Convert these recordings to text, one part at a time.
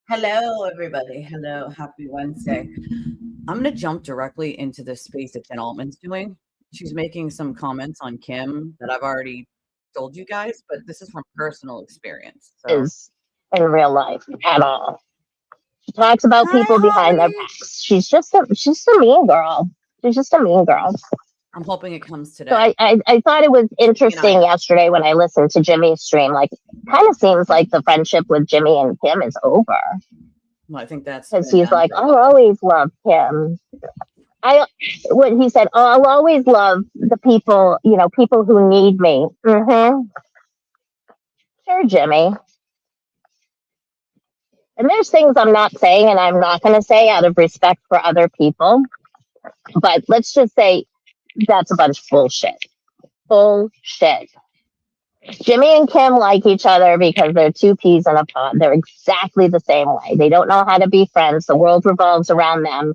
Hello, everybody. Hello. Happy Wednesday. I'm going to jump directly into the space that Jen Altman's doing. She's making some comments on Kim that I've already told you guys, but this is from personal experience. So, Is in real life at all. She talks about hi, people behind their Holly. backs. She's just a mean girl. She's just a mean girl. I'm hoping it comes So today. I thought it was Keep an eye interesting out. yesterday when I listened to Jimmy's stream. Like, kind of seems like the friendship with Jimmy and Kim is over Well, I think that's because been he's done like, for a I'll while. always love Kim. I What he said, oh, I'll always love the people, people who need me. Sure, Jimmy. And there's things I'm not saying and I'm not going to say out of respect for other people. But let's just say that's a bunch of bullshit. Bullshit. Jimmy and Kim like each other because they're two peas in a pod. They're exactly the same way. They don't know how to be friends. The world revolves around them.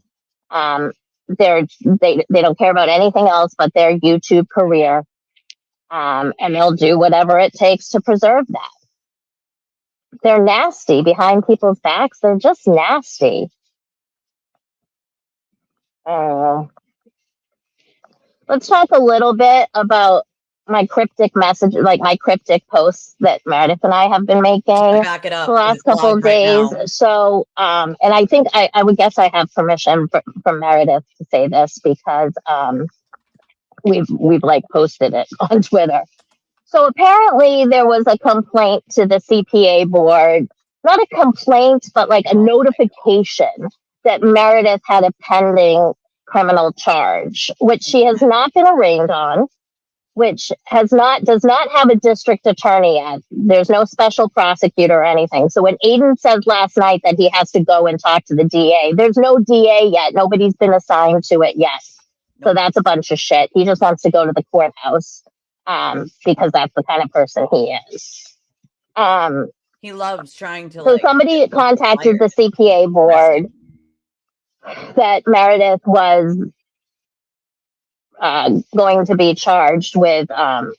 Um, they don't care about anything else but their YouTube career. And they'll do whatever it takes to preserve that. They're nasty behind people's backs. They're just nasty. Uh, let's talk a little bit about my cryptic message, like my cryptic posts that Meredith and I have been I making back it the up. It last is couple live of right days. now. So, and I think I would guess I have permission from Meredith to say this because we've like posted it on Twitter. So apparently there was a complaint to the CPA board, not a complaint, but like a notification that Meredith had a pending criminal charge, which she has not been arraigned on, which does not have a district attorney yet. There's no special prosecutor or anything. So when Aiden says last night that he has to go and talk to the DA, there's no DA yet. Nobody's been assigned to it yet. So Nope. that's a bunch of shit. He just wants to go to the courthouse because that's the kind of person he is. Um, He loves trying to so like somebody get people contacted fired the and CPA board arrested. that Meredith was going to be charged with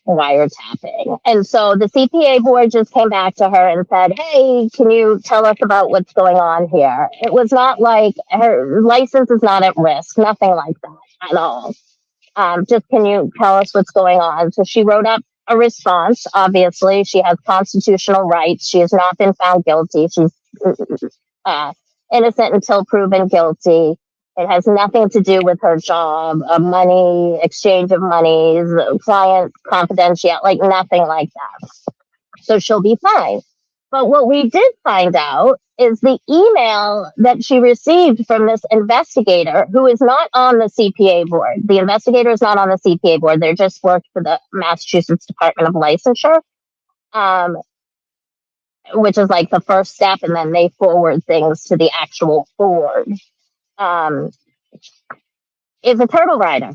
wiretapping. And so the CPA board just came back to her and said, hey, can you tell us about what's going on here? It was not like her license is not at risk, nothing like that at all. Just can you tell us what's going on? So she wrote up a response. Obviously, she has constitutional rights. She has not been found guilty. She's uh, innocent until proven guilty. It has nothing to do with her job, money, exchange of monies, client confidential, like nothing like that. So she'll be fine. But what we did find out is the email that she received from this investigator who is not on the CPA board. The investigator is not on the CPA board. They just work for the Massachusetts Department of Licensure, um, which is like the first step, and then they forward things to the actual board. Um, is a turtle rider,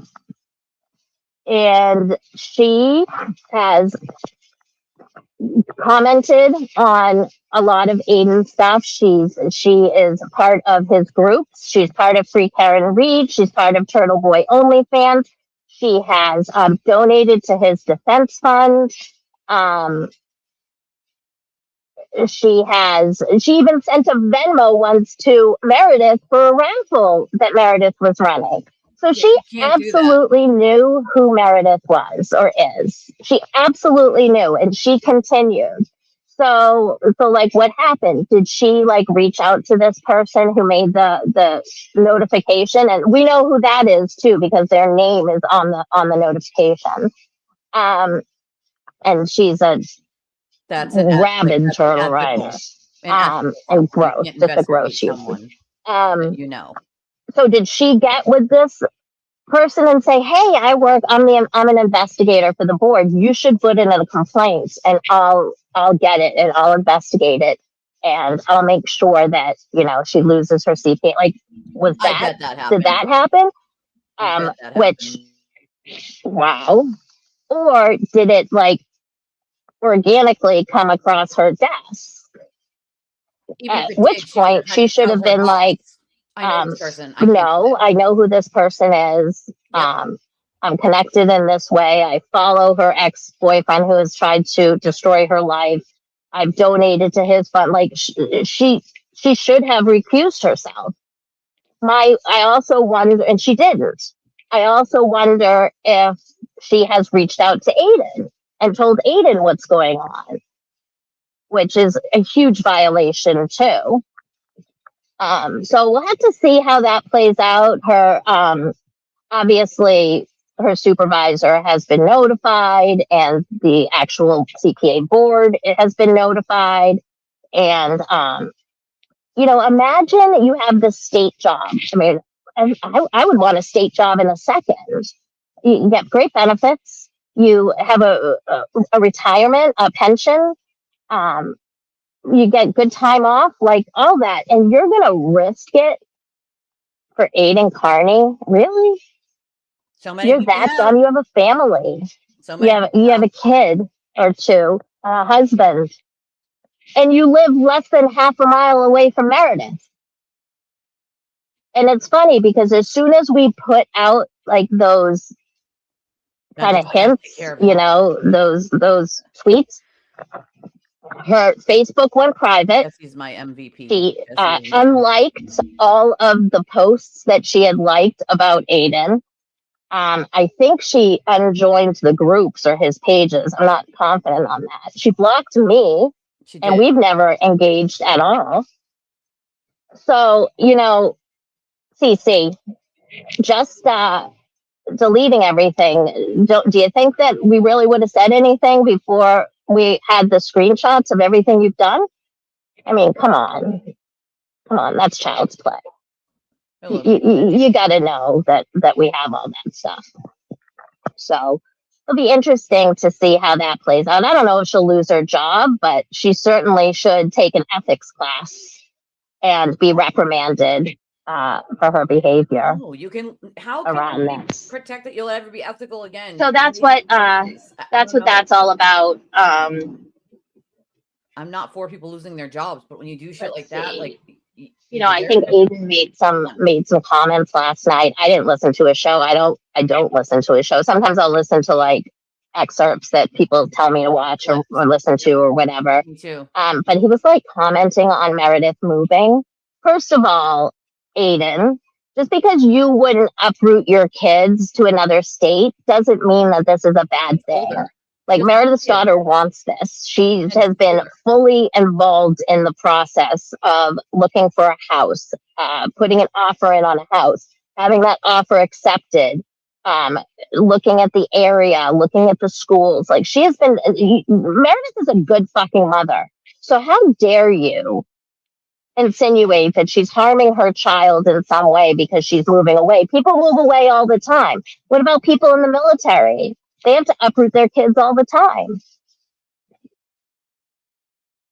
and she has commented on a lot of Aiden's stuff. She is part of his groups. She's part of Free Karen Reed. She's part of Turtle Boy OnlyFans. She has donated to his defense fund. Um, she even sent a Venmo once to Meredith for a raffle that Meredith was running. So Yeah, she you can't do that. absolutely knew who Meredith was or is. She absolutely knew, and she continued. So like, what happened? Did she like reach out to this person who made the notification? And we know who that is too because their name is on the notification. Um, and she's a That's rabid that's turtle rider. unethical. An ethical And problem. You gross, can't just a gross investigate human. someone that Um, you know. so did she get with this person and say, "Hey, I'm an investigator for the board. You should put in a complaint, and I'll get it, and I'll investigate it, and I'll make sure that she loses her CPA." Like, I bet that did happened. that happen? I bet that happened. Which, wow, or did it like organically come across her desk? Even if At it which did, she would point have had she to should tell have her been like, boss. I know this person. I can't do no, this. I know who this person is. Yep. I'm connected in this way. I follow her ex-boyfriend who has tried to destroy her life. I've donated to his fund. Like she she should have recused herself. I also wonder, and she didn't. I also wonder if she has reached out to Aiden and told Aiden what's going on, which is a huge violation too. So we'll have to see how that plays out. Obviously, her supervisor has been notified, and the actual CPA board has been notified. And imagine you have the state job. I mean, I would want a state job in a second. You get great benefits. You have a retirement, a pension. Um, you get good time off, like all that, and you're gonna risk it for Aiden Carney? Really? So many You're people that have. dumb? You have a family. So many You have a kid or two, a husband, and you live less than half a mile away from Meredith. And it's funny because as soon as we put out like those kind of hints, those tweets, her Facebook went private. Jesse's my MVP. She unliked all of the posts that she had liked about Aiden. I think she unjoined the groups or his pages. I'm not confident on that. She blocked me, and we've never engaged at all. So, CC, just deleting everything. Do you think that we really would have said anything before we had the screenshots of everything you've done? I mean, come on, that's child's play. You got to know that we have all that stuff. So it'll be interesting to see how that plays out. I don't know if she'll lose her job, but she certainly should take an ethics class and be reprimanded for her behavior. Oh, how can you protect that you'll ever be ethical again? So that's what that's all about. I'm not for people losing their jobs, but when you do shit like that, like I think Aiden made some comments last night. I didn't listen to a show. I don't listen to a show. Sometimes I'll listen to like excerpts that people tell me to watch or listen to or whatever. Me too. But he was like commenting on Meredith moving. First of all, Aiden, just because you wouldn't uproot your kids to another state doesn't mean that this is a bad thing. Like Meredith's daughter wants this. She has been fully involved in the process of looking for a house, putting an offer in on a house, having that offer accepted, looking at the area, looking at the schools. Like she has been, Meredith is a good fucking mother. So how dare you insinuate that she's harming her child in some way because she's moving away? People move away all the time. What about people in the military? They have to uproot their kids all the time.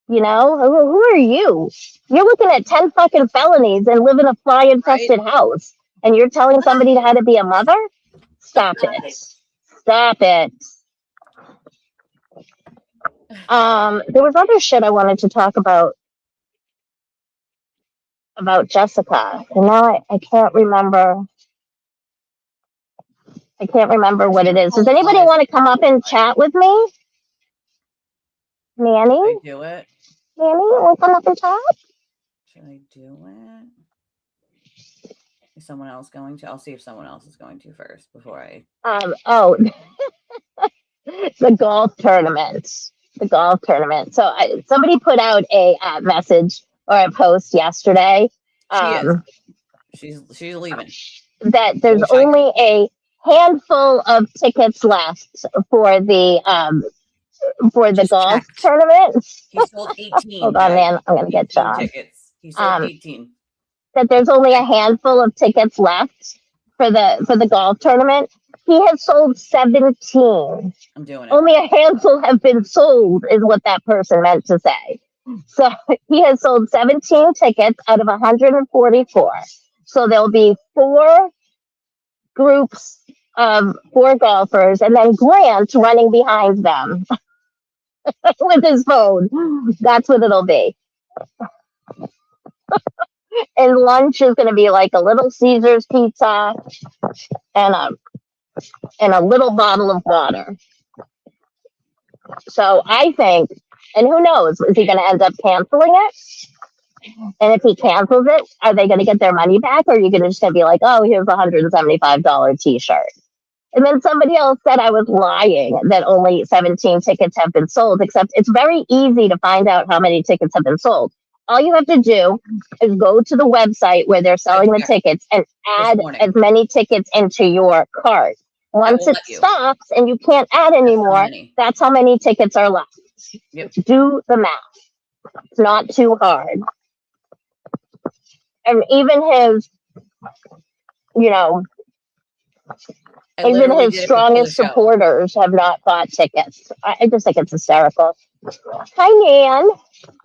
Who are you? You're looking at 10 fucking felonies and live in a fly-infested house, and you're telling somebody how to be a mother? Stop it. Stop it. There was other shit I wanted to talk about Jessica, and now I can't remember. I can't remember what it is. Does anybody want to come up and chat with me? Nanny? Should I do it? Nanny, you want to come up and chat? Should I do it? Is someone else going to? I'll see if someone else is going to first before I. The golf tournament. So somebody put out a message or a post yesterday. She's leaving. That there's only a handful of tickets left for the golf tournament. He sold 18. Hold on, man. I'm gonna get John. Tickets. He sold 18. That there's only a handful of tickets left for the golf tournament. He has sold 17. I'm doing it. Only a handful have been sold, is what that person meant to say. So he has sold 17 tickets out of 144. So there'll be 4 groups of 4 golfers, and then Grant running behind them with his phone. That's what it'll be. And lunch is going to be like a Little Caesars pizza and a little bottle of water. So I think, and who knows, is he going to end up canceling it? And if he cancels it, are they going to get their money back, or are you going to just gonna be like, oh, here's a $175 T-shirt? And then somebody else said I was lying, that only 17 tickets have been sold, except it's very easy to find out how many tickets have been sold. All you have to do is go to the website where they're selling the tickets and add as many tickets into your cart. Once it stops and you can't add anymore, that's how many tickets are left. Yep. Do the math. It's not too hard. And even his, you know, even his strongest supporters have not bought tickets. I just think it's hysterical. Hi, Nan.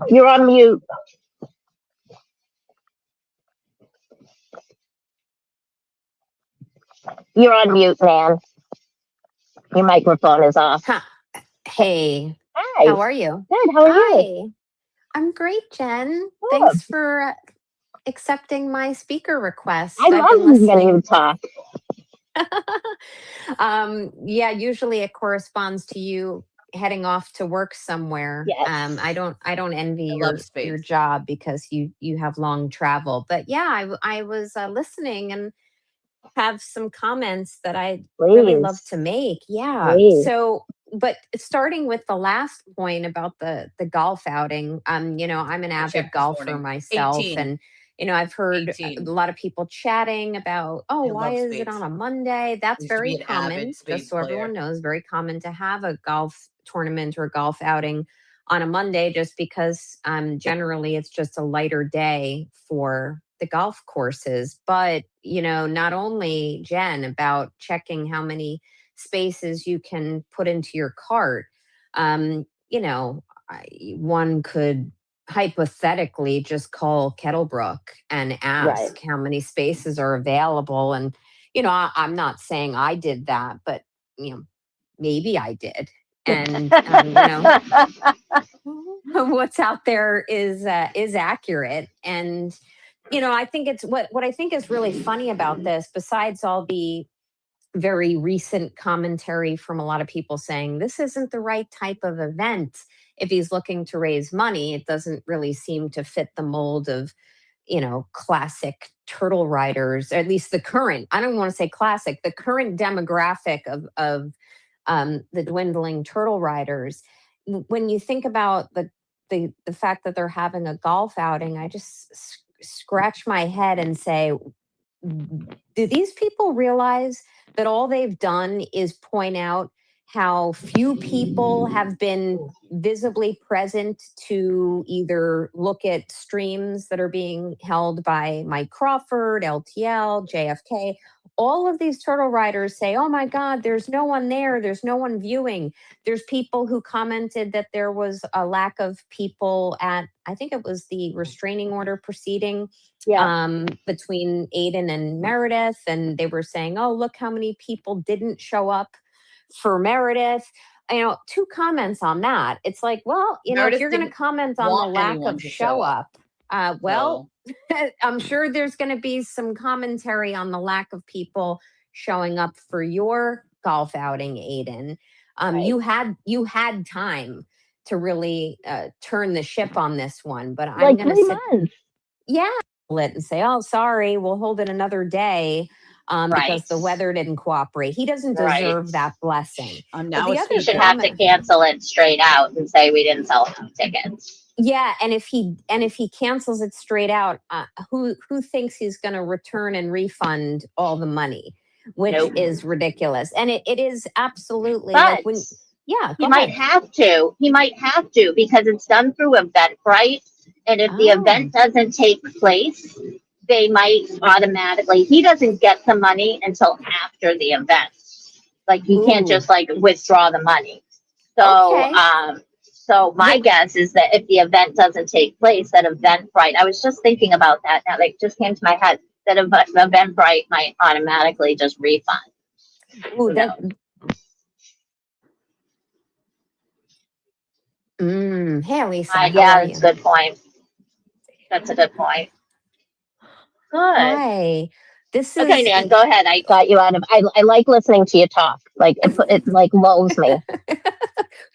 You're on mute. You're on mute, Nan. Your microphone is off. Huh. Hey. Hi. How are you? Good. How are you? I'm great, Jen. Good. Thanks for accepting my speaker request. I love getting you to talk. Yeah, usually it corresponds to you heading off to work somewhere. Yes. I don't envy your job because you have long travel. But yeah, I was listening and have some comments that I'd really love to make. Yeah. Please. So, but starting with the last point about the golf outing, you know, I'm an avid golfer myself, 18. and you know, I've heard 18. a lot of people chatting about, oh, why is it on a Monday? That's very common. Just so everyone knows, very common to have a golf tournament or a golf outing on a Monday, just because generally it's just a lighter day for the golf courses. But, you know, not only, Jen, about checking how many spaces you can put into your cart, you know, one could hypothetically just call Kettlebrook and ask how many spaces are available. And, you know, I'm not saying I did that, but, you know, maybe I did. And, you know, what's out there is accurate. And, you know, I think it's what I think is really funny about this, besides all the very recent commentary from a lot of people saying this isn't the right type of event if he's looking to raise money. It doesn't really seem to fit the mold of, you know, classic turtle riders, or at least the current, I don't want to say classic, the current demographic of the dwindling turtle riders. When you think about the fact that they're having a golf outing, I just scratch my head and say, do these people realize that all they've done is point out how few people have been visibly present to either look at streams that are being held by Mike Crawford, LTL, JFK? All of these turtle riders say, oh my God, there's no one there. There's no one viewing. There's people who commented that there was a lack of people at, I think it was the restraining order proceeding between Aiden and Meredith. And they were saying, oh, look how many people didn't show up for Meredith. You know, 2 comments on that. It's like, well, you know, if you're going to comment on the lack of show up, well, I'm sure there's going to be some commentary on the lack of people showing up for your golf outing, Aiden. You had time to really turn the ship on this one, but I'm going to sit and say, oh, sorry, we'll hold it another day. Because the weather didn't cooperate. He doesn't deserve that blessing. Now he should have to cancel it straight out and say we didn't sell enough tickets. Yeah, and if he cancels it straight out, who thinks he's going to return and refund all the money, which is ridiculous. And it is absolutely like when he might have to. He might have to because it's done through Eventbrite, and if the event doesn't take place, they might automatically, he doesn't get the money until after the event. Like he can't just like withdraw the money. So, so my guess is that if the event doesn't take place, that Eventbrite, I was just thinking about that now, like just came to my head, that Eventbrite might automatically just refund. Ooh, hey, Lisa. Yeah, that's a good point. That's a good point. Good. Hi. This is okay, Nan, go ahead. I got you out of. I like listening to you talk. Like it like lulls me.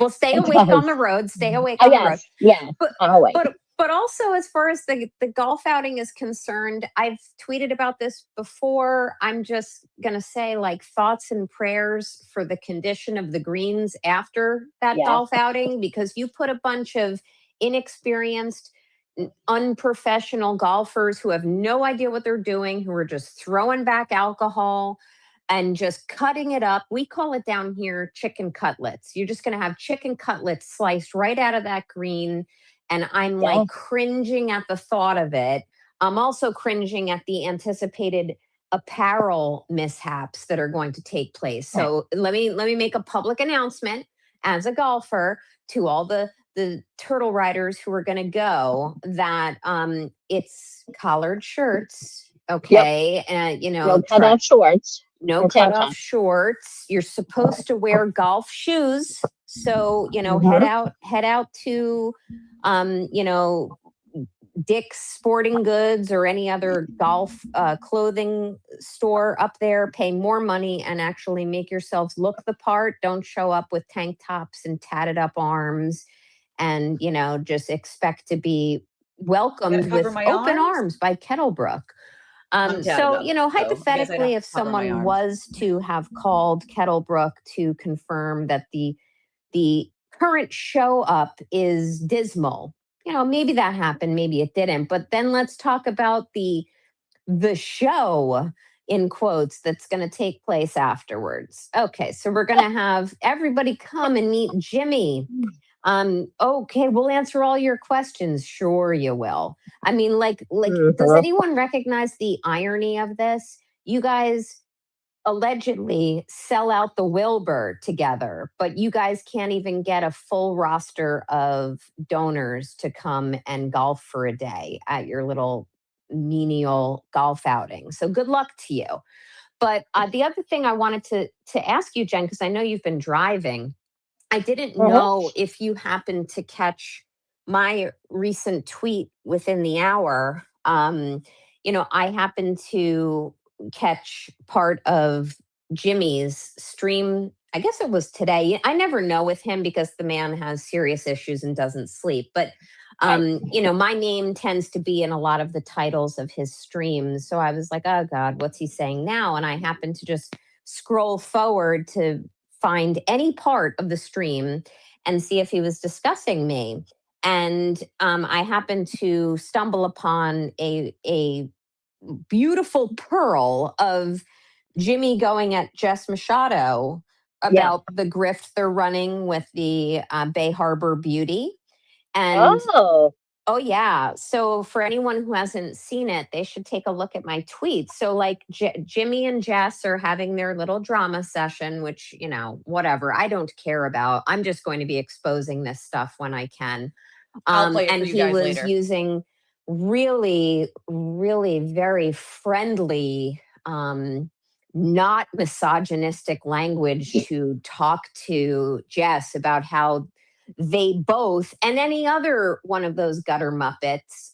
Well, stay awake on the road. Stay awake on the road. Yeah, always. But also, as far as the golf outing is concerned, I've tweeted about this before. I'm just going to say, like, thoughts and prayers for the condition of the greens after that Yeah. golf outing, because you put a bunch of inexperienced, unprofessional golfers who have no idea what they're doing, who are just throwing back alcohol and just cutting it up. We call it down here chicken cutlets. You're just going to have chicken cutlets sliced right out of that green, and I'm Yeah. like cringing at the thought of it. I'm also cringing at the anticipated apparel mishaps that are going to take place. So let me make a public announcement as a golfer to all the turtle riders who are going to go that it's collared shirts, okay, and No cutoff shorts. no and tank cutoff tops. shorts. You're supposed to wear golf shoes. So, head out to, um, you know, Dick's Sporting Goods or any other golf clothing store up there, pay more money and actually make yourselves look the part. Don't show up with tank tops and tatted up arms and, just expect to be welcomed cover with my open arms? arms by Kettlebrook. I'm tatted So, up, so I guess I hypothetically, don't if cover my someone arms. was to have called Kettlebrook to confirm that the current show up is dismal, maybe that happened, maybe it didn't. But then let's talk about the show in quotes that's going to take place afterwards. Okay, so we're going to have everybody come and meet Jimmy. Okay, we'll answer all your questions. Sure you will. I mean, does anyone recognize the irony of this? You guys allegedly sell out the Wilbur together, but you guys can't even get a full roster of donors to come and golf for a day at your little menial golf outing. So good luck to you. But the other thing I wanted to ask you, Jen, because I know you've been driving, I didn't know if you happened to catch my recent tweet within the hour. I happened to catch part of Jimmy's stream. I guess it was today. I never know with him because the man has serious issues and doesn't sleep. But my name tends to be in a lot of the titles of his streams. So I was like, oh God, what's he saying now? And I happened to just scroll forward to find any part of the stream and see if he was discussing me. And I happened to stumble upon a beautiful pearl of Jimmy going at Jess Machado about the grift they're running with the Bay Harbor Beauty. And oh, yeah. So for anyone who hasn't seen it, they should take a look at my tweets. So like Jimmy and Jess are having their little drama session, which, whatever, I don't care about. I'm just going to be exposing this stuff when I can. I'll play it and for you he guys was later. using really, really very friendly, not misogynistic language to talk to Jess about how they both, and any other one of those gutter muppets,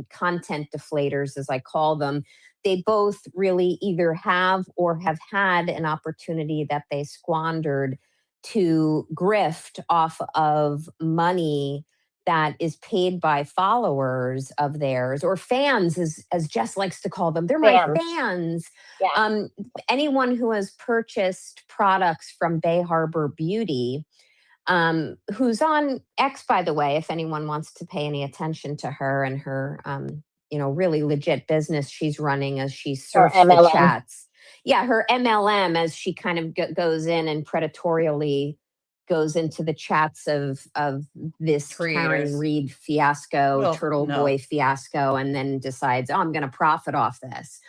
content deflators, as I call them, they both really either have or have had an opportunity that they squandered to grift off of money that is paid by followers of theirs or fans, as Jess likes to call them. They're my fans. Yeah. Anyone who has purchased products from Bay Harbor Beauty, who's on X, by the way, if anyone wants to pay any attention to her and her, really legit business she's running as she surfs the chats. Yeah, her MLM, as she kind of goes in and predatorially goes into the chats of this Karen Reed fiasco, Turtle Boy fiasco, and then decides, oh, I'm going to profit off this.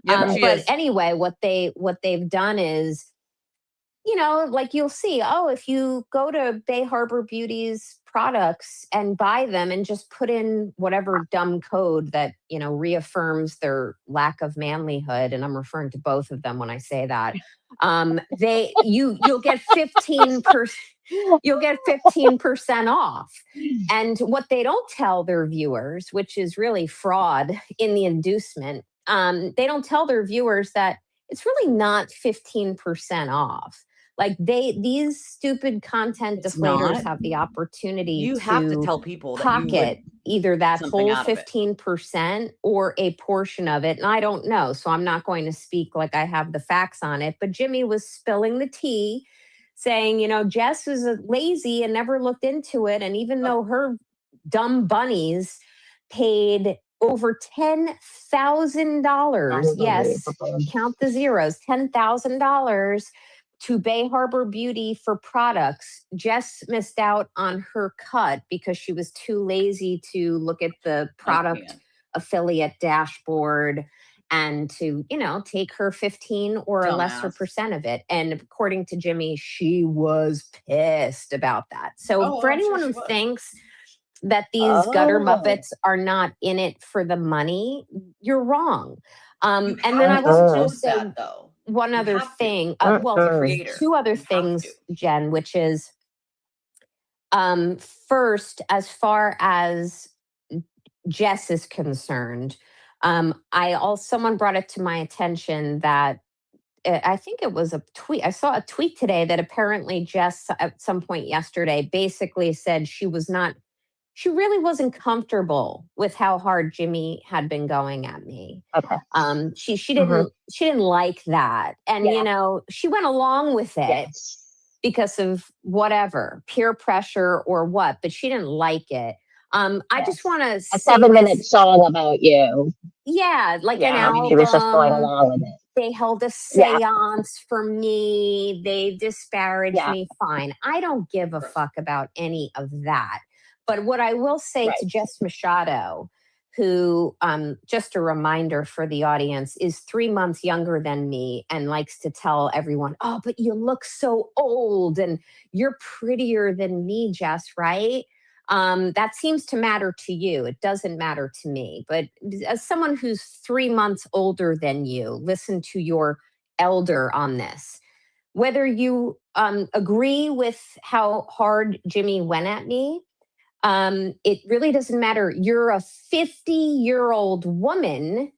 But anyway, what they've done is, like you'll see, if you go to Bay Harbor Beauty's products and buy them and just put in whatever dumb code that, reaffirms their lack of manlyhood, and I'm referring to both of them when I say that, you'll get 15%. You'll get 15% off. And what they don't tell their viewers, which is really fraud in the inducement, they don't tell their viewers that it's really not 15% off. Like these stupid content deflators have the opportunity You to have to tell people that you would pocket either that something whole out of it. 15% or a portion of it. And I don't know. So I'm not going to speak like I have the facts on it. But Jimmy was spilling the tea, saying, Jess is lazy and never looked into it. And even though her dumb bunnies paid over $10,000, yes, count the zeros, $10,000 to Bay Harbor Beauty for products, Jess missed out on her cut because she was too lazy to look at the product affiliate dashboard and to, take her 15 or a lesser percent of it. And according to Jimmy, she was pissed about that. So for anyone who thinks that these gutter Muppets are not in it for the money, you're wrong. And then I want to just say that, though. One other thing, two other things, Jen, which is first, as far as Jess is concerned, someone brought it to my attention that I think it was a tweet. I saw a tweet today that apparently Jess at some point yesterday basically said she really wasn't comfortable with how hard Jimmy had been going at me. Okay. She didn't like that. And, she went along with it because of whatever, peer pressure or what, but she didn't like it. I just want to say a 7-minute song about you. Yeah, like an album. She was just going along with it. They held a seance for me. They disparaged me. Fine. I don't give a fuck about any of that. But what I will say to Jess Machado, who, just a reminder for the audience, is 3 months younger than me and likes to tell everyone, oh, but you look so old and you're prettier than me, Jess, right? That seems to matter to you. It doesn't matter to me. But as someone who's 3 months older than you, listen to your elder on this. Whether you agree with how hard Jimmy went at me, it really doesn't matter. You're a 50-year-old woman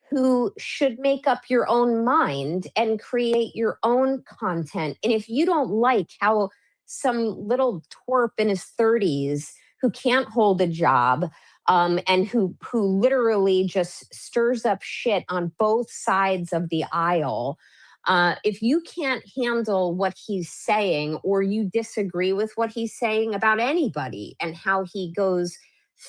who should make up your own mind and create your own content. And if you don't like how some little twerp in his 30s who can't hold a job and who literally just stirs up shit on both sides of the aisle, if you can't handle what he's saying or you disagree with what he's saying about anybody and how he goes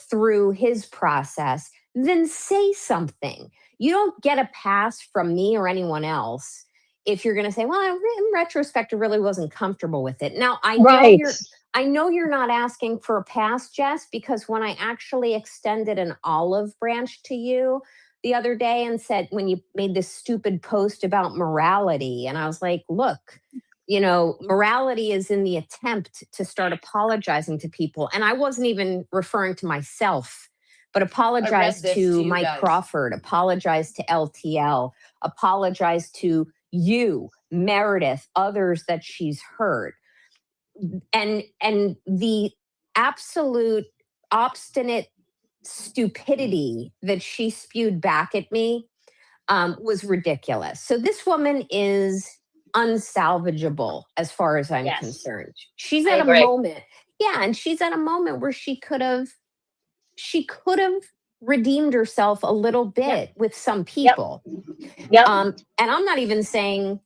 through his process, then say something. You don't get a pass from me or anyone else if you're going to say, well, in retrospect, I really wasn't comfortable with it. Now, I know you're not asking for a pass, Jess, because when I actually extended an olive branch to you the other day and said, when you made this stupid post about morality, and I was like, look, morality is in the attempt to start apologizing to people. And I wasn't even referring to myself, but apologize to Mike Crawford, apologize to LTL, apologize to you, Meredith, others that she's hurt. And the absolute obstinate stupidity that she spewed back at me was ridiculous. So this woman is unsalvageable as far as I'm concerned. She's at a moment. Yeah, and she's at a moment where she could have redeemed herself a little bit with some people. And I'm not even saying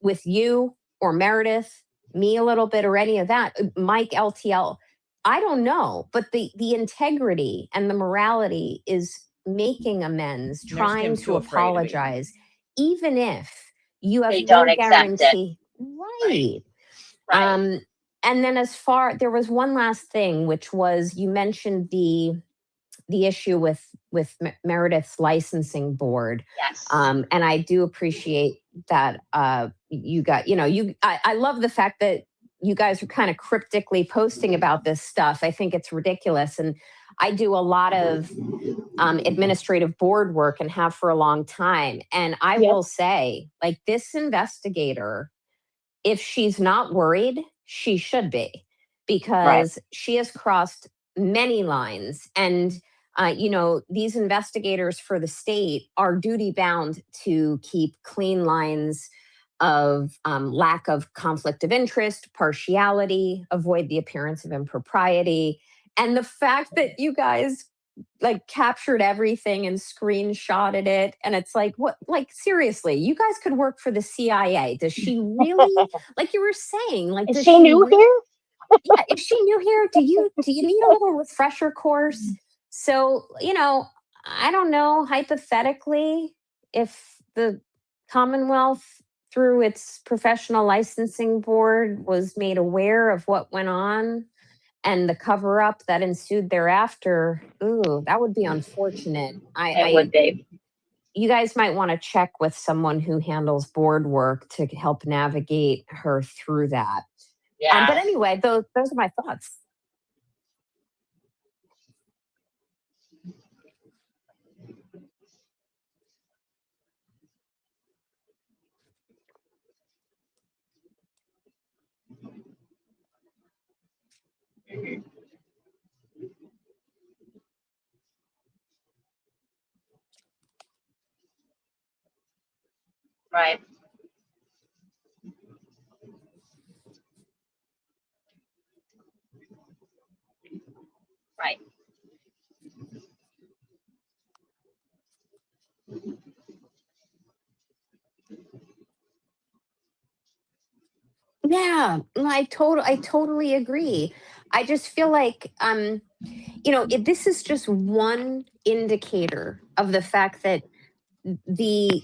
with you or Meredith, me a little bit or any of that, Mike, LTL, I don't know, but the integrity and the morality is making amends, trying to apologize, even if you have no guarantee. Right. And then there was one last thing, which was you mentioned the issue with Meredith's licensing board. And I do appreciate that you got, I love the fact that you guys are kind of cryptically posting about this stuff. I think it's ridiculous. And I do a lot of administrative board work and have for a long time. And I will say, like, this investigator, if she's not worried, she should be, because she has crossed many lines. And these investigators for the state are duty bound to keep clean lines lack of conflict of interest, partiality, avoid the appearance of impropriety. And the fact that you guys like captured everything and screenshotted it. And it's like, what, like, seriously, you guys could work for the CIA. Does she really, like you were saying, like, is she new here? Yeah, is she new here? Do you need a little refresher course? So, I don't know, hypothetically, if the Commonwealth through its professional licensing board was made aware of what went on and the cover up that ensued thereafter, ooh, that would be unfortunate. It would be. You guys might want to check with someone who handles board work to help navigate her through that. Yeah. But anyway, those are my thoughts. Right. Right. Yeah, I totally agree. I just feel like this is just one indicator of the fact that the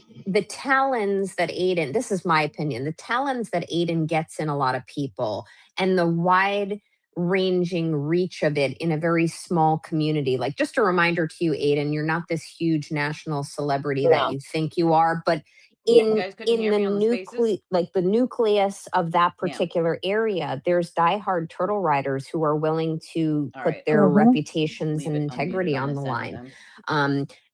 talons that Aiden, this is my opinion, the talons that Aiden gets in a lot of people and the wide ranging reach of it in a very small community. Like, just a reminder to you, Aiden, you're not this huge national celebrity that you think you are, but in the nucleus of that particular area, there's diehard turtle riders who are willing to put their reputations and integrity on the line.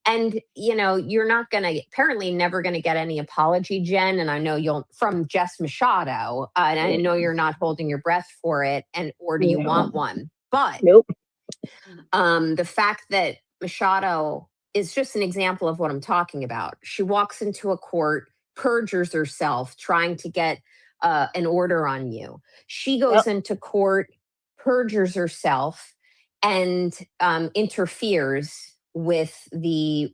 And you're not going to, apparently never going to get any apology, Jen. And I know you'll, from Jess Machado, and I know you're not holding your breath for it. Or do you want one? But the fact that Machado is just an example of what I'm talking about. She walks into a court, perjures herself, trying to get an order on you. She goes into court, perjures herself, and interferes with the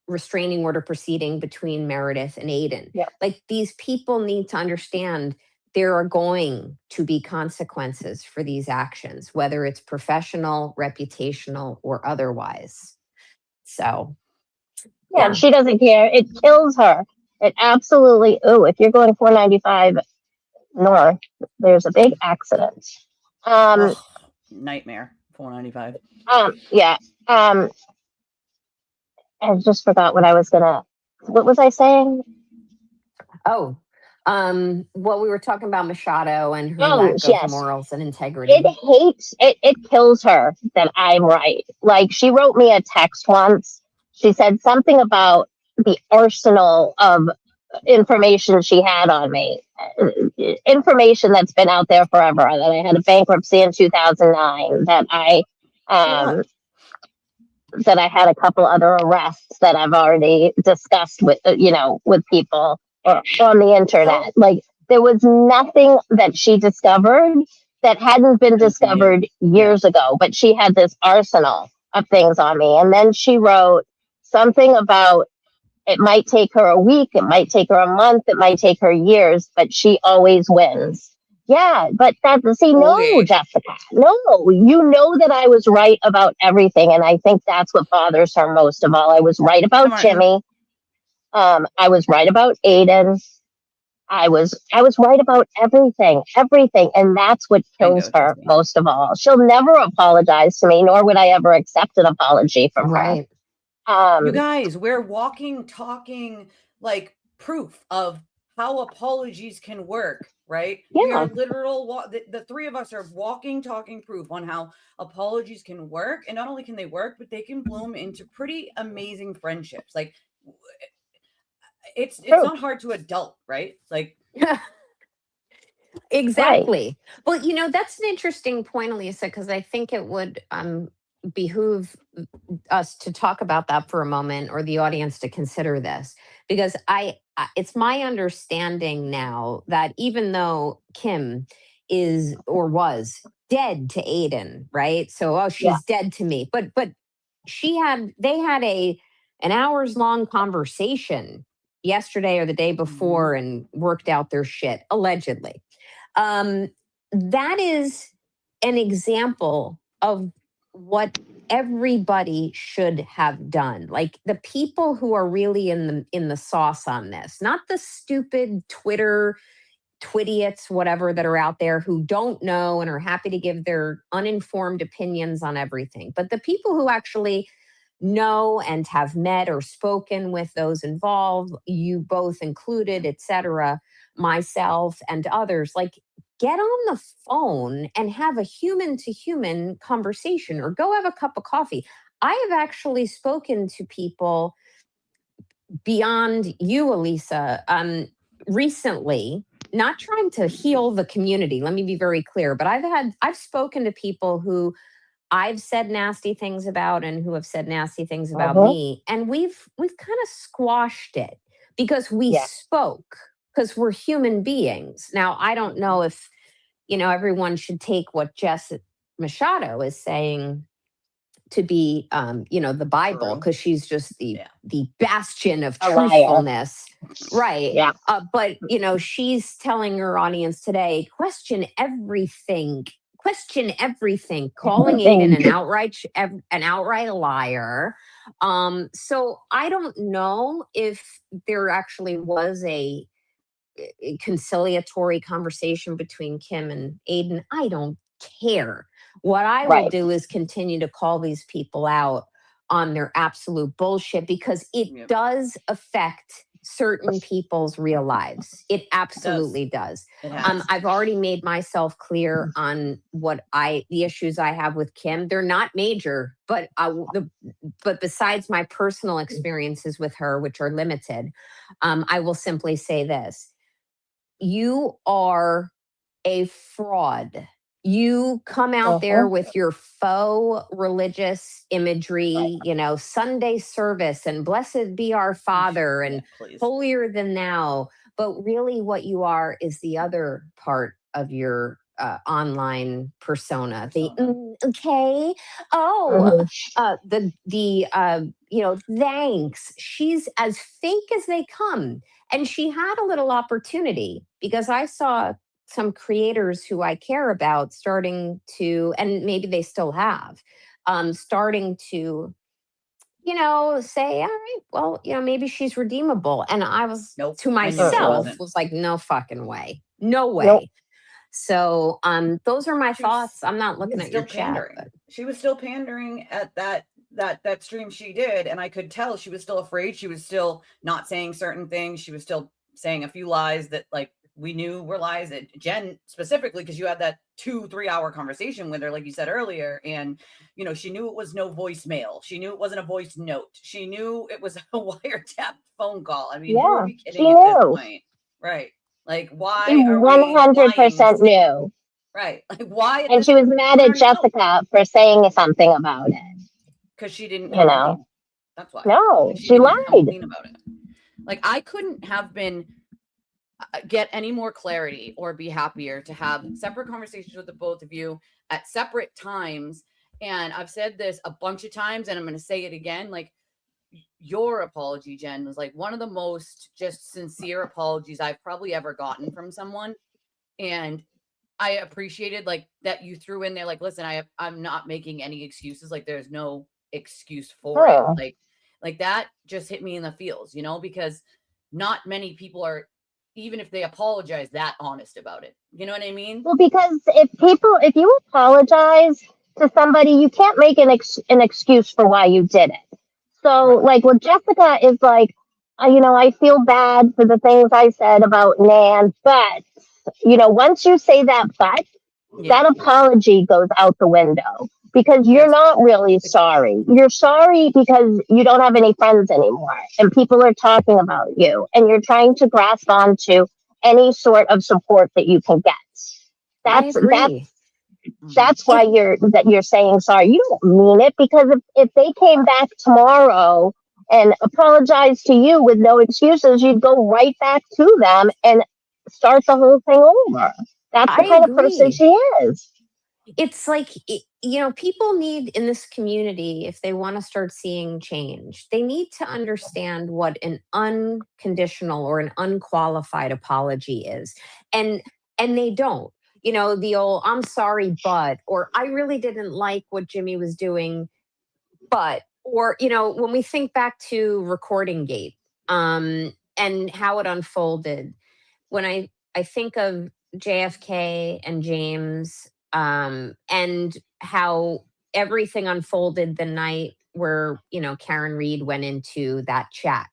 restraining order proceeding between Meredith and Aiden. Like, these people need to understand there are going to be consequences for these actions, whether it's professional, reputational, or otherwise. So, yeah, she doesn't care. It kills her. It absolutely. Oh, if you're going 495 north, there's a big accident. Nightmare. 495. Yeah. I just forgot what I was gonna. What was I saying? Oh, well, we were talking about Machado and her lack of morals and integrity. It kills her that I'm right. Like, she wrote me a text once. She said something about the arsenal of information she had on me. Information that's been out there forever, that I had a bankruptcy in 2009, that I had a couple other arrests that I've already discussed with with people on the internet. Like, there was nothing that she discovered that hadn't been discovered years ago, but she had this arsenal of things on me. And then she wrote something about it might take her a week, it might take her a month, it might take her years, but she always wins. Yeah, but no, Jessica, no, you know that I was right about everything. And I think that's what bothers her most of all. I was right about Jimmy. I was right about Aiden. I was right about everything. And that's what kills her most of all. She'll never apologize to me, nor would I ever accept an apology from her. You guys, we're walking, talking, like, proof of how apologies can work, right? Yeah. We are literal, the three of us are walking, talking proof on how apologies can work. And not only can they work, but they can bloom into pretty amazing friendships. Like, it's not hard to adult, right? Like, exactly. Right. Well, that's an interesting point, Elisa, because I think it would behoove us to talk about that for a moment, or the audience to consider this, because it's my understanding now that even though Kim is or was dead to Aiden, right? So she's dead to me, but they had an hours long conversation yesterday or the day before and worked out their shit, allegedly. That is an example of what everybody should have done. Like, the people who are really in the sauce on this, not the stupid Twidiots, whatever, that are out there who don't know and are happy to give their uninformed opinions on everything, but the people who actually know and have met or spoken with those involved, you both included, etc., myself and others. Like, get on the phone and have a human to human conversation, or go have a cup of coffee. I have actually spoken to people beyond you, Elisa, recently, not trying to heal the community. Let me be very clear, but I've spoken to people who I've said nasty things about and who have said nasty things about me. And we've kind of squashed it because we spoke, because we're human beings. Now, I don't know if, everyone should take what Jess Machado is saying to be, the Bible, because she's just the bastion of truthfulness. Right. Yeah. But, she's telling her audience today, question everything, calling Aiden an outright liar. So I don't know if there actually was a conciliatory conversation between Kim and Aiden. I don't care. What I will do is continue to call these people out on their absolute bullshit, because it does affect certain people's real lives. It absolutely does. I've already made myself clear on the issues I have with Kim. They're not major, but besides my personal experiences with her, which are limited, I will simply say this. You are a fraud. You come out there with your faux religious imagery, Sunday service and blessed be our Father and holier than thou. But really what you are is the other part of your online persona. Thanks. She's as fake as they come. And she had a little opportunity, because I saw some creators who I care about starting to, and maybe they still have, starting to, say, all right, well, maybe she's redeemable. And I was, to myself, was like, no fucking way. No way. Nope. So those are my thoughts. I'm not looking at your chat. But she was still pandering at that stream she did, and I could tell she was still afraid. She was still not saying certain things. She was still saying a few lies that, like, we knew were lies. That Jen specifically, because you had that 2-3 hour conversation with her, like you said earlier, and she knew it was no voicemail. She knew it wasn't a voice note. She knew it was a wiretap phone call. I mean, who are we kidding at this point? Right. Like, why are 100% knew. Right. Like, why? And she was mad at Jessica for saying something about it. Because she didn't, that's why. No, she lied about it. Like, I couldn't have get any more clarity or be happier to have separate conversations with the both of you at separate times. And I've said this a bunch of times, and I'm going to say it again. Like, your apology, Jen, was like one of the most just sincere apologies I've probably ever gotten from someone. And I appreciated, like, that you threw in there, like, listen, I'm not making any excuses. Like, there's no excuse for it. Like that just hit me in the feels, because not many people are, even if they apologize, that honest about it. You know what I mean? Well, because if you apologize to somebody, you can't make an excuse for why you did it. So, like, with Jessica is like, I feel bad for the things I said about Nan, but, once you say that, that apology goes out the window, because you're not really sorry. You're sorry because you don't have any friends anymore, and people are talking about you, and you're trying to grasp onto any sort of support that you can get. I agree. That's why you're saying sorry. You don't mean it, because if they came back tomorrow and apologized to you with no excuses, you'd go right back to them and start the whole thing over. That's the I kind of person agree. she is. It's like, people need in this community, if they want to start seeing change, they need to understand what an unconditional or an unqualified apology is. And they don't. The old "I'm sorry, but," or "I really didn't like what Jimmy was doing, but," or, when we think back to Recording Gate, and how it unfolded, when I think of JFK and James, and how everything unfolded the night where, Karen Reed went into that chat.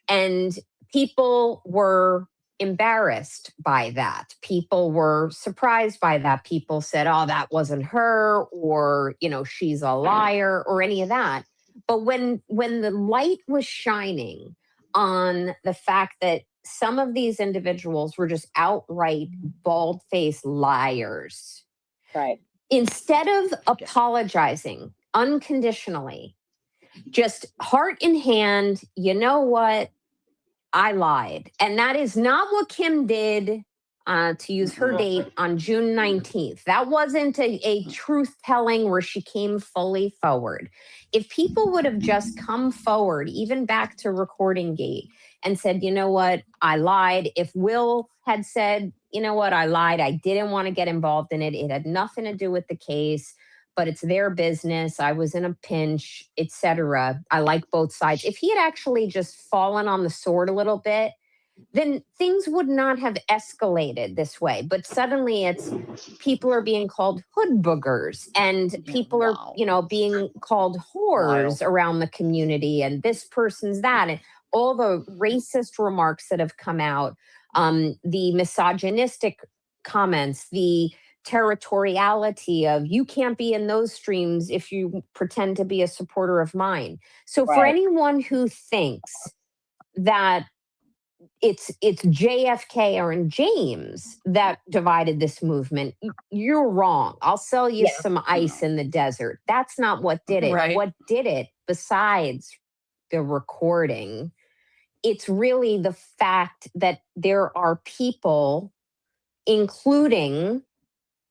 And people were embarrassed by that. People were surprised by that. People said, "Oh, that wasn't her," or, "She's a liar," or any of that. But when the light was shining on the fact that some of these individuals were just outright bald-faced liars, Right. instead of apologizing unconditionally, just heart in hand, "You know what? I lied." And that is not what Kim did, to use her date, on June 19th. That wasn't a truth telling where she came fully forward. If people would have just come forward, even back to Recording Gate, and said, "You know what? I lied." If Will had said, "You know what? I lied. I didn't want to get involved in it. It had nothing to do with the case, but it's their business. I was in a pinch," etc. I like both sides. If he had actually just fallen on the sword a little bit, then things would not have escalated this way. But suddenly it's people are being called hood boogers, and people are, being called whores around the community, and this person's that, and all the racist remarks that have come out, the misogynistic comments, the territoriality of "you can't be in those streams if you pretend to be a supporter of mine." So for Right. anyone who thinks that it's JFK or in James that divided this movement, you're wrong. I'll sell you Yeah. some ice in the desert. That's not what did it. Right. What did it, besides the recording, it's really the fact that there are people, including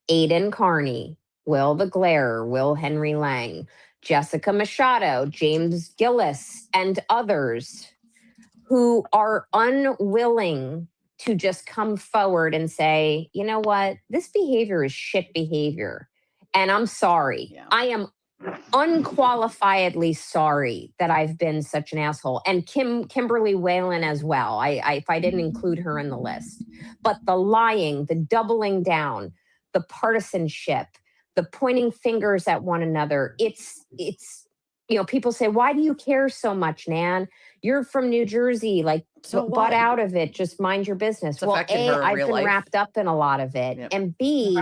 Aidan Carney, Will the Glare, Will Henry Lang, Jessica Machado, James Gillis, and others, who are unwilling to just come forward and say, "You know what? This behavior is shit behavior. And I'm sorry. Yeah. I am unqualifiedly sorry that I've been such an asshole." And Kimberly Whalen as well. If I didn't include her in the list. But the lying, the doubling down, the partisanship, the pointing fingers at one another, it's people say, "Why do you care so much, Nan? You're from New Jersey, like, So butt what? out of it, just mind your business." It's Well, affected A, her in I've real been life. wrapped up in a lot of it. Yep. And B,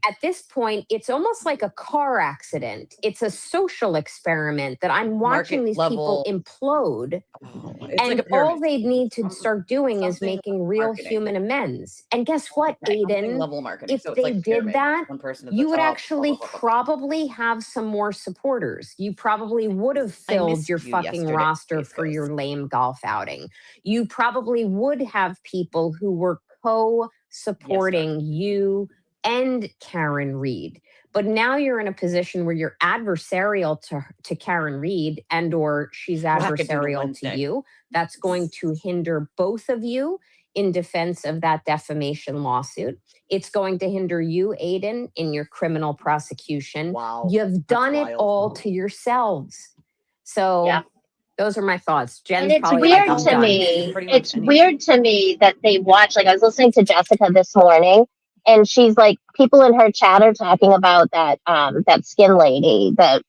at this point, it's almost like a car accident. It's a social experiment that I'm watching Market these level. people implode. It's like And a pyramid. all they need to start doing is Something making real marketing. human amends. And guess what, Something Aiden? level marketing. If So it's they like a did pyramid. that, One person at the you would top. actually probably have some more supporters. You probably would have I filled missed your you fucking yesterday, roster Space for your Ghost. lame golf outing. You probably would have people who were co-supporting you and Karen Reed. But now you're in a position where you're adversarial to Karen Reed, and or she's Wackadoodle adversarial to Wednesday. you. That's going to hinder both of you in defense of that defamation lawsuit. It's going to hinder you, Aiden, in your criminal prosecution. Wow. You've done it wild. all to yourselves. So Yeah. those are my thoughts. Jen's And it's probably weird like, "I'm to done." me. Pretty much It's any- weird to me that they watch. Like, I was listening to Jessica this morning, and she's like, people in her chat are talking about that skin lady, that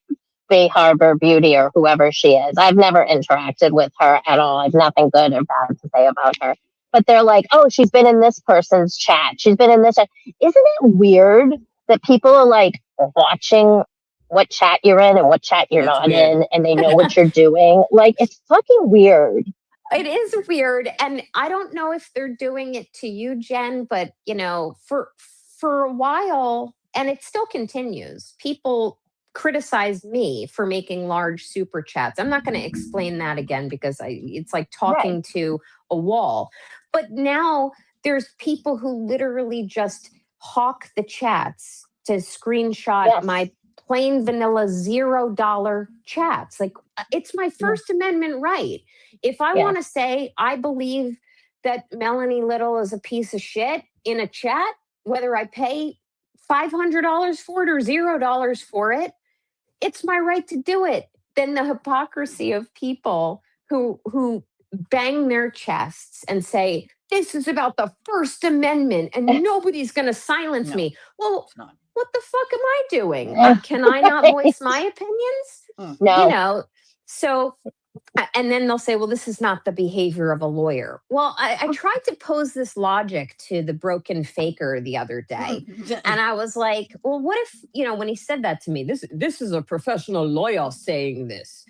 Bay Harbor Beauty or whoever she is. I've never interacted with her at all. I have nothing good or bad to say about her. But they're like, "Oh, she's been in this person's chat. She's been in this chat." Isn't it weird that people are like watching what chat you're in and what chat you're That's not weird. in, and they know what you're doing? Like, it's fucking weird. It is weird, and I don't know if they're doing it to you, Jen, but for a while, and it still continues. People criticize me for making large super chats. I'm not going to explain that again because it's like talking to a wall. But now there's people who literally just hawk the chats to screenshot my plain vanilla $0 chats. Like, it's my First Amendment right. If I want to say I believe that Melanie Little is a piece of shit in a chat, whether I pay $500 for it or $0 for it, it's my right to do it. Then the hypocrisy of people who bang their chests and say, this is about the First Amendment and nobody's going to silence me. Well, what the fuck am I doing? Can I not voice my opinions? No. You know, so, and then they'll say, well, this is not the behavior of a lawyer. Well, I tried to pose this logic to the broken faker the other day. And I was like, well, what if, you know, when he said that to me, this is a professional lawyer saying this.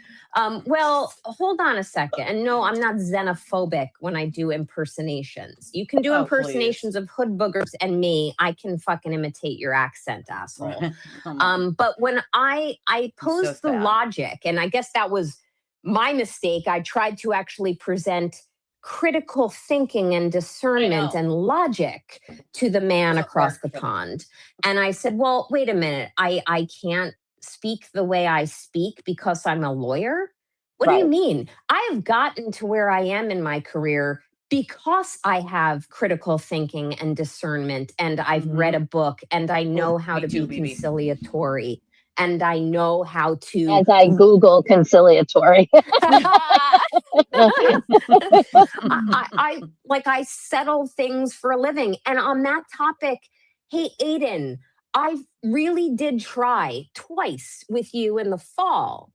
Well, hold on a second. And no, I'm not xenophobic when I do impersonations. You can do impersonations of hood boogers and me. I can fucking imitate your accent, asshole. But when I posed the logic, and I guess that was my mistake, I tried to actually present critical thinking and discernment and logic to the man across the pond. And I said, well, wait a minute. I can't speak the way I speak because I'm a lawyer? What do you mean? I have gotten to where I am in my career because I have critical thinking and discernment, and I've read a book, and I know how to be conciliatory, and I know how to... As I Google conciliatory. I settle things for a living. And on that topic, hey, Aiden, I really did try twice with you in the fall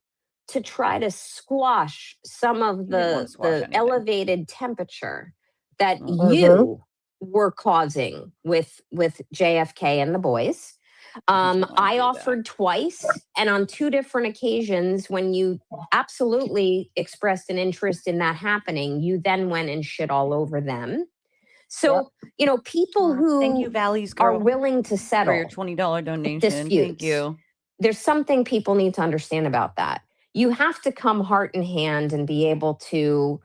to try to squash some of the elevated temperature that you were causing with JFK and the boys. I offered twice, and on two different occasions, when you absolutely expressed an interest in that happening, you then went and shit all over them. So, you know, people who Thank you, Valley's are girl, willing to settle for your $20 donation. disputes. Thank you. There's something people need to understand about that. You have to come heart in hand and be able to,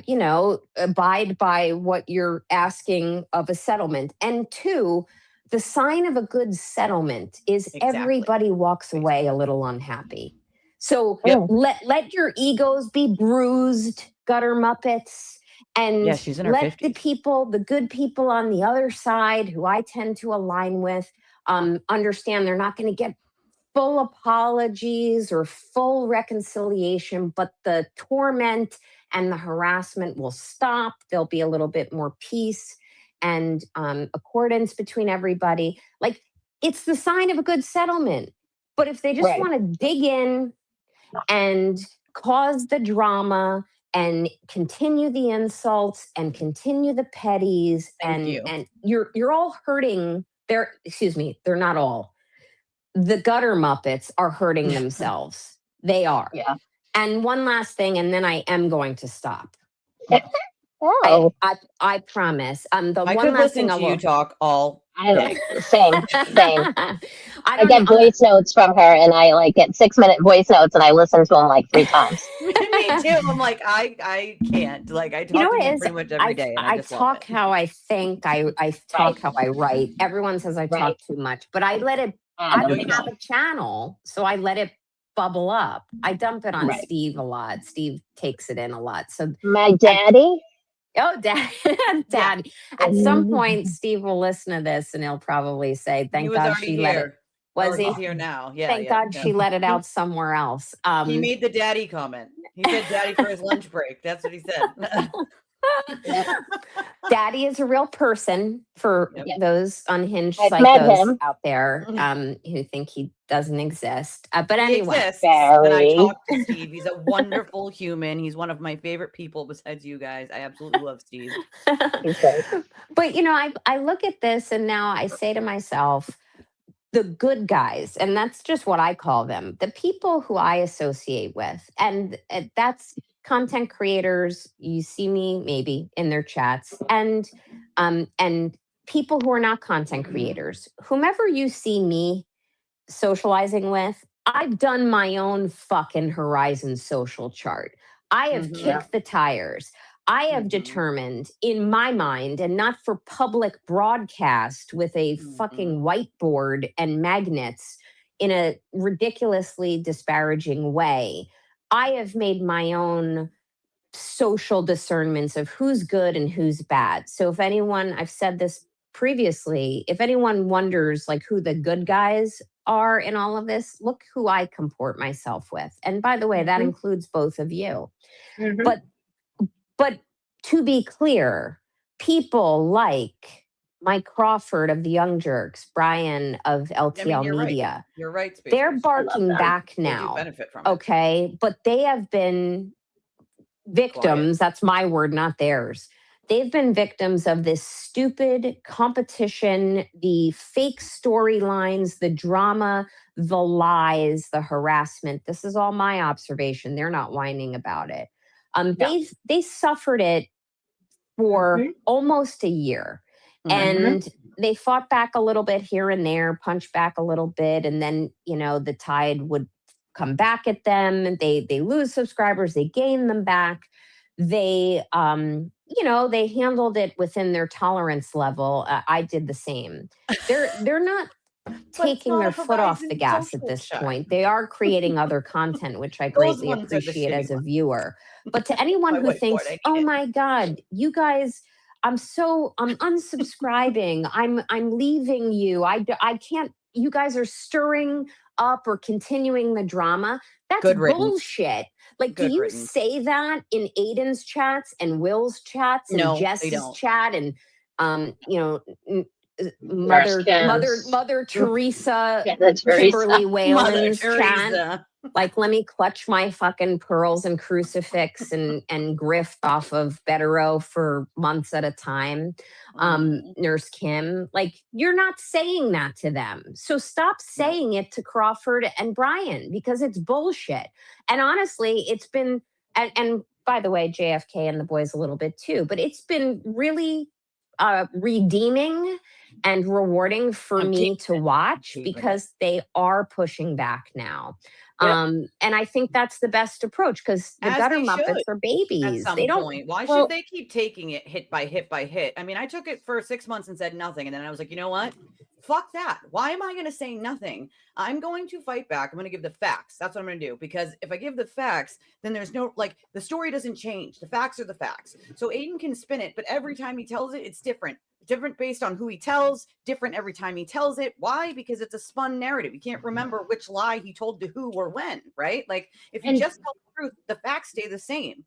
you know, abide by what you're asking of a settlement. And two, the sign of a good settlement is everybody walks away a little unhappy. So let your egos be bruised, gutter muppets, and let the good people on the other side, who I tend to align with, understand they're not going to get full apologies or full reconciliation, but the torment and the harassment will stop. There'll be a little bit more peace and accordance between everybody. Like, it's the sign of a good settlement. But if they just want to dig in and cause the drama and continue the insults and continue the petties, and you're all hurting. They're not all. The gutter muppets are hurting themselves. They are. Yeah. And one last thing, and then I am going to stop. Oh, I promise. I could listen to you talk all day. Same. I get voice notes from her, and I get 6-minute voice notes, and I listen to them like 3 times. Me too. I'm like, I can't. Like, I talk to you pretty much every day. And I just talk how I think. I talk how I write. Everyone says I talk too much, but I let it. I don't have a channel, so I let it bubble up. I dump it on Steve a lot. Steve takes it in a lot. So my daddy. Daddy. At some point, Steve will listen to this and he'll probably say, "Thank God she let it." Was he? He's here now? Yeah. Thank God she let it out somewhere else. He made the daddy comment. He said "daddy" for his lunch break. That's what he said. Daddy is a real person for those unhinged psychos out there who think he doesn't exist. But anyway, exists. And I talked to Steve. He's a wonderful human. He's one of my favorite people besides you guys. I absolutely love Steve. But you know, I look at this and now I say to myself, the good guys, and that's just what I call them, the people who I associate with, and that's content creators. You see me maybe in their chats, and people who are not content creators, whomever you see me socializing with, I've done my own fucking Horizon social chart. I have kicked the tires. I have determined in my mind, and not for public broadcast with a fucking whiteboard and magnets in a ridiculously disparaging way, I have made my own social discernments of who's good and who's bad. So if anyone, I've said this previously, if anyone wonders like who the good guys are in all of this, look who I comport myself with. And by the way, that includes both of you. But to be clear, people like Mike Crawford of the Young Jerks, Brian of LTL Media, you're right. They're barking back now. They do benefit from it. Okay, but they have been victims. That's my word, not theirs. They've been victims of this stupid competition, the fake storylines, the drama, the lies, the harassment. This is all my observation. They're not whining about it. They suffered it for almost a year. And they fought back a little bit here and there, punched back a little bit, and then, the tide would come back at them. They lose subscribers, they gain them back. They they handled it within their tolerance level. I did the same. They're not taking their foot off the gas at this point. They are creating other content, which I greatly appreciate as a viewer. But to anyone who thinks, oh my God, you guys, I'm unsubscribing. I'm leaving you. I can't, you guys are stirring up or continuing the drama. That's bullshit. Like, do you say that in Aiden's chats and Will's chats and Jess's chat and, Mother Teresa, Kimberly Whalen's chat? Like, let me clutch my fucking pearls and crucifix and grift off of Betero for months at a time. Nurse Kim, like, you're not saying that to them. So stop saying it to Crawford and Brian, because it's bullshit. And honestly, it's been, and by the way, JFK and the boys a little bit too, but it's been really redeeming and rewarding for me to watch, because they are pushing back now. And I think that's the best approach, because the gutter Muppets are babies. At some point. Why should they keep taking it hit by hit by hit? I mean, I took it for 6 months and said nothing. And then I was like, you know what? Fuck that. Why am I going to say nothing? I'm going to fight back. I'm going to give the facts. That's what I'm going to do. Because if I give the facts, then there's no, like, the story doesn't change. The facts are the facts. So Aiden can spin it, but every time he tells it, it's different. Different based on who he tells, different every time he tells it. Why? Because it's a spun narrative. You can't remember which lie he told to who or when, right? Like, if you just tell the truth, the facts stay the same.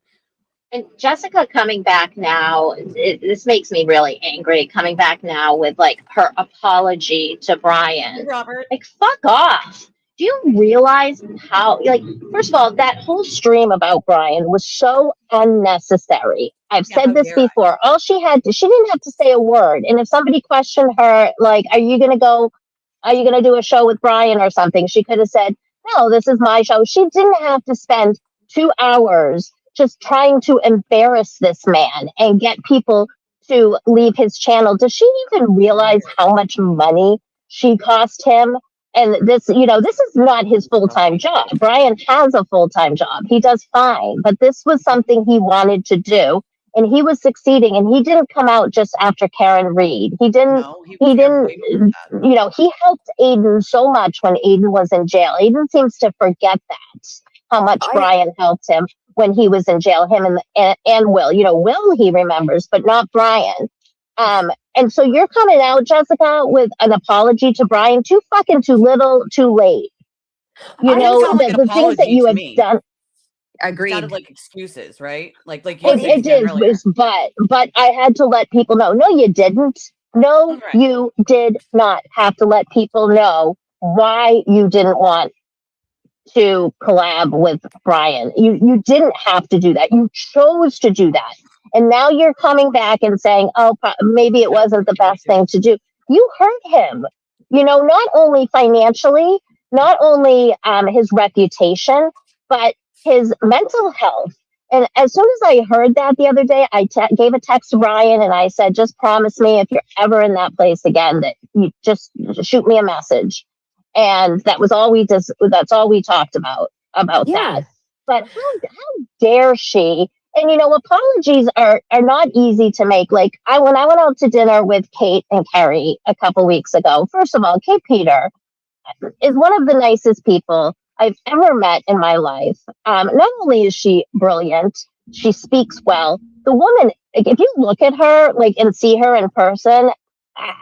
And Jessica coming back now, this makes me really angry, coming back now with, like, her apology to Brian. Hey, Robert. Like, fuck off. Do you realize how, like, first of all, that whole stream about Brian was so unnecessary. I've said this before. All she didn't have to say a word. And if somebody questioned her, like, are you going to do a show with Brian or something? She could have said, no, this is my show. She didn't have to spend 2 hours just trying to embarrass this man and get people to leave his channel. Does she even realize how much money she cost him? And this is not his full-time job. Brian has a full-time job. He does fine, but this was something he wanted to do, and he was succeeding. And he didn't come out just after Karen Reed. He didn't, he helped Aiden so much when Aiden was in jail. Aiden seems to forget that, how much Brian helped him when he was in jail, him and Will. Will he remembers, but not Brian. And so you're coming out, Jessica, with an apology to Brian. Too little, too late. The things that you have done. Agreed. It sounded like excuses, right? Like it did, but I had to let people know. No, you didn't. No, you did not have to let people know why you didn't want to collab with Brian. You didn't have to do that. You chose to do that. And now you're coming back and saying, oh, maybe it wasn't the best thing to do. You hurt him, not only financially, not only his reputation, but his mental health. And as soon as I heard that the other day, I gave a text to Brian and I said, just promise me if you're ever in that place again, that you just shoot me a message. And that's all we talked about Yeah. that. But how dare she? And apologies are not easy to make. Like when I went out to dinner with Kate and Kerry a couple weeks ago, first of all, Kate Peter is one of the nicest people I've ever met in my life. Not only is she brilliant, she speaks well. The woman, like, if you look at her, like, and see her in person,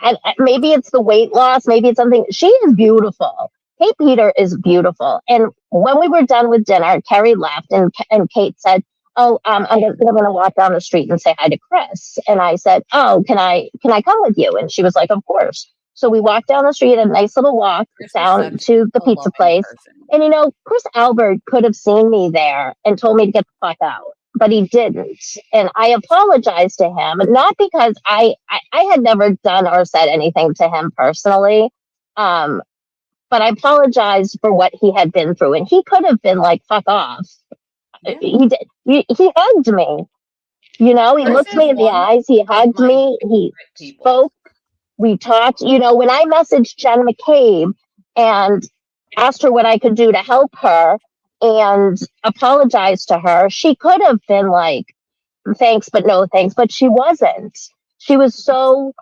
and maybe it's the weight loss, maybe it's something. She is beautiful. Kate Peter is beautiful. And when we were done with dinner, Kerry left, and Kate said, "Oh, I'm going to walk down the street and say hi to Chris." And I said, "Oh, can I come with you?" And she was like, "Of course." So we walked down the street, a nice little walk down to the pizza place. And Chris Albert could have seen me there and told me to get the fuck out, but he didn't. And I apologized to him, not because I had never done or said anything to him personally. But I apologized for what he had been through. And he could have been like, fuck off. Yeah. He did. He hugged me. He looked me in the eyes. He hugged me. He spoke. We talked, when I messaged Jen McCabe and asked her what I could do to help her and apologized to her, she could have been like, thanks, but no thanks. But she wasn't. She was so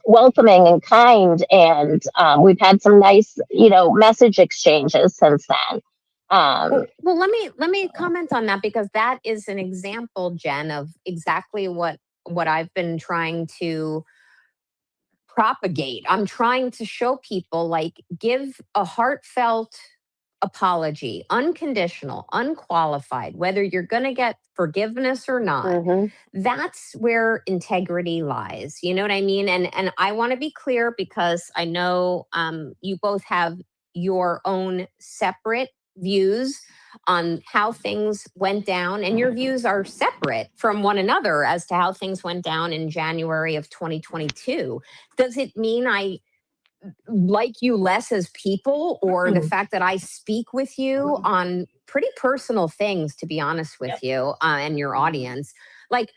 welcoming and kind. And we've had some nice, message exchanges since then. Well, let me comment on that, because that is an example, Jen, of exactly what I've been trying to propagate. I'm trying to show people, like, give a heartfelt apology, unconditional, unqualified, whether you're going to get forgiveness or not. Mm-hmm. That's where integrity lies. You know what I mean? And I want to be clear, because I know you both have your own separate views on how things went down, and your views are separate from one another as to how things went down in January of 2022. Does it mean I like you less as people, or the fact that I speak with you on pretty personal things, to be honest with you and your audience? Like,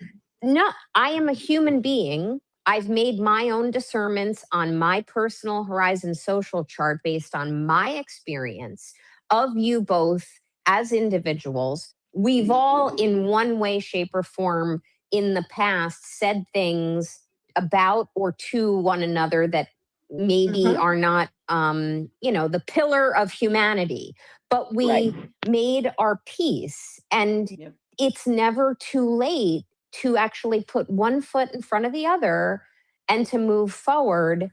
no, I am a human being. I've made my own discernments on my personal Horizon social chart based on my experience of you both as individuals. We've all, in one way, shape, or form in the past, said things about or to one another that maybe are not, the pillar of humanity, but we made our peace. And it's never too late to actually put one foot in front of the other and to move forward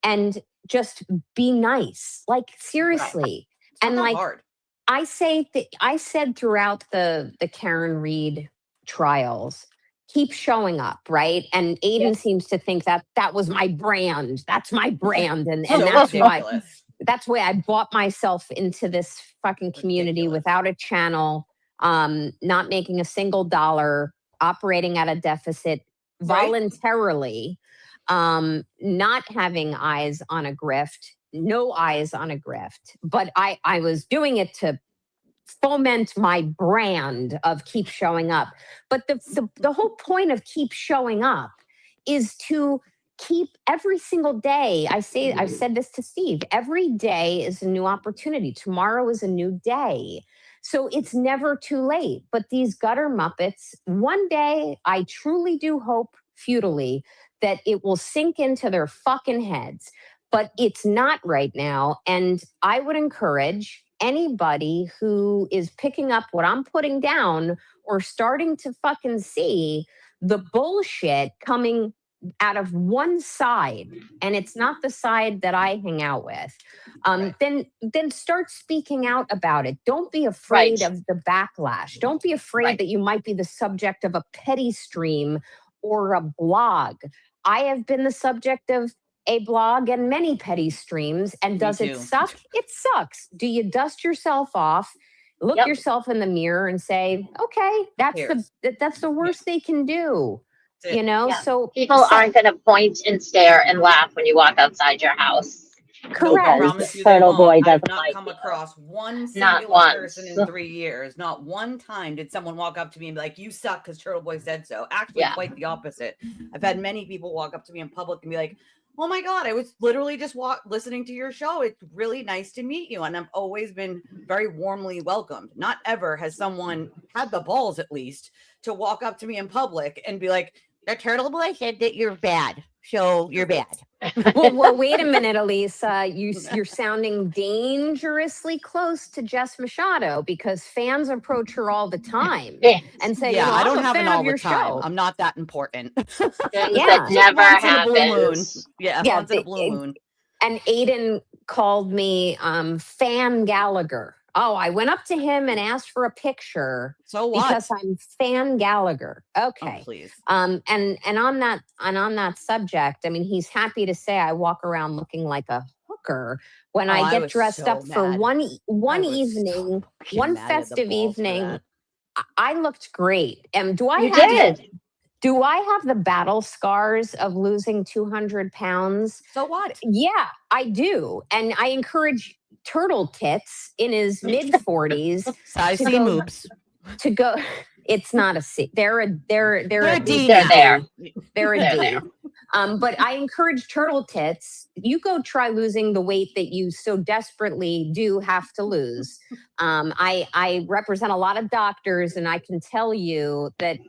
and just be nice. Like, seriously. And like, hard. I said throughout the Karen Reed trials, keep showing up, right? And Aiden seems to think that was my brand. That's my brand. And that's why I bought myself into this fucking community without a channel, not making a single dollar, operating at a deficit voluntarily, not having eyes on a grift, no eyes on a grift. But I was doing it to foment my brand of keep showing up. But the whole point of keep showing up is to keep every single day. I've said this to Steve, every day is a new opportunity. Tomorrow is a new day. So it's never too late. But these gutter Muppets, one day, I truly do hope, futilely, that it will sink into their fucking heads. But it's not right now. And I would encourage anybody who is picking up what I'm putting down, or starting to fucking see the bullshit coming out of one side, and it's not the side that I hang out with, then start speaking out about it. Don't be afraid of the backlash. Don't be afraid that you might be the subject of a petty stream or a blog. I have been the subject of a blog and many petty streams. And does it suck? It sucks. Do you dust yourself off, look yourself in the mirror and say, okay, that's the worst they can do. So people aren't going to point and stare and laugh when you walk outside your house. Nope, I Correct. promise you they Turtle Boy won't. I've doesn't not like come you. across one Not singular person once. in 3 years. Not one time did someone walk up to me and be like, "You suck," because Turtle Boy said so. Actually, Yeah. quite the opposite. I've had many people walk up to me in public and be like, "Oh my god, I was literally just listening to your show. It's really nice to meet you," and I've always been very warmly welcomed. Not ever has someone had the balls, at least, to walk up to me in public and be like, "The Turtle Boy said that you're bad, so you're bad." Well, wait a minute, Elise. You're sounding dangerously close to Jess Machado, because fans approach her all the time and say, Yeah, I I'm don't a have fan it all of your the time. show. I'm not that important. Things Yeah. that never Once in a blue moon. happens. Yeah, Yeah, once in a blue moon. And Aiden called me Fan Gallagher. Oh, I went up to him and asked for a picture So what? because I'm Fan Gallagher. Oh, Okay. please. And on that subject, I mean, he's happy to say I walk around looking like a hooker when Oh, I I get was dressed so up for mad. one I was evening, so fucking one mad I had the festive balls for evening. that. I looked great. And do I You have did. do I have the battle scars of losing 200 pounds? So what? Yeah, I do. And I encourage Turtle Tits in his mid 40s Size to C go moobs. to go. It's not a C. They're a D They're now. there. They're a They're D. there. But I encourage Turtle Tits. You go try losing the weight that you so desperately do have to lose. I represent a lot of doctors, and I can tell you that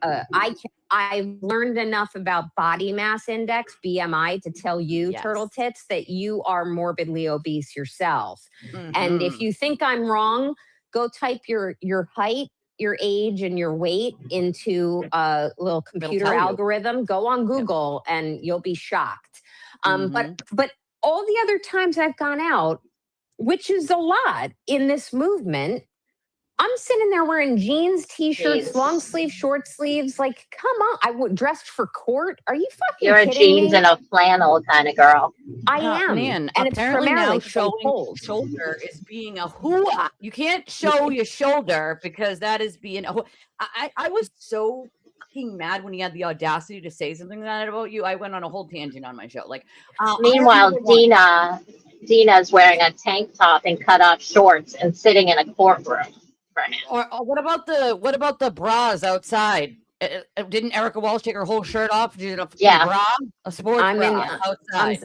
I've learned enough about body mass index, BMI, to tell you, Yes. Turtle Tits, that you are morbidly obese yourself. Mhm. And if you think I'm wrong, go type your height, your age, and your weight into a little computer tell you. algorithm. Go on Google and you'll be shocked. Mhm. But all the other times I've gone out, which is a lot in this movement, I'm sitting there wearing jeans, t-shirts, Jeans. long sleeve, short sleeves. Like, come on! I would dressed for court. Are you fucking You're a kidding jeans me? and a flannel kind of girl. I am, Man, and it's apparently now primarily 'cause I'm showing cold. shoulder is being a hoo-ah. You can't show your shoulder because that is being a I was so fucking mad when he had the audacity to say something like that about you. I went on a whole tangent on my show. Like, Meanwhile, Dina's wearing a tank top and cut off shorts and sitting in a courtroom for him. Or what about the bras outside? Didn't Erica Walsh take her whole shirt off? Did a Yeah. bra, a sports I'm bra in- outside?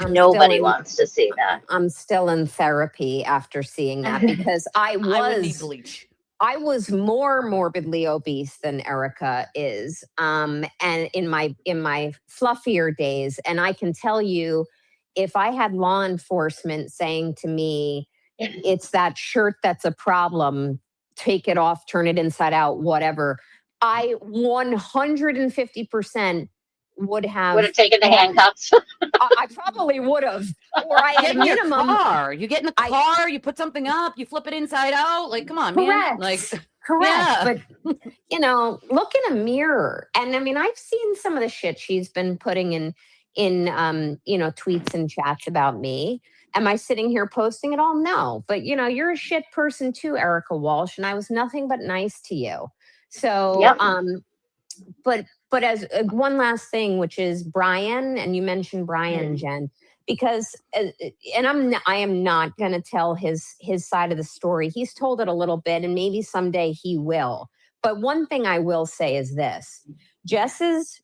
Nobody wants to see that. I'm still in therapy after seeing that, because I would need bleach. I was more morbidly obese than Erica is, and in my fluffier days. And I can tell you, if I had law enforcement saying to me, "It's that shirt that's a problem. Take it off, turn it inside out, whatever," I 150% would have taken the handcuffs. I probably would have. Or I Get at in your minimum. car. You get in the car, you put something up, you flip it inside out. Like, come on, man. Like, Correct. yeah. But look in a mirror. And I mean, I've seen some of the shit she's been putting in tweets and chats about me. Am I sitting here posting it all? No. But you're a shit person too, Erica Walsh, and I was nothing but nice to you. So Yep. but as one last thing, which is Brian, and you mentioned Brian, Jen, because and I am not going to tell his side of the story. He's told it a little bit, and maybe someday he will. But one thing I will say is this: Jess's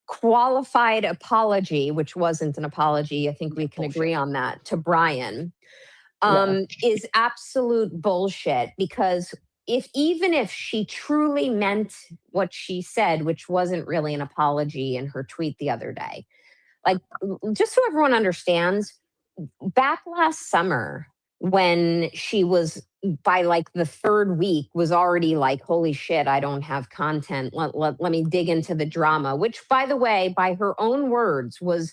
qualified apology, which wasn't an apology, I think we can agree on that, to Brian, is absolute bullshit. Because even if she truly meant what she said, which wasn't really an apology in her tweet the other day, like, just so everyone understands, back last summer, when she was, by like the third week, was already like, holy shit, I don't have content. Let me dig into the drama, which, by the way, by her own words, was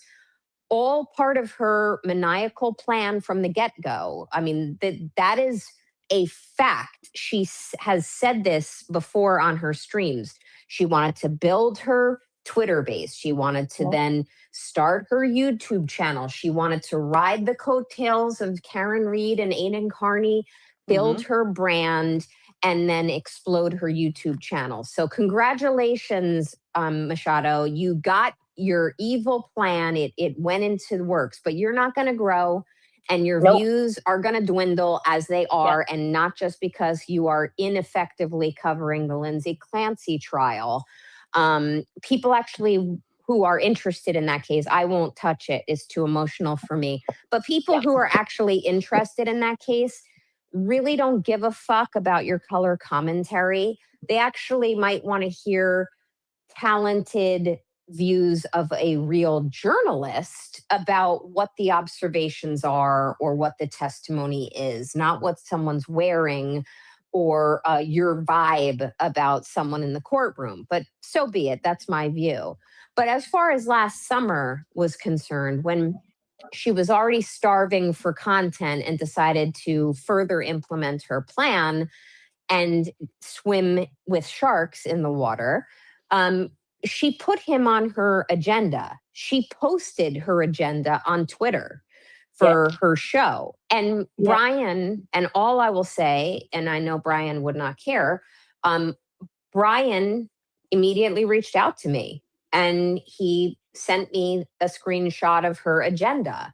all part of her maniacal plan from the get-go. I mean, that is a fact. She has said this before on her streams. She wanted to build her Twitter base. She wanted to then start her YouTube channel. She wanted to ride the coattails of Karen Reed and Aiden Carney, build her brand, and then explode her YouTube channel. So congratulations, Machado. You got your evil plan. It went into the works, but you're not going to grow. and your views are going to dwindle as they are, and not just because you are ineffectively covering the Lindsey Clancy trial. People actually who are interested in that case, I won't touch it. It's too emotional for me. But people who are actually interested in that case really don't give a fuck about your color commentary. They actually might want to hear talented views of a real journalist about what the observations are or what the testimony is, not what someone's wearing or your vibe about someone in the courtroom. But so be it. That's my view. But as far as last summer was concerned, when she was already starving for content and decided to further implement her plan and swim with sharks in the water, she put him on her agenda. She posted her agenda on Twitter for her show. And Brian, and all I will say, and I know Brian would not care, Brian immediately reached out to me and he sent me a screenshot of her agenda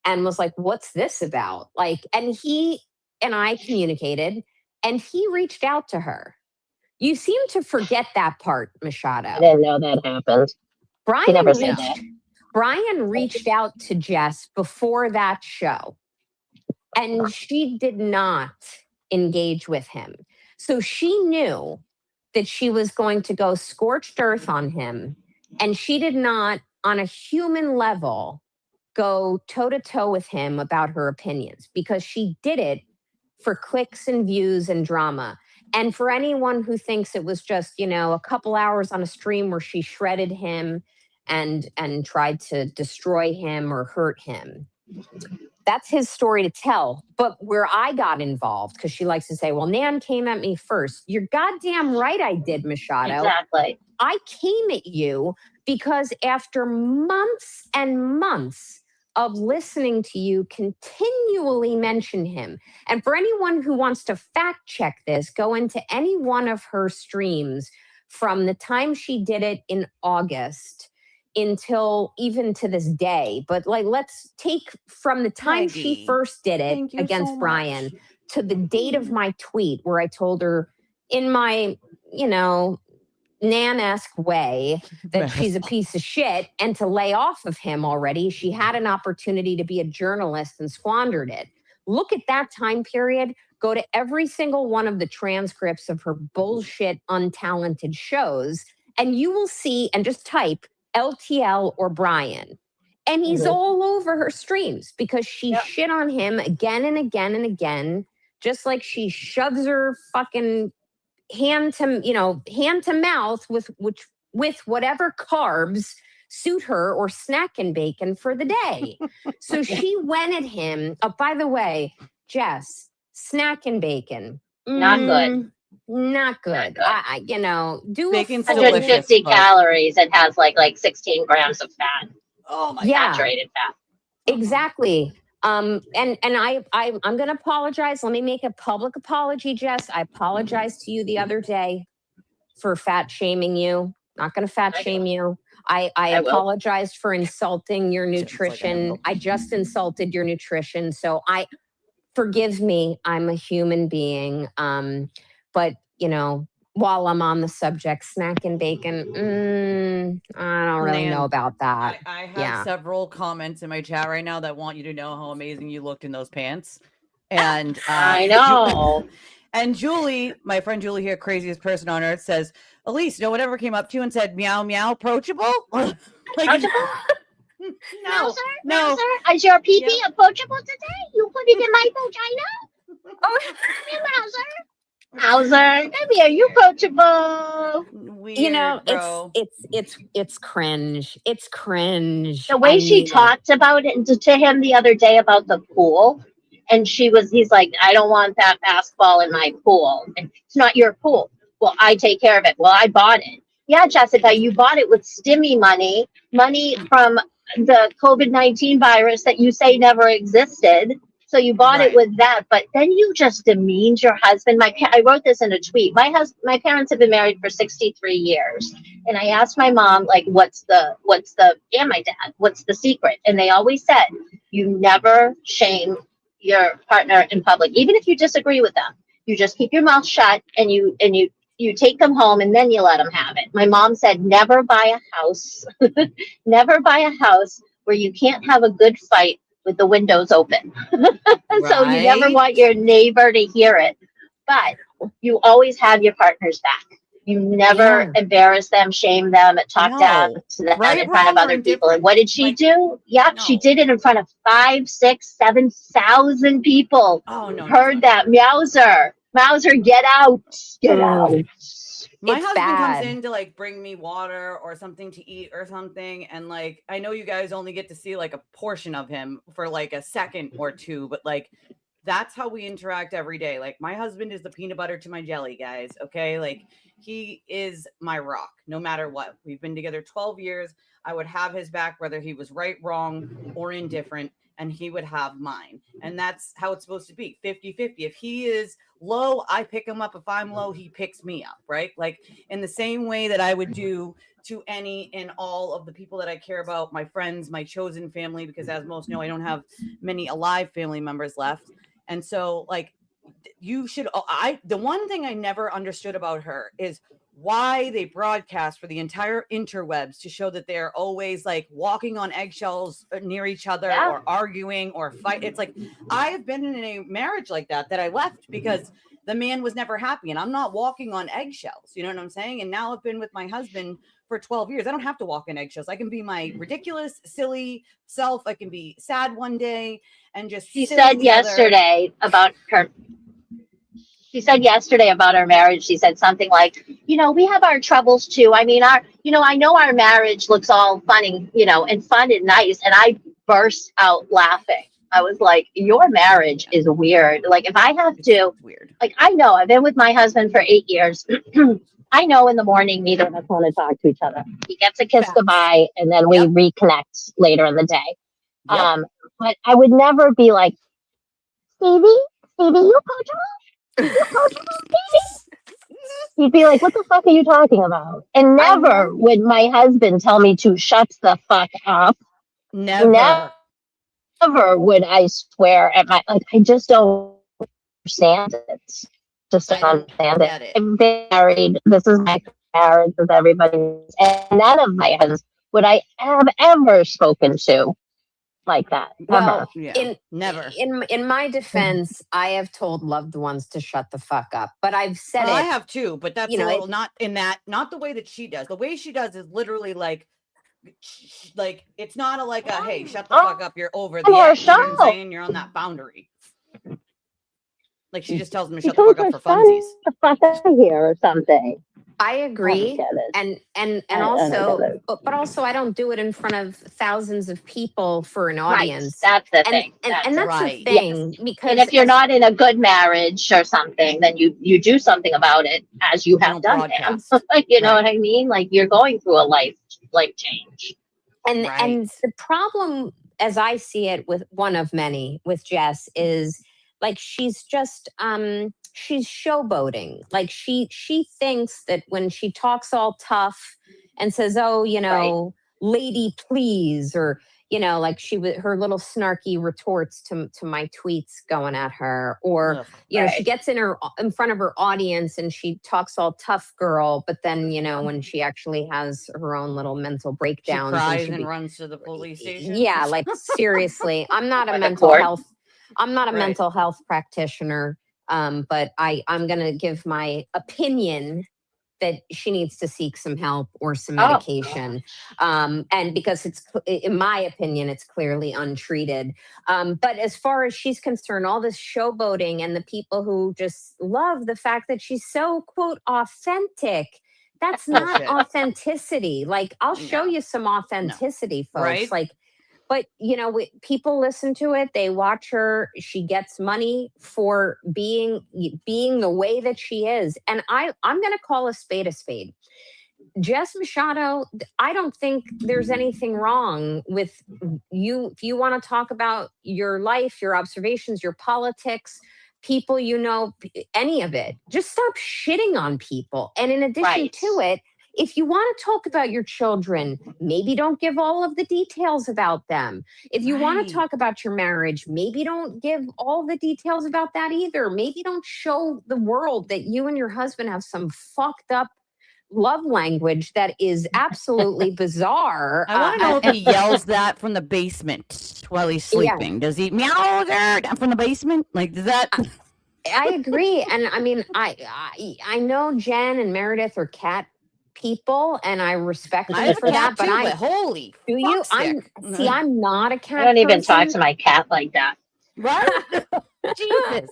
and was like, what's this about? Like, and he and I communicated and he reached out to her. You seem to forget that part, Machado. I didn't know that happened. Brian reached out to Jess before that show, and she did not engage with him. So she knew that she was going to go scorched earth on him, and she did not, on a human level, go toe-to-toe with him about her opinions, because she did it for clicks and views and drama. And for anyone who thinks it was just, a couple hours on a stream where she shredded him and tried to destroy him or hurt him, that's his story to tell. But where I got involved, because she likes to say, well, Nan came at me first. You're goddamn right I did, Machado. Exactly. I came at you because after months and months of listening to you continually mention him. And for anyone who wants to fact check this, go into any one of her streams from the time she did it in August until even to this day. But let's take from the time she first did it against Brian to the date of my tweet where I told her in my, Nan-esque way that she's a piece of shit and to lay off of him already. She had an opportunity to be a journalist and squandered it. Look at that time period. Go to every single one of the transcripts of her bullshit, untalented shows, and you will see, and just type LTL or Brian. And he's all over her streams because she shit on him again and again and again, just like she shoves her fucking hand to mouth with whatever carbs suit her or snack and bacon for the day. So she went at him. Oh, by the way, Jess, snack and bacon. Not good. Not good. Do bacon's 150 calories. It has like 16 grams of fat. Oh my saturated fat. Exactly. I'm going to apologize. Let me make a public apology, Jess. I apologized to you the other day for fat shaming you. Not going to fat shame you. I apologized for insulting your nutrition. I just insulted your nutrition. So forgive me. I'm a human being. But, while I'm on the subject, snack and bacon, I don't really know about that. I have several comments in my chat right now that want you to know how amazing you looked in those pants. And I know. And Julie, my friend Julie here, craziest person on earth, says, Elise, no one ever came up to you and said, meow, meow, approachable? Approachable? No, sir. Is your pee-pee approachable today? You put it in my vagina? Oh, Mauser. Mauser, maybe are you approachable? Weird, bro. It's cringe. It's cringe. The way she talked about it to him the other day about the pool, and he's like, I don't want that basketball in my pool. And it's not your pool. Well, I take care of it. Well, I bought it. Yeah, Jessica, you bought it with stimmy money from the COVID-19 virus that you say never existed. So you bought it with that, but then you just demeaned your husband. I wrote this in a tweet. My parents have been married for 63 years. And I asked my mom, what's the secret? And they always said, You never shame your partner in public, even if you disagree with them. You just keep your mouth shut and you take them home and then you let them have it. My mom said, never buy a house, never buy a house where you can't have a good fight with the windows open. So you never Right? want your neighbor to hear it, but you always have your partner's back. You never Yeah. embarrass them, shame them, talk down No. to them Right, in front of wrong, or other people. And indifferent. what did she Like, do? Yep, she no. did it in front of 5, 6, 7,000 people. Oh, no, no, Heard no. that. Mauser, get out. Get out. My It's husband comes bad. in to like bring me water or something to eat or something. And like, I know you guys only get to see like a portion of him for like a second or two, but like, that's how we interact every day. Like, my husband is the peanut butter to my jelly, guys. Okay. Like, he is my rock no matter what. We've been together 12 years. I would have his back, whether he was right, wrong, or indifferent, and he would have mine. And that's how it's supposed to be 50-50. If he is low, I pick him up. If I'm low, he picks me up, right? Like, in the same way that I would do to any and all of the people that I care about, my friends, my chosen family, because as most know, I don't have many alive family members left. And so, like, you should, the one thing I never understood about her is why they broadcast for the entire interwebs to show that they're always like walking on eggshells near each other, Yeah. or arguing or fight. It's like, I have been in a marriage like that I left because the man was never happy, and I'm not walking on eggshells. You know what I'm saying? And now I've been with my husband for 12 years. I don't have to walk on eggshells. I can be my ridiculous, silly self. I can be sad one day and just She silly said the other. yesterday about her. She said yesterday about our marriage, she said something like, we have our troubles too. I mean, I know our marriage looks all funny, and fun and nice. And I burst out laughing. I was like, your marriage is weird. Like, if I have to, It's weird. like, I know I've been with my husband for 8 years. I know in the morning, neither of us want to talk to each other. He gets a kiss Facts. goodbye, and then we Yep. reconnect later in the day. Yep. But I would never be like, Stevie, you coach. He'd be like, what the fuck are you talking about? And never would my husband tell me to shut the fuck up. Never. Never would I swear at I just don't understand it. Just don't understand it. I'm married. This is my marriage with everybody. And none of my husbands would I have ever spoken to like that. Well, yeah, never. In my defense, I have told loved ones to shut the fuck up, but I've said I have too, but that's a little not the way that she does. The way she does is literally like it's not a hey, shut the fuck up, you're over the edge. You know what I'm saying? You're on that boundary. Like, she just tells them to shut the fuck up for funsies. The fuck out of here or something. I agree, and also, but also, I don't do it in front of thousands of people for an audience. That's the thing, and that's right. the thing. Yes. Because and if you're not in a good marriage or something, then you do something about it, as you have done. You know what I mean? Like, you're going through a life change. And the problem, as I see it, with one of many with Jess, is like she's just she's showboating. Like, she thinks that when she talks all tough and says, oh, lady, please, or like her little snarky retorts to my tweets going at her, or she gets in front of her audience and she talks all tough girl, but then when she actually has her own little mental breakdowns, she cries and runs to the police station. Yeah, like, seriously, I'm not a mental health practitioner, but I'm gonna give my opinion that she needs to seek some help or some medication. And because in my opinion, it's clearly untreated. But as far as she's concerned, all this showboating and the people who just love the fact that she's so, quote, authentic, that's not authenticity. Like, I'll show you some authenticity, folks. Right? Like, but, people listen to it. They watch her. She gets money for being the way that she is. And I'm going to call a spade a spade. Jess Machado, I don't think there's anything wrong with you. If you want to talk about your life, your observations, your politics, people, any of it, just stop shitting on people. And in addition to it, If you want to talk about your children, maybe don't give all of the details about them. If you want to talk about your marriage, maybe don't give all the details about that either. Maybe don't show the world that you and your husband have some fucked up love language that is absolutely bizarre. I want to know if he yells that from the basement while he's sleeping. Does he meow there from the basement? Like, does that? I agree. And I mean, I know Jen and Meredith are cat people, and I respect them for that. But holy, do you? I'm not a cat. I don't even talk to my cat like that. Right? Jesus.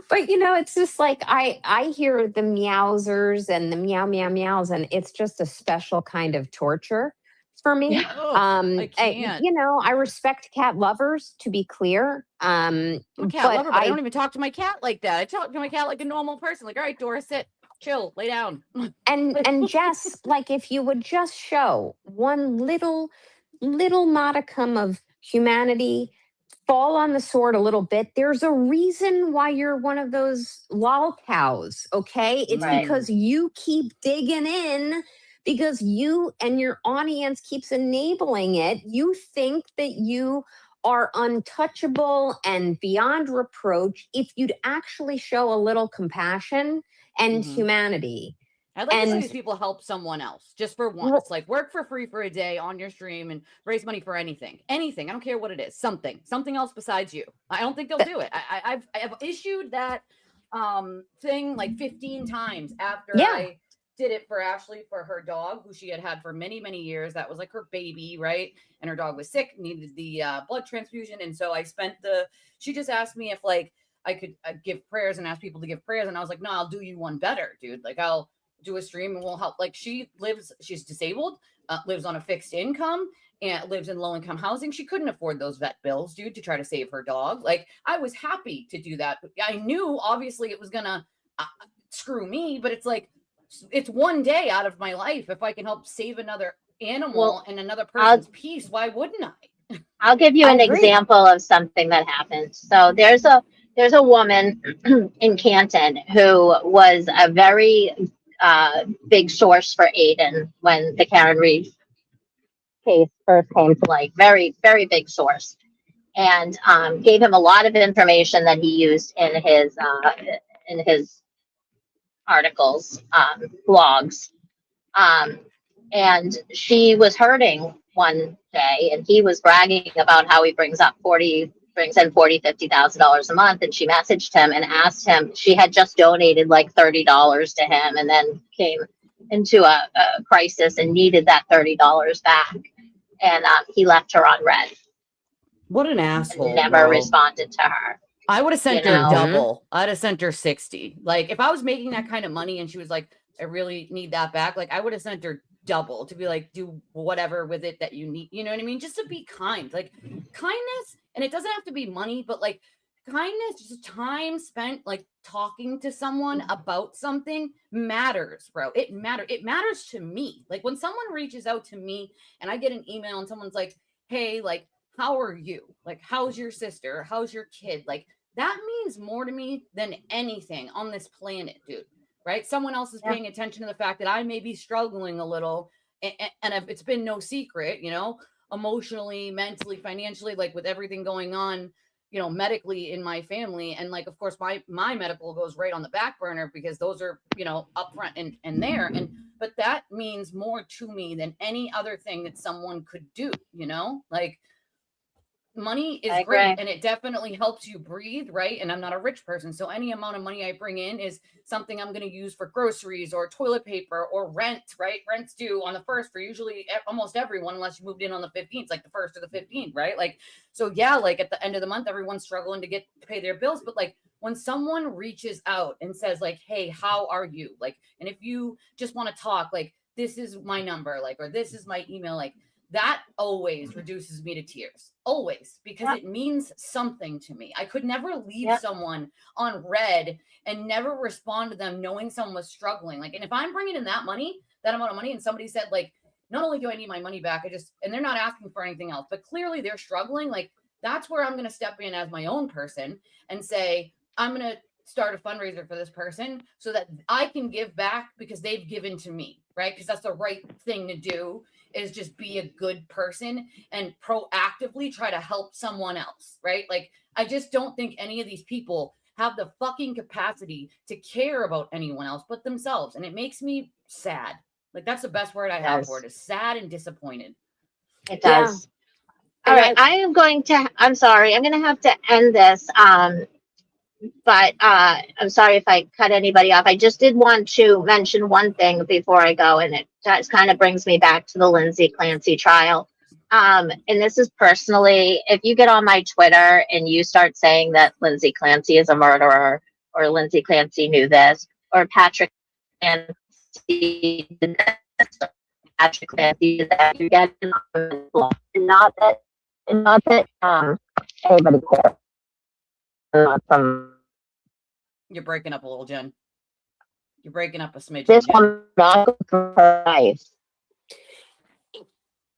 But it's just like I hear the meowsers and the meow meow meows, and it's just a special kind of torture for me. I can't. I respect cat lovers, to be clear. I'm a cat lover, but I don't even talk to my cat like that. I talk to my cat like a normal person. Like, all right, Dora, sit, chill, lay down. And Jess, like, if you would just show one little modicum of humanity, fall on the sword a little bit. There's a reason why you're one of those lol cows, okay? It's because you keep digging in, because you and your audience keeps enabling it. You think that you are untouchable and beyond reproach if you'd actually show a little compassion and humanity. I'd like to see these people help someone else just for once. Like, work for free for a day on your stream and raise money for anything. Anything. I don't care what it is. Something else besides you. I don't think they'll do it. I've issued that thing like 15 times after I did it for Ashley, for her dog, who she had for many, many years. That was like her baby, right? And her dog was sick, needed the blood transfusion. And so she just asked me if like I could give prayers and ask people to give prayers. And I was like, no, I'll do you one better, dude. Like, I'll do a stream and we'll help. Like, she's disabled, lives on a fixed income, and lives in low income housing. She couldn't afford those vet bills, dude, to try to save her dog. Like, I was happy to do that. I knew obviously it was gonna screw me, but it's like, it's one day out of my life. If I can help save another animal and another person's peace, why wouldn't I? I'll give you an example of something that happened. So there's a woman in Canton who was a very big source for Aiden when the Karen Reed case first came to light. Very, very big source, and gave him a lot of information that he used in his articles, blogs, and she was hurting one day, and he was bragging about how he brings in $50,000 a month, and she messaged him and asked him. She had just donated like $30 to him, and then came into a crisis and needed that $30 back, and he left her on red. What an asshole! Never responded to her. I would have sent her double. I'd have sent her 60. Like, if I was making that kind of money and she was like, I really need that back, like, I would have sent her double to be like, do whatever with it that you need. You know what I mean? Just to be kind. Like, kindness, and it doesn't have to be money, but like kindness, just time spent like talking to someone about something matters, bro. It matters to me. Like, when someone reaches out to me and I get an email and someone's like, hey, like, how are you? Like, how's your sister? How's your kid? Like, that means more to me than anything on this planet, dude. Right? Someone else is paying attention to the fact that I may be struggling a little, and it's been no secret, emotionally, mentally, financially, like with everything going on, medically in my family. And like, of course, my medical goes right on the back burner because those are, up front and there. But that means more to me than any other thing that someone could do, like, money is great and it definitely helps you breathe, right? And I'm not a rich person, so any amount of money I bring in is something I'm going to use for groceries or toilet paper or rent, right? Rent's due on the 1st for usually almost everyone, unless you moved in on the 15th, like the 1st or the 15th, right? Like, so yeah, like at the end of the month, everyone's struggling to pay their bills. But like, when someone reaches out and says like, hey, how are you? Like, and if you just want to talk, like, this is my number, like, or this is my email, like, that always reduces me to tears, always, because it means something to me. I could never leave someone on red and never respond to them knowing someone was struggling. Like, and if I'm bringing in that amount of money, and somebody said like, not only do I need my money back, and they're not asking for anything else, but clearly they're struggling. Like, that's where I'm going to step in as my own person and say, I'm going to start a fundraiser for this person so that I can give back because they've given to me, right? Because that's the right thing to do, is just be a good person and proactively try to help someone else, right? Like, I just don't think any of these people have the fucking capacity to care about anyone else but themselves. And it makes me sad. Like, that's the best word I have for it, is sad and disappointed. It Yeah. does. All right. I'm sorry. I'm going to have to end this. But I'm sorry if I cut anybody off. I just did want to mention one thing before I go, and it just kind of brings me back to the Lindsey Clancy trial. And this is personally, if you get on my Twitter and you start saying that Lindsey Clancy is a murderer, or Lindsey Clancy knew this, or Patrick Clancy did this, or Patrick Clancy did that, you're getting not that anybody cares. From You're breaking up a little, Jen. You're breaking up a smidgen. this Jen. woman not go through her life.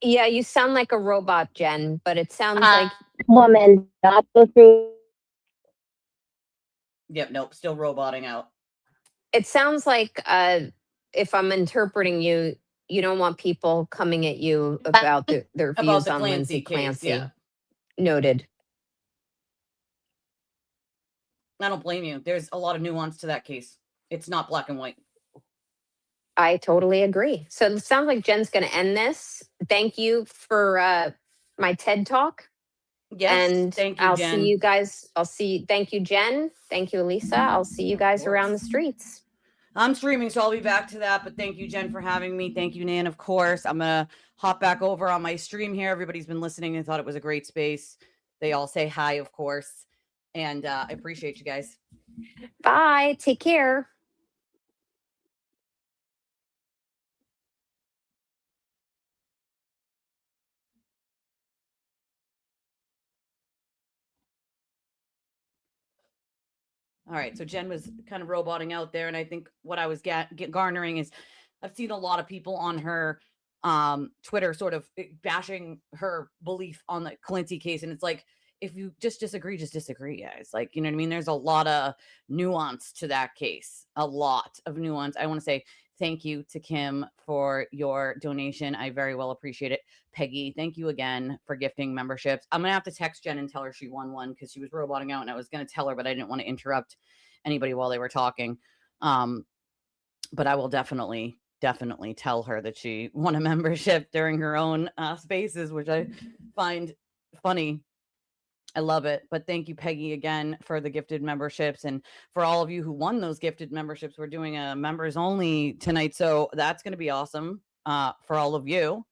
Yeah, you sound like a robot, Jen, but it sounds like Woman not go through. Yep, nope, still roboting out. it sounds like if I'm interpreting you, you don't want people coming at you about their About views the on Clancy Lindsey case, Clancy. yeah. Noted. I don't blame you. There's a lot of nuance to that case. It's not black and white. I totally agree. So it sounds like Jen's going to end this. Thank you for my TED Talk. Yes, And thank you, I'll Jen. see you guys. Thank you, Jen. Thank you, Elisa. I'll see you guys around the streets. I'm streaming, so I'll be back to that. But thank you, Jen, for having me. Thank you, Nan, of course. I'm going to hop back over on my stream here. Everybody's been listening and thought it was a great space. They all say hi, of course. And I appreciate you guys. Bye. Take care. All right, so Jen was kind of roboting out there, and I think what I was garnering is I've seen a lot of people on her Twitter sort of bashing her belief on the Clancy case, and it's like, if you just disagree, guys. Like, you know what I mean? There's a lot of nuance to that case, a lot of nuance. I want to say thank you to Kim for your donation. I very well appreciate it. Peggy, thank you again for gifting memberships. I'm going to have to text Jen and tell her she won one because she was roboting out, and I was going to tell her, but I didn't want to interrupt anybody while they were talking. But I will definitely tell her that she won a membership during her own spaces, which I find funny. I love it. But thank you, Peggy, again for the gifted memberships. And for all of you who won those gifted memberships, we're doing a members only tonight. So that's going to be awesome for all of you.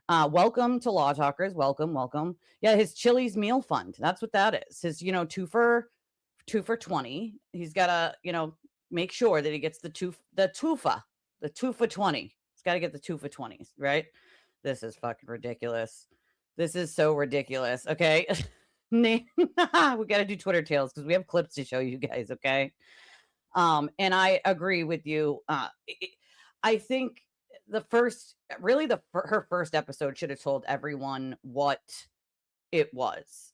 Welcome to Law Talkers. Welcome. Yeah, his Chili's meal fund. That's what that is. His, 2 for 20. He's got to, make sure that he gets the two for 20. He's got to get the 2 for 20s, right? This is fucking ridiculous. This is so ridiculous. Okay. We got to do Twitter tales because we have clips to show you guys. Okay. And I agree with you. I think her first episode should have told everyone what it was,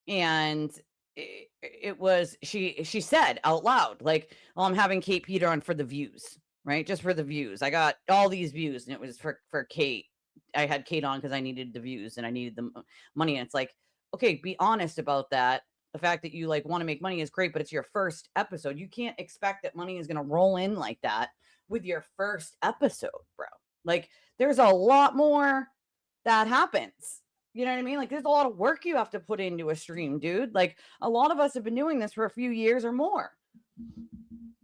and it was, she said out loud, like, oh, I'm having Kate Peter on for the views, right? Just for the views. I got all these views, and it was for Kate. I had Kate on because I needed the views and I needed the money. And it's like, okay, be honest about that. The fact that you want to make money is great, but it's your first episode. You can't expect that money is going to roll in like that with your first episode, bro. Like, there's a lot more that happens. You know what I mean? Like, there's a lot of work you have to put into a stream, dude. Like, a lot of us have been doing this for a few years or more,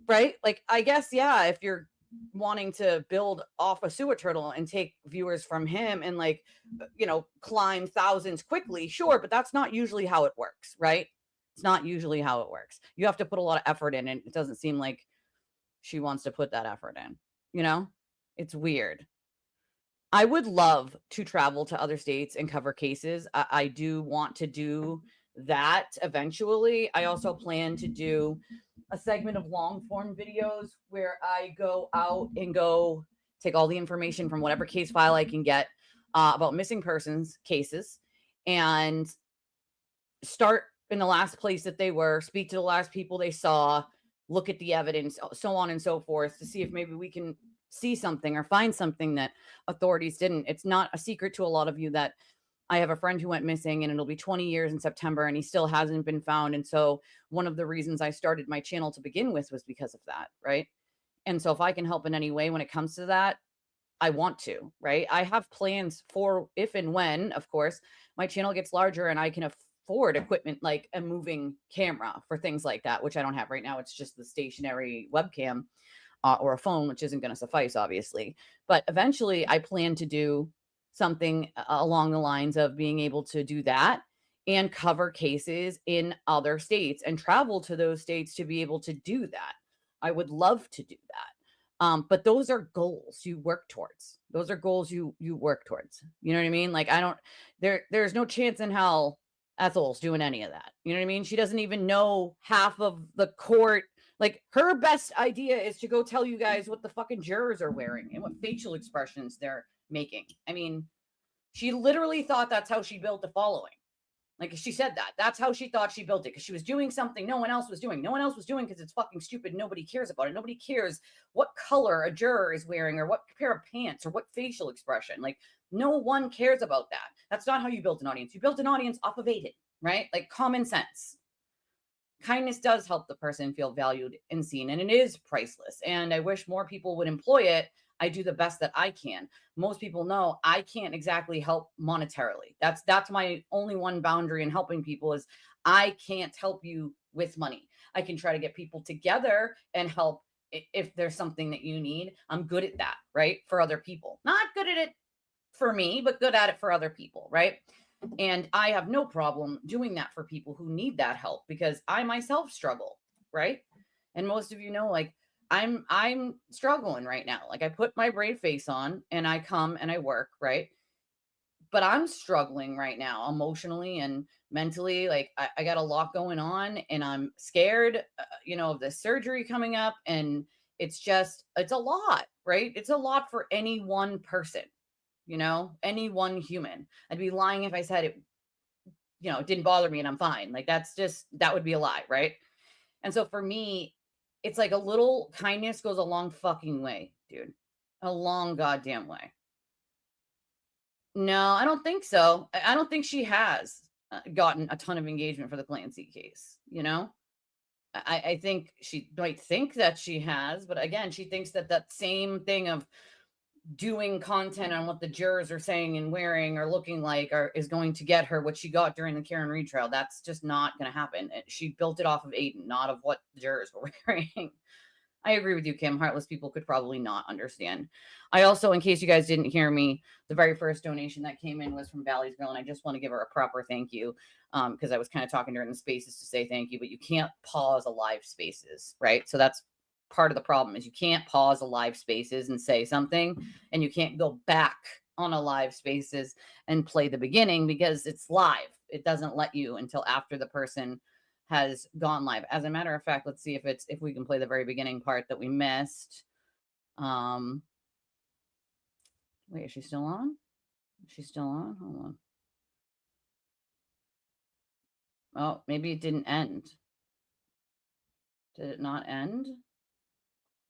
right? Like, I guess, yeah, if you're wanting to build off a sewer turtle and take viewers from him and climb thousands quickly, sure, but that's not usually how it works, right? It's not usually how it works. You have to put a lot of effort in, and it doesn't seem like she wants to put that effort in. It's weird. I would love to travel to other states and cover cases. I do want to do that eventually. I also plan to do a segment of long form videos where I go out and go take all the information from whatever case file I can get about missing persons cases and start in the last place that they were, speak to the last people they saw, look at the evidence, so on and so forth, to see if maybe we can see something or find something that authorities didn't. It's not a secret to a lot of you that I have a friend who went missing, and it'll be 20 years in September, and he still hasn't been found. And so one of the reasons I started my channel to begin with was because of that, right? And so if I can help in any way when it comes to that, I want to, right? I have plans for if and when, of course, my channel gets larger and I can afford equipment like a moving camera for things like that, which I don't have right now. It's just the stationary webcam or a phone, which isn't going to suffice, obviously. But eventually, I plan to do something along the lines of being able to do that and cover cases in other states and travel to those states to be able to do that. I would love to do that. But those are goals you work towards. Those are goals you work towards. You know what I mean? Like I don't there's no chance in hell Ethel's doing any of that. You know what I mean? She doesn't even know half of the court. Like her best idea is to go tell you guys what the fucking jurors are wearing and what facial expressions they're making. I mean, she literally thought that's how she built the following. Like she said that. That's how she thought she built it, because she was doing something no one else was doing. No one else was doing because it's fucking stupid. Nobody cares about it. Nobody cares what color a juror is wearing or what pair of pants or what facial expression. Like no one cares about that. That's not how you built an audience. You built an audience off of Aiden, right? Like common sense. Kindness does help the person feel valued and seen, and it is priceless. And I wish more people would employ it. I do the best that I can. Most people know I can't exactly help monetarily. That's my only one boundary in helping people is I can't help you with money. I can try to get people together and help if there's something that you need. I'm good at that, right? For other people. Not good at it for me, but good at it for other people, right? And I have no problem doing that for people who need that help because I myself struggle, right? And most of you know, like I'm struggling right now. Like I put my brave face on and I come and I work, right? But I'm struggling right now emotionally and mentally. Like I got a lot going on and I'm scared, of the surgery coming up. And it's a lot, right? It's a lot for any one person, any one human. I'd be lying if I said it, it didn't bother me and I'm fine. Like that would be a lie, right? And so for me, it's like a little kindness goes a long fucking way, dude. A long goddamn way. No, I don't think so. I don't think she has gotten a ton of engagement for the Clancy case, I think she might think that she has, but again, she thinks that same thing of doing content on what the jurors are saying and wearing or looking like is going to get her what she got during the Karen Reed trial. That's just not going to happen. She built it off of Aiden, not of what the jurors were wearing. I agree with you, Kim. Heartless people could probably not understand. I also, in case you guys didn't hear me, the very first donation that came in was from Valley's Girl, and I just want to give her a proper thank you because I was kind of talking to her in the spaces to say thank you, but you can't pause a live spaces, right? So that's part of the problem is you can't pause a live spaces and say something, and you can't go back on a live spaces and play the beginning because it's live. It doesn't let you until after the person has gone live. As a matter of fact, let's see if we can play the very beginning part that we missed. Wait, is she still on? She's still on? Hold on. Oh, maybe it didn't end. Did it not end?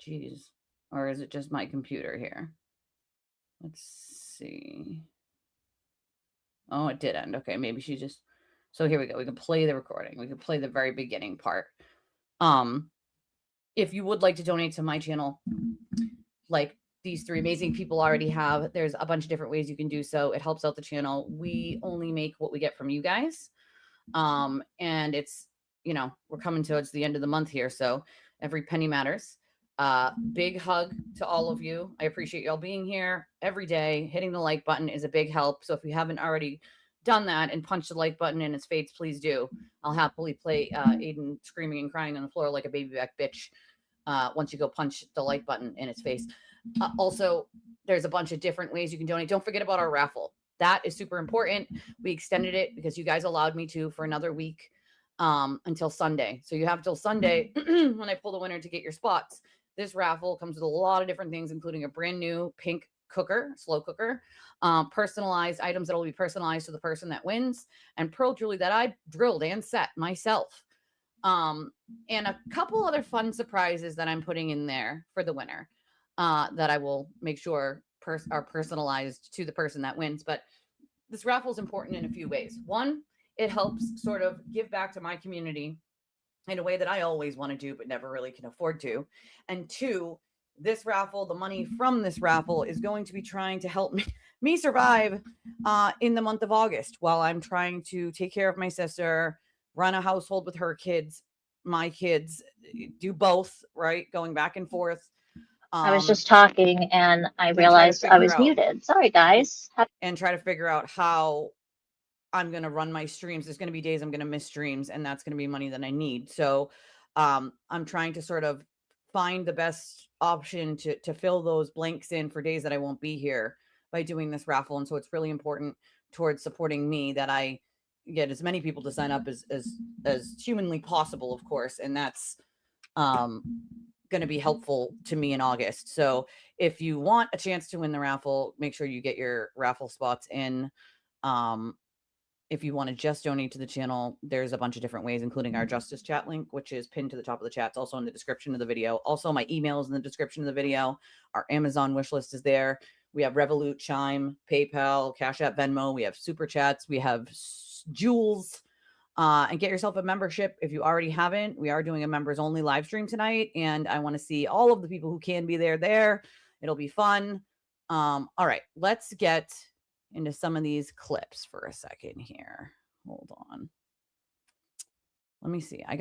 Jeez. Or is it just my computer here? Let's see. Oh, it did end. Okay, maybe she just... So here we go. We can play the recording. We can play the very beginning part. If you would like to donate to my channel, like these three amazing people already have, there's a bunch of different ways you can do so. It helps out the channel. We only make what we get from you guys. And it's, we're coming towards the end of the month here. So every penny matters. Big hug to all of you. I appreciate y'all being here every day. Hitting the like button is a big help. So if you haven't already done that and punched the like button in its face, please do. I'll happily play Aiden screaming and crying on the floor like a baby back bitch once you go punch the like button in its face. Also, there's a bunch of different ways you can donate. Don't forget about our raffle. That is super important. We extended it because you guys allowed me to for another week until Sunday. So you have till Sunday when I pull the winner to get your spots. This raffle comes with a lot of different things, including a brand new pink cooker, slow cooker, personalized items that will be personalized to the person that wins, and pearl jewelry that I drilled and set myself. And a couple other fun surprises that I'm putting in there for the winner, that I will make sure are personalized to the person that wins. But this raffle is important in a few ways. One, it helps sort of give back to my community in a way that I always want to do, but never really can afford to. And two, this raffle, the money from this raffle is going to be trying to help me survive in the month of August while I'm trying to take care of my sister, run a household with her kids, my kids, do both, right? Going back and forth. I was just talking and I realized I was muted. Sorry, guys. And try to figure out how I'm going to run my streams. There's going to be days I'm going to miss streams, and that's going to be money that I need. So I'm trying to sort of find the best option to fill those blanks in for days that I won't be here by doing this raffle. And so it's really important towards supporting me that I get as many people to sign up as humanly possible, of course. And that's going to be helpful to me in August. So if you want a chance to win the raffle, make sure you get your raffle spots in. If you want to just donate to the channel, there's a bunch of different ways, including our Justice chat link, which is pinned to the top of the chat. It's also in the description of the video. Also, my email is in the description of the video. Our Amazon wish list is there. We have Revolut, Chime, PayPal, Cash App, Venmo. We have Super Chats. We have Jewels. And get yourself a membership if you already haven't. We are doing a members only live stream tonight, and I want to see all of the people who can be there. It'll be fun. All right, let's get into some of these clips for a second here. Hold on. Let me see. I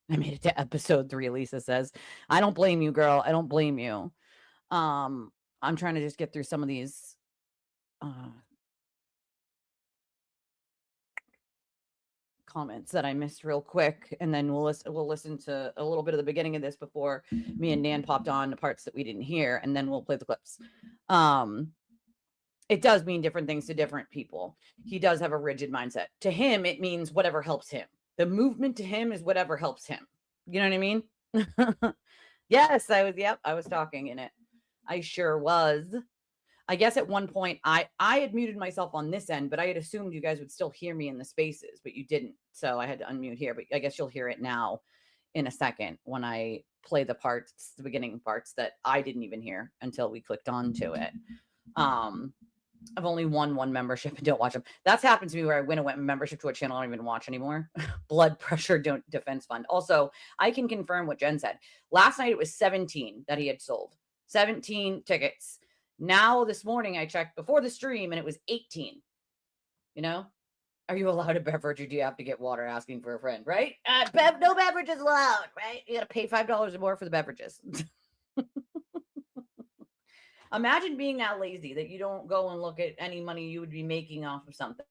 made it to episode 3, Lisa says. I don't blame you, girl. I don't blame you. I'm trying to just get through some of these comments that I missed real quick, and then we'll listen to a little bit of the beginning of this before me and Nan popped on the parts that we didn't hear, and then we'll play the clips. It does mean different things to different people. He does have a rigid mindset. To him, it means whatever helps him. The movement to him is whatever helps him. You know what I mean? Yes, I was talking in it. I sure was. I guess at one point I had muted myself on this end, but I had assumed you guys would still hear me in the spaces, but you didn't. So I had to unmute here, but I guess you'll hear it now in a second when I play the parts, the beginning parts that I didn't even hear until we clicked onto it. I've only won one membership and don't watch them. That's happened to me where I win a membership to a channel I don't even watch anymore. Blood pressure defense fund. Also, I can confirm what Jen said. Last night it was 17 that he had sold. 17 tickets. Now this morning I checked before the stream and it was 18. You know? Are you allowed a beverage or do you have to get water? Asking for a friend, right? No beverages allowed, right? You got to pay $5 or more for the beverages. Imagine being that lazy that you don't go and look at any money you would be making off of something.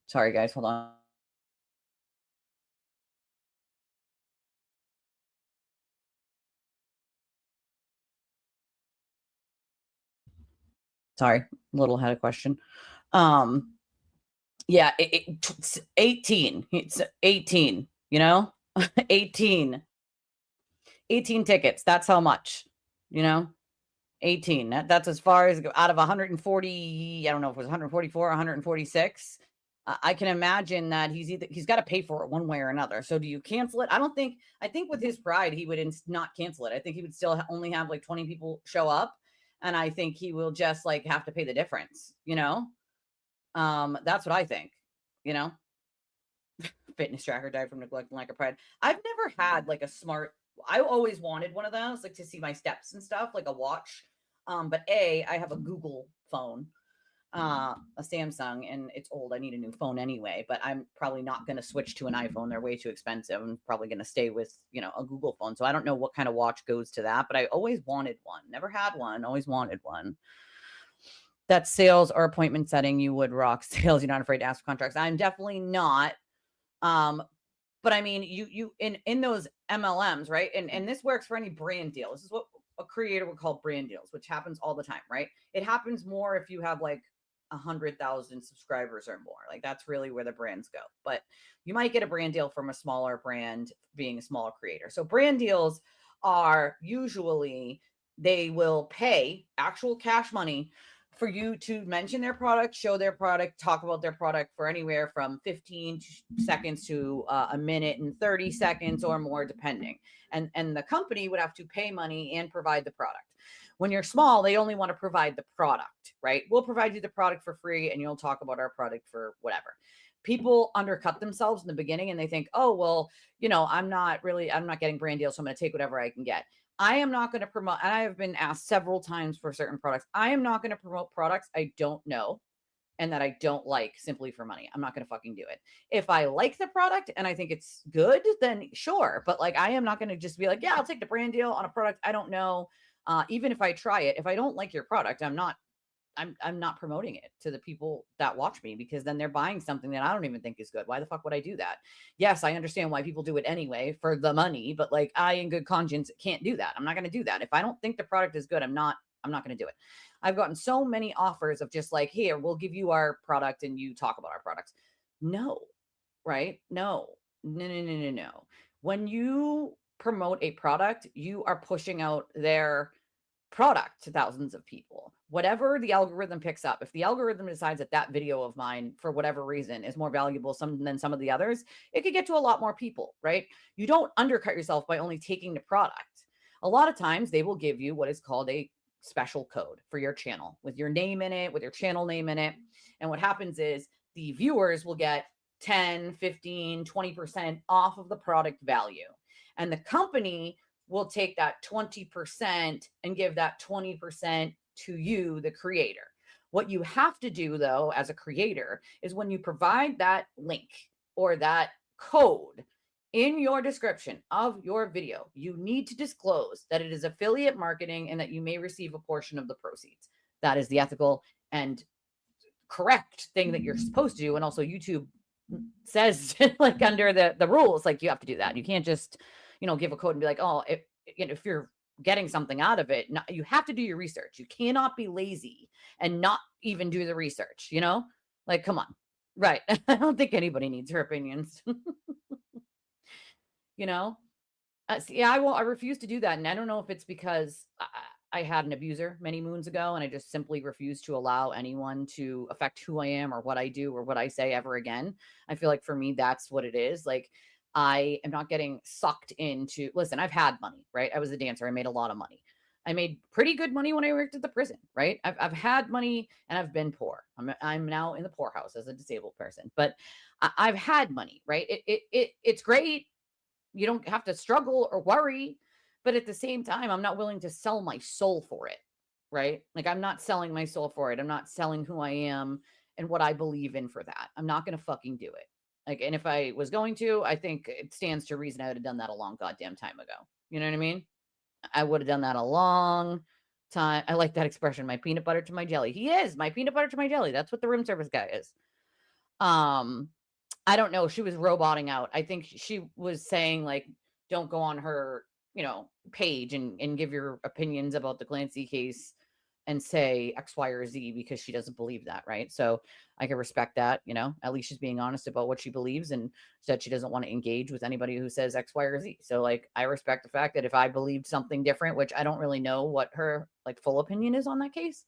Sorry, guys. Hold on. Sorry, a little had a question. Yeah, 18. It's 18, you know? 18 tickets. That's how much, you know? 18. That's as far as out of 140, I don't know if it was 144 or 146. I can imagine that he's got to pay for it one way or another. So do you cancel it? I think with his pride, he would not cancel it. I think he would still only have like 20 people show up. And I think he will just like have to pay the difference, you know? That's what I think, you know? Fitness tracker died from neglect and lack of pride. I've never had like a smart, I always wanted one of those, like to see my steps and stuff, like a watch. But I have a Google phone, a Samsung, and it's old. I need a new phone anyway, but I'm probably not going to switch to an iPhone. They're way too expensive. I'm probably going to stay with, a Google phone. So I don't know what kind of watch goes to that, but I always wanted one. Never had one. Always wanted one. That's sales or appointment setting. You would rock sales. You're not afraid to ask for contracts. I'm definitely not. But I mean, you in those MLMs, right? And this works for any brand deal. This is what a creator would call brand deals, which happens all the time, right? It happens more if you have like 100,000 subscribers or more. Like that's really where the brands go. But you might get a brand deal from a smaller brand being a smaller creator. So brand deals are usually they will pay actual cash money for you to mention their product, show their product, talk about their product for anywhere from 15 seconds to a minute and 30 seconds or more, depending. And the company would have to pay money and provide the product. When you're small, they only want to provide the product, right? We'll provide you the product for free and you'll talk about our product for whatever. People undercut themselves in the beginning and they think, oh, well, I'm not getting brand deals, so I'm going to take whatever I can get. I am not going to promote, and I have been asked several times for certain products. I am not going to promote products I don't know and that I don't like simply for money. I'm not going to fucking do it. If I like the product and I think it's good, then sure. But like, I am not going to just be like, yeah, I'll take the brand deal on a product I don't know. Even if I try it, if I don't like your product, I'm not promoting it to the people that watch me, because then they're buying something that I don't even think is good. Why the fuck would I do that? Yes, I understand why people do it anyway for the money, but like I in good conscience can't do that. I'm not going to do that. If I don't think the product is good, I'm not going to do it. I've gotten so many offers of just like, here, we'll give you our product and you talk about our products. No, right? No. When you promote a product, you are pushing out their product to thousands of people. Whatever the algorithm picks up, if the algorithm decides that that video of mine, for whatever reason, is more valuable than some of the others, it could get to a lot more people, right? You don't undercut yourself by only taking the product. A lot of times they will give you what is called a special code for your channel with your name in it, with your channel name in it. And what happens is the viewers will get 10, 15, 20% off of the product value. And the company will take that 20% and give that 20% to you, the creator. What you have to do, though, as a creator, is when you provide that link or that code in your description of your video, you need to disclose that it is affiliate marketing and that you may receive a portion of the proceeds. That is the ethical and correct thing that you're supposed to do. And also YouTube says like under the rules, like you have to do that. You can't just, give a code and be like, oh, if you're getting something out of it, you have to do your research. You cannot be lazy and not even do the research, like, come on. Right. I don't think anybody needs her opinions. See, I refuse to do that. And I don't know if it's because I had an abuser many moons ago and I just simply refuse to allow anyone to affect who I am or what I do or what I say ever again. I feel like for me, that's what it is. Like, I am not getting sucked into, listen, I've had money, right? I was a dancer. I made a lot of money. I made pretty good money when I worked at the prison, right? I've had money and I've been poor. I'm now in the poorhouse as a disabled person, but I've had money, right? It's great. You don't have to struggle or worry, but at the same time, I'm not willing to sell my soul for it, right? Like, I'm not selling my soul for it. I'm not selling who I am and what I believe in for that. I'm not going to fucking do it. Like, and if I was going to, I think it stands to reason I would have done that a long goddamn time ago. You know what I mean? I would have done that a long time. I like that expression, my peanut butter to my jelly. He is my peanut butter to my jelly. That's what the room service guy is. I don't know. She was roboting out. I think she was saying like, don't go on her, page and give your opinions about the Clancy case and say X, Y, or Z because she doesn't believe that, right? So I can respect that, at least she's being honest about what she believes and said she doesn't want to engage with anybody who says X, Y, or Z. So like, I respect the fact that if I believed something different, which I don't really know what her like full opinion is on that case,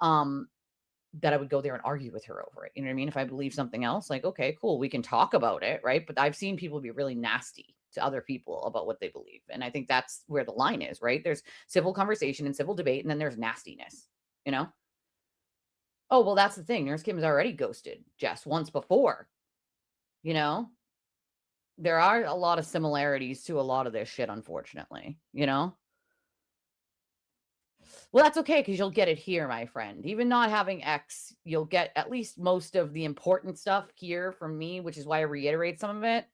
that I would go there and argue with her over it. You know what I mean? If I believe something else, like, okay, cool, we can talk about it, right? But I've seen people be really nasty to other people about what they believe. And I think that's where the line is, right? There's civil conversation and civil debate, and then there's nastiness, Oh, well, that's the thing. Nurse Kim has already ghosted Jess once before, There are a lot of similarities to a lot of this shit, unfortunately, Well, that's okay because you'll get it here, my friend. Even not having X, you'll get at least most of the important stuff here from me, which is why I reiterate some of it.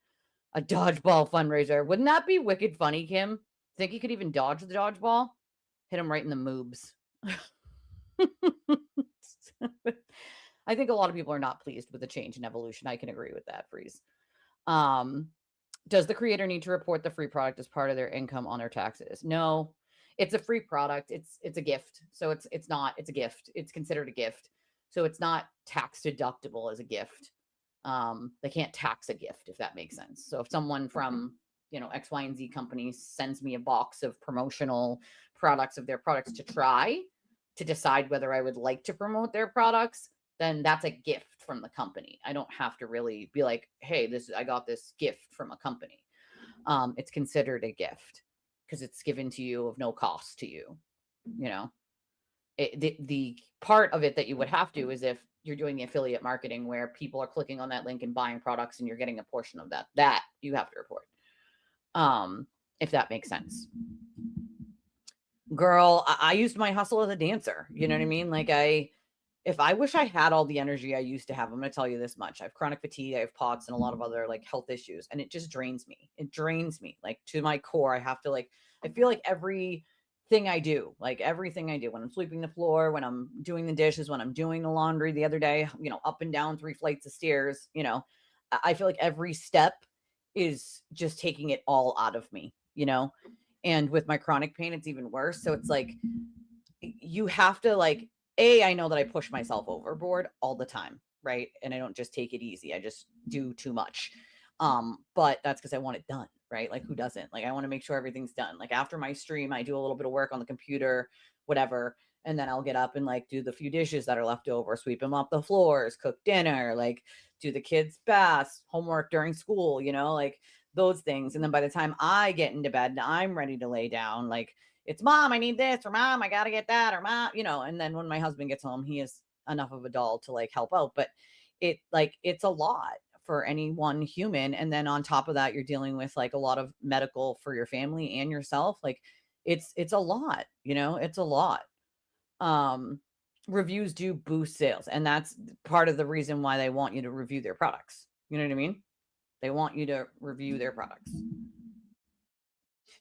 A dodgeball fundraiser. Wouldn't that be wicked funny, Kim? Think you could even dodge the dodgeball? Hit him right in the moobs. I think a lot of people are not pleased with the change in evolution. I can agree with that, Freeze. Um, does the creator need to report the free product as part of their income on their taxes? No, it's a free product. It's a gift. So it's not, it's a gift. It's considered a gift. So it's not tax deductible as a gift. They can't tax a gift, if that makes sense. So if someone from, X, Y, and Z company sends me a box of promotional products of their products to try to decide whether I would like to promote their products, then that's a gift from the company. I don't have to really be like, hey, I got this gift from a company. It's considered a gift because it's given to you of no cost to you. The part of it that you would have to is if you're doing the affiliate marketing where people are clicking on that link and buying products and you're getting a portion of that you have to report. If that makes sense. Girl, I used my hustle as a dancer. You know what I mean? Like if I wish I had all the energy I used to have, I'm going to tell you this much. I have chronic fatigue, I have POTS, and a lot of other like health issues, and it just drains me. It drains me like to my core. I have to I feel like everything I do when I'm sweeping the floor, when I'm doing the dishes, when I'm doing the laundry the other day, up and down 3 flights of stairs, I feel like every step is just taking it all out of me, and with my chronic pain, it's even worse. So it's like, you have to I know that I push myself overboard all the time, right? And I don't just take it easy. I just do too much. But that's because I want it done, right? Like, who doesn't? Like, I want to make sure everything's done. Like, after my stream, I do a little bit of work on the computer, whatever, and then I'll get up and do the few dishes that are left over, sweep them up the floors, cook dinner, do the kids' baths, homework during school, those things. And then by the time I get into bed and I'm ready to lay down, it's mom, I need this, or mom, I got to get that, or mom, and then when my husband gets home, he is enough of a doll to help out. But it's a lot for any one human. And then on top of that, you're dealing with a lot of medical for your family and yourself. It's a lot, it's a lot. Reviews do boost sales. And that's part of the reason why they want you to review their products. You know what I mean? They want you to review their products.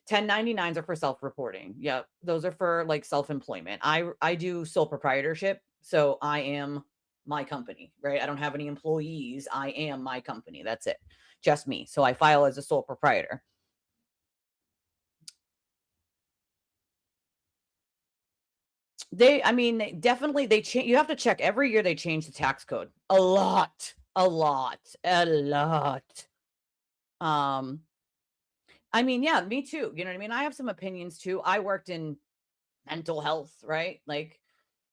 1099s are for self-reporting. Yeah, those are for self-employment. I do sole proprietorship, so I am my company, right? I don't have any employees. I am my company. That's it. Just me. So I file as a sole proprietor. They change. You have to check every year. They change the tax code a lot. Yeah, me too. You know what I mean? I have some opinions too. I worked in mental health, right?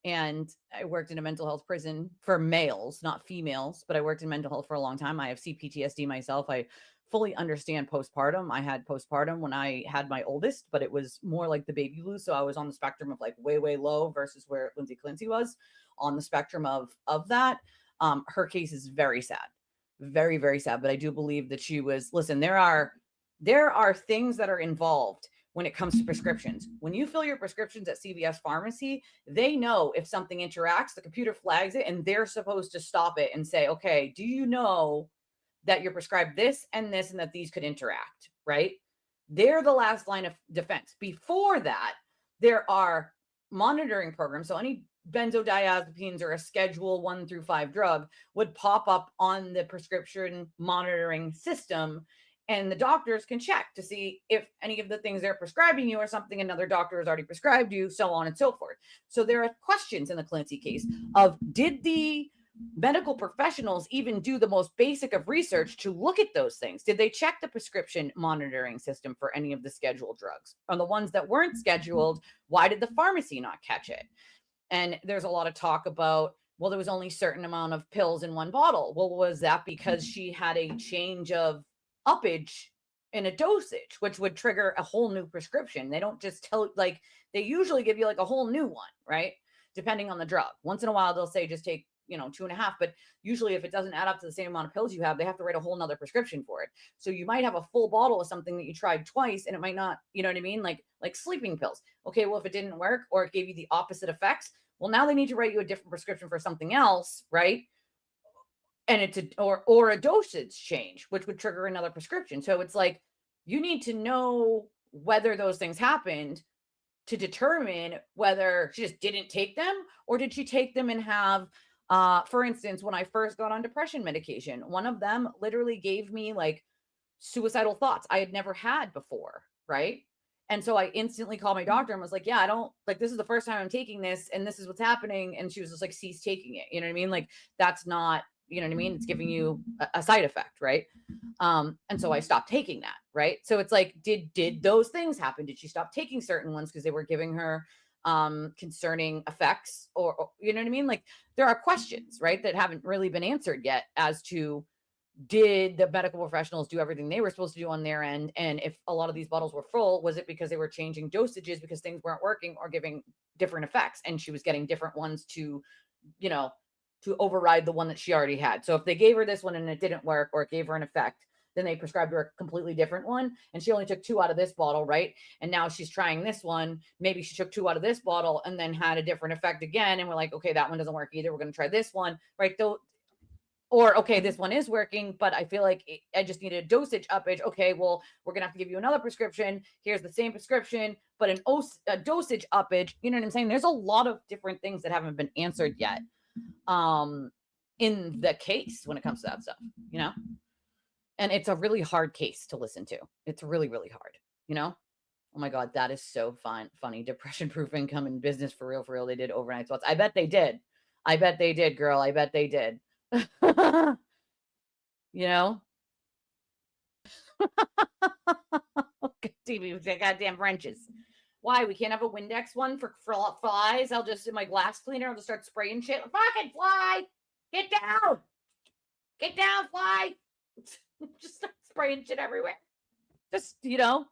And I worked in a mental health prison for males, not females, but I worked in mental health for a long time. I have CPTSD myself. I fully understand postpartum. I had postpartum when I had my oldest, but it was more like the baby blues. So I was on the spectrum of way, way low versus where Lindsey Clancy was on the spectrum of that. Her case is very sad, very, very sad. But I do believe that she was, listen, there are things that are involved when it comes to prescriptions. When you fill your prescriptions at CVS Pharmacy, they know if something interacts, the computer flags it, and they're supposed to stop it and say, okay, do you know that you're prescribed this and this and that these could interact, right? They're the last line of defense. Before that, there are monitoring programs. So any benzodiazepines or a schedule 1 through 5 drug would pop up on the prescription monitoring system, and the doctors can check to see if any of the things they're prescribing you are something another doctor has already prescribed you, so on and so forth. So there are questions in the Clancy case of, did the medical professionals even do the most basic of research to look at those things? Did they check the prescription monitoring system for any of the scheduled drugs? On the ones that weren't scheduled, why did the pharmacy not catch it? And there's a lot of talk about, well, there was only a certain amount of pills in one bottle. Well, was that because she had a change of uppage in a dosage, which would trigger a whole new prescription? They don't just tell, they usually give you a whole new one, right? Depending on the drug. Once in a while, they'll say just take 2.5, but usually if it doesn't add up to the same amount of pills you have, they have to write a whole nother prescription for it. So you might have a full bottle of something that you tried twice and it might not, you know what I mean? Like sleeping pills. Okay, well, if it didn't work or it gave you the opposite effects, well, now they need to write you a different prescription for something else, right? And it's or a dosage change, which would trigger another prescription. So it's you need to know whether those things happened to determine whether she just didn't take them, or did she take them and have, for instance, when I first got on depression medication, one of them literally gave me like suicidal thoughts I had never had before, right? And so I instantly called my doctor and was like, yeah, I don't like, this is the first time I'm taking this and this is what's happening. And she was just like, cease taking it. You know what I mean? Like, that's not, you know what I mean? It's giving you a side effect, right? And so I stopped taking that, right? So it's like, did those things happen? Did she stop taking certain ones because they were giving her concerning effects, or you know what I mean? Like, there are questions, right, that haven't really been answered yet as to, did the medical professionals do everything they were supposed to do on their end? And if a lot of these bottles were full, was it because they were changing dosages because things weren't working, or giving different effects and she was getting different ones to, you know, to override the one that she already had? So if they gave her this one and it didn't work, or it gave her an effect, then they prescribed her a completely different one. And she only took 2 out of this bottle, right? And now she's trying this one. Maybe she took 2 out of this bottle and then had a different effect again. And we're like, okay, that one doesn't work either. We're going to try this one, right? Though, or, okay, this one is working, but I feel like I just need a dosage uppage. Okay, well, we're going to have to give you another prescription. Here's the same prescription, but a dosage uppage. You know what I'm saying? There's a lot of different things that haven't been answered yet in the case when it comes to that stuff, you know? And it's a really hard case to listen to. It's really, really hard, you know? Oh my God, that is so funny. Depression-proof income in business for real, for real. They did overnight spots. I bet they did. I bet they did, girl. I bet they did. You know? TV with the goddamn wrenches. Why? We can't have a Windex one for flies? I'll just, in my glass cleaner, I'll just start spraying shit. Fucking fly! Get down! Get down, fly! Just start spraying shit everywhere. Just, you know?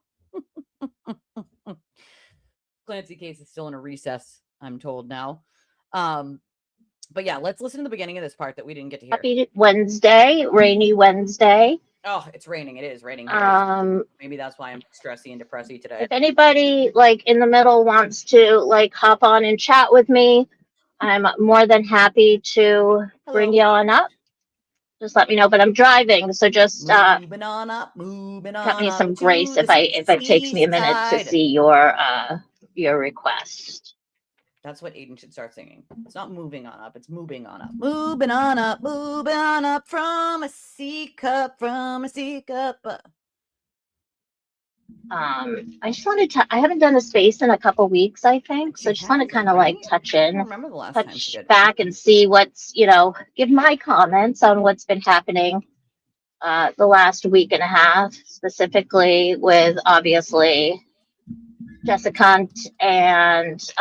Clancy case is still in a recess, I'm told now. But yeah, let's listen to the beginning of this part that we didn't get to hear. Happy Wednesday, rainy Wednesday. Oh, it's raining. It is raining here. Maybe that's why I'm stressy and depressy today. If anybody like in the middle wants to like hop on and chat with me, I'm more than happy to bring you on up. Just let me know. But I'm driving, so just moving on up, moving on. Cut me some grace if it takes me a minute to see your request. That's what Aiden should start singing. It's not moving on up, it's moving on up. Moving on up from a C cup, from a C cup. I just wanted to, I haven't done a space in a couple weeks, I think. So I just want to kind of like touch in, remember the last time she did. Back and see what's, give my comments on what's been happening the last week and a half, specifically with obviously Jessica and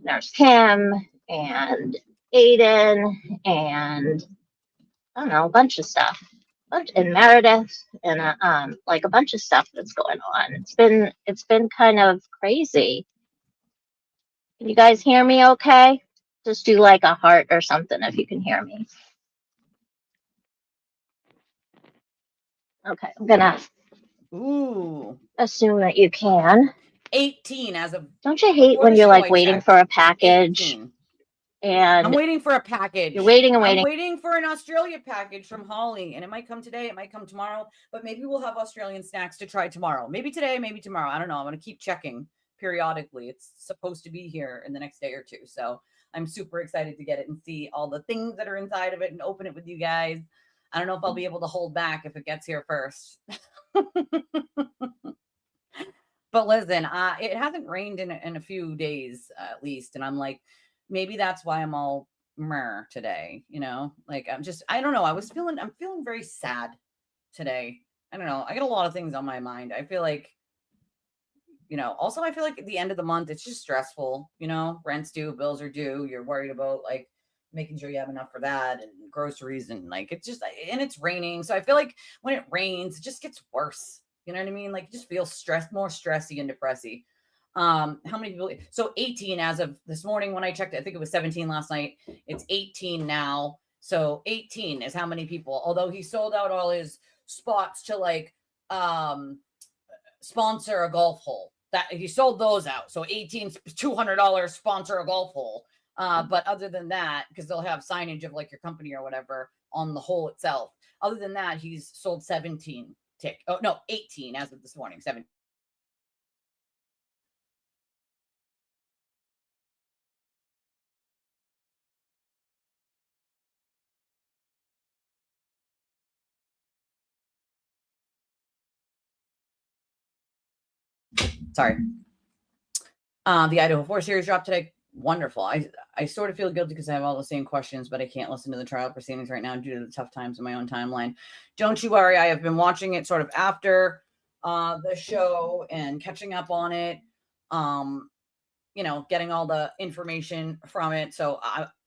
Nurse Kim and Aiden and I don't know, a bunch of stuff, and Meredith and like a bunch of stuff that's going on. It's been kind of crazy. Can you guys hear me okay? Just do like a heart or something if you can hear me. Okay, I'm gonna assume that you can. 18 as of. Don't you hate when you're like waiting for a package? 18. And I'm waiting for a package. You're waiting and waiting. I'm waiting for an Australia package from Holly, and it might come today, it might come tomorrow, but maybe we'll have Australian snacks to try tomorrow. Maybe today, maybe tomorrow. I don't know. I'm going to keep checking periodically. It's supposed to be here in the next day or two. So I'm super excited to get it and see all the things that are inside of it and open it with you guys. I don't know if I'll be able to hold back if it gets here first. But listen, it hasn't rained in a few days at least. And I'm like, maybe that's why I'm all meh today, you know, like I don't know. I'm feeling very sad today. I don't know. I got a lot of things on my mind. I feel like, you know, also I feel like at the end of the month, it's just stressful, you know, rent's due, bills are due. You're worried about like making sure you have enough for that and groceries and like, it's just, and it's raining. So I feel like when it rains, it just gets worse. You know what I mean? Like, it just feels more stressy and depressy. How many people? So 18 as of this morning when I checked, I think it was 17 last night. It's 18 now. So 18 is how many people, although he sold out all his spots to like, sponsor a golf hole, that he sold those out. So 18, $200 sponsor a golf hole. But other than that, because they'll have signage of like your company or whatever on the hole itself. Other than that, he's sold 17. 18 as of this morning, 17. Sorry. The Idaho 4 series dropped today. Wonderful. I sort of feel guilty because I have all the same questions, but I can't listen to the trial proceedings right now due to the tough times in my own timeline. Don't you worry. I have been watching it sort of after the show and catching up on it. Getting all the information from it. So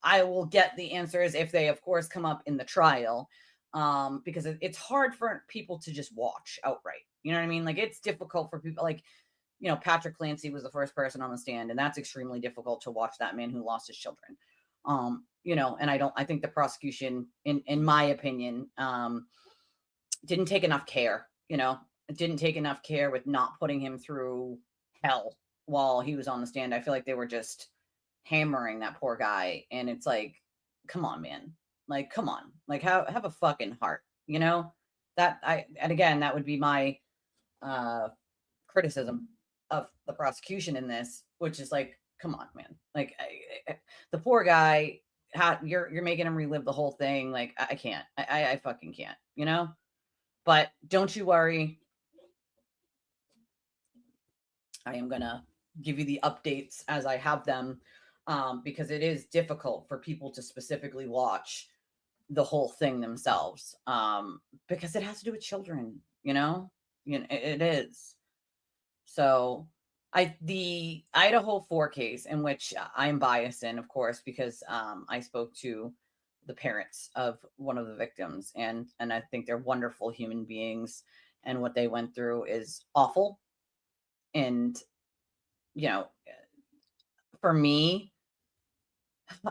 I will get the answers if they, of course, come up in the trial, because it's hard for people to just watch outright. You know what I mean? Like, it's difficult for people. Like, Patrick Clancy was the first person on the stand, and that's extremely difficult to watch that man who lost his children. And I think the prosecution, in my opinion, didn't take enough care. It didn't take enough care with not putting him through hell while he was on the stand. I feel like they were just hammering that poor guy. And it's like, come on, man. Like, come on. Like, have a fucking heart, and again, that would be my criticism of the prosecution in this, which is like, come on, man. Like, the poor guy, you're making him relive the whole thing. Like, I can't. I fucking can't, But don't you worry. I am gonna give you the updates as I have them, because it is difficult for people to specifically watch the whole thing themselves, because it has to do with children, it is. So the Idaho 4 case, in which I'm biased in, of course, because I spoke to the parents of one of the victims, and I think they're wonderful human beings, and what they went through is awful. And for me,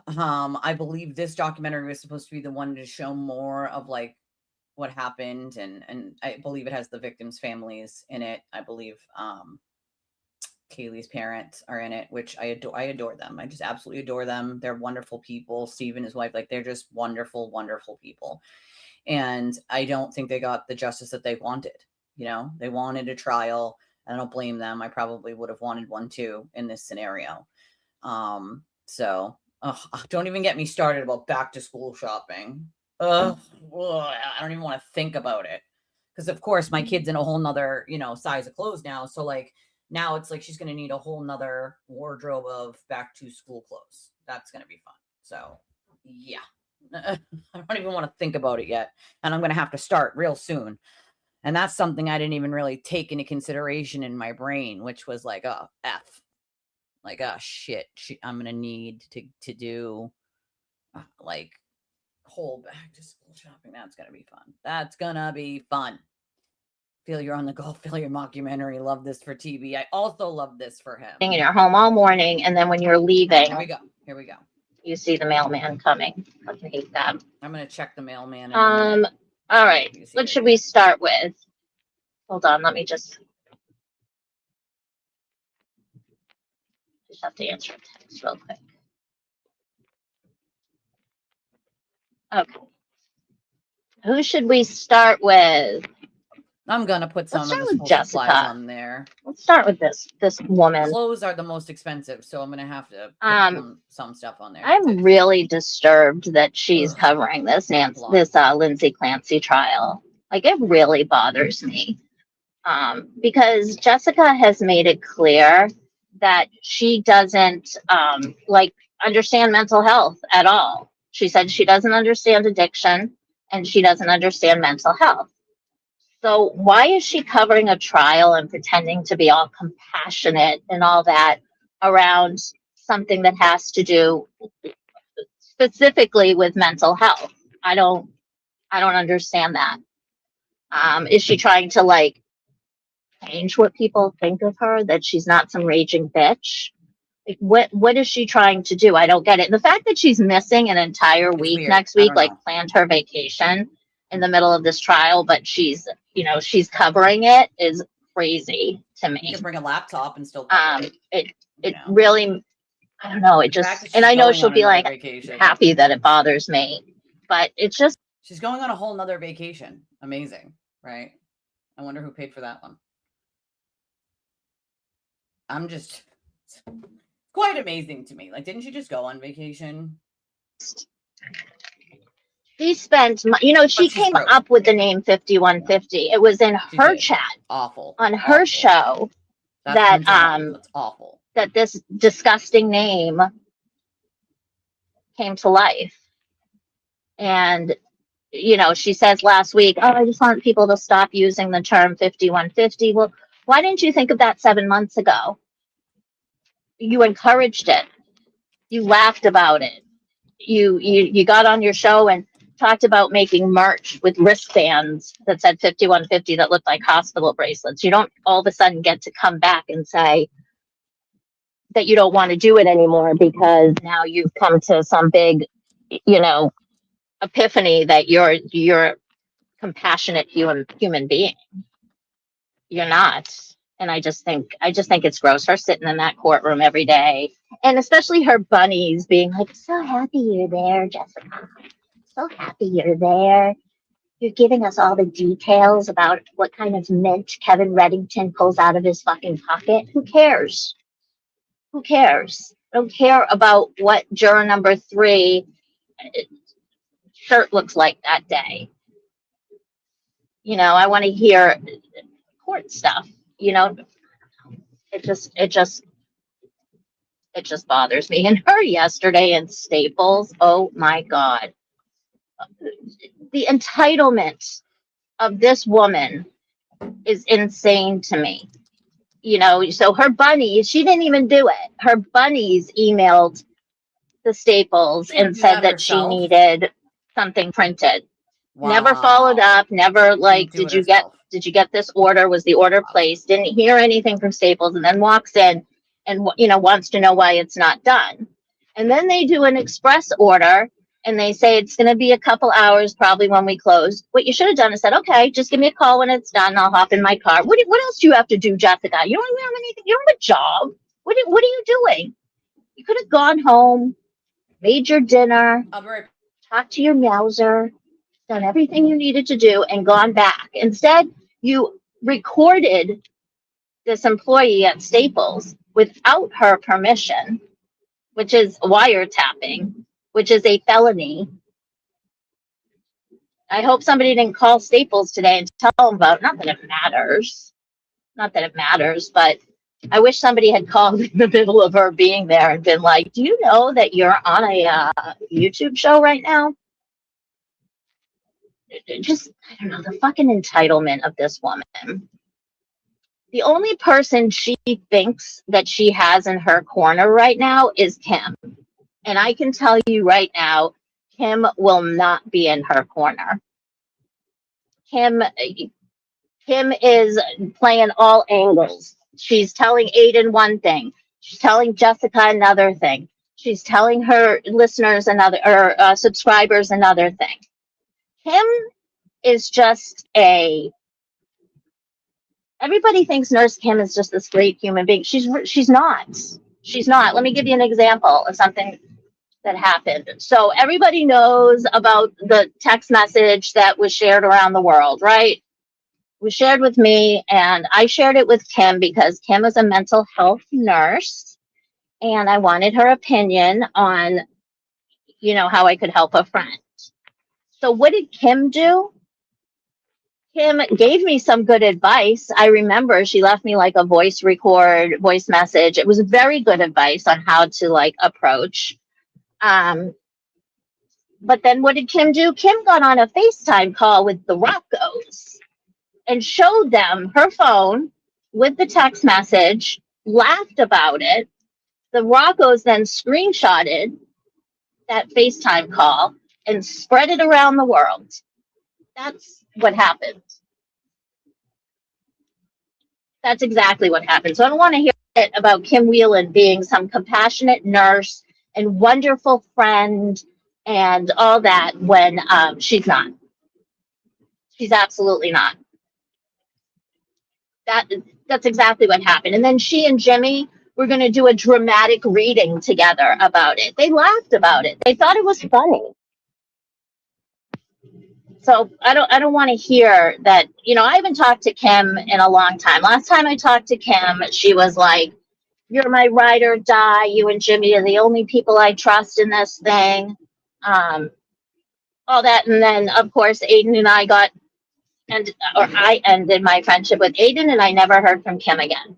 I believe this documentary was supposed to be the one to show more of like what happened, and I believe it has the victims' families in it. I believe Kaylee's parents are in it, which I adore them. I just absolutely adore them. They're wonderful people. Steve and his wife, like, they're just wonderful, wonderful people. And I don't think they got the justice that they wanted. They wanted a trial. I don't blame them. I probably would have wanted one too in this scenario. So don't even get me started about back to school shopping. I don't even want to think about it. Because of course my kid's in a whole nother, size of clothes now. So like, now it's like she's going to need a whole nother wardrobe of back to school clothes. That's going to be fun. So yeah, I don't even want to think about it yet. And I'm going to have to start real soon. And that's something I didn't even really take into consideration in my brain, which was like, oh, F. Like, oh, shit. I'm going to need to do like whole back to school shopping. That's going to be fun. That's going to be fun. Failure on the Golf Failure mockumentary. Love this for TV. I also love this for him. And you're home all morning, and then when you're leaving, Here we go. You see the mailman coming. I hate that. I'm gonna check the mailman. All right. What should we start with? Hold on. Let me just have to answer a text real quick. Okay. Who should we start with? I'm gonna put some of the Jessica on there. Let's start with this woman. Clothes are the most expensive, so I'm gonna have to put some stuff on there. I'm really disturbed that she's covering this Lindsey Clancy trial. Like, it really bothers me, because Jessica has made it clear that she doesn't understand mental health at all. She said she doesn't understand addiction and she doesn't understand mental health. So why is she covering a trial and pretending to be all compassionate and all that around something that has to do specifically with mental health? I don't understand that. Is she trying to change what people think of her, that she's not some raging bitch? Like, what is she trying to do? I don't get it. The fact that she's missing an entire week next week, planned her vacation in the middle of this trial, but she's covering it, is crazy to me. You can bring a laptop and still it really, I don't know, it just, and I know she'll be like happy that it bothers me, but it's just, she's going on a whole nother vacation. Amazing, right? I wonder who paid for that one. I'm just quite amazing to me. Like, didn't she just go on vacation? She spent, she came up with the name 5150. It was in her chat. Awful. On her show. That's awful. That this disgusting name came to life. And she says last week, oh, I just want people to stop using the term 5150. Well, why didn't you think of that 7 months ago? You encouraged it. You laughed about it. You got on your show and talked about making merch with wristbands that said 5150 that looked like hospital bracelets. You don't all of a sudden get to come back and say that you don't want to do it anymore because now you've come to some big, epiphany that you're a compassionate human being. You're not. And I just think it's gross. Her sitting in that courtroom every day, and especially her bunnies being like, "So happy you're there, Jessica. So happy you're there. You're giving us all the details about what kind of mint Kevin Reddington pulls out of his fucking pocket. Who cares? Who cares? I don't care about what juror number 3 shirt looks like that day. I want to hear court stuff. It just bothers me. And her yesterday in Staples, oh my God. The entitlement of this woman is insane to me. So her bunnies, she didn't even do it. Her bunnies emailed the Staples and said that she needed something printed. Wow. Never followed up, never like, did you get this order? Was the order placed? Didn't hear anything from Staples, and then walks in and wants to know why it's not done. And then they do an express order and they say it's going to be a couple hours probably when we close. What you should have done is said, okay, just give me a call when it's done. I'll hop in my car. What else do you have to do, Jessica? You don't even have anything. You don't have a job. What are you doing? You could have gone home, made your dinner, talked to your Mauser, done everything you needed to do, and gone back. Instead, you recorded this employee at Staples without her permission, which is wiretapping, which is a felony. I hope somebody didn't call Staples today and tell them about, not that it matters, but I wish somebody had called in the middle of her being there and been like, do you know that you're on a YouTube show right now? Just, I don't know, the fucking entitlement of this woman. The only person she thinks that she has in her corner right now is Kim. And I can tell you right now, Kim will not be in her corner. Kim is playing all angles. She's telling Aiden one thing. She's telling Jessica another thing. She's telling her listeners subscribers another thing. Kim is just everybody thinks Nurse Kim is just this great human being. She's not. She's not. Let me give you an example of something that happened. So everybody knows about the text message that was shared around the world, right? It was shared with me, and I shared it with Kim because Kim is a mental health nurse, and I wanted her opinion on, how I could help a friend. So what did Kim do? Kim gave me some good advice. I remember she left me like a voice message. It was very good advice on how to approach. But then what did Kim do? Kim got on a FaceTime call with the Roccos and showed them her phone with the text message, laughed about it. The Roccos then screenshotted that FaceTime call and spread it around the world. That's what happened. That's exactly what happened. So I don't want to hear it about Kim Whelan being some compassionate nurse and wonderful friend and all that when she's not. She's absolutely not. That's exactly what happened. And then she and Jimmy were going to do a dramatic reading together about it. They laughed about it. They thought it was funny. So I don't want to hear that, I haven't talked to Kim in a long time. Last time I talked to Kim, she was like, you're my ride or die. You and Jimmy are the only people I trust in this thing. All that. And then, of course, Aiden and I ended my friendship with Aiden, and I never heard from Kim again.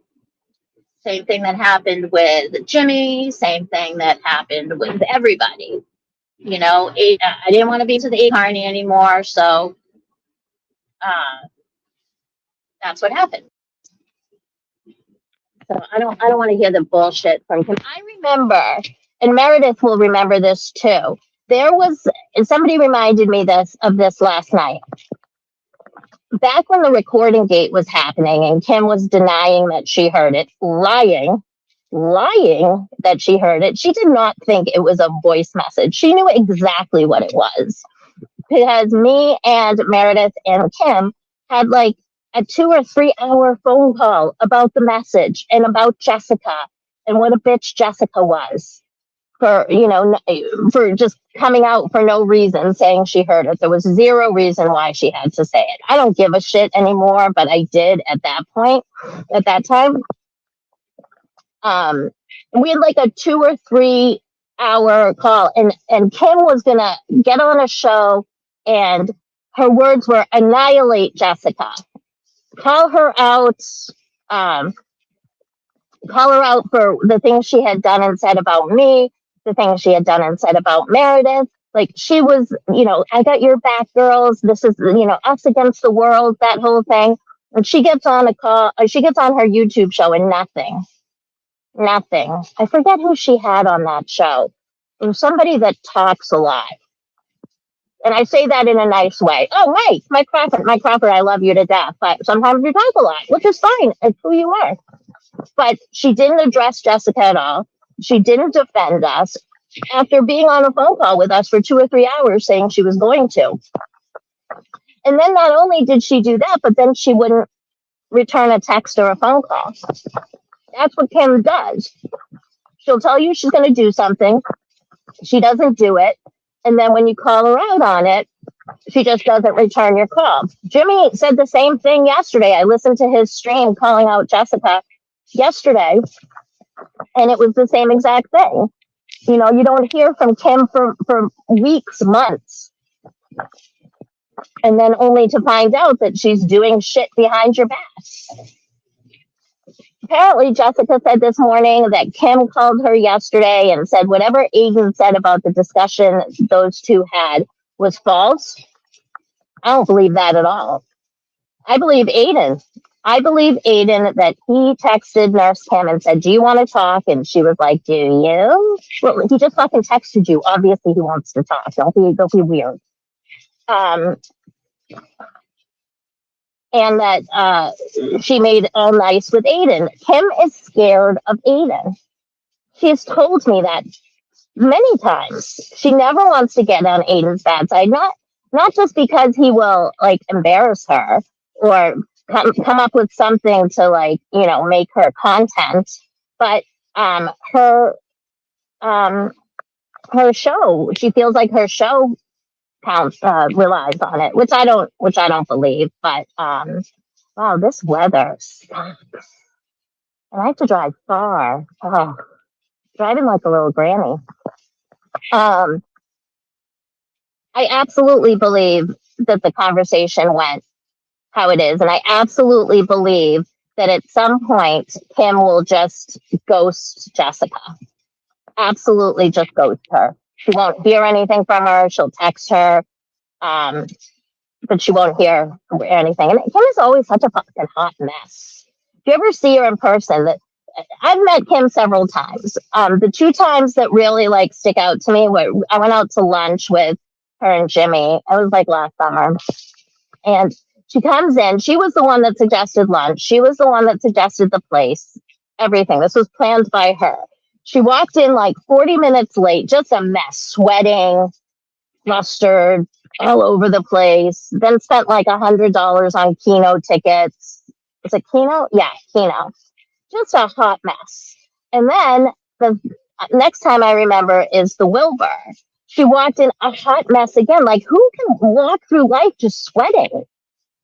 Same thing that happened with Jimmy. Same thing that happened with everybody. You know, I didn't want to be to the Carney anymore, so that's what happened. So I don't want to hear the bullshit from him. I remember, and Meredith will remember this too. There was, and somebody reminded me of this last night. Back when the recording gate was happening and Kim was denying that she heard it, lying that she heard it. She did not think it was a voice message. She knew exactly what it was. Because me and Meredith and Kim had like a 2 or 3 hour phone call about the message and about Jessica and what a bitch Jessica was for, you know, for just coming out for no reason saying she heard it. There was zero reason why she had to say it. I don't give a shit anymore, but I did at that point, at that time. We had like a 2 or 3 hour call, and Kim was gonna get on a show, and her words were annihilate Jessica, call her out, call her out for the things she had done and said about me, the things she had done and said about Meredith. Like she was, you know, I got your back, girls. This is, you know, us against the world, that whole thing. And she gets on a call, she gets on her YouTube show and nothing. I forget who she had on that show. It was somebody that talks a lot. And I say that in a nice way. Oh, Mike Crawford, I love you to death. But sometimes you talk a lot, which is fine. It's who you are. But she didn't address Jessica at all. She didn't defend us after being on a phone call with us for 2 or 3 hours saying she was going to. And then not only did she do that, but then she wouldn't return a text or a phone call. That's what Kim does. She'll tell you she's going to do something. She doesn't do it. And then when you call her out on it, she just doesn't return your call. Jimmy said the same thing yesterday. I listened to his stream calling out Jessica yesterday, and it was the same exact thing. You know, you don't hear from Kim for weeks, months. And then only to find out that she's doing shit behind your back. Apparently, Jessica said this morning that Kim called her yesterday and said whatever Aiden said about the discussion those two had was false. I don't believe that at all. I believe Aiden that he texted Nurse Kim and said, do you want to talk? And she was like, do you? Well, he just fucking texted you. Obviously, he wants to talk. Don't be weird. And that she made all nice with Aiden. Kim is scared of Aiden. She's told me that many times. She never wants to get on Aiden's bad side. Not just because he will like embarrass her or come up with something to like, you know, make her content, but her show. She feels like her show relies on it, which I don't believe. But wow, this weather sucks, and I have to drive far. Oh, driving like a little granny. I absolutely believe that the conversation went how it is, and I absolutely believe that at some point Kim will just ghost Jessica. Absolutely, just ghost her. She won't hear anything from her. She'll text her. But she won't hear anything. And Kim is always such a fucking hot mess. If you ever see her in person, I've met Kim several times. The 2 times that really like stick out to me were I went out to lunch with her and Jimmy. It was like last summer. And she comes in. She was the one that suggested lunch. She was the one that suggested the place, everything. This was planned by her. She walked in like 40 minutes late, just a mess, sweating, flustered, all over the place. Then spent like $100 on Keno tickets. Is it Keno? Yeah, Keno. Just a hot mess. And then the next time I remember is the Wilbur. She walked in a hot mess again. Like, who can walk through life just sweating?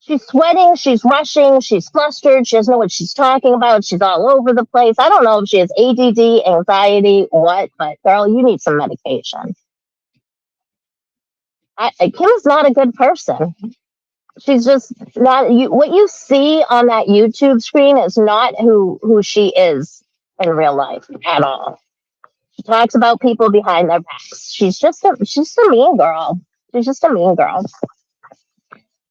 She's sweating, she's rushing, she's flustered, she doesn't know what she's talking about, she's all over the place. I don't know if she has ADD, anxiety, what, but girl, you need some medication. Kim is not a good person. She's just not, what you see on that YouTube screen is not who she is in real life at all. She talks about people behind their backs. She's just a mean girl. She's just a mean girl.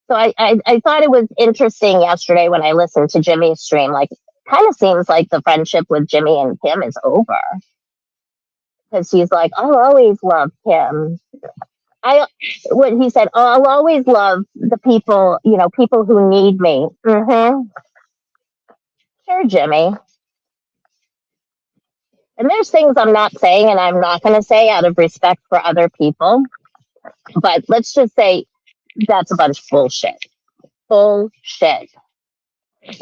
So I thought it was interesting yesterday when I listened to Jimmy's stream. Like, kind of seems like the friendship with Jimmy and Kim is over, because he's like, I'll always love Kim. What he said, oh, I'll always love the people, people who need me. Sure, Jimmy. And there's things I'm not saying and I'm not going to say out of respect for other people. But let's just say that's a bunch of bullshit. Bullshit.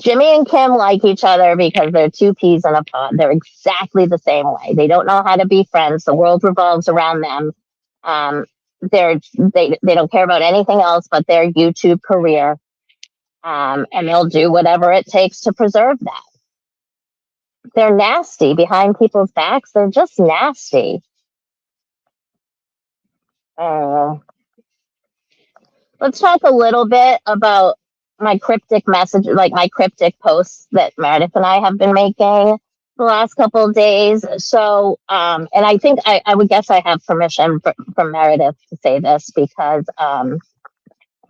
Jimmy and Kim like each other because they're two peas in a pod. They're exactly the same way. They don't know how to be friends. The world revolves around them. They don't care about anything else but their YouTube career. And they'll do whatever it takes to preserve that. They're nasty behind people's backs. They're just nasty. Let's talk a little bit about my cryptic message, like my cryptic posts that Meredith and I have been making the last couple of days. So, and I think I would guess I have permission from Meredith to say this, because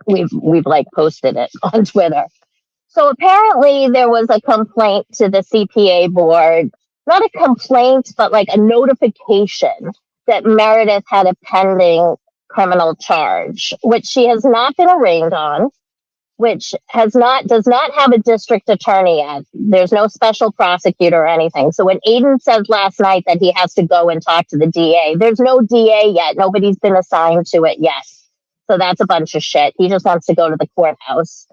we've like posted it on Twitter. So apparently there was a complaint to the CPA board, not a complaint, but like a notification that Meredith had a pending criminal charge, which she has not been arraigned on, which does not have a district attorney yet. There's no special prosecutor or anything. So when Aiden says last night that he has to go and talk to the DA, there's no DA yet. Nobody's been assigned to it yet. So that's a bunch of shit. He just wants to go to the courthouse.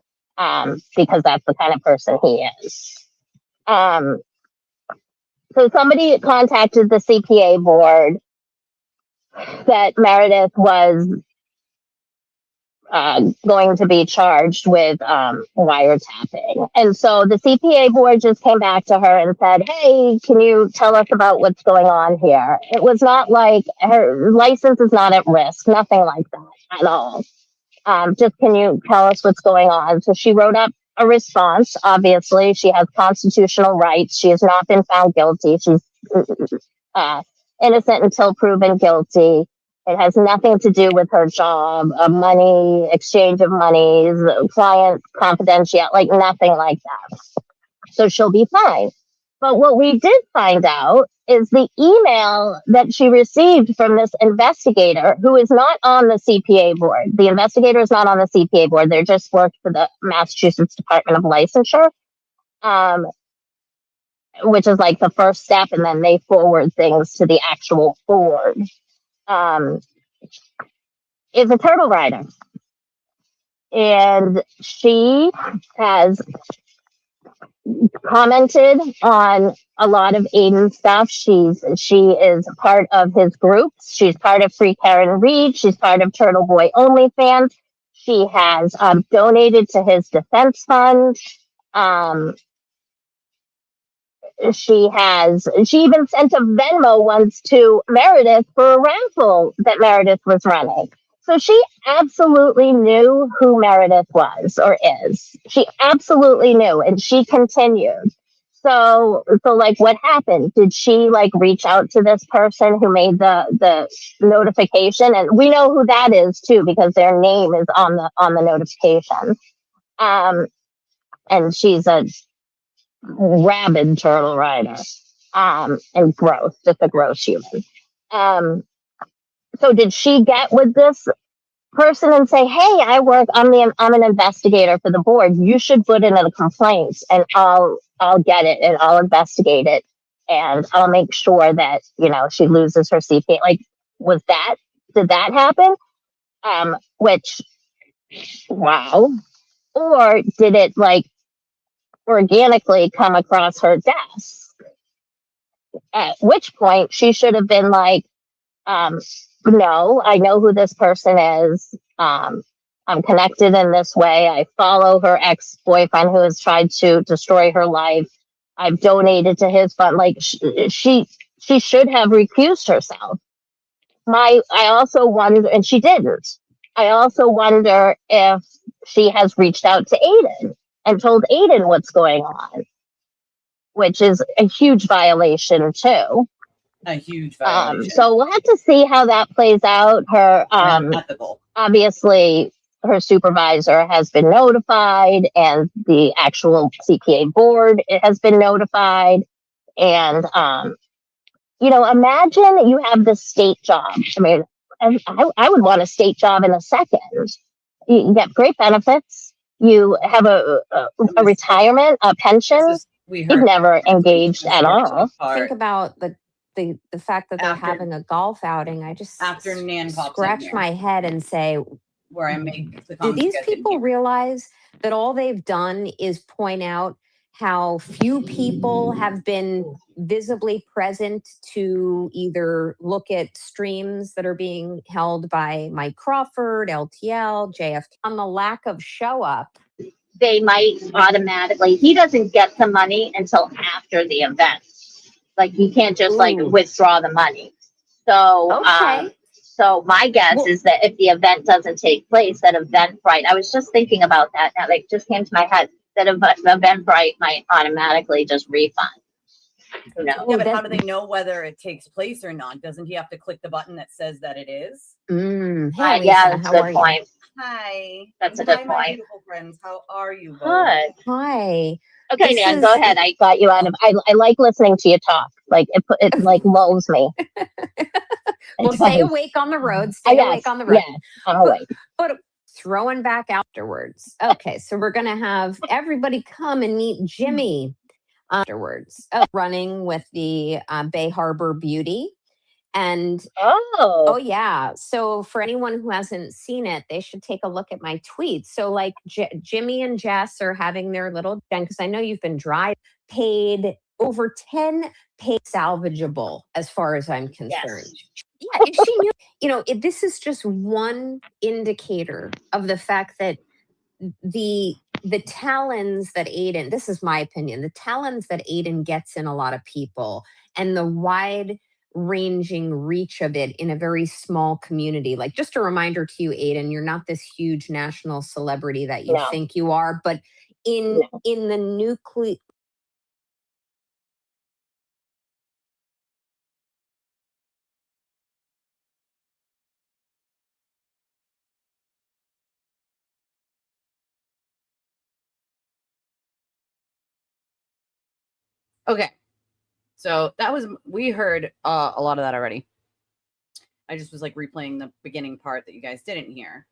Because that's the kind of person he is. So somebody contacted the CPA board that Meredith was going to be charged with wiretapping. And so the CPA board just came back to her and said, hey, can you tell us about what's going on here? It was not like her license is not at risk, nothing like that at all. Just can you tell us what's going on? So she wrote up a response. Obviously, she has constitutional rights. She has not been found guilty. She's innocent until proven guilty. It has nothing to do with her job, money, exchange of monies, client confidentiality, like nothing like that. So she'll be fine. But what we did find out is the email that she received from this investigator, who is not on the CPA board. The investigator is not on the CPA board. They just work for the Massachusetts Department of Licensure, which is like the first step, and then they forward things to the actual board. Is a turtle rider. And she has commented on a lot of Aiden's stuff. She is part of his groups. She's part of Free Karen Reed. She's part of Turtle Boy OnlyFans. She has donated to his defense fund. She even sent a Venmo once to Meredith for a raffle that Meredith was running. So she absolutely knew who Meredith was or is. She absolutely knew, and she continued. So like, what happened? Did she like reach out to this person who made the notification? And we know who that is too, because their name is on the notification. And she's a rabid turtle rider. And gross, just a gross human. So did she get with this person and say, hey, I'm an investigator for the board. You should put in a complaint and I'll get it and I'll investigate it and I'll make sure that, she loses her CPA. Like, did that happen? Which, wow. Or did it like organically come across her desk? At which point she should have been like, no, I know who this person is. I'm connected in this way. I follow her ex-boyfriend who has tried to destroy her life. I've donated to his fund. Like, she should have recused herself. I also wonder, and she didn't. I also wonder if she has reached out to Aiden and told Aiden what's going on. which is a huge violation too. A huge violation. So we'll have to see how that plays out. Her Unethical. Obviously her supervisor has been notified, and the actual CPA board has been notified. And imagine you have this state job. I mean, I would want a state job in a second. You get great benefits. You have a retirement, a pension. You've never engaged at all. Think about the fact that they're having a golf outing. I just scratch my head and say, where I make the do these people realize that all they've done is point out how few people have been visibly present to either look at streams that are being held by Mike Crawford, LTL, JFK, on the lack of show up? They might automatically, he doesn't get the money until after the event. Like, you can't just withdraw the money. So, okay. So my guess is that if the event doesn't take place, that Eventbrite, I was just thinking about that now, like, just came to my head, that Eventbrite might automatically just refund. Who knows? Yeah, but how do they know whether it takes place or not? Doesn't he have to click the button that says that it is? Hey, Lisa, yeah, that's a good point. Hi. That's a good point. My beautiful friends. How are you both? Good. Hi. Okay, Nan, go ahead. I got you out of. I like listening to you talk. Like it like lulls me. Well, stay awake on the road. Stay awake on the road. Yeah, I'm awake. But throwing back afterwards. Okay, so we're gonna have everybody come and meet Jimmy afterwards. Running with the Bay Harbor Beauty. And oh yeah. So for anyone who hasn't seen it, they should take a look at my tweets. So like Jimmy and Jess are having their little, because I know you've been paid over 10 paid salvageable as far as I'm concerned. Yes. Yeah, and she knew, this is just one indicator of the fact that the talons that Aiden, this is my opinion, the talons that Aiden gets in a lot of people and the wide ranging reach of it in a very small community. Like, just a reminder to you, Aiden, you're not this huge national celebrity that you think you are, but in the nuclear. Okay. So we heard a lot of that already. I just was like replaying the beginning part that you guys didn't hear.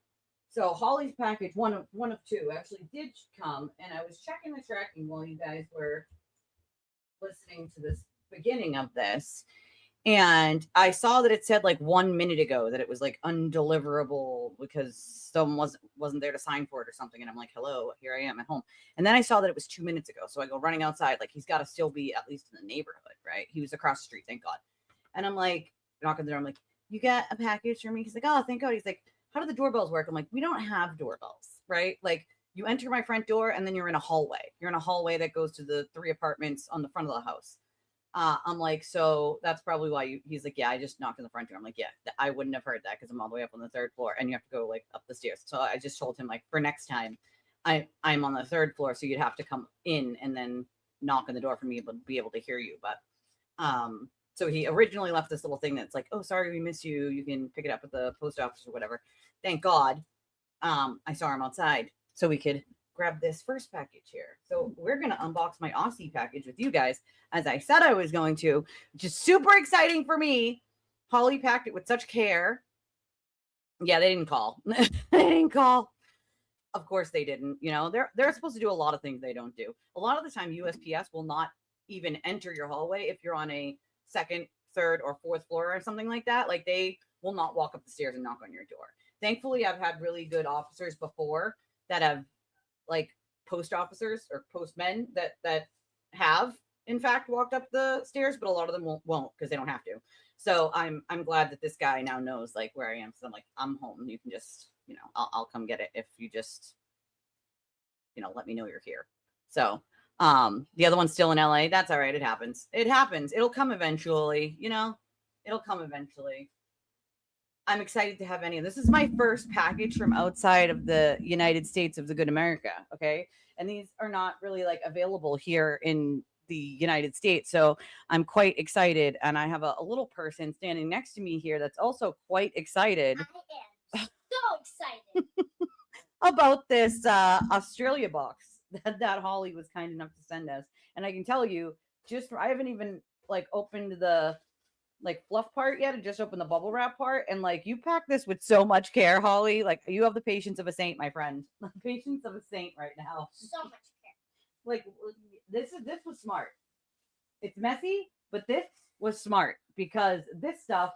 So Holly's package, one of two, actually did come, and I was checking the tracking while you guys were listening to this beginning of this, and I saw that it said like 1 minute ago that it was like undeliverable because someone wasn't there to sign for it or something, and I'm like, hello, here I am at home. And then I saw that it was 2 minutes ago, so I go running outside, like, he's got to still be at least in the neighborhood, right? He was across the street, thank God. And I'm like, knocking the door, I'm like, you got a package for me? He's like, oh, thank God. He's like, how do the doorbells work? I'm like, we don't have doorbells, right? Like, you enter my front door and then you're in a hallway. You're in a hallway that goes to the 3 apartments on the front of the house. I'm like, so that's probably why he's like, yeah, I just knocked on the front door. I'm like, yeah, I wouldn't have heard that because I'm all the way up on the 3rd floor and you have to go like up the stairs. So I just told him, like, for next time, I'm on the 3rd floor, so you'd have to come in and then knock on the door for me to be able to hear you. But so he originally left this little thing that's like, oh, sorry, we miss you. You can pick it up at the post office or whatever. Thank God I saw him outside so we could grab this first package here. So we're going to unbox my Aussie package with you guys, as I said I was going to, which is super exciting for me. Holly packed it with such care. Yeah, they didn't call. They didn't call. Of course they didn't. They're supposed to do a lot of things they don't do. A lot of the time, USPS will not even enter your hallway if you're on a 2nd, 3rd, or 4th floor or something like that. Like, they will not walk up the stairs and knock on your door. Thankfully, I've had really good officers before that have, like, post officers or postmen that have in fact walked up the stairs, but a lot of them won't because they don't have to. So I'm glad that this guy now knows like where I am. So I'm like, I'm home. You can just, I'll come get it if you just, let me know you're here. So the other one's still in LA. That's all right. It happens. It'll come eventually. It'll come eventually. I'm excited to have any of this. This is my first package from outside of the United States of the good America. Okay. And these are not really like available here in the United States. So I'm quite excited. And I have a little person standing next to me here that's also quite excited. I am so excited about this Australia box that Holly was kind enough to send us. And I can tell you, I haven't even like opened the like fluff part yet. I just opened the bubble wrap part. And like you pack this with so much care, Holly. Like you have the patience of a saint, my friend. The patience of a saint right now. so much care. Like this was smart. It's messy, but this was smart because this stuff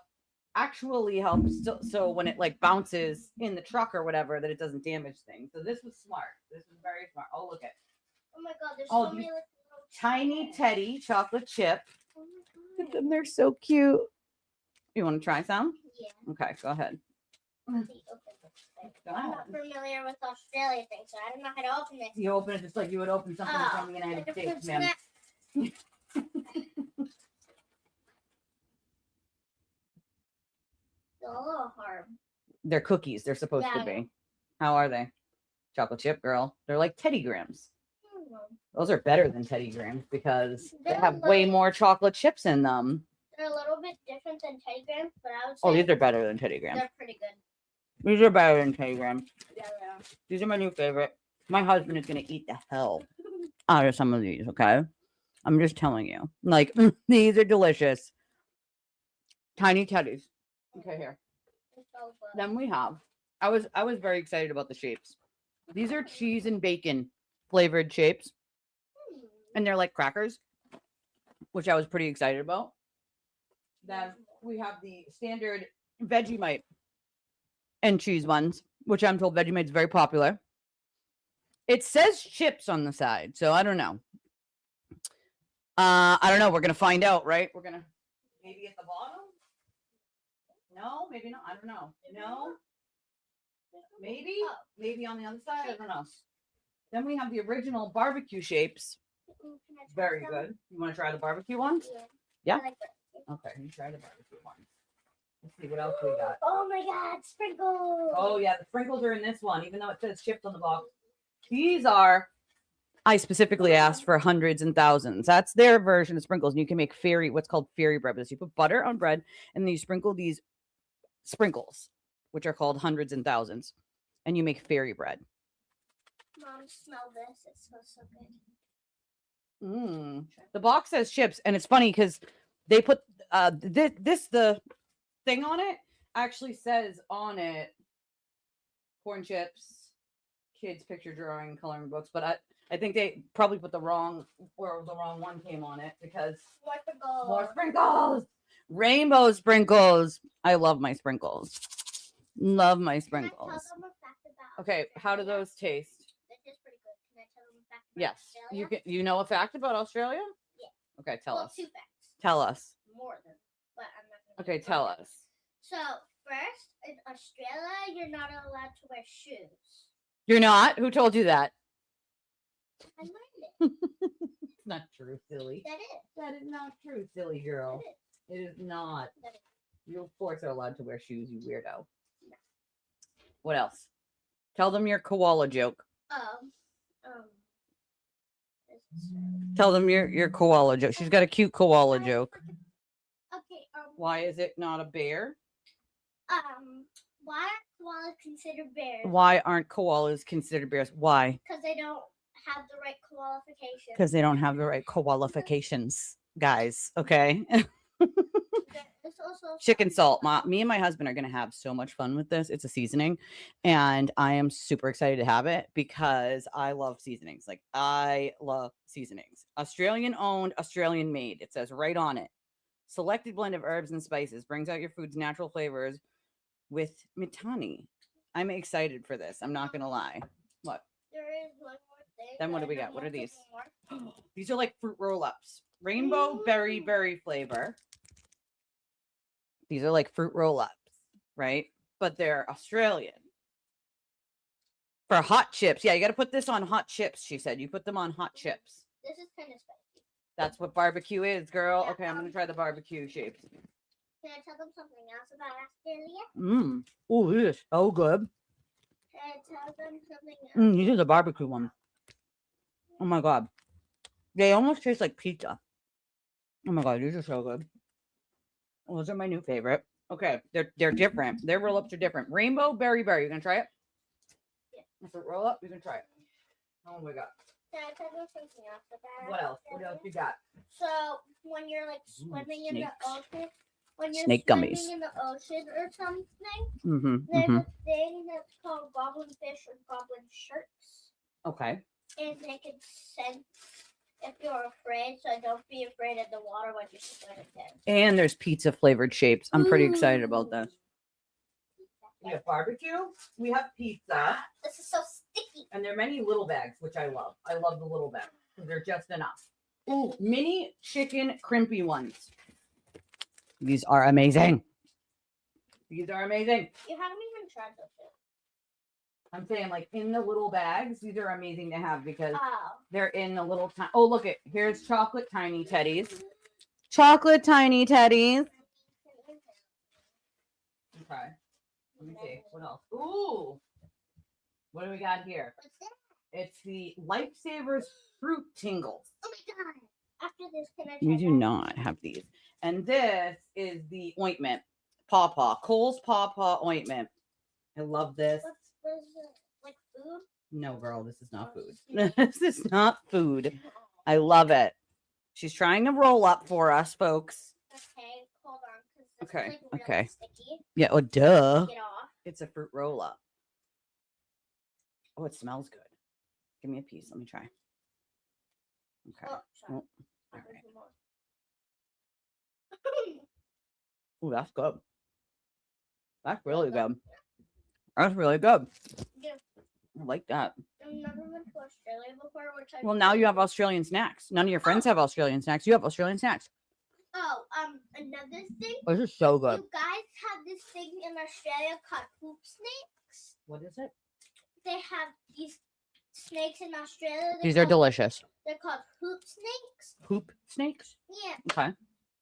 actually helps so when it like bounces in the truck or whatever that it doesn't damage things. So this was smart. This was very smart. Oh, look at. Oh my god, there's so many little tiny Teddy chocolate chip. Oh Look my at them, they're so cute. You want to try some? Yeah. Okay, go ahead. Let me open this thing. I'm not familiar with Australia things, so I don't know how to open this. You open it just like you would open something from the United States, ma'am. They're a little hard. They're cookies. They're supposed to be. How are they? Chocolate chip, girl. They're like Teddy Grahams. Those are better than Teddy Grahams because they have way more chocolate chips in them. They're a little bit different than Teddy Grahams, but I would say. Oh, these are better than Teddy Grahams. They're pretty good. These are better than Teddy Grahams. Yeah, they are. These are my new favorite. My husband is gonna eat the hell out of some of these. Okay, I'm just telling you. Like these are delicious. Tiny Teddies. Okay, here. So Then we have. I was very excited about the shapes. These are cheese and bacon flavored shapes, and they're like crackers, which I was pretty excited about. Then we have the standard Vegemite and cheese ones, which I'm told Vegemite's very popular. It says chips on the side, so I don't know. I don't know. We're gonna find out, right? We're gonna maybe at the bottom. No, maybe not. I don't know. No, maybe on the other side. I don't know. Then we have the original barbecue shapes. Very good. You want to try the barbecue ones? Yeah. I like that. Okay, you try the barbecue one. Let's see what else we got. Oh my god, sprinkles. Oh yeah, the sprinkles are in this one, even though it says chips on the box. These are. I specifically asked for hundreds and thousands. That's their version of sprinkles, and you can make what's called fairy bread. You put butter on bread, and then you sprinkle these sprinkles, which are called hundreds and thousands, and you make fairy bread. Mom, smell this. It smells so good. The box says chips, and it's funny because they put the thing on it actually says on it corn chips, kids picture drawing, coloring books, but I think they probably put the wrong one came on it because more sprinkles, rainbow sprinkles. I love my sprinkles. Love my sprinkles. Okay, how do those taste? This is pretty good. Can I tell them a fact about Yes, Australia? you know a fact about Australia? Yeah. Okay, tell us. 2 facts. Tell us. More than, but I'm not gonna. Okay, tell us. So first, in Australia, you're not allowed to wear shoes. You're not? Who told you that? I learned it. It's not true, silly. That is. That is not true, silly girl. That is. It is not. That is. You, of course, are allowed to wear shoes, you weirdo. What else? Tell them your koala joke. Tell them your koala joke. She's got a cute koala joke. Okay. Why is it not a bear? Why are koalas considered bears? Why aren't koalas considered bears? Why? Because they don't have the right qualifications. Because they don't have the right qualifications, guys. Okay. Chicken salt. Me and my husband are going to have so much fun with this. It's a seasoning, and I am super excited to have it because I love seasonings. Like, I love seasonings. Australian owned, Australian made. It says right on it. Selected blend of herbs and spices brings out your food's natural flavors with Mitani. I'm excited for this. I'm not going to lie. What? There is one more thing. Then what do we got? What are these? These are like fruit roll-ups. Rainbow berry flavor. These are like fruit roll-ups, right? But they're Australian. For hot chips. Yeah, you got to put this on hot chips, she said. You put them on hot chips. This is kind of spicy. That's what barbecue is, girl. Yeah, Okay, I'm going to try the barbecue shapes. Can I tell them something else about Australia? Oh, this is so good. Can I tell them something else? These are the barbecue one. Oh my God. They almost taste like pizza. Oh my god, these are so good. Those are my new favorite. Okay, they're different. Their roll-ups are different. Rainbow berry. You gonna try it? Yeah. It's a roll-up. You can try it. Oh my god. Can I tell you something else about What else? What else you got? So when you're like swimming in the snakes. ocean, when you're Snake swimming gummies. in the ocean or something, Mm-hmm. there's a thing that's called goblin fish or goblin sharks, Okay. and they can sense if you're afraid. So don't be afraid of the water when you're swimming there. And there's pizza flavored shapes. I'm pretty excited about this. We have barbecue. We have pizza. This is so sticky. And there are many little bags, which I love. I love the little bags because they're just enough. Ooh, mini chicken crimpy ones. These are amazing. These are amazing. You haven't even tried those yet. I'm saying, like, in the little bags, these are amazing to have because Oh. they're in the little tiny. Oh, look it. Here's chocolate tiny teddies. Chocolate tiny teddies. Okay. Let me see. What else? Ooh. What do we got here? What's that? It's the Lifesavers Fruit Tingles. Oh my god. After this, can I try We do that? not have these. And this is the ointment. Pawpaw. Cole's Pawpaw ointment. I love this. What's it? Like food? No, girl, this is not food. This is not food. I love it. She's trying to roll up for us, folks. Okay, hold on. 'Cause this Okay, is, like, really okay. sticky. Yeah, oh, duh. Get off. It's a fruit roll up. Oh, it smells good. Give me a piece. Let me try. Okay. Oh, sorry. Oh, I'll all do right. some more. Oh, that's good. That's really good. That's really good. Yeah. I like that. I've never been to Australia before, which I Well, now you have Australian snacks. None of your friends have Australian snacks. You have Australian snacks. Oh, another thing. This is so good. You guys have this thing in Australia called poop snakes. What is it? They have these snakes in Australia. These are delicious. They're called hoop snakes. Hoop snakes? Yeah. Okay.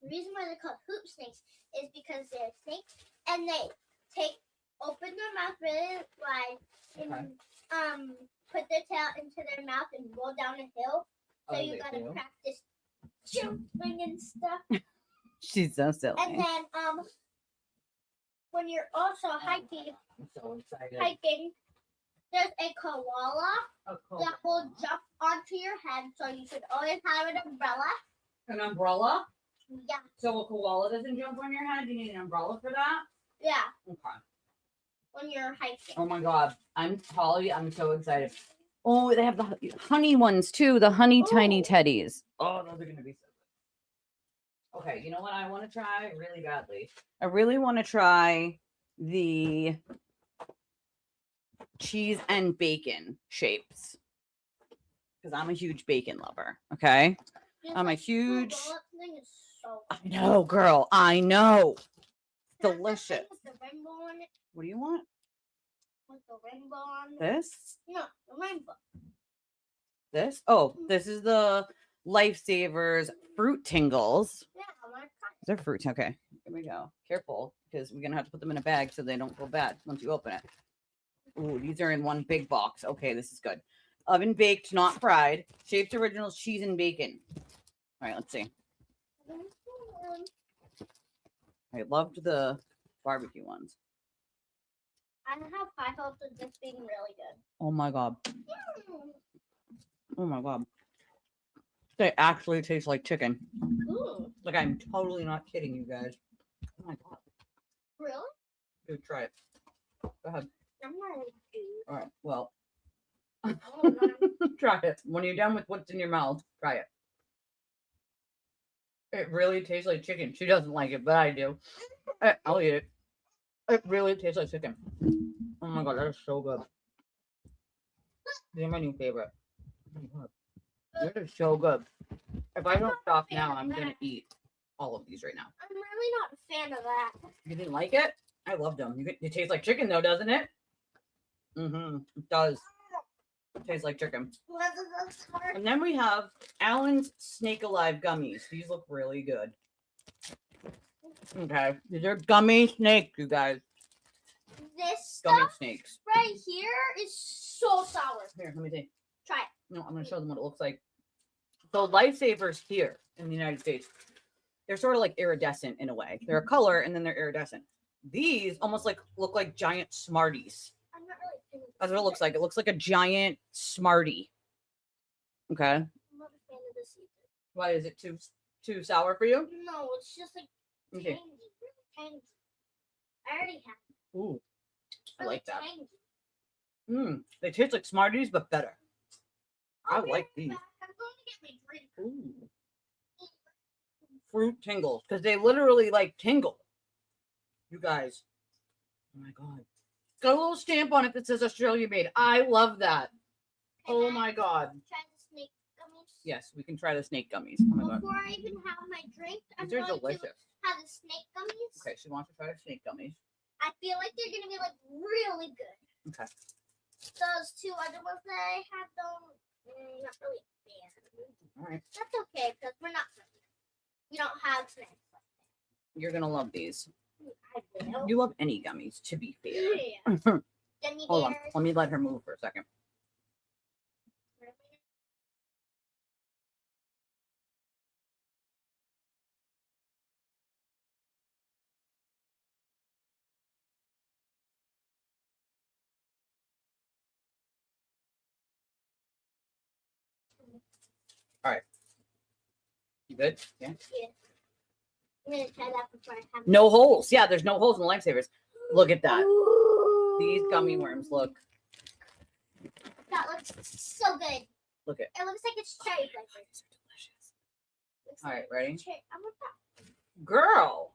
The reason why they're called hoop snakes is because they're snakes and they open their mouth really wide and put their tail into their mouth and roll down a hill. So you gotta practice jumping and stuff. She's so silly. And then when you're also hiking, I'm so excited. there's a koala that will jump onto your head, so you should always have an umbrella. An umbrella? Yeah. So a koala doesn't jump on your head? You need an umbrella for that? Yeah. Okay. When you're hiking. Oh my god. I'm so excited. Oh, they have the honey ones too. The honey tiny teddies. Oh, those are gonna be so good. Okay, you know what I want to try really badly? I really want to try the cheese and bacon shapes. Because I'm a huge bacon lover. Okay. I'm a huge. Thing is so I know, girl. I know. That's the thing Delicious. with the rainbow on it. What do you want? With the rainbow on it. This? No, the rainbow. This? Oh, this is the Lifesavers Fruit Tingles. Yeah, I want to try. They're fruits. Okay. Here we go. Careful, because we're going to have to put them in a bag so they don't go bad once you open it. Ooh, these are in one big box. Okay, this is good. Oven baked, not fried. Shaped original cheese and bacon. All right, let's see. I loved the barbecue ones. I have high hopes of this being really good. Oh my god. Oh my god. They actually taste like chicken. Ooh, Like, I'm totally not kidding you guys. Oh my god. really? Dude, try it. Go ahead. I'm not a dude. All right. Well, Oh, no. try it. When you're done with what's in your mouth, try it. It really tastes like chicken. She doesn't like it, but I do. I'll eat it. It really tastes like chicken. Oh my god, that is so good. These are my new favorite. Oh my god. That is so good. If I don't stop now, I'm gonna eat all of these right now. I'm really not a fan of that. You didn't like it? I loved them. It tastes like chicken though, doesn't it? Mm-hmm. It does. It tastes like chicken. And then we have Allen's Snake Alive gummies. These look really good. Okay. These are gummy snakes, you guys. This Gummy stuff snakes. right here is so sour. Here, let me see. Try it. No, I'm gonna show them what it looks like. So lifesavers here in the United States, they're sort of like iridescent in a way. They're a color and then they're iridescent. These almost like look like giant Smarties. I'm not really feeling That's what it looks like. It looks like a giant Smartie. Okay. I'm not a fan of this either. Why is it too sour for you? No, it's just like Okay. tangy, really tangy. I already have it. Ooh, I Really like that. tangy. They taste like Smarties, but better. I I'll be like right these. back. I'm going to get my drink. Ooh. Fruit tingles, because they literally like tingle. You guys. Oh my god. Got a little stamp on it that says Australia made. I love that. Oh my god. Try the snake gummies. Yes, we can try the snake gummies. Oh my god. Before I even have my drink, I'm These are going delicious. to have the snake gummies. Okay, she wants to try the snake gummies. I feel like they're gonna be like really good. Okay. Those two other ones that I had, though, not really bad. All right. That's okay because we're not friends. We don't have snacks like You're gonna love these. that. I will. You love any gummies, to be fair. Yeah. Gummy Hold on. bears. Let me let her move for a second. You good? Yeah. I'm gonna try that before I have No holes. Yeah, there's no holes in the lifesavers. Look at that. Ooh. These gummy worms look. That looks so good. Look at. It looks like it's cherry flavored. These are delicious. Looks All right, like ready? cherry. I want that. Girl,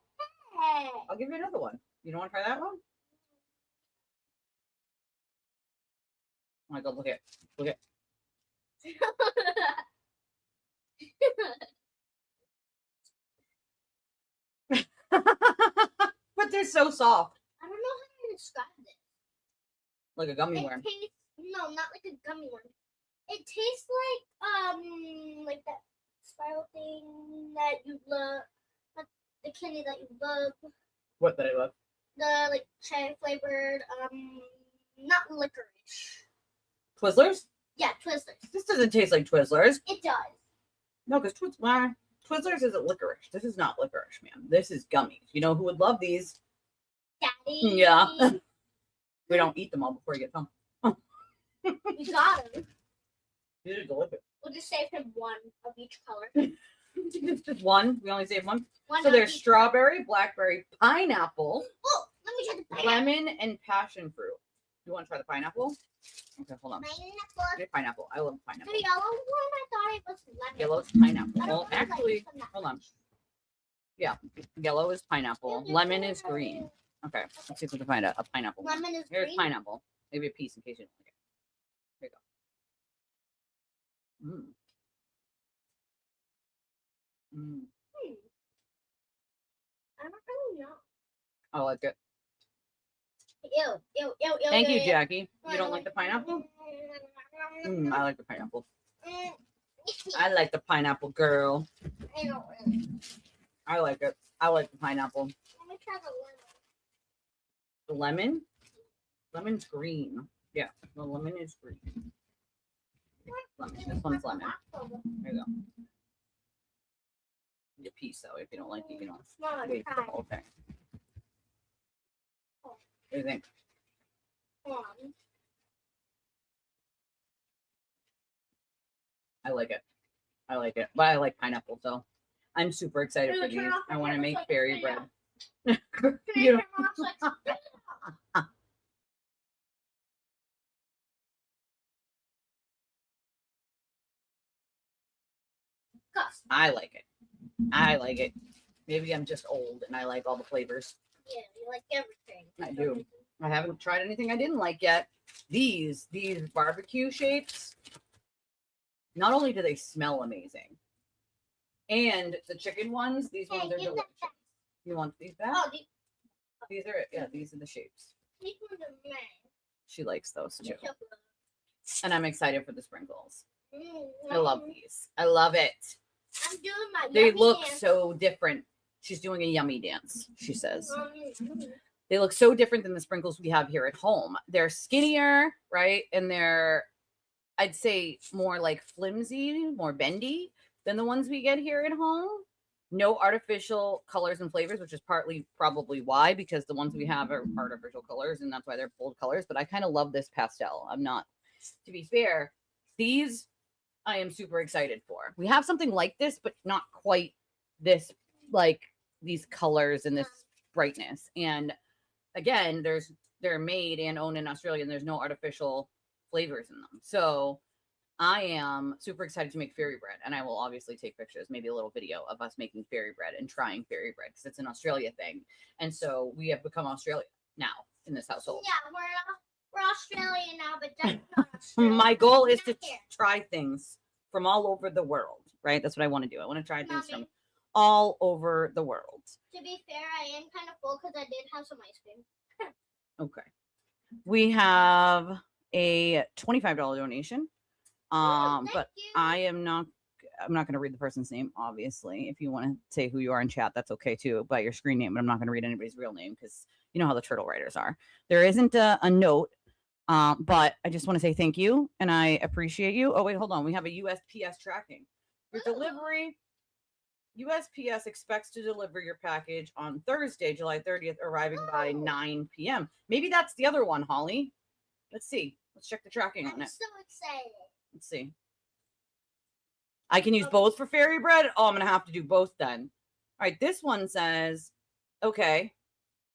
Hey. I'll give you another one. You don't want to try that one? Oh my god, look at. But they're so soft. I don't know how to describe this. Like a gummy It worm. tastes no, not like a gummy worm. It tastes like that spiral thing that you love, not the candy that you love. What that I love? The like cherry flavored, not licorice. Twizzlers? Yeah, Twizzlers. This doesn't taste like Twizzlers. It does. No, because Twizzlers isn't licorice. This is not licorice, man. This is gummies. You know who would love these? Daddy. Yeah. We don't eat them all before you get home. We got him. These are delicious. We'll just save him one of each color. It's just one. We only saved one. One So of there's each- strawberry, blackberry, pineapple, Oh, let me try the pineapple. lemon, and passion fruit. You want to try the pineapple? Okay, hold on. Pineapple. Get pineapple. I love pineapple. The yellow one, I thought it was lemon. Yellow's pineapple. I don't Well, really like actually, this one that hold on. Yeah, yellow is pineapple. Lemon is green. Okay, let's see if we can find a pineapple. one. Lemon is Here's green. pineapple. Maybe a piece in case you don't like it. Here you go. Mm. I don't really know. I like it. Ew, ew, ew, ew. Thank ew, you, ew. Jackie. You don't like the pineapple? I like the pineapple. I like the pineapple, girl. I don't really. I like it. I like the pineapple. Let me try the lemon. The lemon? Lemon's green. Yeah, the lemon is green. Lemon. This one's lemon. There you go. Need a piece though. If you don't like it, you know. It's not Wait for the try. whole thing. What do you think? I like it. I like it. But I like pineapple, so I'm super excited for these. I want to make fairy bread. You know, I like it. I like it. Maybe I'm just old and I like all the flavors. Yeah, you like everything. I do. I haven't tried anything I didn't like yet. These barbecue shapes, not only do they smell amazing, and the chicken ones, these Hey, ones are give that delicious. back. You want these back? Oh, These are, yeah, these are the shapes. these ones are mine. She likes those too. Chocolate. And I'm excited for the sprinkles. Mm, I love these. I love it. I'm doing my They yummy look dance. so different. She's doing a yummy dance, she says. Mm. They look so different than the sprinkles we have here at home. They're skinnier, right? And they're, I'd say, more like flimsy, more bendy. than the ones we get here at home. No artificial colors and flavors, which is partly probably why, because the ones we have are artificial colors and that's why they're bold colors. But I kind of love this pastel. I'm not, to be fair, these I am super excited for. We have something like this, but not quite this, like these colors and this brightness. And again, they're made and owned in Australia, and there's no artificial flavors in them. So I am super excited to make fairy bread, and I will obviously take pictures, maybe a little video of us making fairy bread and trying fairy bread because it's an Australia thing. And so we have become Australia now in this household. Yeah, we're Australian now, but that's not Australia. My goal is to Not here. try things from all over the world, right? That's what I want to do. I want to try things Mommy. from all over the world. To be fair, I am kind of full because I did have some ice cream. Okay. We have a $25 donation. Thank But you. I'm not going to read the person's name, obviously. If you want to say who you are in chat, that's okay too, by your screen name, but I'm not going to read anybody's real name because you know how the turtle writers are. There isn't a note, but I just want to say thank you and I appreciate you. Oh, wait, hold on. We have a USPS tracking. Your delivery, USPS expects to deliver your package on Thursday, July 30th, arriving by 9 p.m. Maybe that's the other one, Holly. Let's see. Let's check the tracking on I'm it. so excited. Let's see. I can use both for fairy bread. Oh, I'm going to have to do both then. All right. This one says, okay.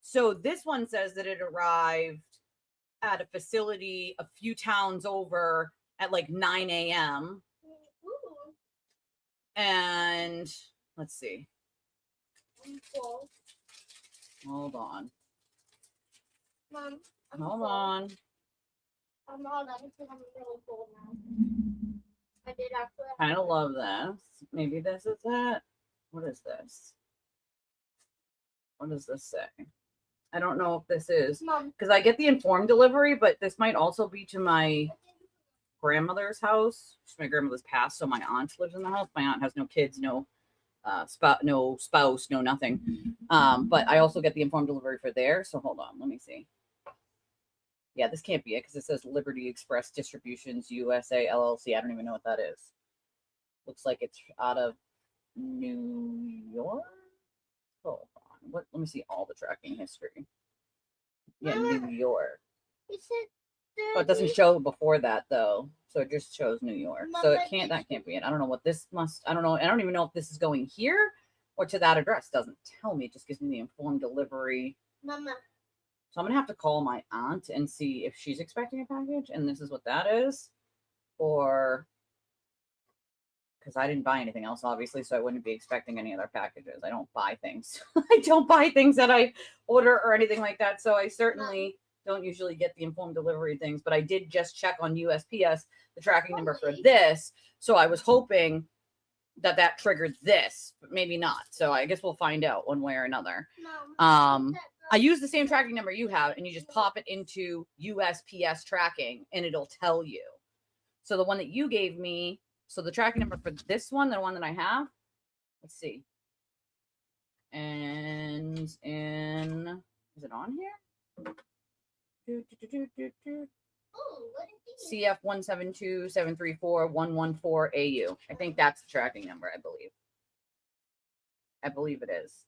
So this one says that it arrived at a facility a few towns over at like 9 a.m. Ooh, And let's see. I'm full. Hold on. Mom, I'm Hold full. on. I'm all done because I'm really full now. I did actually. Kind of love this. Maybe this is it. What is this? What does this say? I don't know if this is Mom, because I get the informed delivery, but this might also be to my grandmother's house. My grandmother's passed, so my aunt lives in the house. My aunt has no kids, no spouse, no nothing. But I also get the informed delivery for there. So hold on, let me see. Yeah, this can't be it because it says Liberty Express Distributions USA LLC. I don't even know what that is. Looks like it's out of New York. Hold on. What? Let me see all the tracking history. Yeah, New York. you said. Oh, it doesn't show before that though, so it just shows New York. So it Mama, can't. did That can't be it. I don't know what this must. I don't know. I don't even know if this is going here or to that address. It doesn't tell me. It just gives me the informed delivery. Mama, So I'm gonna have to call my aunt and see if she's expecting a package, and this is what that is, or because I didn't buy anything else, obviously, so I wouldn't be expecting any other packages. I don't buy things. I don't buy things that I order or anything like that. So I certainly don't usually get the informed delivery things, but I did just check on USPS the tracking number for this. So I was hoping that that triggered this, but maybe not. So I guess we'll find out one way or another. Mom. I use the same tracking number you have, and you just pop it into USPS tracking, and it'll tell you. So the one that you gave me, so the tracking number for this one, the one that I have, let's see. And in, is it on here? Oh, what is this? CF 172734114AU. I think that's the tracking number, I believe. I believe it is.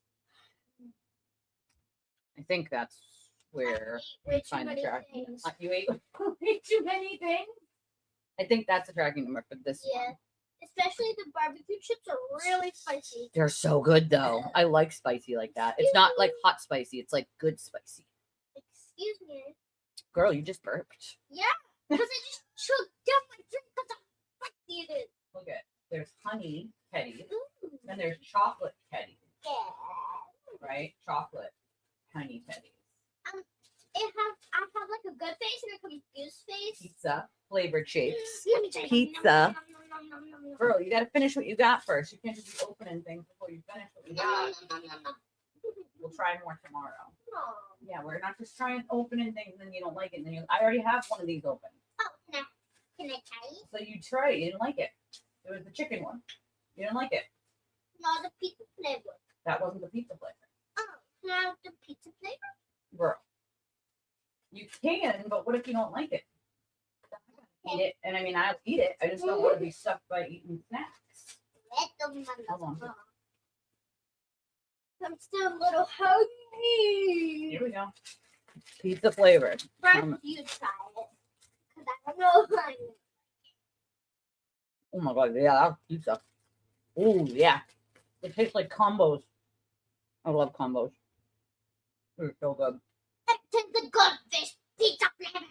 I think that's where I ate way we too find the many tracking. things. You ate way too many things. I think that's the tracking number for this Yeah. one. Especially the barbecue chips are really spicy. They're so good though. I like spicy like that. It's not like hot spicy. It's like good spicy. Excuse me. Girl, you just burped. Yeah, because I just choked down my drink because how spicy it is. Look at, there's honey teddies Ooh. and there's chocolate teddies, Yeah. right? Chocolate honey teddies. I have like a good face and a confused face. Pizza flavored shapes. Let me try it. Pizza. Nom, nom, nom, nom, nom, nom. Girl, you gotta finish what you got first. You can't just be opening things before you finish what you Nom, got. nom, nom, nom, nom. We'll try more tomorrow. Aw. Yeah, we're not just trying opening things and then you don't like it. And then you, I already have one of these open. Oh, can I try it? So you try it. You didn't like it. It was the chicken one. You didn't like it. No, the pizza flavor. That wasn't the pizza flavor. Oh, can I have the pizza flavor? Girl. You can, but what if you don't like it? Eat it. And I mean, I'll eat it. I just don't want to be stuck by eating snacks. Let Hold on. I'm still a little hungry. Here we go. Pizza flavored. First, you try it. Because I don't know if I Oh my god, yeah, that's pizza. Oh yeah. It tastes like combos. I love combos. They're so good. take the goldfish pizza flavor.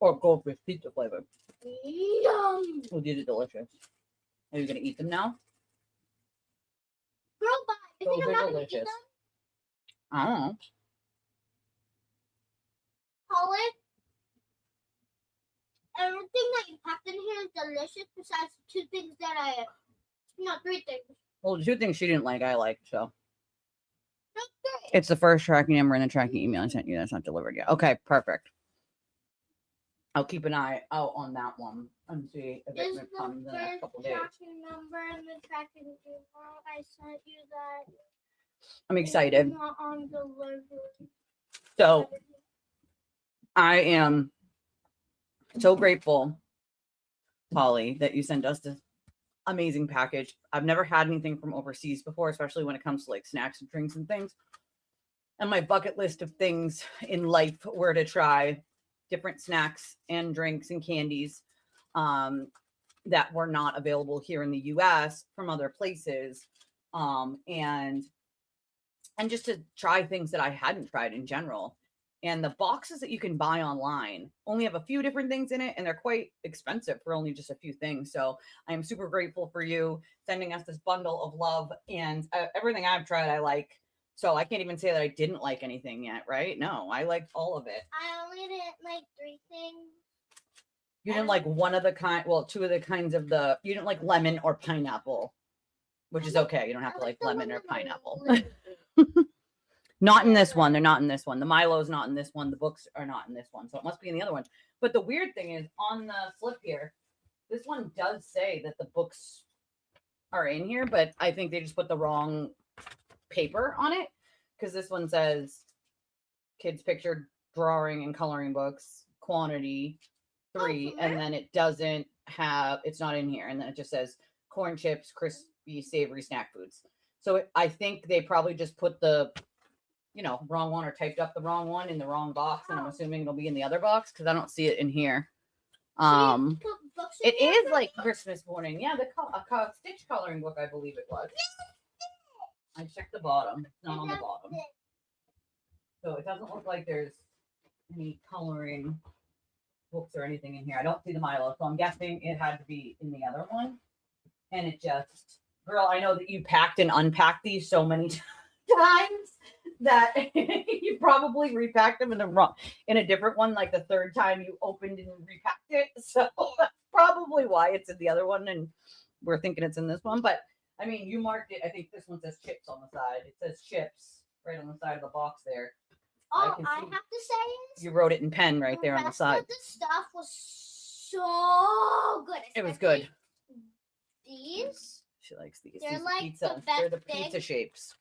Or goldfish pizza flavor. Yum. Oh, these are delicious. Are you gonna eat them now? Girl, bye. You Those think I'm are not gonna eat delicious. them? I don't know. Colin, everything that you packed in here is delicious besides two things that three things. Well, the two things she didn't like, I liked, so. Okay. It's the first tracking number and the tracking email I sent you that's not delivered yet. Okay, perfect. I'll keep an eye out on that one and see if This it is comes in the the next first couple days. tracking number and the tracking email. I sent you that. I'm excited. It's not on delivery. So I am so grateful, Polly, that you sent us this amazing package. I've never had anything from overseas before, especially when it comes to like snacks and drinks and things. And my bucket list of things in life were to try different snacks and drinks and candies that were not available here in the US from other places. And just to try things that I hadn't tried in general. And the boxes that you can buy online only have a few different things in it, and they're quite expensive for only just a few things. So I am super grateful for you sending us this bundle of love, and everything I've tried, I like. So I can't even say that I didn't like anything yet, right? No, I liked all of it. I only didn't like three things. You didn't like one of the two of the kinds of you didn't like lemon or pineapple, which is okay. You don't have to like lemon or pineapple. Not in this one. They're not in this one. The Milo's not in this one. The books are not in this one. So it must be in the other one. But the weird thing is on the slip here, this one does say that the books are in here, but I think they just put the wrong paper on it, because this one says kids picture drawing and coloring books, quantity 3, and then it doesn't have, it's not in here. And then it just says corn chips, crispy, savory snack foods. So I think they probably just put the wrong one, or typed up the wrong one in the wrong box, and I'm assuming it'll be in the other box because I don't see it in here. It is like Christmas morning. Yeah, the stitch coloring book, I believe it was. I checked the bottom. It's not on the bottom. So it doesn't look like there's any coloring books or anything in here. I don't see the Milo, so I'm guessing it had to be in the other one. And it just, girl, I know that you packed and unpacked these so many times that you probably repacked them in a different one, like the third time you opened and repacked it. So that's probably why it's in the other one, and we're thinking it's in this one. But I mean, you marked it. I think this one says chips on the side. It says chips right on the side of the box there. All I have to say is you wrote it in pen right there on the side. The stuff was so good. It was good. These. She likes these. They're These like pizza. They're the pizza shapes.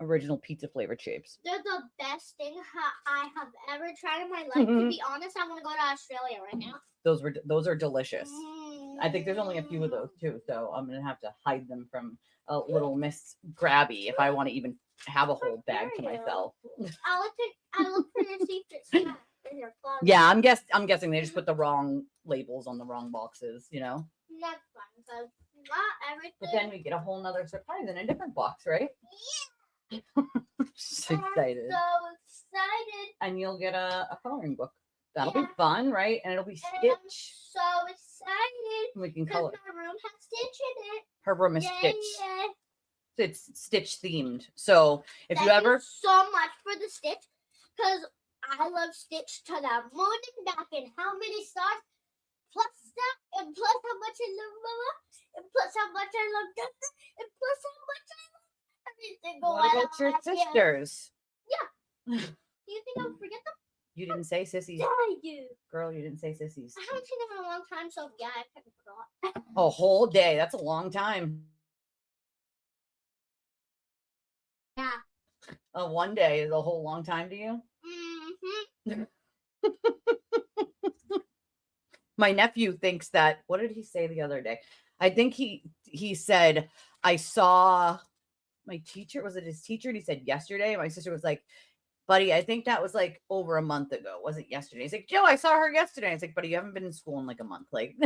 Original pizza flavored shapes. They're the best thing I have ever tried in my life. To be honest, I want to go to Australia right now. Those are delicious. I think there's only a few of those too, so I'm gonna have to hide them from a little Miss Grabby if I want to even have a whole bag to myself. I look for your secret snack in your closet. Yeah, I'm guessing they just put the wrong labels on the wrong boxes, That's fine, because not everything. But then we get a whole nother surprise in a different box, right? Yeah. She's excited. I'm so excited. And you'll get a coloring book. That'll be fun, right? And it'll be Stitch. I'm so excited. We can color. My room has Stitch in it. Her room is Yay, Stitch. yay. It's Stitch themed. So if Thank you ever so much for the Stitch, because I love Stitch to the moon and back, and how many stars, plus that, and plus how much I love Mama, and plus how much I love Dustin, and plus how much I love everything. what about your sisters? Yeah. Do you think I'll forget them? You didn't say sissies. Yeah, I do. Girl, you didn't say sissies. I haven't seen them in a long time, so yeah, I kind of forgot. A whole day. That's a long time. Yeah. One day is a whole long time to you? Mm-hmm. My nephew thinks that, what did he say the other day? I think he said, I saw my teacher. Was it his teacher? And he said yesterday. My sister was like, buddy, I think that was like over a month ago. Was it yesterday? He's like, Joe, I saw her yesterday. It's like, buddy, you haven't been in school in like a month. Like,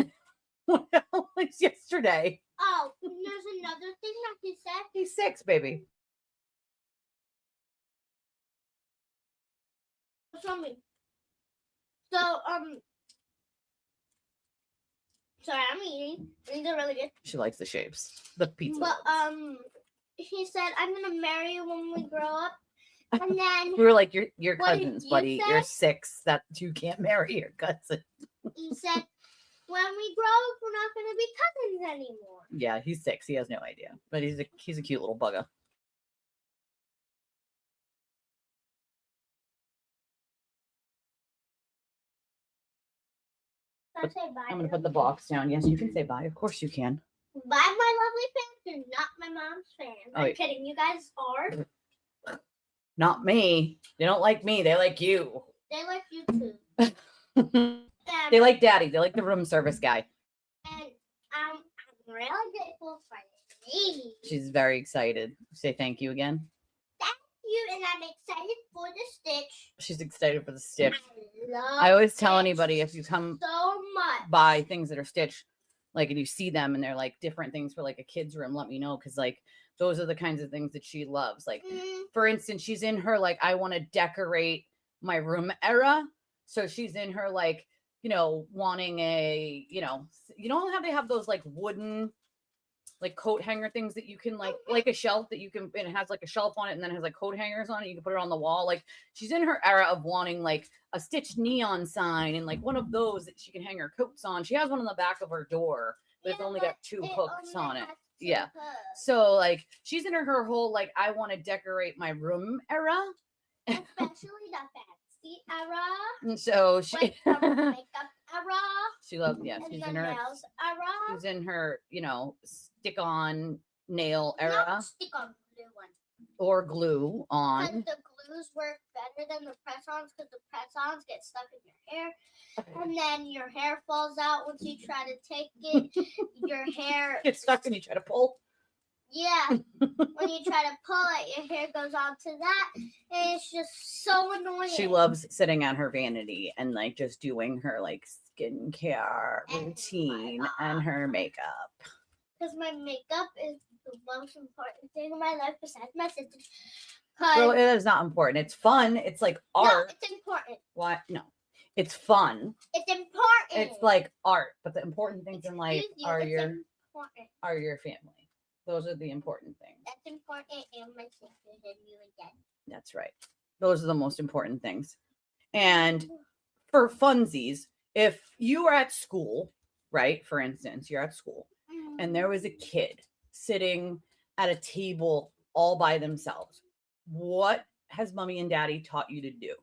what the hell? It's yesterday. Oh, there's another thing that he said. He's 6, baby. Show me. So, sorry, I'm eating. These are really good. She likes the shapes. The pizza. But, he said, I'm going to marry you when we grow up. And then we were like, your what did cousins, you buddy. say? You're 6. That you can't marry your cousin. he said, when we grow up, we're not going to be cousins anymore. Yeah, he's 6. He has no idea. But he's a cute little bugger. Can I say bye? I'm going to put the box down. Yes, you can say bye. Of course you can. Bye, my lovely fans. You're not my mom's fans. Oh, I'm wait. kidding. You guys are. Not me. They don't like me. They like you. They like you too. They like daddy. They like the room service guy. And I'm really grateful for me. She's very excited. Say thank you again. Thank you, and I'm excited for the stitch. She's excited for the stitch. I love I always tell stitch anybody if you come so much. buy things that are stitched, like, and you see them and they're like different things for like a kid's room, let me know, because like those are the kinds of things that she loves. Like, for instance, she's in her like I want to decorate my room era. So she's in her like, you know, wanting a, you know how they have those like wooden like coat hanger things that you can like a shelf that you can, and it has like a shelf on it and then it has like coat hangers on it. You can put it on the wall. Like, she's in her era of wanting like a stitched neon sign and like one of those that she can hang her coats on. She has one on the back of her door, but it's only got 2 hooks on it. Yeah. So like she's in her whole like I want to decorate my room era. Especially the fancy era. And so she Like the makeup era. she loves, yeah, And she's the in her nails era. she's in her, stick on nail era Not stick on glue one. or glue on. Because the glues work better than the press-ons because the press-ons get stuck in your hair. And then your hair falls out once you try to take it. Your hair Get stuck and you try to pull. Yeah. When you try to pull it, your hair goes onto that. And it's just so annoying. She loves sitting on her vanity and like just doing her like skincare And routine my and her makeup. Because my makeup is the most important thing in my life besides my sister. Well, it is not important. It's fun. It's like art. No, it's important. What? No. It's fun. It's important. It's like art, but the important things in life Excuse you, are it's your important. family. Those are the important things. That's important, and my sister and you again. That's right. Those are the most important things. And for funsies, if you are at school, right? For instance, you're at school and there was a kid sitting at a table all by themselves. What has mommy and daddy taught you to do?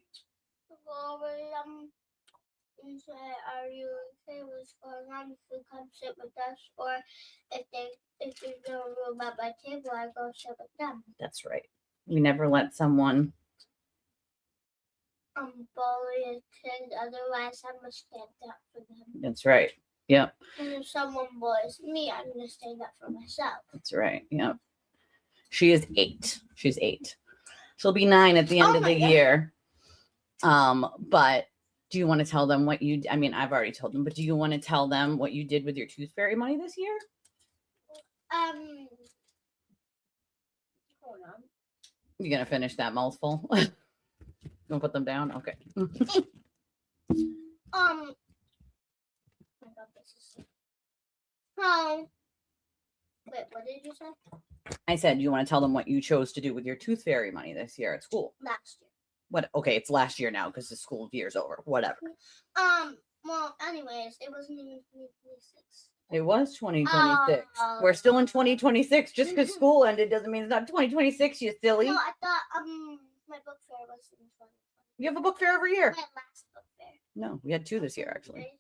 And say, are you okay? What's going on? If you come sit with us, or if you're gonna room at my table, I go sit with them. That's right. We never let someone Bully a kid. Otherwise, I'm gonna stand up for them. That's right. Yep. And if someone bullies me, I'm gonna stand up for myself. That's right. Yep. She is 8. She's 8. She'll be 9 at the end of the year. But do you want to tell them what you? I mean, I've already told them, but do you want to tell them what you did with your tooth fairy money this year? Hold on. You gonna finish that mouthful? You gonna put them down? Okay. Wait, what did you say? I said you want to tell them what you chose to do with your tooth fairy money this year at school. Last year. What? Okay, it's last year now because the school year's over. Whatever. Well, anyways, it wasn't even 2026. It was 2026. We're still in 2026. Just because school ended doesn't mean it's not 2026. You silly. No, I thought my book fair was in 2020. You have a book fair every year. My last book fair. No, we had 2 this year actually.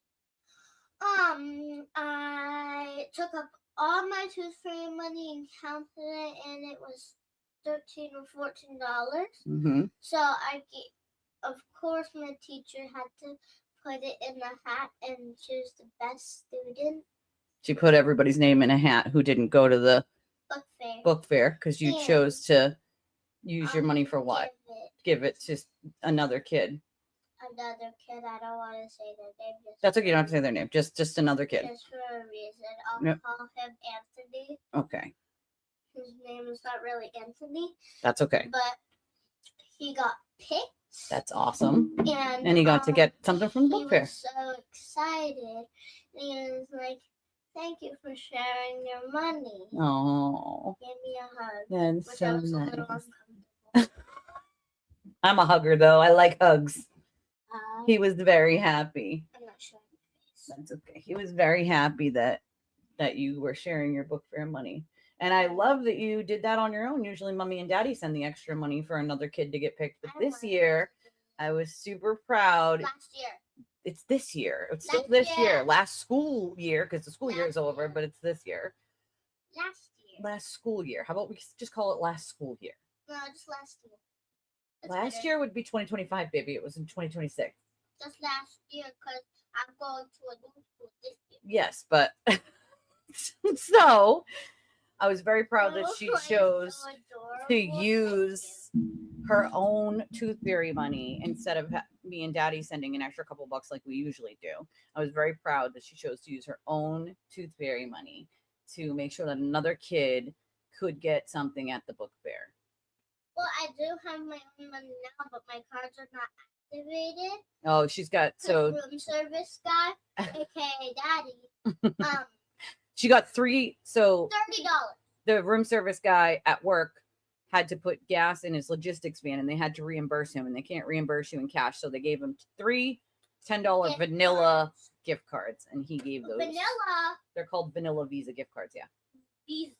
I took up all my tooth fairy money and counted it, and it was $13 or $14. Mm-hmm. So of course, my teacher had to put it in the hat and choose the best student. She put everybody's name in a hat who didn't go to the book fair because you And, chose to use your money for what? Give Give it to another kid. another kid. I don't want to say their name. That's okay. You don't have to say their name. Just another kid. Just for a reason. I'll Yep. call him Anthony. Okay. His name is not really Anthony. That's okay. But he got picked. That's awesome. And he got to get something from the book fair. He was so excited. He was like, "Thank you for sharing your money." Oh. Give me a hug. That's Which so I was a nice. little uncomfortable. I'm a hugger though. I like hugs. Uh, He was very happy. I'm not showing my face. That's okay. He was very happy that you were sharing your book fair money. And I love that you did that on your own. Usually mommy and daddy send the extra money for another kid to get picked. But this year, I was super proud. Last year. It's this year. It's still Last this year. year. Last school year, because the school year is Last over, year. but it's this year. Last year. Last school year. How about we just call it last school year? No, just last year. That's Last better. year would be 2025, baby. It was in 2026. Just last year, because I'm going to a new school this year. Yes, but so I was very proud that she chose to use her own tooth fairy money instead of me and daddy sending an extra couple bucks like we usually do. I was very proud that she chose to use her own tooth fairy money to make sure that another kid could get something at the book fair. Well, I do have my own money now, but my cards are not activated. Oh, she's got so room service guy, aka Daddy. She got $30. $30. The room service guy at work had to put gas in his logistics van and they had to reimburse him, and they can't reimburse you in cash. So they gave him 3 $10 vanilla gift cards, and he gave those. Vanilla. They're called vanilla Visa gift cards. Yeah. Visa.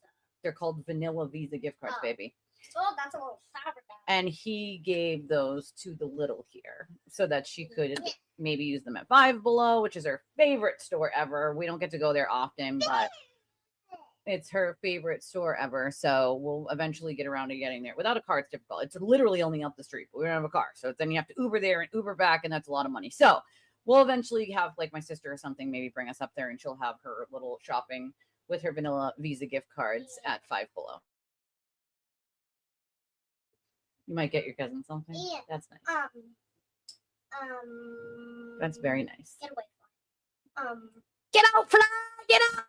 They're called vanilla Visa gift cards, baby. Oh, that's a little sour. And he gave those to the little here so that she could maybe use them at Five Below, which is her favorite store ever. We don't get to go there often, but it's her favorite store ever. So we'll eventually get around to getting there. Without a car, it's difficult. It's literally only up the street, but we don't have a car. So then you have to Uber there and Uber back, and that's a lot of money. So we'll eventually have like my sister or something maybe bring us up there, and she'll have her little shopping with her vanilla Visa gift cards at Five Below. You might get your cousin something. Yeah. That's nice. That's very nice. Get away from it. Get out, fly! Get out!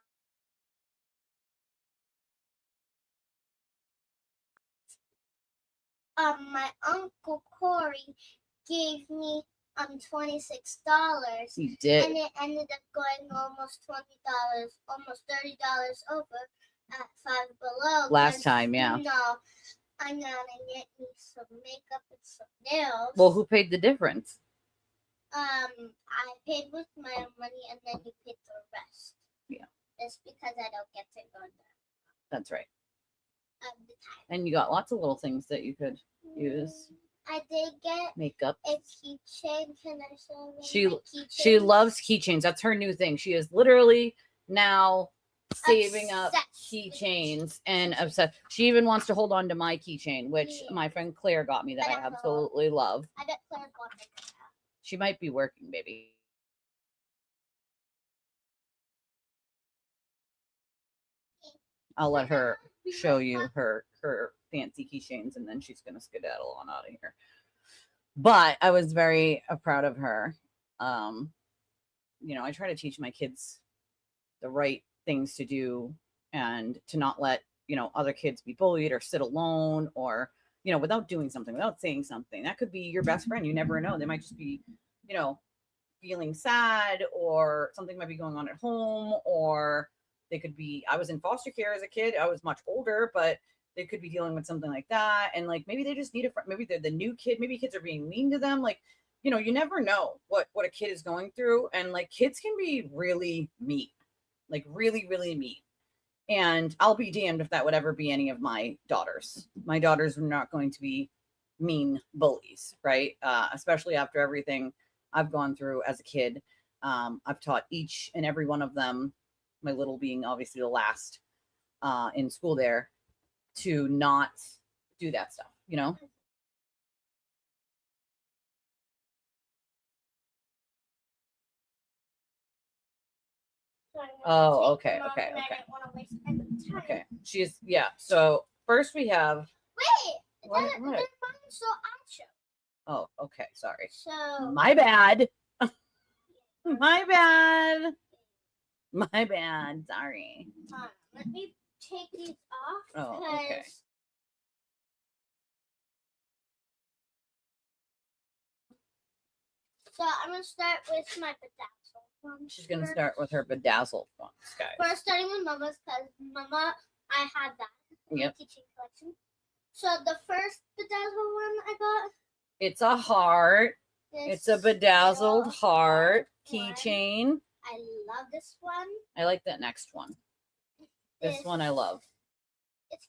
My Uncle Corey gave me $26. He did. And it ended up going almost $20, almost $30 over at Five Below. Last time, yeah. No, I'm gonna get me some makeup and some nails. Well, who paid the difference? I paid with my own money, and then you paid the rest. Yeah. It's because I don't get to go there. That's right. The time. And you got lots of little things that you could use. I did get Makeup. a keychain. Can I show you She my keychain? She loves keychains. That's her new thing. She is literally now saving up keychains and obsessed. She even wants to hold on to my keychain, which my friend Claire got me that I absolutely love. I bet Claire got it. She might be working, baby. I'll let her show you her fancy keychains, and then she's gonna skedaddle on out of here. But I was very proud of her. You know, I try to teach my kids the right things to do and to not let, you know, other kids be bullied or sit alone or, you know, without doing something, without saying something. That could be your best friend. You never know. They might just be, you know, feeling sad, or something might be going on at home, or they could be, I was in foster care as a kid. I was much older, but they could be dealing with something like that. And like, maybe they just need a friend. Maybe they're the new kid. Maybe kids are being mean to them. Like, you know, you never know what a kid is going through. And like, kids can be really mean, like really, really mean. And I'll be damned if that would ever be any of my daughters. My daughters are not going to be mean bullies, right? Especially after everything I've gone through as a kid. I've taught each and every one of them, my little being obviously the last in school there, to not do that stuff, you know? So starting with Oh, the snake okay, mom, okay, and I okay. didn't want to waste any time. Okay. Yeah. So first we have. Wait, What? then mine's so outro. Oh, okay. Sorry. So My bad. My bad. My bad. Sorry. let me take these off. Oh, okay. So I'm gonna start with my bedazzled ones. She's gonna first. start with her bedazzled ones, guys. We're starting with Mama's because Mama, I had that in Yep. my teaching collection. So the first bedazzled one I got. It's a heart. It's a bedazzled little heart one. keychain. I love this one. I like that next one. This one I love. It's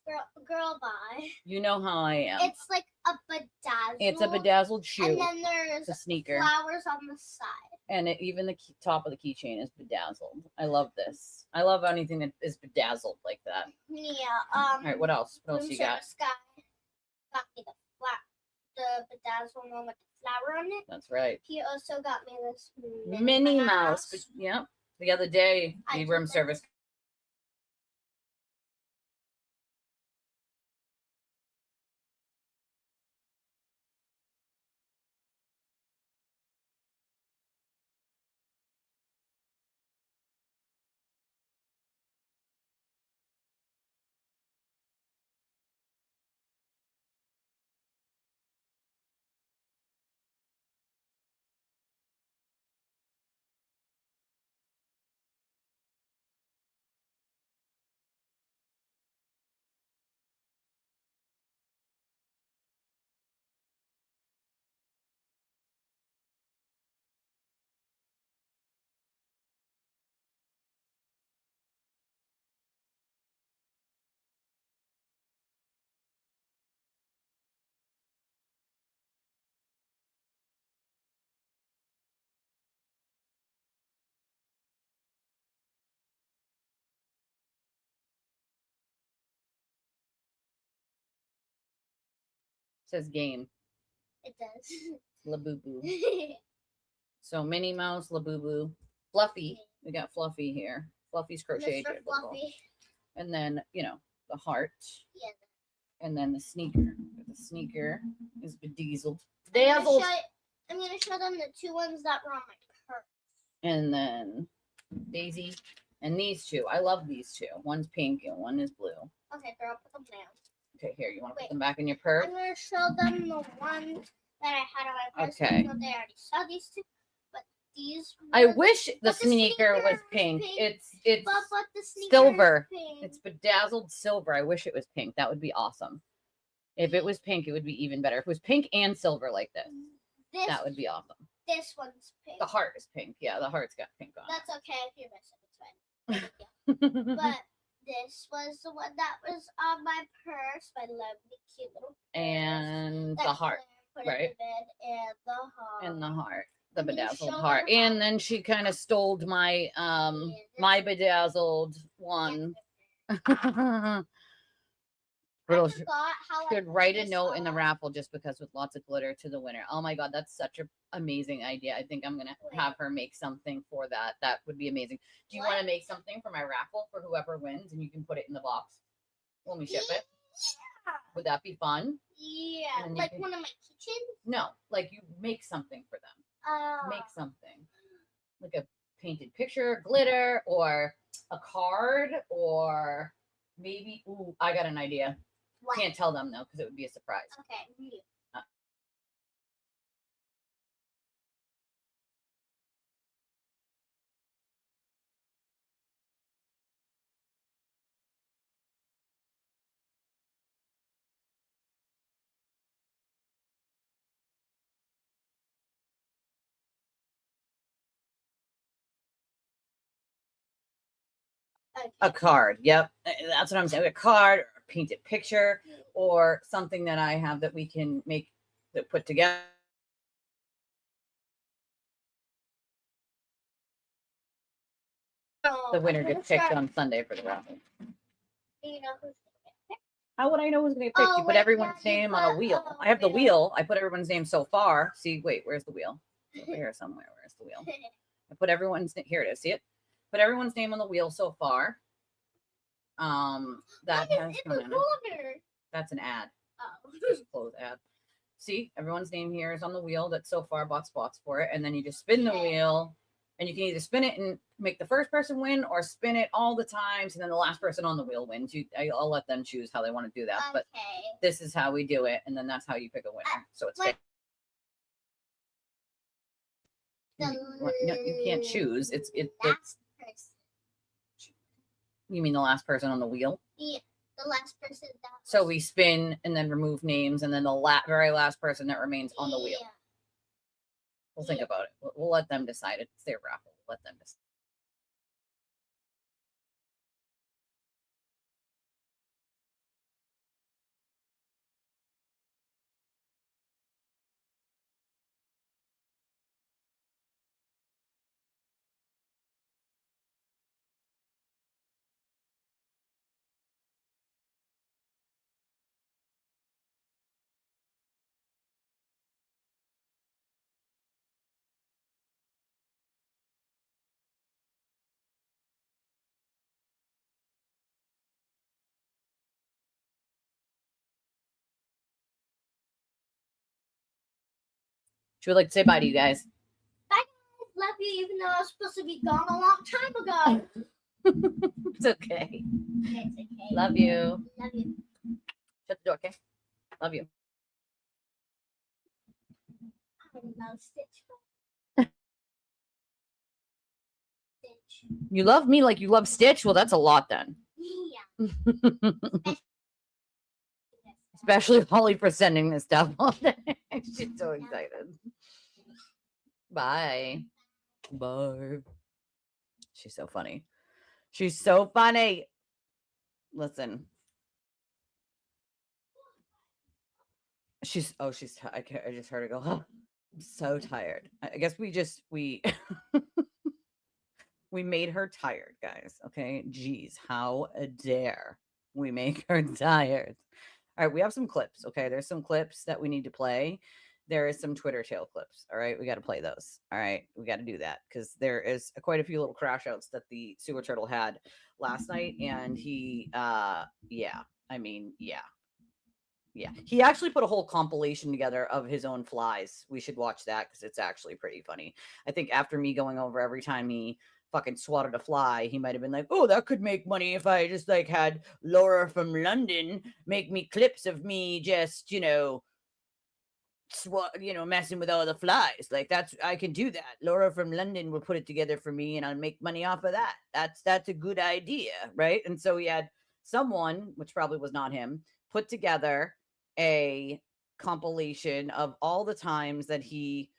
girl bye. You know how I am. It's like a bedazzled. It's a bedazzled shoe. And then there's It's a sneaker. flowers on the side. And even the top of the keychain is bedazzled. I love this. I love anything that is bedazzled like that. Yeah. All right, what else? What else you got? Sky got me the bedazzled one with the flower on it. That's right. He also got me this Minnie Mouse. But, yep. The other day, the room service. Says game. It does. Labubu. So Minnie Mouse, Labubu, Fluffy. We got Fluffy here. Fluffy's crochet. Mr. Fluffy. And then, the heart. Yeah. And then the sneaker. The sneaker is bedazzled. I'm gonna show them the two ones that were on my purse. And then Daisy. And these two. I love these two. One's pink and one is blue. Okay, girl, put them down. Okay, here. You want to put them back in your purse? I'm gonna show them the ones that I had on my purse. Okay. I know they already saw these two, but these. I wish the sneaker was pink. It's but the sneaker silver. is pink. It's bedazzled silver. I wish it was pink. That would be awesome. If it was pink, it would be even better. If it was pink and silver like this, that would be awesome. This one's pink. The heart is pink. Yeah, the heart's got pink on That's okay if you miss it. It's fine. it. But this was the one that was on my purse. My lovely, cute little purse. And that the heart, Claire put in right? the bed, and the heart. And the heart. The I'm gonna bedazzled show heart. them And then she kind of stole my my bedazzled one. Little should write a note in the raffle just because with lots of glitter to the winner. Oh my god, that's such an amazing idea. I think I'm gonna have her make something for that. That would be amazing. Do you want to make something for my raffle for whoever wins and you can put it in the box when we ship it? Yeah. Would that be fun? Yeah, like one of my kitchens. No, like you make something for them. Make something like a painted picture, glitter, or a card, or maybe. Ooh, I got an idea. What? Can't tell them though because it would be a surprise. Okay. Okay. A card. Yep. That's what I'm saying. A card or a painted picture or something that I have that we can make that put together. The winner gets picked on Sunday for the raffle. Do you know who's gonna get picked? How would I know who's going to get picked? Oh, You put wait, everyone's yeah, you name on a put- wheel. oh, I have the yeah. wheel. I put everyone's name so far. See, wait, where's the wheel? It's over here somewhere. Where's the wheel? I put everyone's here it is. See it? Put everyone's name on the wheel so far. That has come in. That's an ad. Oh. Just close ad. See, everyone's name here is on the wheel that so far bought spots for it, and then you just spin the wheel, and you can either spin it and make the first person win, or spin it all the times, and then the last person on the wheel wins. I'll let them choose how they want to do that, but this is how we do it, and then that's how you pick a winner. So it's you can't choose. It's you mean the last person on the wheel? Yeah, the last person. So we spin and then remove names, and then the very last person that remains on the wheel. We'll think about it. We'll let them decide. It's their raffle. We'll let them decide. She would like to say bye to you guys. Bye, guys. Love you, even though I was supposed to be gone a long time ago. It's okay. It's okay. Love you. Love you. Shut the door, okay? Love you. I love Stitch. Stitch. You love me like you love Stitch? Well, that's a lot then. Yeah. Especially Holly for sending this stuff all day. She's so excited. Bye. Bye. She's so funny. She's so funny. Listen. I just heard her go, huh? I'm so tired. I guess we we made her tired, guys. Okay. Jeez, how dare we make her tired? All right, we have some clips. Okay, there's some clips that we need to play. There is some Twitter tail clips. All right, we got to play those. All right, we got to do that because there is quite a few little crash outs that the sewer turtle had last night, and he, yeah, he actually put a whole compilation together of his own flies. We should watch that because it's actually pretty funny. I think after me going over every time he fucking swatted a fly, he might have been like, oh, that could make money if I just like had Laura from London make me clips of me just, messing with all the flies. Like I can do that. Laura from London will put it together for me and I'll make money off of that. That's a good idea, right? And so he had someone, which probably was not him, put together a compilation of all the times that he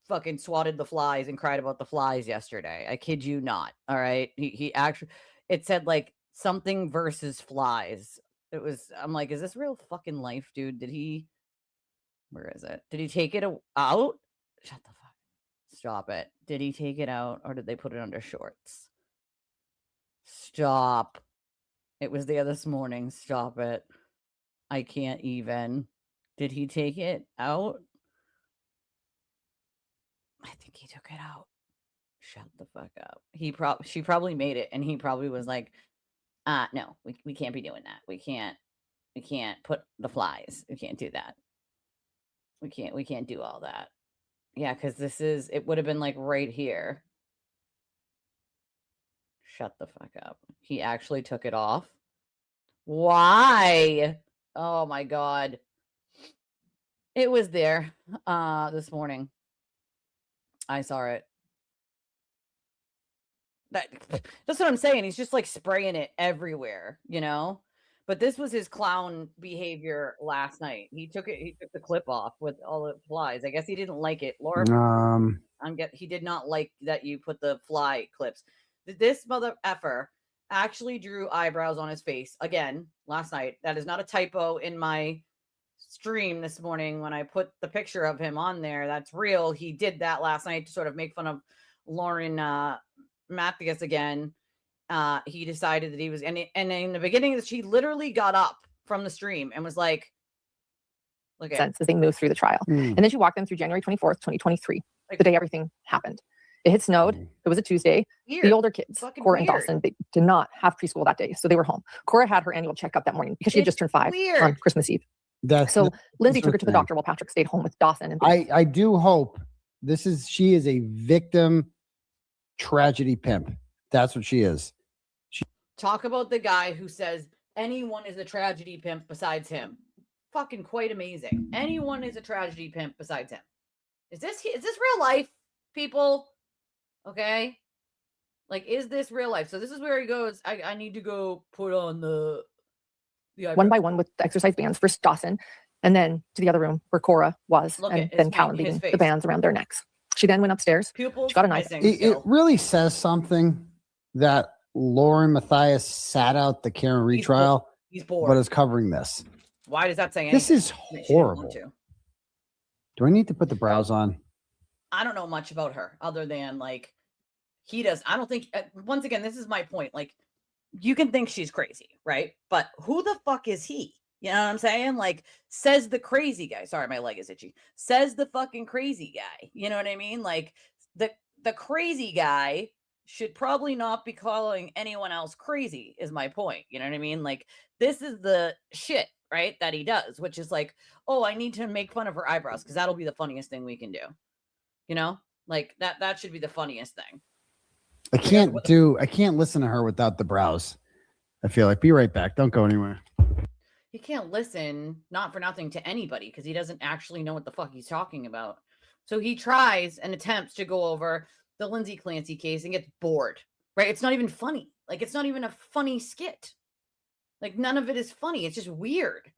fucking swatted the flies and cried about the flies yesterday. I kid you not. All right. He actually, it said like something versus flies. I'm like, is this real fucking life, dude? Where is it? Did he take it out? Shut the fuck. Stop it. Did he take it out or did they put it under shorts? Stop. It was there this morning. Stop it. I can't even. Did he take it out? I think he took it out. Shut the fuck up. She probably made it and he probably was like, no, we can't be doing that. We can't put the flies. We can't do that. We can't do all that. Yeah, because it would have been like right here. Shut the fuck up. He actually took it off. Why? Oh my God. It was there this morning. I saw it. That's what I'm saying. He's just like spraying it everywhere, But this was his clown behavior last night. He took the clip off with all the flies. I guess he didn't like it. Laura, he did not like that you put the fly clips. This mother effer actually drew eyebrows on his face again last night. That is not a typo in my stream this morning when I put the picture of him on there. That's real. He did that last night to sort of make fun of Lauren Matthews again. He decided that he was, and in the beginning, she literally got up from the stream and was like, "Look at as they move through the trial," and then she walked them through January 24th, 2023, the day everything happened. It had snowed. It was a Tuesday. Weird. The older kids, Fucking Cora and weird. Dawson, they did not have preschool that day, so they were home. Cora had her annual checkup that morning because she had just turned 5 on Christmas Eve. So Lindsey took her to the doctor while Patrick stayed home with Dawson. And I do hope she is a victim tragedy pimp. That's what she is. Talk about the guy who says anyone is a tragedy pimp besides him. Fucking quite amazing. Anyone is a tragedy pimp besides him. Is this real life, people? Okay. Like, is this real life? So this is where he goes, I need to go put on the one by one with the exercise bands. First Dawson, and then to the other room where Cora was, and then Callan beating the bands around their necks. She then went upstairs. She got a knife. It really says something that Lauren Matthias sat out the Karen Reed trial. He's bored. But is covering this. Why does that say anything? This is horrible. Do I need to put the brows on? I don't know much about her other than like he does. I don't think, once again, this is my point. Like, you can think she's crazy, right? But who the fuck is he? You know what I'm saying? Like, says the crazy guy. Sorry, my leg is itchy. Says the fucking crazy guy. You know what I mean? Like, the crazy guy should probably not be calling anyone else crazy, is my point. You know what I mean? Like, this is the shit, right, that he does, which is like, oh, I need to make fun of her eyebrows because that'll be the funniest thing we can do. You know? Like, that should be the funniest thing. I can't listen to her without the brows. I feel like. Be right back. Don't go anywhere. He can't listen, not for nothing, to anybody because he doesn't actually know what the fuck he's talking about. So he tries and attempts to go over the Lindsey Clancy case and gets bored, right? It's not even funny. Like, it's not even a funny skit. Like, none of it is funny. It's just weird.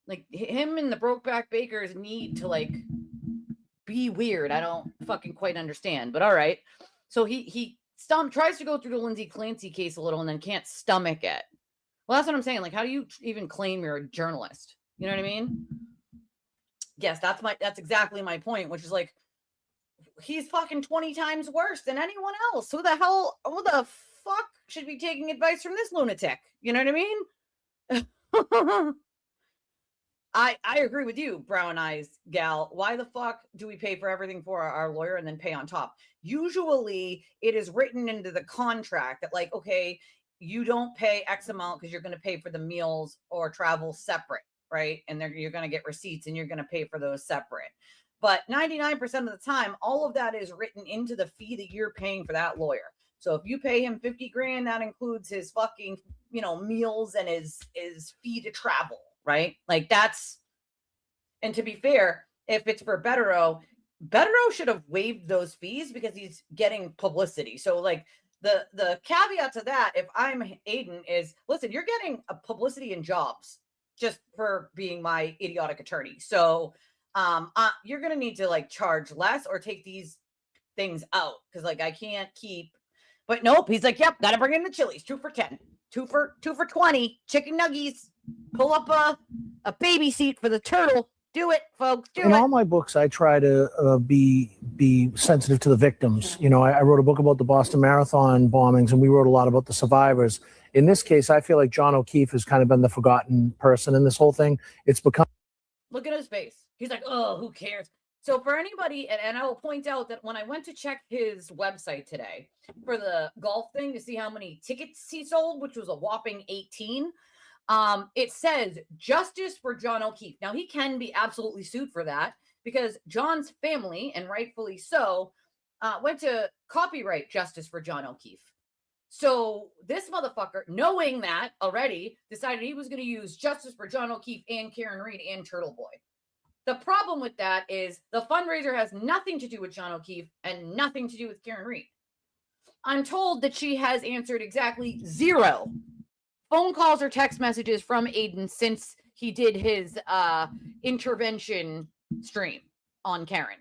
Like, him and the Brokeback Bakers need to, like, be weird. I don't fucking quite understand, but all right. So he tries to go through the Lindsey Clancy case a little and then can't stomach it. Well, that's what I'm saying. Like, how do you even claim you're a journalist? You know what I mean? Yes, that's exactly my point, which is like, he's fucking 20 times worse than anyone else. Who the fuck should be taking advice from this lunatic? You know what I mean? I agree with you, brown eyes gal. Why the fuck do we pay for everything for our lawyer and then pay on top? Usually it is written into the contract that, like, okay, you don't pay X amount because you're going to pay for the meals or travel separate, right? And you're going to get receipts and you're going to pay for those separate. But 99% of the time, all of that is written into the fee that you're paying for that lawyer. So if you pay him 50 grand, that includes his fucking, meals and his fee to travel, right? Like, that's, and to be fair, if it's for Betterow should have waived those fees because he's getting publicity. So like the caveat to that, if I'm Aiden, is listen, you're getting a publicity and jobs just for being my idiotic attorney. So you're going to need to like charge less or take these things out. Cause like, I can't keep, but nope. He's like, yep, got to bring in the chilies. 2 for 10, 2 for 20 chicken nuggies, pull up a baby seat for the turtle. Do it, folks. In all my books, I try to be sensitive to the victims. I wrote a book about the Boston Marathon bombings, and we wrote a lot about the survivors. In this case, I feel like John O'Keefe has kind of been the forgotten person in this whole thing. It's become. Look at his face. He's like, oh, who cares? So for anybody, and I will point out that when I went to check his website today for the golf thing to see how many tickets he sold, which was a whopping 18, it says justice for John O'Keefe. Now, he can be absolutely sued for that because John's family, and rightfully so, went to copyright justice for John O'Keefe. So this motherfucker, knowing that already, decided he was going to use justice for John O'Keefe and Karen Reed and Turtle Boy. The problem with that is the fundraiser has nothing to do with John O'Keefe and nothing to do with Karen Reed. I'm told that she has answered exactly 0 phone calls or text messages from Aiden since he did his intervention stream on Karen.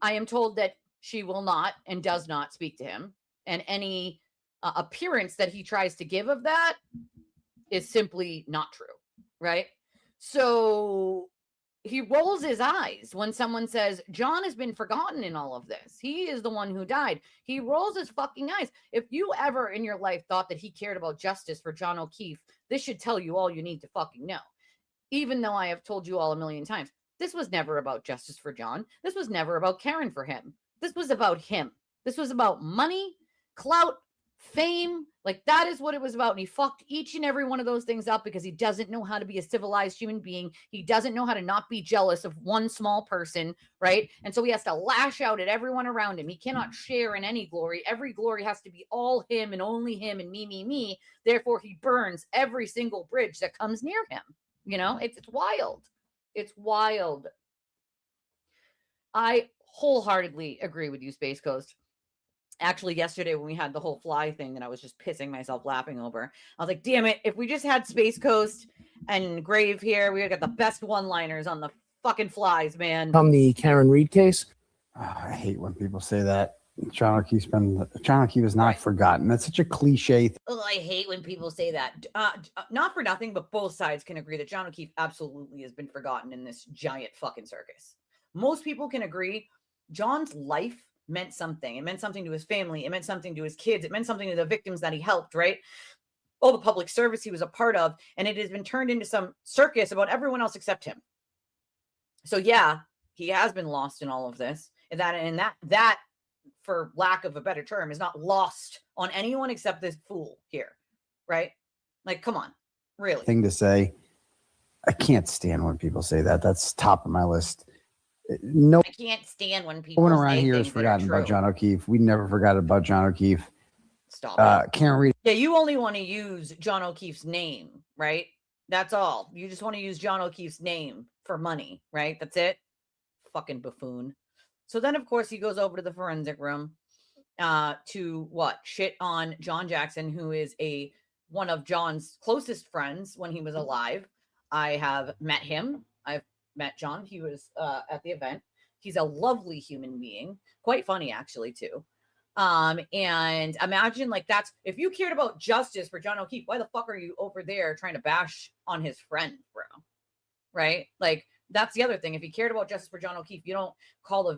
I am told that she will not and does not speak to him. And any appearance that he tries to give of that is simply not true, right? So he rolls his eyes when someone says, John has been forgotten in all of this. He is the one who died. He rolls his fucking eyes. If you ever in your life thought that he cared about justice for John O'Keefe, this should tell you all you need to fucking know. Even though I have told you all a million times, this was never about justice for John. This was never about Karen for him. This was about him. This was about money, clout, fame. Like, that is what it was about. And he fucked each and every one of those things up because he doesn't know how to be a civilized human being. He doesn't know how to not be jealous of one small person, right? And so he has to lash out at everyone around him. He cannot share in any glory. Every glory has to be all him and only him and me, me, me. Therefore, he burns every single bridge that comes near him. You know, it's wild. It's wild. I wholeheartedly agree with you, Space Coast. Actually, yesterday when we had the whole fly thing that I was just pissing myself laughing over, I was like, damn it, if we just had Space Coast and Grave here, we would get the best one-liners on the fucking flies, man. From the Karen Reed case. Oh, I hate when people say that. John O'Keefe is not forgotten. That's such a cliche. Oh, I hate when people say that. Not for nothing, but both sides can agree that John O'Keefe absolutely has been forgotten in this giant fucking circus. Most people can agree John's life meant something. It meant something to his family. It meant something to his kids. It meant something to the victims that he helped, right? All the public service he was a part of. And it has been turned into some circus about everyone else except him. So yeah, he has been lost in all of this. And that, for lack of a better term, is not lost on anyone except this fool here, right? Like, come on, really. Thing to say. I can't stand when people say that. That's top of my list. No, I can't stand when people. No one around here has forgotten about John O'Keefe. We never forgot about John O'Keefe. Stop it. Karen Reed. Yeah, you only want to use John O'Keefe's name, right? That's all. You just want to use John O'Keefe's name for money, right? That's it. Fucking buffoon. So then, of course, he goes over to the forensic room to shit on John Jackson, who is one of John's closest friends when he was alive. I have met him. I've met John. He was at the event. He's a lovely human being. Quite funny, actually, too. And imagine, like, that's, if you cared about justice for John O'Keefe, why the fuck are you over there trying to bash on his friend, bro? Right? Like, that's the other thing. If you cared about justice for John O'Keefe, you don't call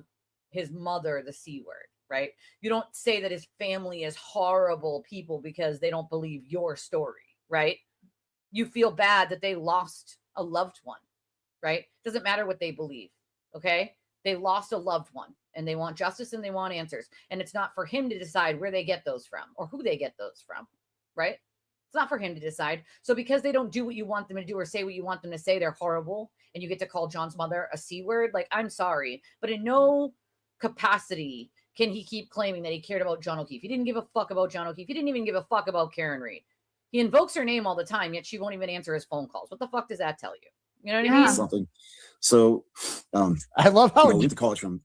his mother the C word, right? You don't say that his family is horrible people because they don't believe your story, right? You feel bad that they lost a loved one, right? Doesn't matter what they believe, okay? They lost a loved one and they want justice and they want answers. And it's not for him to decide where they get those from or who they get those from, right? It's not for him to decide. So because they don't do what you want them to do or say what you want them to say, they're horrible, and you get to call John's mother a C word. Like, I'm sorry, but in no capacity can he keep claiming that he cared about John O'Keefe. He didn't give a fuck about John O'Keefe. He didn't even give a fuck about Karen Reed. He invokes her name all the time, yet she won't even answer his phone calls. What the fuck does that tell you? You know what I mean? Something. So I love how we went to college from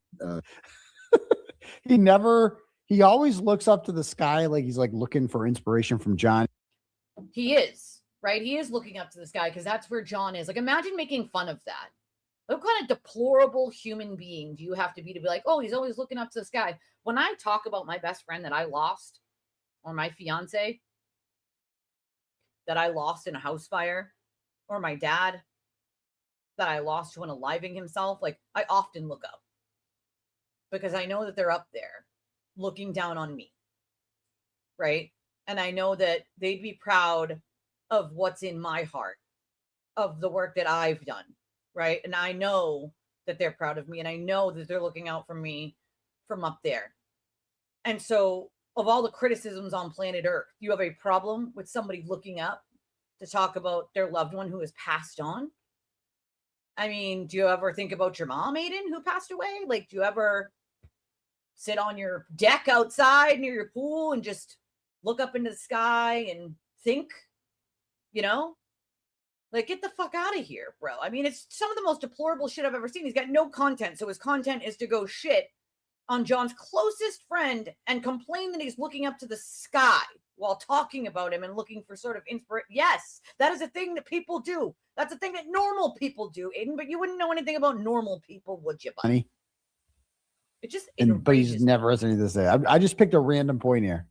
he always looks up to the sky like he's like looking for inspiration from John. He is, right? He is looking up to the sky because that's where John is. Like, imagine making fun of that. What kind of deplorable human being do you have to be like, oh, he's always looking up to the sky? When I talk about my best friend that I lost, or my fiance that I lost in a house fire, or my dad that I lost to unaliving himself, like, I often look up because I know that they're up there looking down on me, right? And I know that they'd be proud of what's in my heart, of the work that I've done, right? And I know that they're proud of me, and I know that they're looking out for me from up there. And so, of all the criticisms on planet Earth, you have a problem with somebody looking up to talk about their loved one who has passed on? I mean, do you ever think about your mom, Aiden, who passed away? Like, do you ever sit on your deck outside near your pool and just look up into the sky and think, you know? Like, get the fuck out of here, bro. I mean, it's some of the most deplorable shit I've ever seen. He's got no content, so his content is to go shit on John's closest friend and complain that he's looking up to the sky while talking about him and looking for sort of inspiration. Yes, that is a thing that people do. That's a thing that normal people do, Aiden, but you wouldn't know anything about normal people, would you, buddy? It just but he just never has anything to say. I just picked a random point here.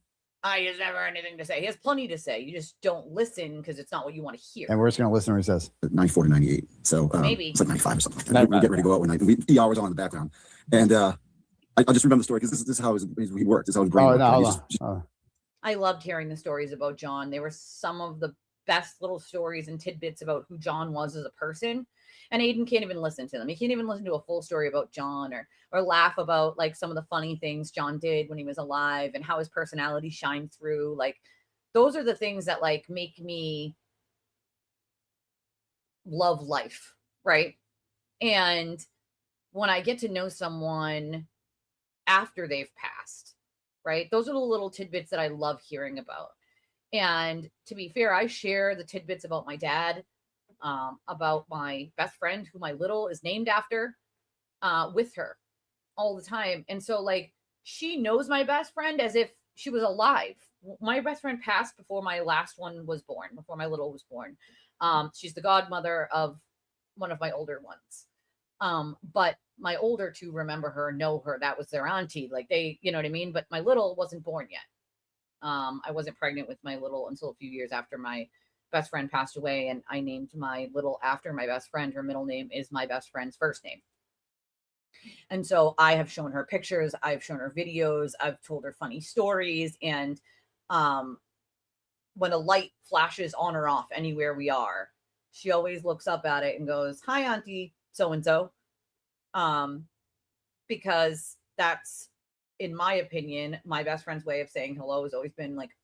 He has never anything to say. He has plenty to say. You just don't listen because it's not what you want to hear. And we're just going to listen to what he says. 94 to 98. So maybe it's like 95 or something. We get ready to go out one night. ER was on in the background. And I just remember the story because this is how he worked. This is how his brain worked. I loved hearing the stories about John. They were some of the best little stories and tidbits about who John was as a person. And Aiden can't even listen to them. He can't even listen to a full story about John or laugh about like some of the funny things John did when he was alive and how his personality shined through. Like those are the things that like make me love life, right? And when I get to know someone after they've passed, right? Those are the little tidbits that I love hearing about. And to be fair, I share the tidbits about my dad, about my best friend, who my little is named after, with her all the time. And so like she knows my best friend as if she was alive. My best friend passed before my last one was born, before my little was born. She's the godmother of one of my older ones. But my older two remember her, know her. That was their auntie. Like they, you know what I mean? But my little wasn't born yet. I wasn't pregnant with my little until a few years after my best friend passed away. And I named my little after my best friend. Her middle name is my best friend's first name. And so I have shown her pictures. I've shown her videos. I've told her funny stories. And when a light flashes on or off anywhere we are, she always looks up at it and goes, "Hi, Auntie so-and-so." Because that's, in my opinion, my best friend's way of saying hello has always been like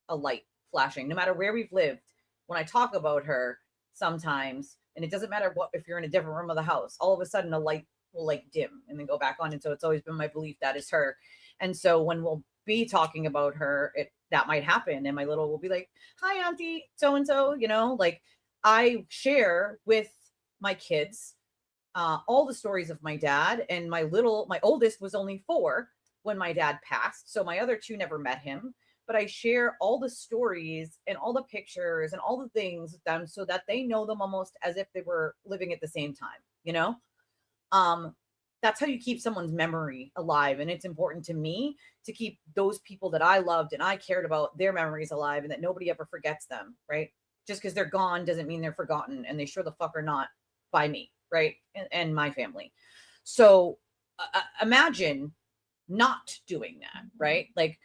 a light flashing. No matter where we've lived, when I talk about her sometimes, and it doesn't matter what, if you're in a different room of the house, all of a sudden a light will like dim and then go back on. And so it's always been my belief that is her. And so when we'll be talking about her, that might happen. And my little will be like, "Hi, Auntie so-and-so," you know, like I share with my kids all the stories of my dad. And my oldest was only 4 when my dad passed. So my other 2 never met him, but I share all the stories and all the pictures and all the things with them so that they know them almost as if they were living at the same time, you know? That's how you keep someone's memory alive. And it's important to me to keep those people that I loved and I cared about, their memories alive, and that nobody ever forgets them, right? Just because they're gone doesn't mean they're forgotten, and they sure the fuck are not by me, right? And my family. So imagine not doing that, right? Like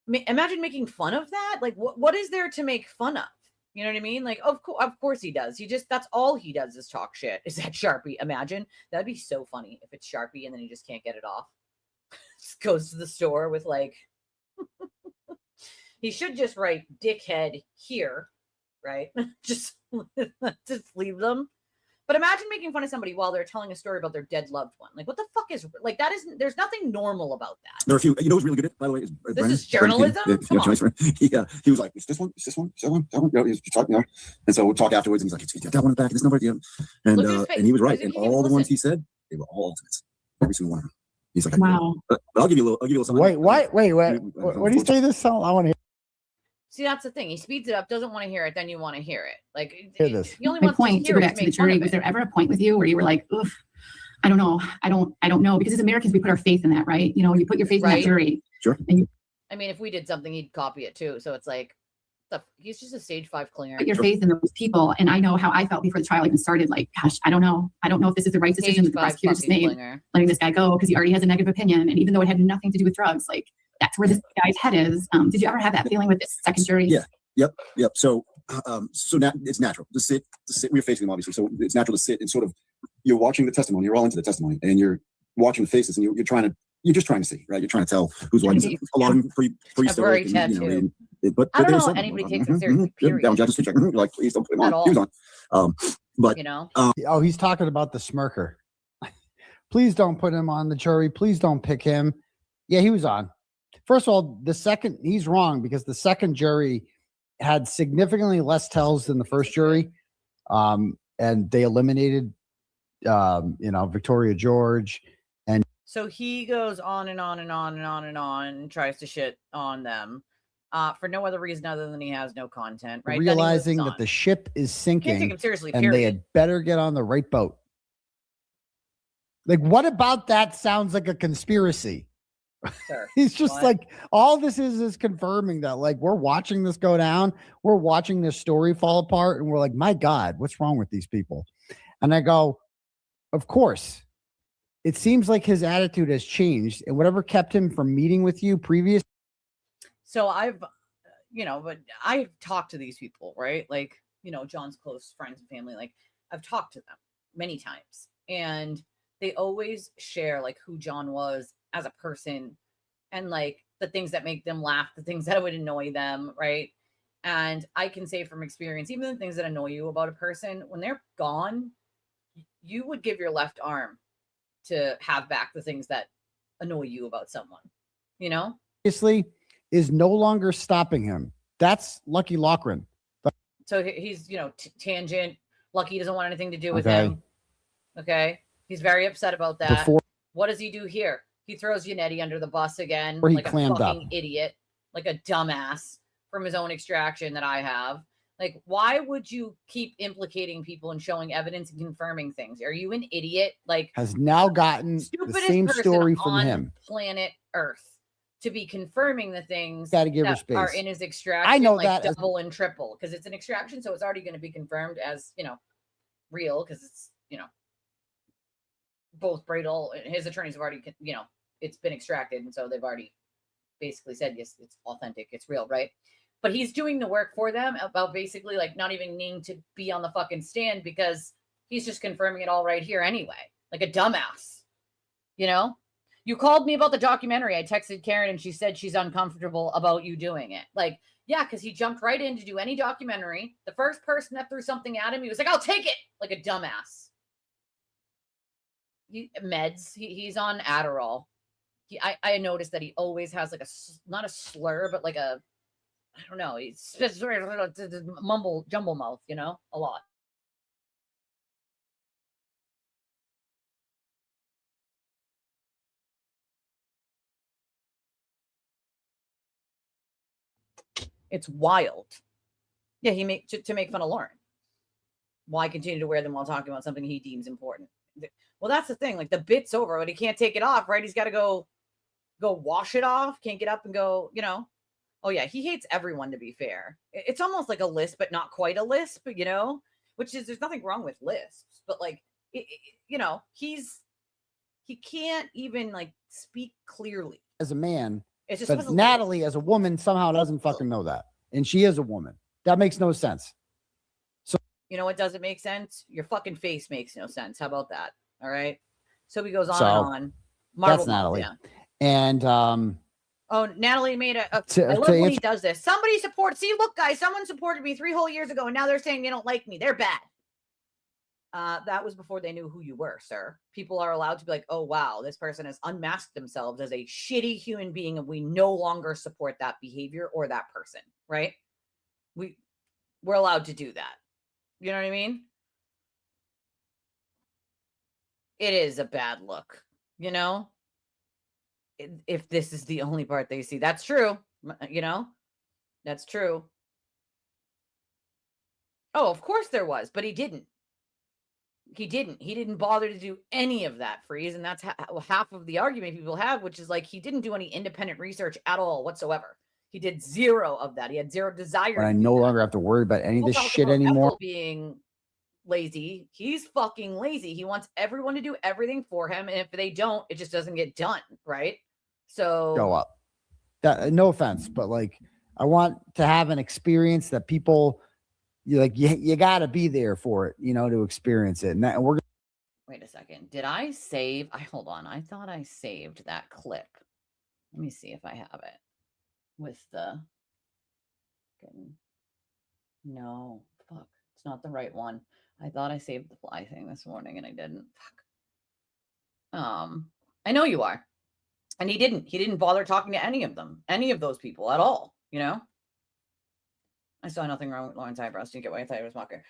imagine making fun of that. Like what is there to make fun of? You know what I mean? Like, of course he does. That's all he does is talk shit. Is that Sharpie? Imagine. That'd be so funny if it's Sharpie and then he just can't get it off. Just goes to the store with like, he should just write "dickhead" here, right? just leave them. But imagine making fun of somebody while they're telling a story about their dead loved one. Like, what the fuck is like that? There's nothing normal about that. There are a few. You know what's really good at, by the way, is this Brandon, is journalism. Come on. He was like, "It's this one, it's this one, it's that one, that one." You know, he's talking, you know, and so we'll talk afterwards, and he's like, "It's that one in the back, this number," you know, and he was right. And all the ones he said, they were all ultimates. Every single one of them. He's like, "Wow." But I'll give you a little something. Wait. What do you say this song? I want to hear. See, that's the thing. He speeds it up, doesn't want to hear it, then you want to hear it. Like, hear this. He only My wants point to to hear go back to the jury. Was there ever a point with you where you were like, "Oof, I don't know, I don't know," because as Americans we put our faith in that, right? You know, you put your faith in that jury. Sure. And I mean, if we did something, he'd copy it too. So it's like, he's just a stage 5 clinger. put your faith in those people, and I know how I felt before the trial even started. Like, gosh, I don't know if this is the right decision that the prosecutor just made, letting this guy go because he already has a negative opinion, and even though it had nothing to do with drugs, like that's where this guy's head is. Did you ever have that feeling with this second jury? Yeah. Yep. So now it's natural to sit. We're facing them obviously, so it's natural to sit and sort of you're watching the testimony. You're all into the testimony, and you're watching the faces, and you're just trying to see, right? You're trying to tell who's what. A lot of them pre-stoic, but I don't know some anybody takes him seriously. Period. Like, please don't put him on. He was on. But you know, he's talking about the smirker. Please don't put him on the jury. Please don't pick him. Yeah, he was on. First of all, he's wrong because the second jury had significantly less tells than the first jury. And they eliminated, Victoria George. And so he goes on and on and on and on and on and tries to shit on them for no other reason other than he has no content, right? Realizing that the ship is sinking. Can't take him seriously, and they had better get on the right boat. Like, what about that sounds like a conspiracy? Sure. He's just like, all this is confirming that, like, we're watching this go down. We're watching this story fall apart. And we're like, my God, what's wrong with these people? And I go, of course. It seems like his attitude has changed. And whatever kept him from meeting with you previous. So I've talked to these people, right? Like, John's close friends and family. Like, I've talked to them many times, and they always share like who John was as a person, and like the things that make them laugh, the things that would annoy them, right? And I can say from experience, even the things that annoy you about a person, when they're gone, you would give your left arm to have back the things that annoy you about someone, you know? Obviously, is no longer stopping him. That's Lucky Lochran. So he's, tangent. Lucky doesn't want anything to do with him. Okay. He's very upset about that. What does he do here? He throws Yannetti under the bus again, like a fucking idiot, like a dumbass from his own extraction that I have. Like, why would you keep implicating people and showing evidence and confirming things? Are you an idiot? Like, has now gotten the same story from him. Planet Earth to be confirming the things that are in his extraction. I know like that double and triple, because it's an extraction, so it's already going to be confirmed as real, because it's both Bradel and his attorneys have already it's been extracted, and so they've already basically said yes, it's authentic, it's real, right? But he's doing the work for them about basically like not even needing to be on the fucking stand, because he's just confirming it all right here anyway, like a dumbass. You called me about the documentary. I texted Karen and she said she's uncomfortable about you doing it. Like, yeah, because he jumped right in to do any documentary. The first person that threw something at him, he was like, I'll take it, like a dumbass. He's on Adderall. I noticed that he always has like not a slur, but like a, I don't know, he's jumble mouth, a lot. It's wild. Yeah, to make fun of Lauren. Why continue to wear them while talking about something he deems important? Well, that's the thing. Like, the bit's over, but he can't take it off, right? He's got to go wash it off. Can't get up and go, Oh yeah, he hates everyone, to be fair. It's almost like a lisp, but not quite a lisp, which is, there's nothing wrong with lisps, but like, he can't even like speak clearly. As a man, but Natalie as a woman somehow doesn't fucking know that. And she is a woman. That makes no sense. So, what doesn't make sense? Your fucking face makes no sense. How about that? All right. So he goes on and on. That's Natalie. Yeah. And, Natalie made I love when he does this. Somebody supports. See, look, guys, someone supported me 3 whole years ago, and now they're saying they don't like me. They're bad. That was before they knew who you were, sir. People are allowed to be like, oh, wow, this person has unmasked themselves as a shitty human being, and we no longer support that behavior or that person, right? We're allowed to do that. You know what I mean? It is a bad look, if this is the only part they see. That's true. That's true. Oh, of course there was, but he didn't. He didn't bother to do any of that, Freeze. And that's half of the argument people have, which is like, he didn't do any independent research at all whatsoever. He did zero of that. He had zero desire. But I no longer have to worry about any of this shit anymore. Being lazy. He's fucking lazy. He wants everyone to do everything for him. And if they don't, it just doesn't get done. Right. So go up. No offense, but like, I want to have an experience that people, you got to be there for it, to experience it. And we're wait a second. Did I save? Hold on. I thought I saved that clip. Let me see if I have it with the. No, fuck. It's not the right one. I thought I saved the fly thing this morning and I didn't. Fuck. I know you are. And he didn't bother talking to any of those people at all, I saw nothing wrong with Lauren's eyebrows. Didn't get why I thought it was mocker.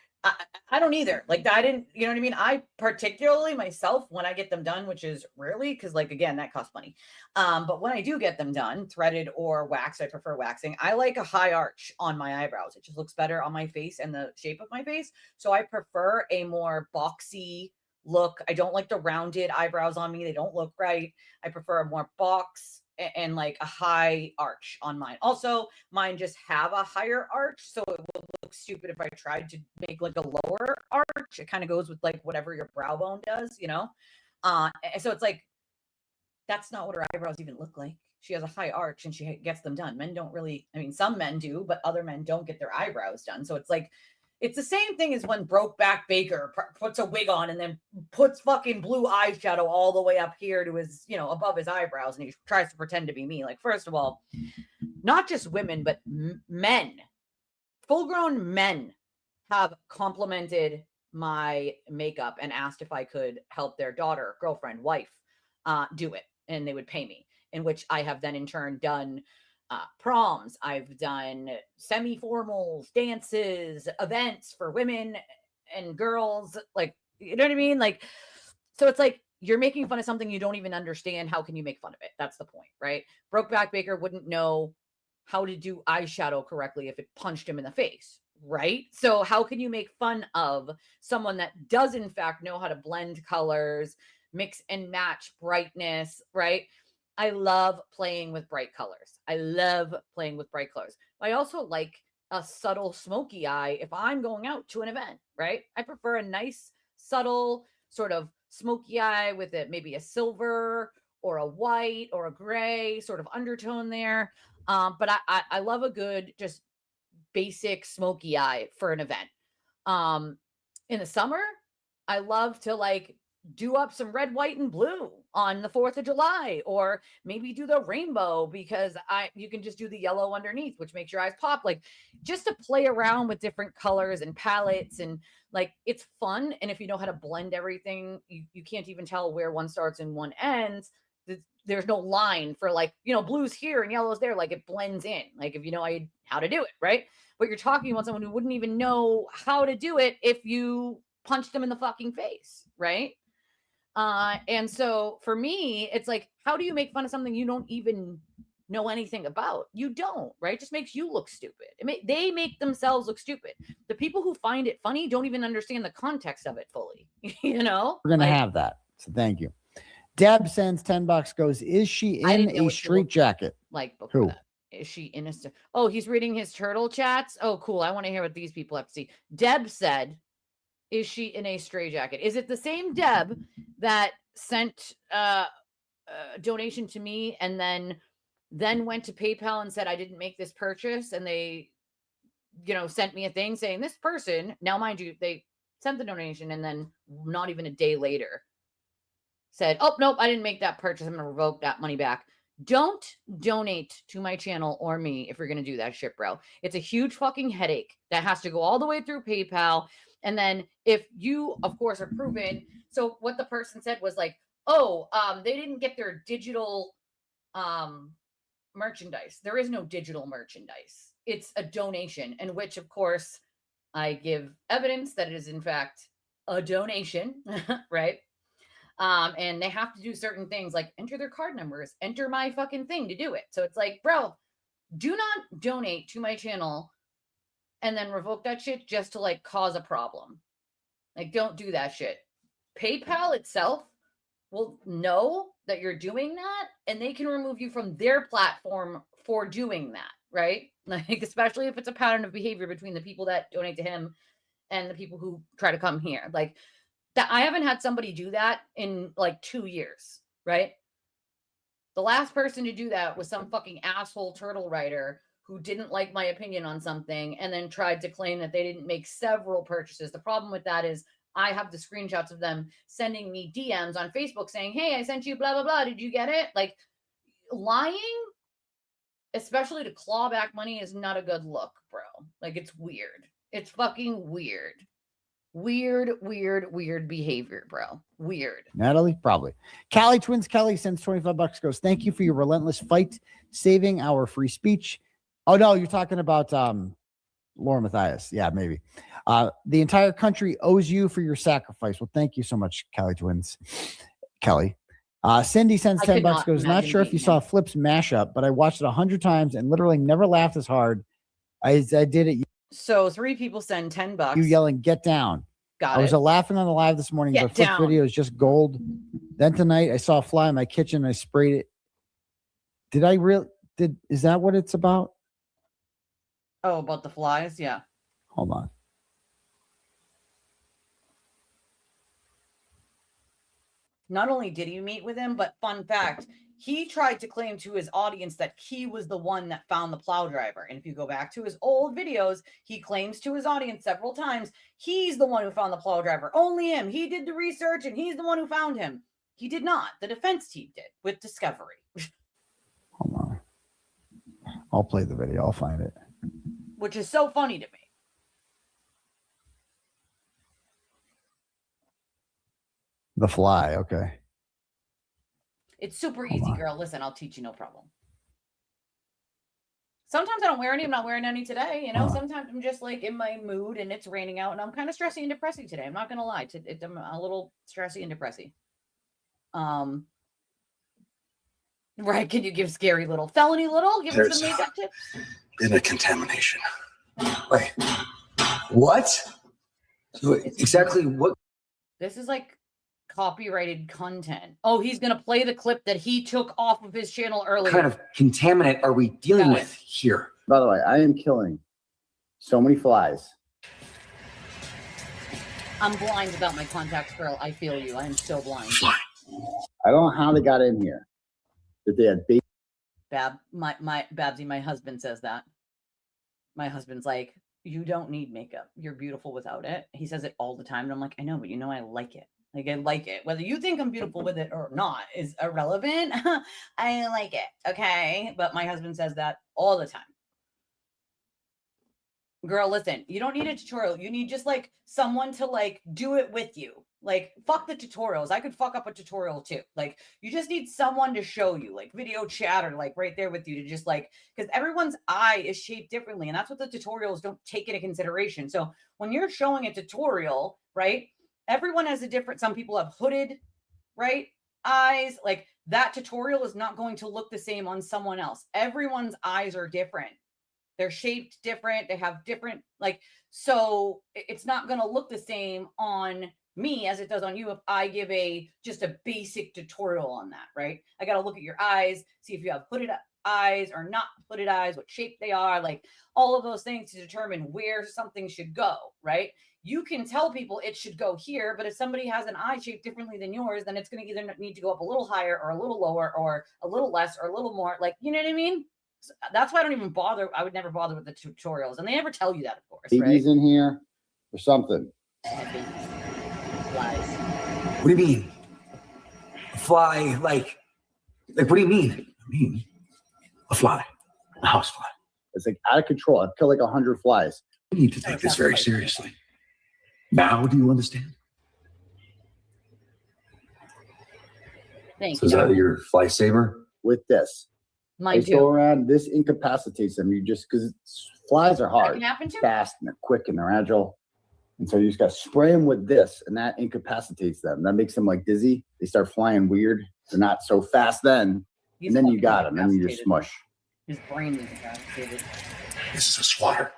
I don't either. Like, I didn't, you know what I mean? I particularly myself, when I get them done, which is rarely, because like, again, that costs money. But when I do get them done, threaded or waxed, I prefer waxing. I like a high arch on my eyebrows. It just looks better on my face and the shape of my face. So I prefer a more boxy look. I don't like the rounded eyebrows on me. They don't look right. I prefer a more box and like a high arch on mine. Also, mine just have a higher arch, so it would look stupid if I tried to make like a lower arch. It kind of goes with like whatever your brow bone does, so it's like, that's not what her eyebrows even look like. She has a high arch and she gets them done. Men don't really, some men do, but other men don't get their eyebrows done. So it's like, It's the same thing as when Brokeback Baker puts a wig on and then puts fucking blue eyeshadow all the way up here to his, above his eyebrows, and he tries to pretend to be me. Like, first of all, not just women, but men, full-grown men have complimented my makeup and asked if I could help their daughter, girlfriend, wife do it, and they would pay me, in which I have then in turn done proms. I've done semi-formals, dances, events for women and girls. Like, you know what I mean? Like, so it's like, you're making fun of something you don't even understand. How can you make fun of it? That's the point, right? Brokeback Baker wouldn't know how to do eyeshadow correctly if it punched him in the face, right? So how can you make fun of someone that does in fact know how to blend colors, mix and match brightness, right? I love playing with bright colors. I love playing with bright colors. I also like a subtle smoky eye if I'm going out to an event, right? I prefer a nice, subtle sort of smoky eye with it, maybe a silver or a white or a gray sort of undertone there. But I love a good, just basic smoky eye for an event. In the summer, I love to like do up some red, white, and blue on the 4th of July, or maybe do the rainbow because you can just do the yellow underneath, which makes your eyes pop. Like, just to play around with different colors and palettes, and like, it's fun. And if you know how to blend everything, you can't even tell where one starts and one ends. There's no line for like, blues here and yellows there. Like, it blends in. Like, if you know how to do it, right? But you're talking about someone who wouldn't even know how to do it if you punched them in the fucking face, right? And so for me, it's like, how do you make fun of something you don't even know anything about? You don't, right? It just makes you look stupid. They make themselves look stupid. The people who find it funny don't even understand the context of it fully. We're going to have that. So thank you. Deb sends $10, goes, is she in a straight jacket? Like, before that. Is she in a... Oh, he's reading his turtle chats? Oh, cool. I want to hear what these people have to see. Deb said, is she in a straitjacket? Is it the same Deb that sent a donation to me and then went to PayPal and said I didn't make this purchase, and they sent me a thing saying this person, now mind you, they sent the donation and then not even a day later said, oh nope, I didn't make that purchase, I'm gonna revoke that money back. Don't donate to my channel or me if you're gonna do that shit, bro. It's a huge fucking headache that has to go all the way through PayPal. And then if you, of course, are proven, so what the person said was like, oh, they didn't get their digital merchandise. There is no digital merchandise. It's a donation, in which, of course, I give evidence that it is, in fact, a donation, right? And they have to do certain things like enter their card numbers, enter my fucking thing to do it. So it's like, bro, do not donate to my channel and then revoke that shit just to like cause a problem. Like, don't do that shit. PayPal itself will know that you're doing that, and they can remove you from their platform for doing that, right? Like, especially if it's a pattern of behavior between the people that donate to him and the people who try to come here. Like, that, I haven't had somebody do that in like 2 years, right? The last person to do that was some fucking asshole turtle writer who didn't like my opinion on something and then tried to claim that they didn't make several purchases. The problem with that is I have the screenshots of them sending me DMs on Facebook saying, hey, I sent you blah, blah, blah. Did you get it? Like, lying, especially to claw back money, is not a good look, bro. Like, it's weird. It's fucking weird. Weird behavior, bro. Weird. Natalie, probably. Callie Twins Kelly sends $25, goes, thank you for your relentless fight, saving our free speech. Oh, no, you're talking about Laura Mathias. Yeah, maybe. The entire country owes you for your sacrifice. Well, thank you so much, Callie Twins. Kelly. Cindy sends $10, goes, not sure if you saw Flip's mashup, but I watched it 100 times and literally never laughed as hard as I did it. So 3 people send $10. You yelling, get down. Got I was laughing on the live this morning, but Flip's video is just gold. Then tonight I saw a fly in my kitchen and I sprayed it. Is that what it's about? Oh, about the flies? Yeah. Hold on. Not only did he meet with him, but fun fact, he tried to claim to his audience that he was the one that found the plow driver. And if you go back to his old videos, he claims to his audience several times, he's the one who found the plow driver. Only him. He did the research and he's the one who found him. He did not. The defense team did with discovery. Hold on. I'll play the video. I'll find it. Which is so funny to me. The Fly. Okay. It's super easy, girl. Listen, I'll teach you, no problem. Sometimes I don't wear any. I'm not wearing any today. You know, sometimes I'm just like in my mood and it's raining out and I'm kind of stressy and depressy today. I'm not going to lie. I'm a little stressy and depressy. Right. Can you give Scary Little? Felony Little? Give us some makeup tips? Been a contamination. Wait. What? Exactly what? This is like copyrighted content. Oh, he's going to play the clip that he took off of his channel earlier. What kind of contaminant are we dealing with here? By the way, I am killing so many flies. I'm blind without my contacts, girl. I feel you. I am so blind. I don't know how they got in here. That they had baby. Babsy, my husband says that. My husband's like, you don't need makeup. You're beautiful without it. He says it all the time. And I'm like, I know, but you know, I like it. Like, I like it. Whether you think I'm beautiful with it or not is irrelevant. I like it. Okay. But my husband says that all the time. Girl, listen, you don't need a tutorial. You need just like someone to like do it with you. Like, fuck the tutorials. I could fuck up a tutorial too. Like, you just need someone to show you, like video chat or like right there with you to just like, because everyone's eye is shaped differently. And that's what the tutorials don't take into consideration. So when you're showing a tutorial, right, everyone has a different, some people have hooded, right, eyes. Like that tutorial is not going to look the same on someone else. Everyone's eyes are different. They're shaped different. They have different, like, so it's not going to look the same on me as it does on you if I give just a basic tutorial on that, right? I got to look at your eyes, see if you have hooded eyes or not hooded eyes, what shape they are, like all of those things to determine where something should go, right? You can tell people it should go here, but if somebody has an eye shaped differently than yours, then it's going to either need to go up a little higher or a little lower or a little less or a little more, like, you know what I mean? So that's why I don't even bother. I would never bother with the tutorials, and they never tell you that, of course. Babies right? in here or something. Flies. What do you mean? A fly, like what do you mean? I mean, a fly, a house fly. It's like out of control. I've killed like 100 flies. We need to take this very seriously. Now, do you understand? Thank So you. is that your fly saver? With this. Mine They go too. around, this incapacitates them. You just, because flies are That hard, can happen too. fast, and they're quick and they're agile. And so you just got to spray them with this, and that incapacitates them. That makes them like dizzy. They start flying weird. They're not so fast then. He's And then you fucking got them. Then you just incapacitated. smush. His brain is incapacitated. This is a swatter.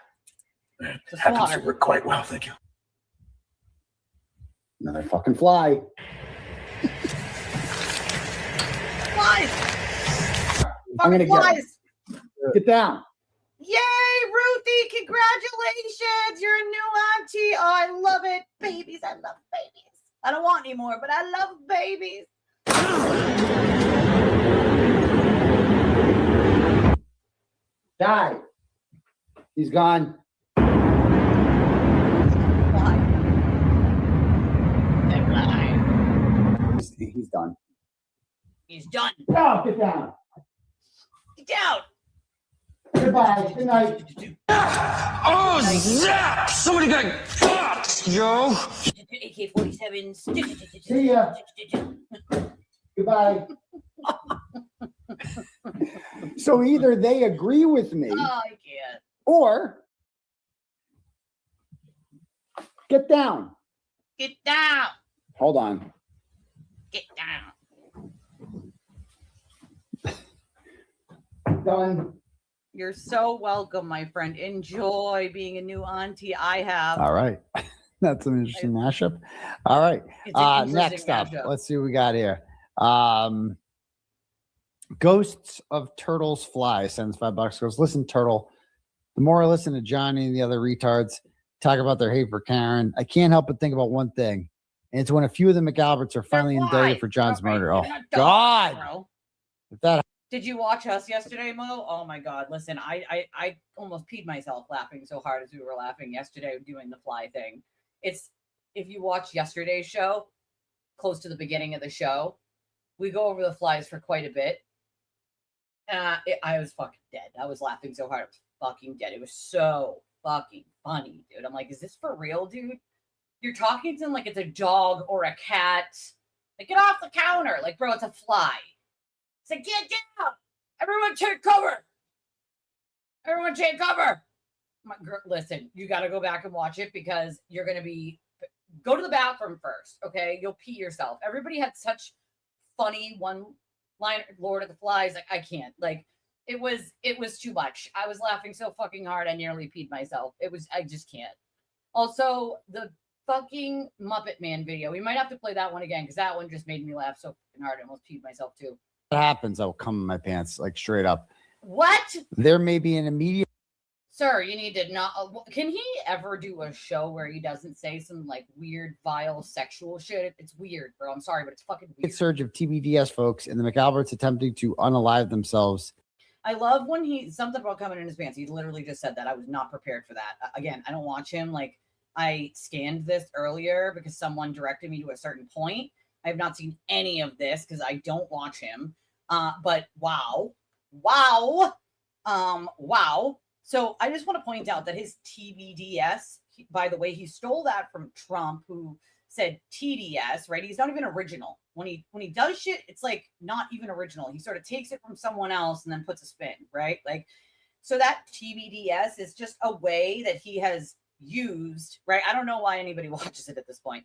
It It's a happens swatter. to work quite well, thank you. Another fucking fly. Flies! I'm gonna Fucking flies! Get down. Yay, Ruthie! Congratulations! You're a new auntie. Oh, I love it. Babies, I love babies. I don't want any more, but I love babies. Die. He's gone. Fly. They fly. He's done. He's done. No, get down. Get down. Goodbye. Good night. Oh, zap! Somebody got fucked, yo! AK-47s. See ya. Goodbye. So either they agree with me Oh, I can't. or get down. Get down. Hold on. Get down. Done. You're so welcome, my friend. Enjoy being a new auntie. I have. All right. That's an interesting mashup. All right. It's an interesting Next up, mashup. let's see what we got here. Ghosts of Turtles Fly sends $5. Goes, listen, Turtle. The more I listen to Johnny and the other retards talk about their hate for Karen, I can't help but think about one thing. And it's when a few of the McAlberts are finally indicted for John's murder. Oh, God. Bro. If that Did you watch us yesterday, Mo? Oh my God! Listen, I almost peed myself laughing so hard as we were laughing yesterday doing the fly thing. It's if you watch yesterday's show, close to the beginning of the show, we go over the flies for quite a bit. I was fucking dead. I was laughing so hard, I was fucking dead. It was so fucking funny, dude. I'm like, is this for real, dude? You're talking to them like it's a dog or a cat. Like, get off the counter. Like, bro, it's a fly. It's like, get down. Everyone take cover. Everyone take cover. Listen, you got to go back and watch it because you're going to go to the bathroom first, okay? You'll pee yourself. Everybody had such funny one-line Lord of the Flies. Like, I can't. Like, it was too much. I was laughing so fucking hard, I nearly peed myself. I just can't. Also, the fucking Muppet Man video. We might have to play that one again because that one just made me laugh so fucking hard. I almost peed myself too. happens, I'll come in my pants, like straight up. What? There may be an immediate. Sir, you need to not. Can he ever do a show where he doesn't say some like weird, vile, sexual shit? It's weird, bro. I'm sorry, but it's fucking weird. Surge of TBDS folks and the McAlberts attempting to unalive themselves. I love when something about coming in his pants. He literally just said that. I was not prepared for that. Again, I don't watch him. Like, I scanned this earlier because someone directed me to a certain point. I have not seen any of this because I don't watch him. But wow. So I just want to point out that his TBDS, by the way, he stole that from Trump, who said TDS, right? He's not even original. When he does shit, it's like not even original. He sort of takes it from someone else and then puts a spin, right? Like, so that TBDS is just a way that he has used, right? I don't know why anybody watches it at this point,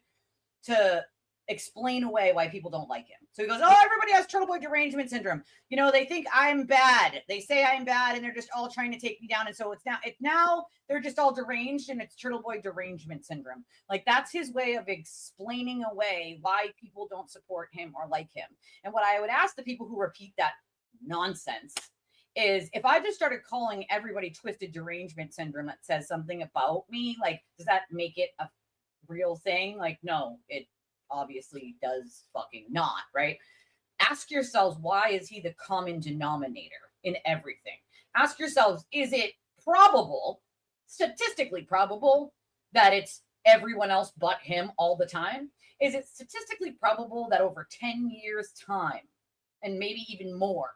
to explain away why people don't like him. So he goes, oh, everybody has Turtle Boy derangement syndrome. You know, they think I'm bad. They say I'm bad and they're just all trying to take me down. And so it's now they're just all deranged and it's Turtle Boy derangement syndrome. Like, that's his way of explaining away why people don't support him or like him. And what I would ask the people who repeat that nonsense is, if I just started calling everybody twisted derangement syndrome that says something about me, like, does that make it a real thing? Like, no, it obviously does fucking not, right? Ask yourselves, why is he the common denominator in everything? Ask yourselves, is it probable, statistically probable, that it's everyone else but him all the time? Is it statistically probable that over 10 years' time, and maybe even more,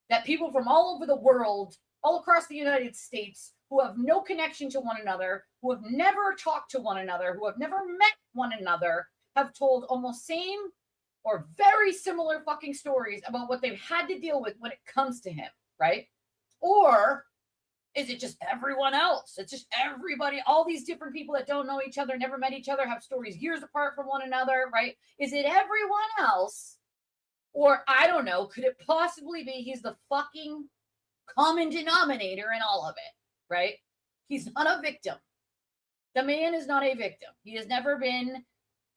that people from all over the world, all across the United States, who have no connection to one another, who have never talked to one another, who have never met one another, have told almost same or very similar fucking stories about what they've had to deal with when it comes to him, right? Or is it just everyone else? It's just everybody, all these different people that don't know each other, never met each other, have stories years apart from one another, right? Is it everyone else? Or, I don't know, could it possibly be he's the fucking common denominator in all of it, right? He's not a victim. The man is not a victim. He has never been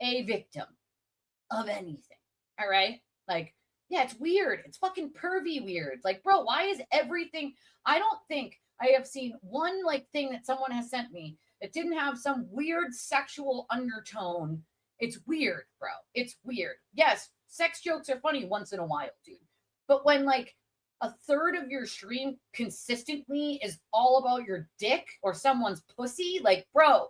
a victim of anything. All right? Like, yeah, it's weird. It's fucking pervy weird. Like, bro, why is everything? I don't think I have seen one like thing that someone has sent me that didn't have some weird sexual undertone. It's weird, bro. It's weird. Yes, sex jokes are funny once in a while, dude. But when like a third of your stream consistently is all about your dick or someone's pussy, like, bro,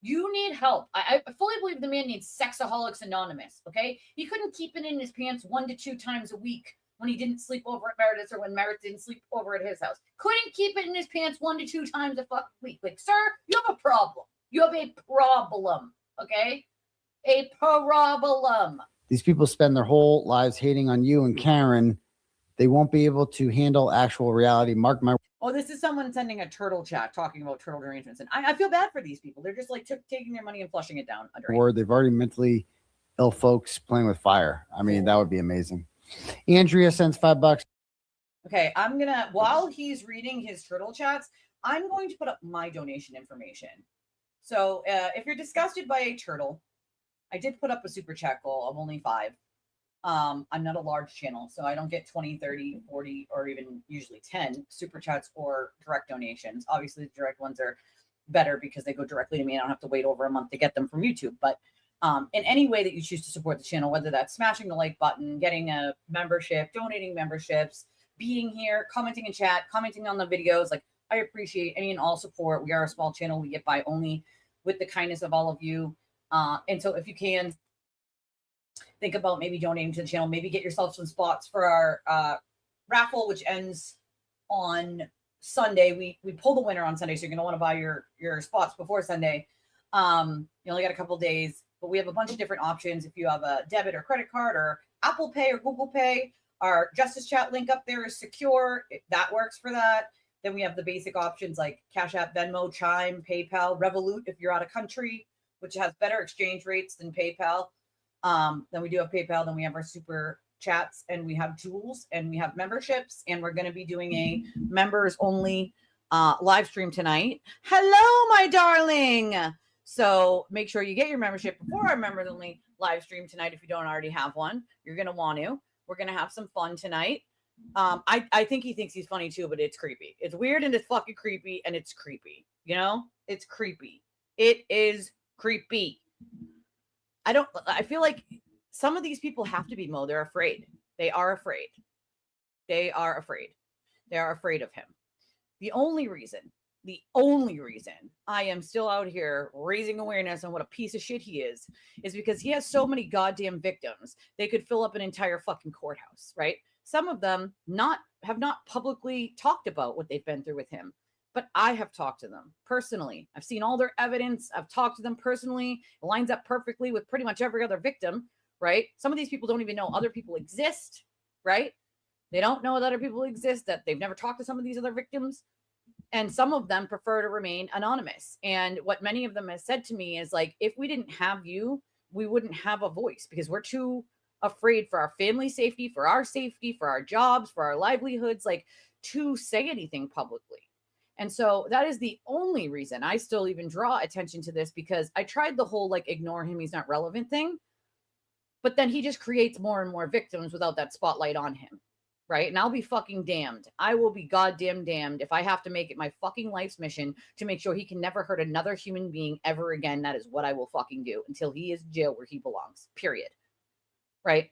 you need help. I fully believe the man needs Sexaholics Anonymous, okay? He couldn't keep it in his pants 1 to 2 times a week when he didn't sleep over at Meredith's or when Meredith didn't sleep over at his house. Couldn't keep it in his pants 1 to 2 times a fucking week. Like, sir, you have a problem. You have a problem, okay? A problem. These people spend their whole lives hating on you and Karen. They won't be able to handle actual reality. Mark my. Oh, this is someone sending a turtle chat talking about turtle derangements. And I feel bad for these people. They're just like taking their money and flushing it down. Or they've already mentally ill folks playing with fire. I mean, that would be amazing. Andrea sends $5. Okay, I'm going to, while he's reading his turtle chats, I'm going to put up my donation information. So if you're disgusted by a turtle, I did put up a super chat goal of only 5. I'm not a large channel, so I don't get 20, 30, 40, or even usually 10 super chats or direct donations. Obviously, the direct ones are better because they go directly to me. I don't have to wait over a month to get them from YouTube. But in any way that you choose to support the channel, whether that's smashing the like button, getting a membership, donating memberships, being here, commenting in chat, commenting on the videos, like I appreciate any and all support. We are a small channel. We get by only with the kindness of all of you. And so if you can think about maybe donating to the channel, maybe get yourself some spots for our raffle, which ends on Sunday. We pull the winner on Sunday, so you're going to want to buy your spots before Sunday. You only got a couple days, but we have a bunch of different options. If you have a debit or credit card or Apple Pay or Google Pay, our Justice Chat link up there is secure. That works for that. Then we have the basic options like Cash App, Venmo, Chime, PayPal, Revolut if you're out of country, which has better exchange rates than PayPal. Then we do have PayPal. Then we have our super chats, and we have jewels, and we have memberships, and we're going to be doing a members only live stream tonight. Hello, my darling. So make sure you get your membership before our members only live stream tonight. If you don't already have one, you're going to want to. We're going to have some fun tonight. I think he thinks he's funny too, but it's creepy. It's weird and it's fucking creepy, and it's creepy. You know, it's creepy. It is creepy. I feel like some of these people have to be Mo. They're afraid. They are afraid. They are afraid. They are afraid of him. The only reason I am still out here raising awareness on what a piece of shit he is because he has so many goddamn victims. They could fill up an entire fucking courthouse, right? Some of them have not publicly talked about what they've been through with him, but I have talked to them personally. I've seen all their evidence. I've talked to them personally. It lines up perfectly with pretty much every other victim, right? Some of these people don't even know other people exist, right? They don't know that other people exist, that they've never talked to some of these other victims. And some of them prefer to remain anonymous. And what many of them have said to me is like, if we didn't have you, we wouldn't have a voice because we're too afraid for our family safety, for our jobs, for our livelihoods, like to say anything publicly. And so that is the only reason I still even draw attention to this, because I tried the whole like ignore him, he's not relevant thing. But then he just creates more and more victims without that spotlight on him. Right. And I'll be fucking damned. I will be goddamn damned if I have to make it my fucking life's mission to make sure he can never hurt another human being ever again. That is what I will fucking do until he is in jail where he belongs. Period. Right.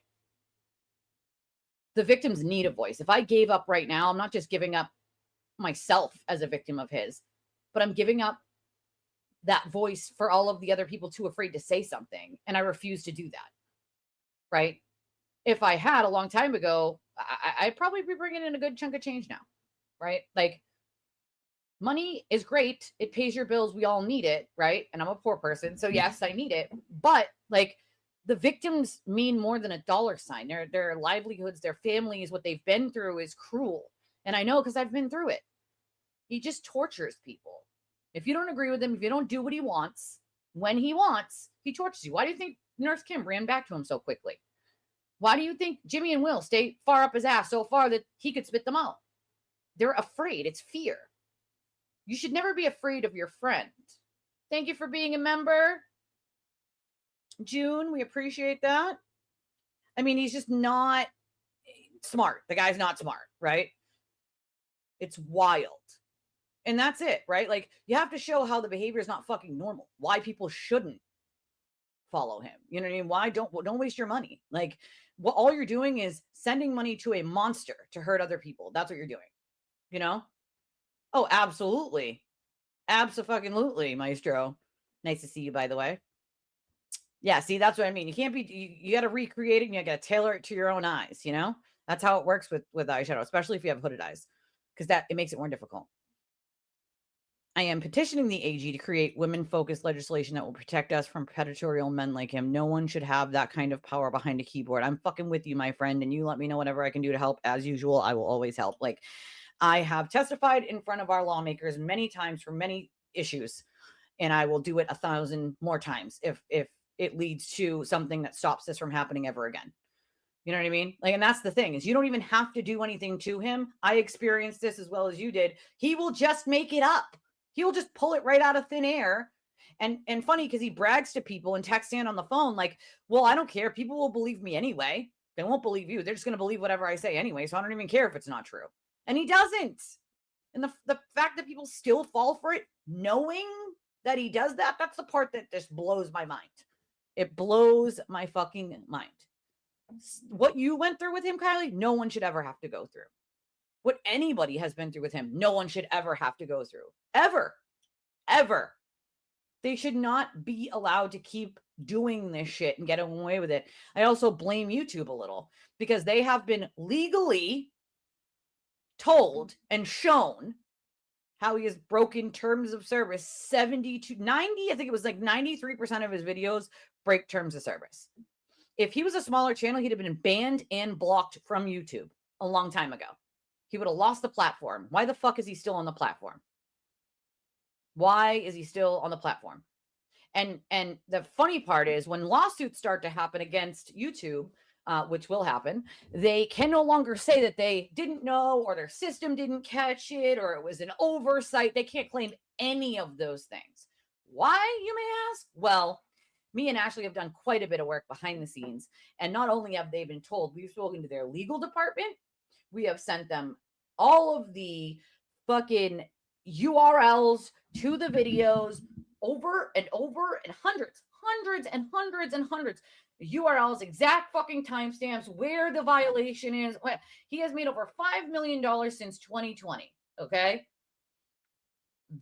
The victims need a voice. If I gave up right now, I'm not just giving up myself as a victim of his, but I'm giving up that voice for all of the other people too afraid to say something. And I refuse to do that. Right. If I had a long time ago, I'd probably be bringing in a good chunk of change now, right? Like money is great. It pays your bills. We all need it, right? And I'm a poor person. So yes, I need it. But like the victims mean more than a dollar sign. Their livelihoods, their families, what they've been through is cruel. And I know because I've been through it. He just tortures people. If you don't agree with him, if you don't do what he wants, when he wants, he tortures you. Why do you think Nurse Kim ran back to him so quickly? Why do you think Jimmy and Will stay far up his ass so far that he could spit them out? They're afraid. It's fear. You should never be afraid of your friend. Thank you for being a member. June, we appreciate that. I mean, he's just not smart. The guy's not smart, right? It's wild. And that's it, right? Like, you have to show how the behavior is not fucking normal. Why people shouldn't follow him. You know what I mean? Why don't waste your money? Like, what all you're doing is sending money to a monster to hurt other people. That's what you're doing. You know? Oh, absolutely. Abso-fucking-lutely, Maestro. Nice to see you, by the way. Yeah, see, that's what I mean. You can't be, you got to recreate it and you got to tailor it to your own eyes, you know? That's how it works with eyeshadow, especially if you have hooded eyes, because it makes it more difficult. I am petitioning the AG to create women-focused legislation that will protect us from predatory men like him. No one should have that kind of power behind a keyboard. I'm fucking with you, my friend, and you let me know whatever I can do to help. As usual, I will always help. Like, I have testified in front of our lawmakers many times for many issues, and I will do it 1,000 more times if it leads to something that stops this from happening ever again. You know what I mean? Like, and that's the thing, is you don't even have to do anything to him. I experienced this as well as you did. He will just make it up. He will just pull it right out of thin air. And funny, because he brags to people and texts in on the phone like, well, I don't care. People will believe me anyway. They won't believe you. They're just going to believe whatever I say anyway. So I don't even care if it's not true. And he doesn't. And the fact that people still fall for it, knowing that he does that, that's the part that just blows my mind. It blows my fucking mind. What you went through with him, Kylie, no one should ever have to go through. What anybody has been through with him, no one should ever have to go through. Ever. Ever. They should not be allowed to keep doing this shit and get away with it. I also blame YouTube a little because they have been legally told and shown how he has broken terms of service. 70 to 90, I think it was like 93% of his videos break terms of service. If he was a smaller channel, he'd have been banned and blocked from YouTube a long time ago. He would have lost the platform. Why the fuck is he still on the platform? Why is he still on the platform? And the funny part is when lawsuits start to happen against YouTube, which will happen, they can no longer say that they didn't know or their system didn't catch it or it was an oversight. They can't claim any of those things. Why, you may ask? Well, me and Ashley have done quite a bit of work behind the scenes. And not only have they been told, we've spoken to their legal department. We have sent them all of the fucking URLs to the videos over and over and hundreds URLs, exact fucking timestamps, where the violation is. He has made over $5 million since 2020. Okay.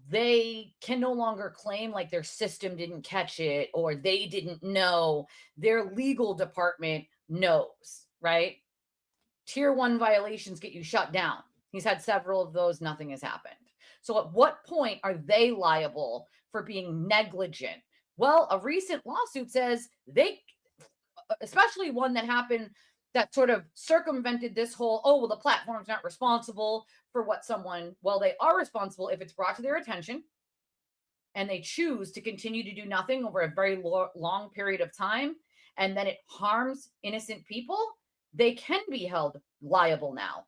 They can no longer claim like their system didn't catch it or they didn't know. Their legal department knows, right? Tier 1 violations get you shut down. He's had several of those. Nothing has happened. So at what point are they liable for being negligent? Well, a recent lawsuit says they, especially one that happened that sort of circumvented this whole, oh, well, the platform's not responsible for what someone, well, they are responsible if it's brought to their attention and they choose to continue to do nothing over a very long period of time, and then it harms innocent people, they can be held liable now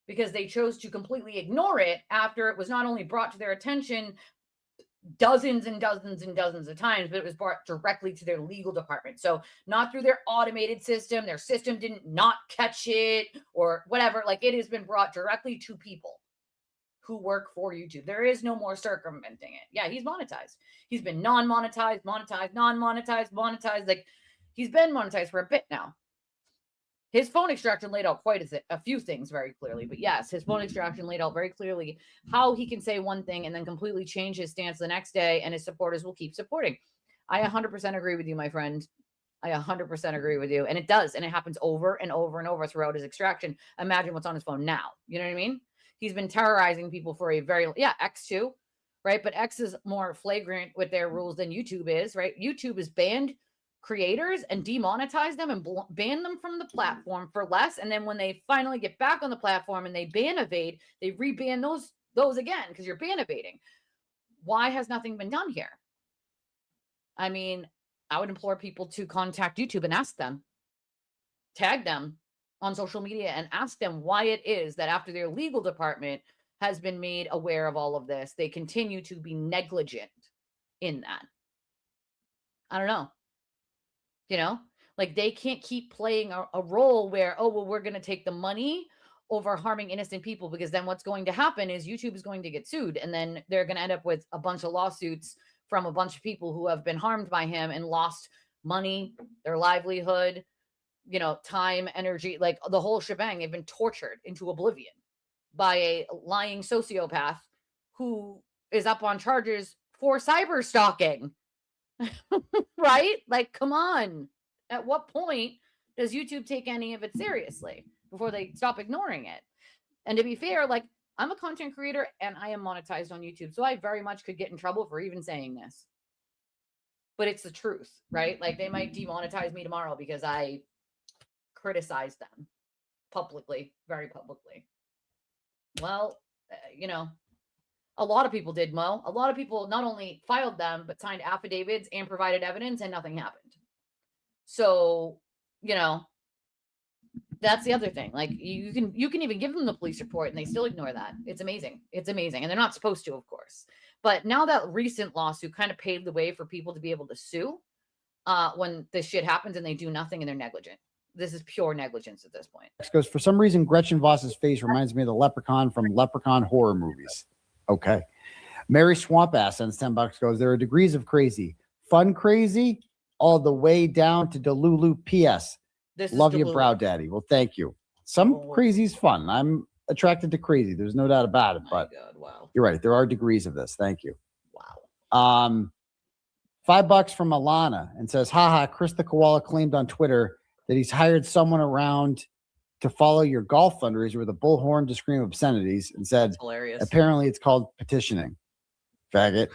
because they chose to completely ignore it after it was not only brought to their attention dozens and dozens and dozens of times, but it was brought directly to their legal department. So not through their automated system, their system didn't not catch it or whatever. Like, it has been brought directly to people who work for YouTube. There is no more circumventing it. Yeah, he's monetized. He's been non-monetized, monetized, non-monetized, monetized. Like, he's been monetized for a bit now. His phone extraction laid out quite a few things very clearly. But yes, his phone extraction laid out very clearly how he can say one thing and then completely change his stance the next day, and his supporters will keep supporting. I 100% agree with you, my friend. I 100% agree with you. And it does. And it happens over and over and over throughout his extraction. Imagine what's on his phone now. You know what I mean? He's been terrorizing people for a very, X too, right? But X is more flagrant with their rules than YouTube is, right? YouTube is banned creators and demonetize them and ban them from the platform for less. And then when they finally get back on the platform and they ban evade, they reban those again because you're ban evading. Why has nothing been done here? I mean, I would implore people to contact YouTube and ask them, tag them on social media and ask them why it is that after their legal department has been made aware of all of this, they continue to be negligent in that. I don't know. You know, like, they can't keep playing a role where, oh, well, we're going to take the money over harming innocent people, because then what's going to happen is YouTube is going to get sued, and then they're going to end up with a bunch of lawsuits from a bunch of people who have been harmed by him and lost money, their livelihood, you know, time, energy, like the whole shebang. They've been tortured into oblivion by a lying sociopath who is up on charges for cyber stalking. Right? Like, come on. At what point does YouTube take any of it seriously before they stop ignoring it? And to be fair, like, I'm a content creator and I am monetized on YouTube, so I very much could get in trouble for even saying this. But it's the truth, right? Like, they might demonetize me tomorrow because I criticize them publicly, very publicly. Well, you know, a lot of people did, Mo. A lot of people not only filed them, but signed affidavits and provided evidence, and nothing happened. So, you know, that's the other thing. Like, you can even give them the police report and they still ignore that. It's amazing. It's amazing. And they're not supposed to, of course. But now that recent lawsuit kind of paved the way for people to be able to sue when this shit happens and they do nothing and they're negligent. this is pure negligence at this point. Goes, for some reason, Gretchen Voss's face reminds me of the leprechaun from Leprechaun horror movies. Okay. Mary Swampass sends $10. Goes, there are degrees of crazy. Fun crazy all the way down to Delulu. P.S. Love your brow daddy. Well, thank you. Some crazy's fun. I'm attracted to crazy. There's no doubt about it. But God, wow. You're right. There are degrees of this. Thank you. Wow. $5 from Alana and says, haha, Chris the Koala claimed on Twitter that he's hired someone around to follow your golf fundraiser with a bullhorn to scream obscenities and said, hilarious. Apparently it's called petitioning. Faggot.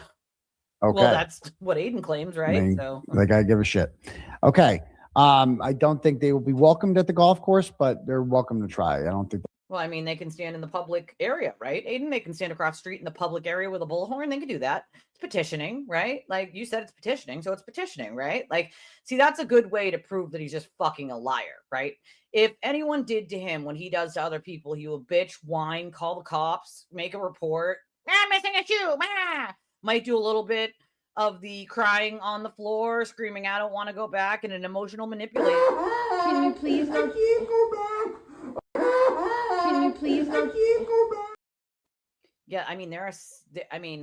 Okay. Well, that's what Aiden claims, right? I mean, so like I give a shit. Okay. I don't think they will be welcomed at the golf course, but they're welcome to try. I don't think. Well, I mean, they can stand in the public area, right, Aiden? They can stand across the street in the public area with a bullhorn. They can do that. It's petitioning, right? Like you said, it's petitioning, so it's petitioning, right? Like, see, that's a good way to prove that he's just fucking a liar, right? If anyone did to him what he does to other people, he will bitch, whine, call the cops, make a report. I'm missing a shoe. Might do a little bit of the crying on the floor, screaming, I don't want to go back, and an emotional manipulator. Can you please go? I can't go back. Can you please go? I can't go back. Yeah, I mean,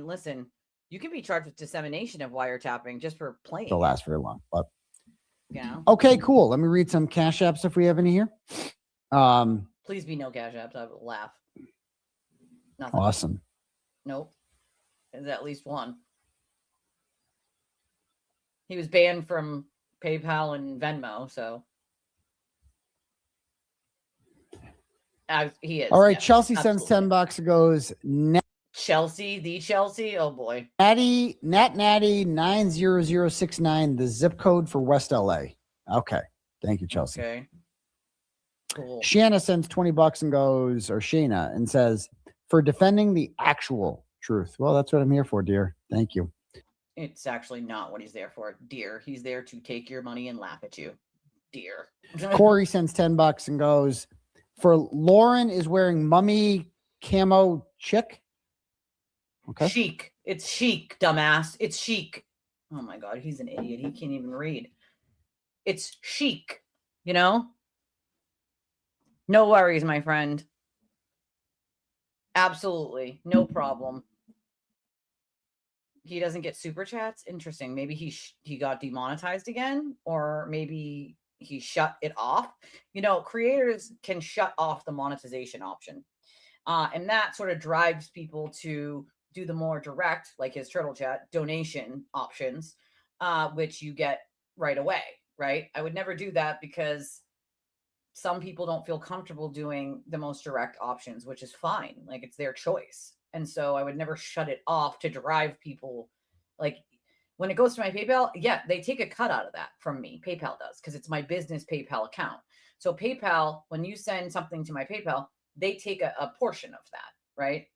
listen, you can be charged with dissemination of wiretapping just for playing. It'll last very long, but yeah. Okay, cool. Let me read some cash apps if we have any here. Please be no cash apps. I would laugh. Nothing. Awesome. Nope. There's at least one. He was banned from PayPal and Venmo, so he is. All right, yeah, Chelsea absolutely. sends $10 and goes, Chelsea, oh boy. Natty 90069, the zip code for West LA. Okay. Thank you, Chelsea. Okay. Cool. Shanna sends $20 and goes, or Shayna, and says, for defending the actual truth. Well, that's what I'm here for, dear. Thank you. It's actually not what he's there for, dear. He's there to take your money and laugh at you, dear. Corey sends $10 and goes, for Lauren is wearing mummy camo chick. Okay. Chic. It's chic, dumbass. It's chic. Oh my God, he's an idiot. He can't even read. It's chic, you know? No worries, my friend. Absolutely. No problem. He doesn't get super chats. Interesting. Maybe he got demonetized again, or maybe he shut it off. You know, creators can shut off the monetization option. And that sort of drives people to do the more direct, like his turtle chat, donation options, which you get right away, right? I would never do that because some people don't feel comfortable doing the most direct options, which is fine. Like, it's their choice. And so I would never shut it off to drive people. Like, when it goes to my PayPal, yeah, they take a cut out of that from me. PayPal does, because it's my business PayPal account. So PayPal, when you send something to my PayPal, they take a portion of that, right?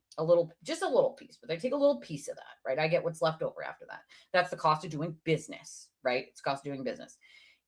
Just a little piece, but they take a little piece of that, right? I get what's left over after that. That's the cost of doing business, right? It's cost of doing business.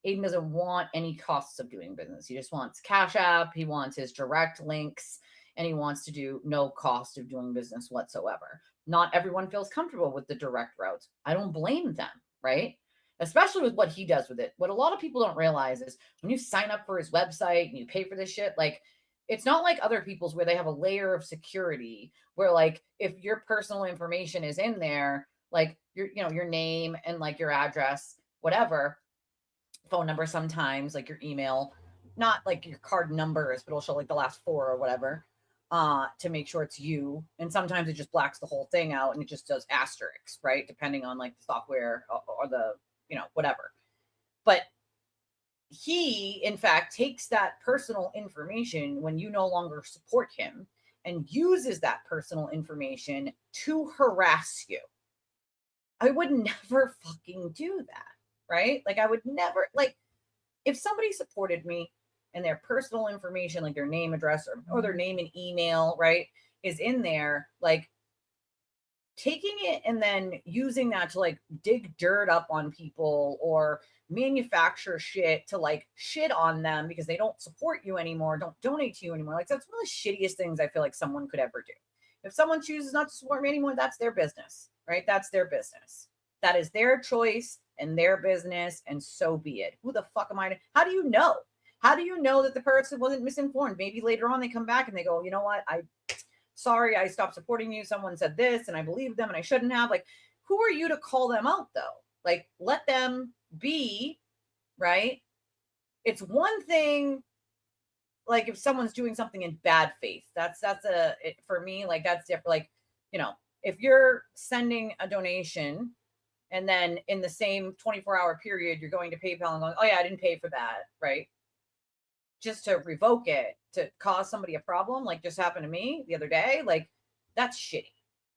Aiden doesn't want any costs of doing business. He just wants Cash App. He wants his direct links, and he wants to do no cost of doing business whatsoever. Not everyone feels comfortable with the direct routes. I don't blame them, right? Especially with what he does with it. What a lot of people don't realize is when you sign up for his website and you pay for this shit, like, it's not like other people's where they have a layer of security where, like, if your personal information is in there, like your name and like your address, whatever, phone number, sometimes like your email, not like your card numbers, but it'll show like the last four or whatever, to make sure it's you. And sometimes it just blacks the whole thing out and it just does asterisks, right? Depending on like the software or the, whatever. But he, in fact, takes that personal information when you no longer support him and uses that personal information to harass you. I would never fucking do that, right? Like, I would never, like, if somebody supported me and their personal information, like their name, address, or their name and email, right, is in there, like, taking it and then using that to like dig dirt up on people or manufacture shit to like shit on them because they don't support you anymore, don't donate to you anymore. Like, that's one of the shittiest things I feel like someone could ever do. If someone chooses not to support me anymore, that's their business, right? That's their business. That is their choice and their business, and so be it. Who the fuck am I? How do you know? How do you know that the person wasn't misinformed? Maybe later on they come back and they go, you know what? Sorry, I stopped supporting you. Someone said this and I believed them and I shouldn't have. Like, who are you to call them out though? Like, let them be, right? It's one thing, like if someone's doing something in bad faith, for me, like that's different. Like, you know, if you're sending a donation and then in the same 24-hour period, you're going to PayPal and going, oh yeah, I didn't pay for that, right? Just to revoke it, to cause somebody a problem, like just happened to me the other day, like that's shitty,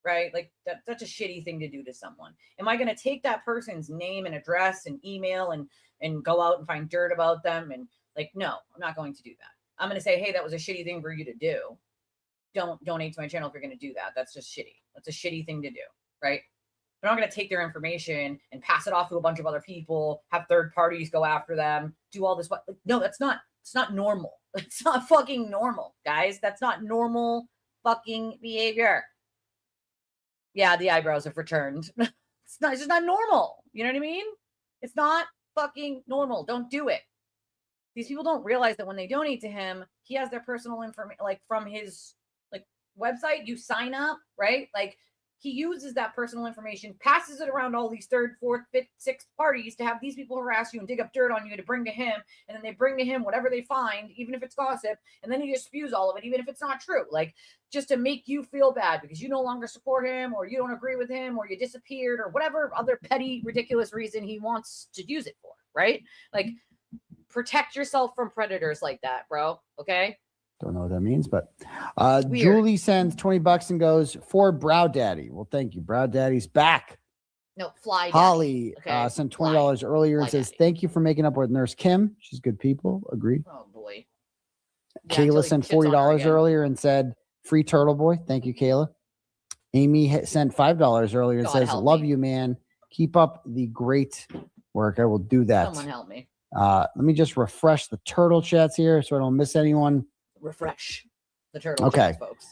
right? Like that's a shitty thing to do to someone. Am I going to take that person's name and address and email and go out and find dirt about them? And like, no, I'm not going to do that. I'm going to say, hey, that was a shitty thing for you to do. Don't donate to my channel if you're going to do that. That's just shitty. That's a shitty thing to do, right? They're not going to take their information and pass it off to a bunch of other people, have third parties go after them, do all this. No, it's not normal. It's not fucking normal, guys. That's not normal fucking behavior. Yeah, the eyebrows have returned. It's just not normal. You know what I mean? It's not fucking normal. Don't do it. These people don't realize that when they donate to him, he has their personal information, like from his like website. You sign up, right? Like he uses that personal information, passes it around all these third, fourth, fifth, sixth parties to have these people harass you and dig up dirt on you to bring to him. And then they bring to him whatever they find, even if it's gossip. And then he just spews all of it, even if it's not true. Like just to make you feel bad because you no longer support him or you don't agree with him or you disappeared or whatever other petty, ridiculous reason he wants to use it for, right? Like protect yourself from predators like that, bro. Okay? Don't know what that means, but Julie sends $20 and goes, for Brow Daddy. Well, thank you. Brow Daddy's back. No, Fly Daddy. Holly sent $20 earlier and Fly says, Daddy. thank you for making up with Nurse Kim. She's good people. Agreed. Oh, boy. Kayla sent $40 earlier and said, free Turtle Boy. Thank you, Kayla. Amy sent $5 earlier and says, love you, man. Keep up the great work. I will do that. Someone help me. Let me just refresh the turtle chats here so I don't miss anyone. Refresh the turtle chats, folks.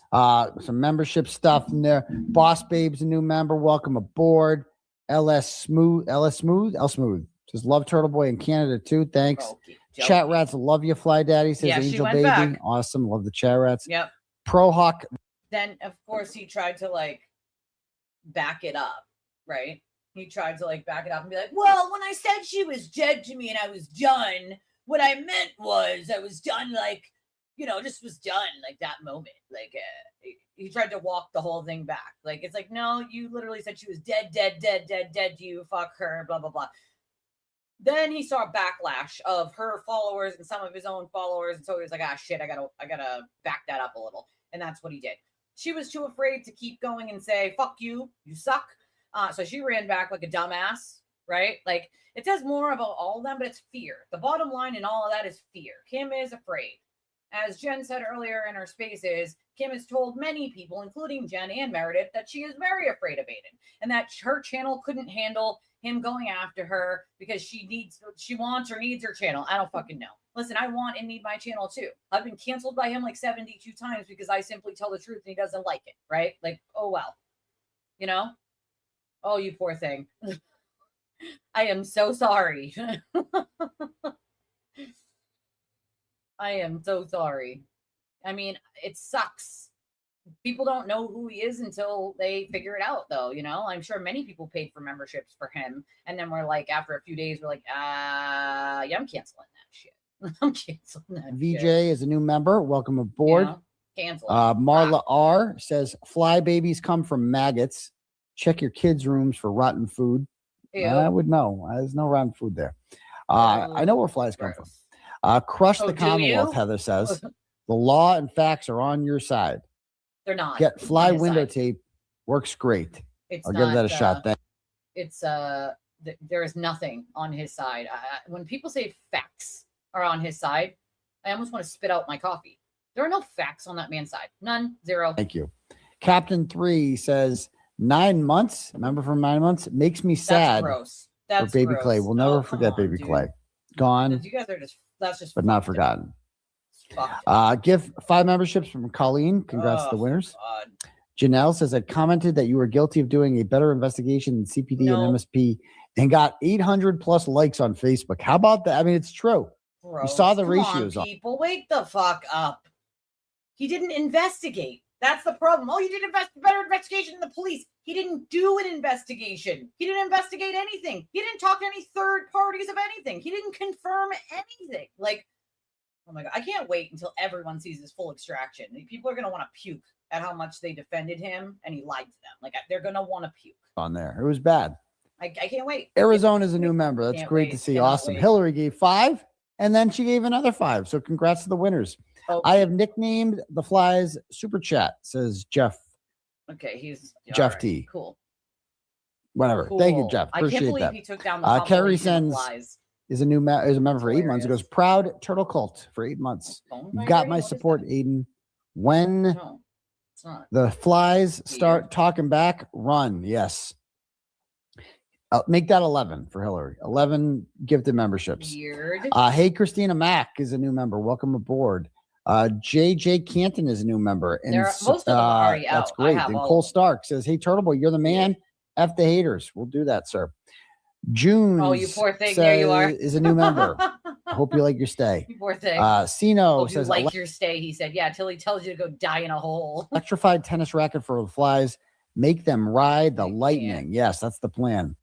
Some membership stuff in there. Boss Babe's a new member. Welcome aboard. L Smooth says love Turtle Boy in Canada too. Thanks. Chat Rats love you, Fly Daddy says Angel Baby. Back. Awesome. Love the Chat Rats. Yep. Pro Hawk. Then of course he tried to like back it up, right? He tried to like back it up and be like, well, when I said she was dead to me and I was done, what I meant was I was done, like, you know, just was done like that moment. Like he tried to walk the whole thing back. Like, it's like, no, you literally said she was dead to you. Fuck her, blah, blah, blah. Then he saw a backlash of her followers and some of his own followers. And so he was like, ah, shit, I gotta back that up a little. And that's what he did. She was too afraid to keep going and say, fuck you, you suck. So she ran back like a dumbass, right? Like it says more about all of them, but it's fear. The bottom line in all of that is fear. Kim is afraid. As Jen said earlier in her spaces, Kim has told many people, including Jen and Meredith, that she is very afraid of Aiden and that her channel couldn't handle him going after her because she wants or needs her channel. I don't fucking know. Listen, I want and need my channel too. I've been canceled by him like 72 times because I simply tell the truth and he doesn't like it, right? Like, oh, well, you know? Oh, you poor thing. I am so sorry. I am so sorry. I mean, it sucks. People don't know who he is until they figure it out, though. You know, I'm sure many people paid for memberships for him. And then we're like, after a few days, we're like, yeah, I'm canceling that shit. I'm canceling that VJ shit. is a new member. Welcome aboard. Yeah, cancel. Marla R says, fly babies come from maggots. Check your kids' rooms for rotten food. I would know. There's no rotten food there. I know where flies come from. Crush the Commonwealth, Heather says. The law and facts are on your side. They're not. Get fly window tape. Works great. I'll give that a shot. It's there is nothing on his side. When people say facts are on his side, I almost want to spit out my coffee. There are no facts on that man's side. None. Zero. Thank you. Captain 3 says 9 months. Remember from 9 months? It makes me sad. That's gross. That's for Baby gross. Clay. We'll never forget Baby Clay. Gone. You guys are just but not forgotten. Give 5 memberships from Colleen. Congrats to the winners. God. Janelle says, I commented that you were guilty of doing a better investigation than CPD and MSP and got 800 plus likes on Facebook. How about that? I mean, it's true. Bro, You saw the come ratios. on, people, wake the fuck up. He didn't investigate. That's the problem. Oh, you did better investigation than the police. He didn't do an investigation. He didn't investigate anything. He didn't talk to any third parties of anything. He didn't confirm anything. Like, oh my God, I can't wait until everyone sees his full extraction. People are going to want to puke at how much they defended him and he lied to them. Like, they're going to want to puke. On there. It was bad. I can't wait. Arizona's a new member. That's Can't great wait. to see. Cannot Awesome. wait. Hillary gave 5, and then she gave another 5. So congrats to the winners. Oh. I have nicknamed the flies super chat, says Jeff. Okay, he's Jeff right. T. Cool. Whatever. Cool. Thank you, Jeff. Appreciate I can't believe that. he took down the Carrie compilation of sends flies. is a member for 8 months. It hilarious. goes proud turtle cult for 8 months. Phone You've got vibrating? my What is support, that? Aiden. When No, it's not. the flies start talking back, run. Yes. Make that 11 for Hillary. 11 gifted memberships. Weird. Hey, Christina Mack is a new member. Welcome aboard. JJ Canton is a new member. And Most of them are already that's out. I great. have And all Cole of them. Stark says, hey, Turtle Boy, you're the man. F the haters. We'll do that, sir. June. Oh, you poor thing. There you are. Is a new member. Hope you like your stay. You poor thing. Sino Hope you says, like your stay. He said, yeah, till he tells you to go die in a hole. electrified tennis racket for the flies. Make them ride the lightning. Yes, that's the plan.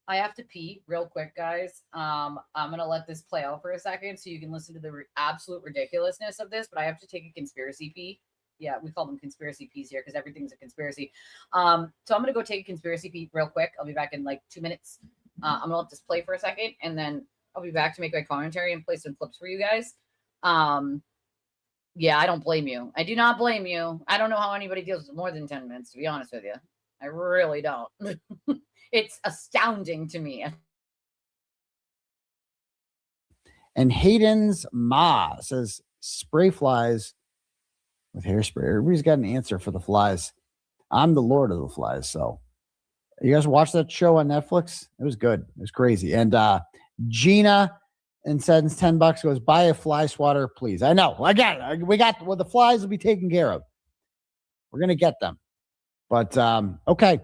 I have to pee real quick, guys. I'm gonna let this play out for a second so you can listen to the absolute ridiculousness of this. But I have to take a conspiracy pee. Yeah, we call them conspiracy peas here because everything's a conspiracy. So I'm gonna go take a conspiracy pee real quick. I'll be back in like 2 minutes. I'm gonna let this play for a second, and then I'll be back to make my commentary and play some clips for you guys. Yeah, I don't blame you. I do not blame you. I don't know how anybody deals with more than 10 minutes, to be honest with you. I really don't. It's astounding to me. And Hayden's Ma says, spray flies with hairspray. Everybody's got an answer for the flies. I'm the Lord of the flies. So you guys watch that show on Netflix? It was good. It was crazy. And Gina and sends $10 goes, buy a fly swatter, please. I know. I got it. We got the flies will be taken care of. We're going to get them. But okay.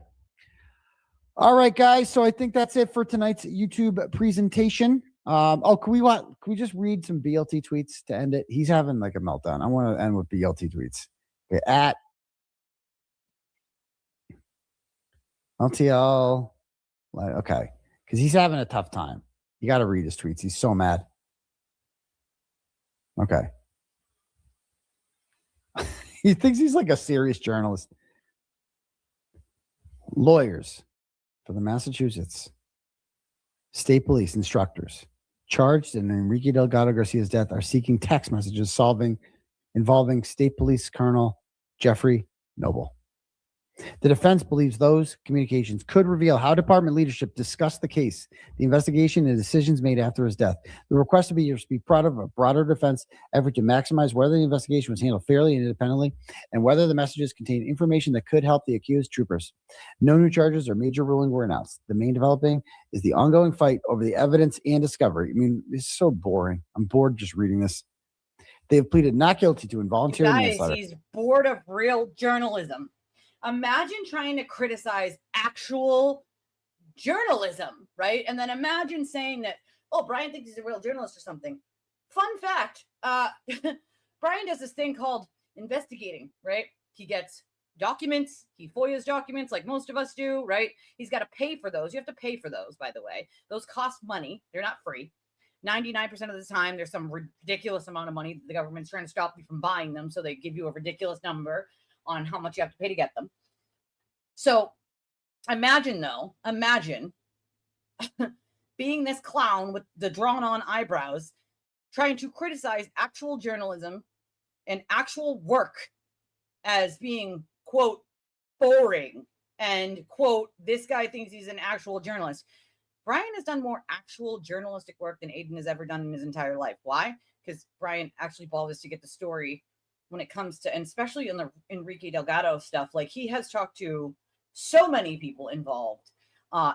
All right, guys. So I think that's it for tonight's YouTube presentation. Can we just read some BLT tweets to end it? He's having like a meltdown. I want to end with BLT tweets. Okay, at LTL. Okay, because he's having a tough time. You got to read his tweets. He's so mad. Okay. He thinks he's like a serious journalist. Lawyers for the Massachusetts State Police instructors charged in Enrique Delgado Garcia's death are seeking text messages involving State Police Colonel Jeffrey Noble. The defense believes those communications could reveal how department leadership discussed the case, the investigation, and decisions made after his death. The request to be part of a broader defense effort to maximize whether the investigation was handled fairly and independently, and whether the messages contain information that could help the accused troopers. No new charges or major ruling were announced. The main developing is the ongoing fight over the evidence and discovery. I mean, it's so boring. I'm bored just reading this. They have pleaded not guilty to involuntary manslaughter. He's bored of real journalism. Imagine trying to criticize actual journalism, right? And then imagine saying that, oh, Brian thinks he's a real journalist or something. Fun fact, Brian does this thing called investigating, right? He gets documents, he FOIAs documents like most of us do, right? He's got to pay for those. You have to pay for those, by the way. Those cost money. They're not free. 99% of the time, there's some ridiculous amount of money that the government's trying to stop you from buying them, so they give you a ridiculous number on how much you have to pay to get them. So imagine being this clown with the drawn on eyebrows, trying to criticize actual journalism and actual work as being, quote, boring and, quote, this guy thinks he's an actual journalist. Brian has done more actual journalistic work than Aiden has ever done in his entire life. Why? Because Brian actually balls to get the story when it comes to, and especially in the Enrique Delgado stuff, like he has talked to so many people involved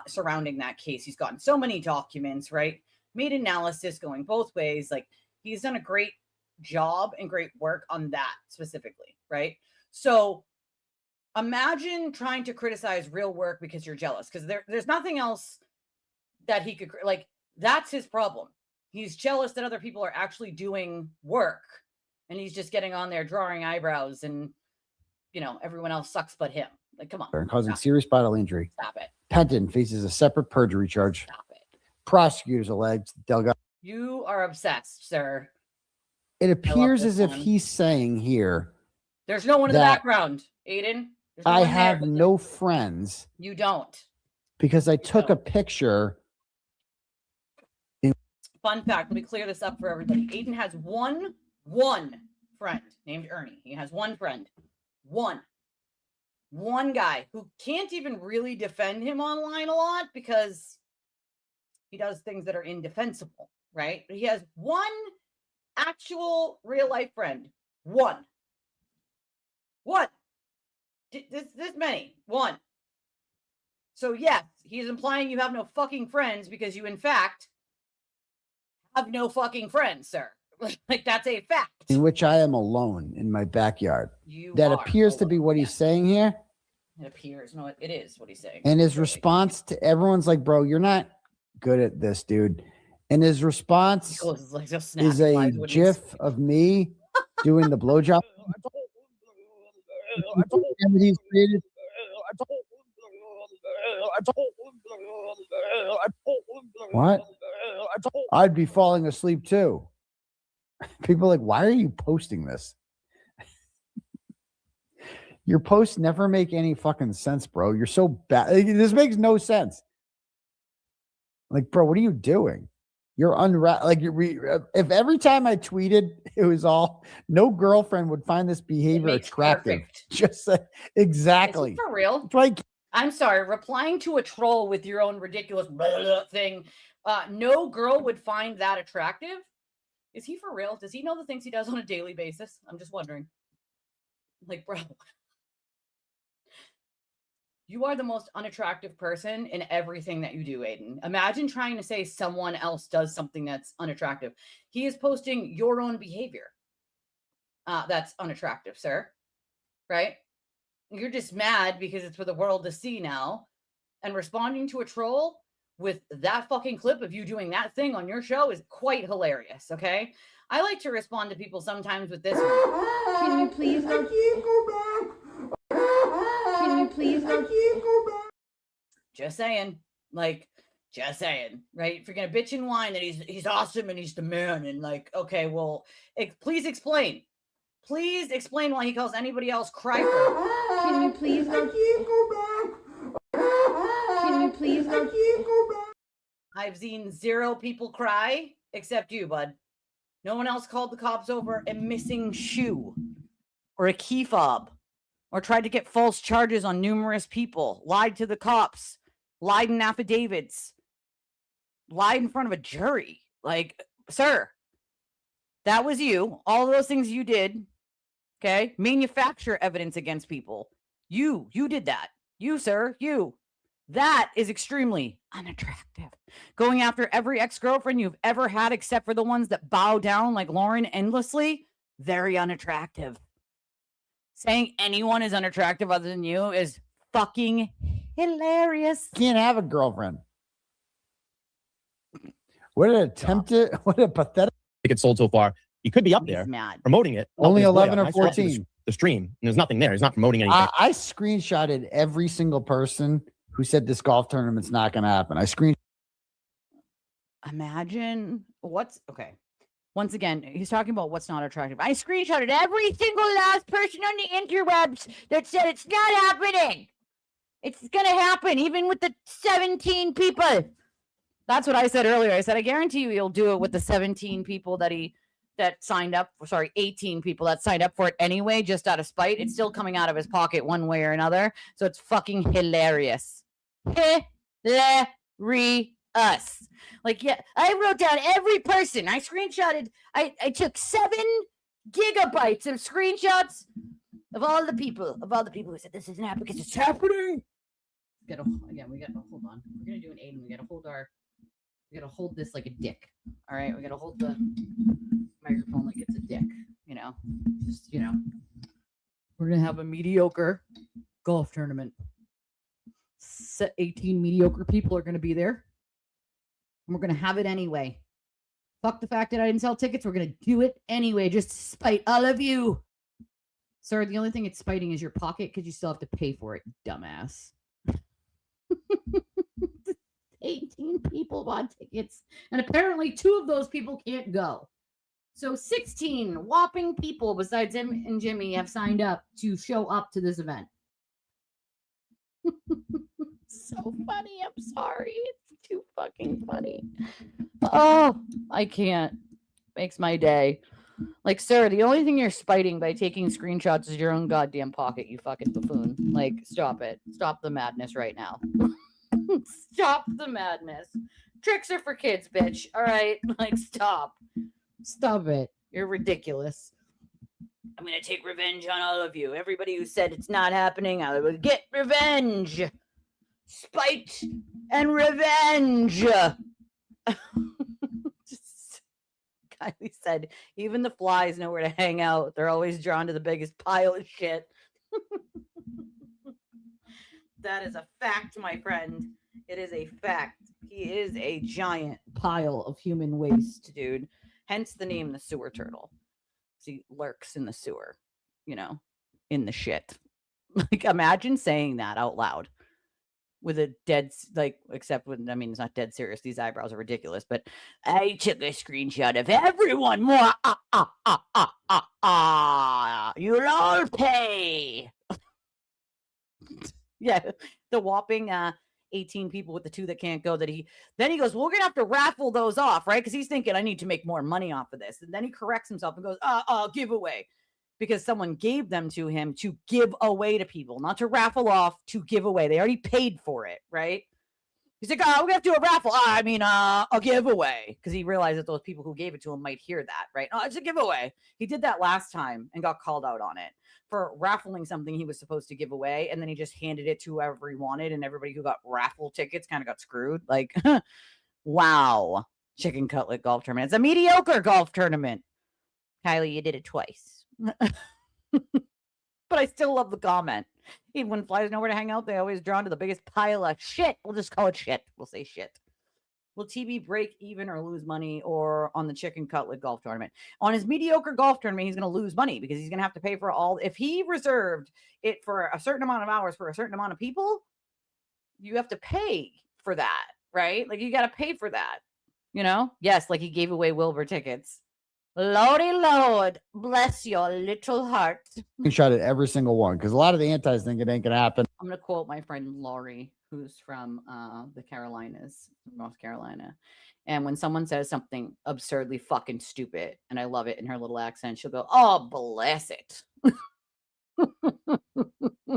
surrounding that case. He's gotten so many documents, right? Made analysis going both ways. Like he's done a great job and great work on that specifically, right? So imagine trying to criticize real work because you're jealous, because there's nothing else that he could, like, that's his problem. He's jealous that other people are actually doing work, and he's just getting on there drawing eyebrows, and everyone else sucks but him. Like, come on. And causing serious bodily injury. Stop it. Penton faces a separate perjury charge. Stop it. Prosecutors allege Delgado. You are obsessed, sir. It appears as if he's saying here. There's no one in the background, Aiden. I have no friends. You don't. Because I took a picture. Fun fact, let me clear this up for everybody. Aiden has one friend named Ernie. He has one friend. One guy who can't even really defend him online a lot because he does things that are indefensible, right? But he has one actual real life friend. One. This many. One. So yes, he's implying you have no fucking friends because you in fact have no fucking friends, sir. Like, that's a fact. In which I am alone in my backyard. That appears to be what he's saying here. It appears. No, it is what he's saying. And his response to everyone's like, bro, you're not good at this, dude. And his response is a gif of me doing the blowjob. He's created. What? I'd be falling asleep too. People are like, why are you posting this? Your posts never make any fucking sense, bro. You're so bad. This makes no sense. Like, bro, what are you doing? You're if every time I tweeted, it was all no girlfriend would find this behavior attractive. Perfect. Just exactly. Is he for real? Like, I'm sorry, replying to a troll with your own ridiculous thing. No girl would find that attractive. Is he for real? Does he know the things he does on a daily basis? I'm just wondering. Like, bro, you are the most unattractive person in everything that you do, Aiden. Imagine trying to say someone else does something that's unattractive. He is posting your own behavior. That's unattractive, sir. Right? You're just mad because it's for the world to see now. And responding to a troll with that fucking clip of you doing that thing on your show is quite hilarious, okay? I like to respond to people sometimes with this one. Can you please go back? Can you please go back? Just saying. Like, just saying, right? If you're gonna bitch and whine that he's awesome and he's the man, and like, okay, well, please explain. Please explain why he calls anybody else Kryper. Can you please go back? Can you please go back? I've seen 0 people cry except you, bud. No one else called the cops over a missing shoe or a key fob or tried to get false charges on numerous people, lied to the cops, lied in affidavits, lied in front of a jury. Like, sir, that was you. All those things you did, okay? Manufacture evidence against people. You did that. You, sir, you. That is extremely unattractive. Going after every ex-girlfriend you've ever had except for the ones that bow down like Lauren endlessly, very unattractive. Saying anyone is unattractive other than you is fucking hilarious. Can't have a girlfriend. What an what a pathetic. It gets sold so far. He could be up there promoting it. Only 11 or 14. The stream, and there's nothing there. He's not promoting anything. I screenshotted every single person who said this golf tournament's not going to happen. Imagine okay. Once again, he's talking about what's not attractive. I screenshotted every single last person on the interwebs that said it's not happening. It's going to happen, even with the 17 people. That's what I said earlier. I said, I guarantee you he'll do it with the 17 people that signed up. 18 people that signed up for it anyway, just out of spite. It's still coming out of his pocket one way or another. So it's fucking hilarious. Hilarious. Like, yeah, I wrote down every person. I screenshotted. I took 7 gigabytes of screenshots of all the people who said this isn't happening because it's happening. We gotta hold on. We're gonna do an Aiden. We gotta hold this like a dick. All right, we gotta hold the microphone like it's a dick. We're gonna have a mediocre golf tournament. 18 mediocre people are gonna be there, and we're gonna have it anyway. Fuck the fact that I didn't sell tickets. We're going to do it anyway, just to spite all of you. Sir, the only thing it's spiting is your pocket because you still have to pay for it, dumbass. 18 people bought tickets, and apparently 2 of those people can't go. So 16 whopping people besides him and Jimmy have signed up to show up to this event. So funny. I'm sorry. It's too fucking funny. Oh, I can't. Makes my day. Like, sir, the only thing you're spiting by taking screenshots is your own goddamn pocket, you fucking buffoon. Like, stop it. Stop the madness right now. Stop the madness. Tricks are for kids, bitch. All right? Like, stop. Stop it. You're ridiculous. I'm going to take revenge on all of you. Everybody who said it's not happening, I will get revenge. Spite and revenge. Kylie said, even the flies know where to hang out. They're always drawn to the biggest pile of shit. That is a fact, my friend. It is a fact. He is a giant pile of human waste, dude. Hence the name the sewer turtle. He lurks in the sewer, you know, in the shit. Like, imagine saying that out loud with a dead, like, except with, I mean, it's not dead serious. These eyebrows are ridiculous, but I took a screenshot of everyone. More, you'll all pay. Yeah, the whopping 18 people with the 2 that can't go. Then he goes, well, we're gonna have to raffle those off, right? Because he's thinking I need to make more money off of this, and then he corrects himself and goes, giveaway, because someone gave them to him to give away to people, not to raffle off, to give away. They already paid for it, right? He's like, we're gonna have to do a raffle. A giveaway, because he realized that those people who gave it to him might hear that, right? Oh, it's a giveaway. He did that last time and got called out on it for raffling something he was supposed to give away, and then he just handed it to whoever he wanted, and everybody who got raffle tickets kind of got screwed. Like, wow. Chicken cutlet golf tournament. It's a mediocre golf tournament. Kylie, you did it twice. But I still love the comment. Even when flies know where to hang out, they always drawn to the biggest pile of shit. We'll just call it shit. We'll say shit. Will TB break even or lose money or on the chicken cutlet golf tournament? On his mediocre golf tournament, he's going to lose money because he's going to have to pay for all. If he reserved it for a certain amount of hours for a certain amount of people, you have to pay for that, right? Like, you got to pay for that, you know? Yes, like he gave away Wilbur tickets. Lordy Lord, bless your little heart. Shot at every single one because a lot of the antis think it ain't gonna happen. I'm gonna quote my friend Laurie, who's from the Carolinas, North Carolina. And when someone says something absurdly fucking stupid, and I love it in her little accent, she'll go, "Oh, bless it."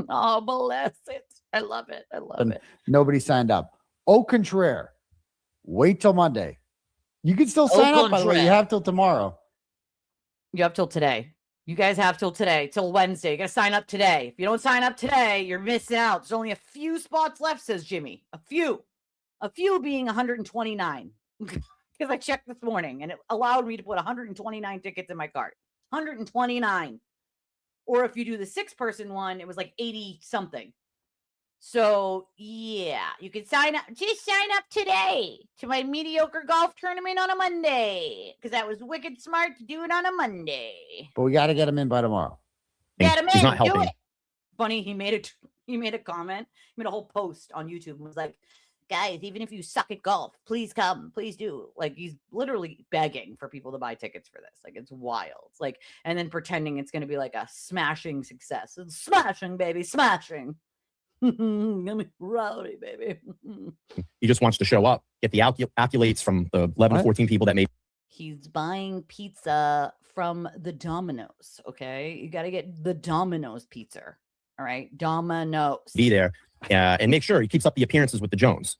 Oh, bless it. I love it. I love it. Nobody signed up. Au contraire, wait till Monday. You can still sign up, by the way. You have till tomorrow. You have till today. You guys have till today, till Wednesday. You got to sign up today. If you don't sign up today, you're missing out. There's only a few spots left, says Jimmy. A few being 129. Because I checked this morning and it allowed me to put 129 tickets in my cart. 129. Or if you do the 6-person one, it was like 80 something. So, yeah, you can sign up. Just sign up today to my mediocre golf tournament on a Monday, because that was wicked smart to do it on a Monday. But we got to get him in by tomorrow. Get him He's in. not Do helping. it. Funny, he made a comment. He made a whole post on YouTube and was like, guys, even if you suck at golf, please come. Please do. Like, he's literally begging for people to buy tickets for this. Like, it's wild. Like, and then pretending it's going to be like a smashing success. It's smashing, baby. Smashing. Rowdy, baby. He just wants to show up, get the accolades from the 11 or 14 people that made. He's buying pizza from the Domino's. Okay, you got to get the Domino's pizza. All right, Domino's. Be there and make sure he keeps up the appearances with the Joneses.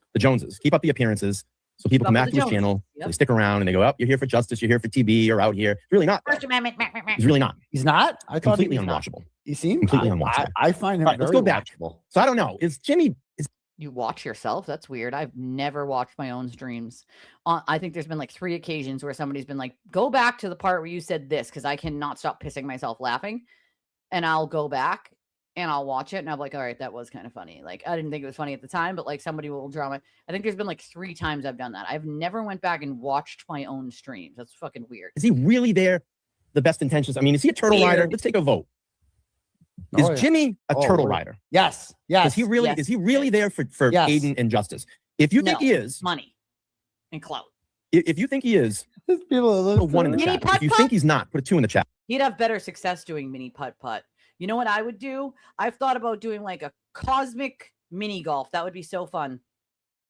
Keep up the appearances so people come back to his channel. Yep. So they stick around and they go, "Oh, you're here for justice. You're here for TB. You're out here." Really not. First Amendment. He's really not. He's not. I thought completely he was unwatchable. Not. He seemed completely unwatchable. I find him right, very let's go back. watchable. So I don't know. Is Jimmy? You watch yourself? That's weird. I've never watched my own streams. I think there's been like 3 occasions where somebody's been like, "Go back to the part where you said this," because I cannot stop pissing myself laughing, and I'll go back and I'll watch it and I'm like, all right, that was kind of funny. Like, I didn't think it was funny at the time, but like somebody will draw my, I think there's been like 3 times I've done that. I've never went back and watched my own streams. That's fucking weird. Is he really there? The best intentions. I mean, is he a turtle rider? Let's take a vote. Is Jimmy a turtle rider? Yes. Yes. Is he really, Yes. is he really there for Aiden and Justice? If you think No, he is, money and clout. if you think he is, people put a 1 in the Mini chat. If you putt-putt? think he's not, put a 2 in the chat. He'd have better success doing mini putt-putt. You know what I would do? I've thought about doing like a cosmic mini golf. That would be so fun.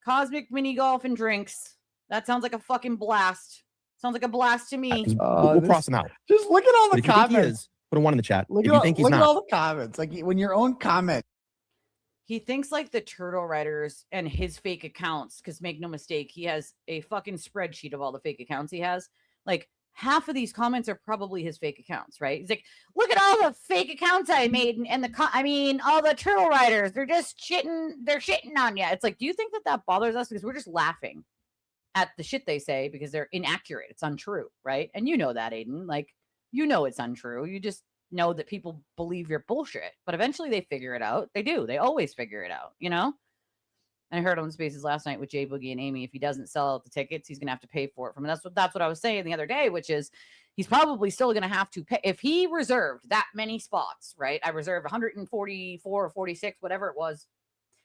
Cosmic mini golf and drinks. That sounds like a fucking blast. Sounds like a blast to me. We'll cross him out. Just look at all But the if you think he comments. is, put a 1 in the chat. Look, If at, you all, think he's look at not, all the comments. Like when your own comment. He thinks like the turtle riders and his fake accounts, because make no mistake, he has a fucking spreadsheet of all the fake accounts he has. Like half of these comments are probably his fake accounts, right? He's like, look at all the fake accounts I made, and all the turtle riders, they're just shitting, they're shitting on you. It's like, do you think that bothers us? Because we're just laughing at the shit they say because they're inaccurate. It's untrue, right? And you know that, Aiden. Like, you know it's untrue. You just know that people believe your bullshit, but eventually they figure it out. They do. They always figure it out, you know? And I heard on Spaces last night with Jay Boogie and Amy, if he doesn't sell out the tickets, he's gonna have to pay for it from him. That's what I was saying the other day, which is he's probably still gonna have to pay if he reserved that many spots, right? I reserved 144 or 46, whatever it was,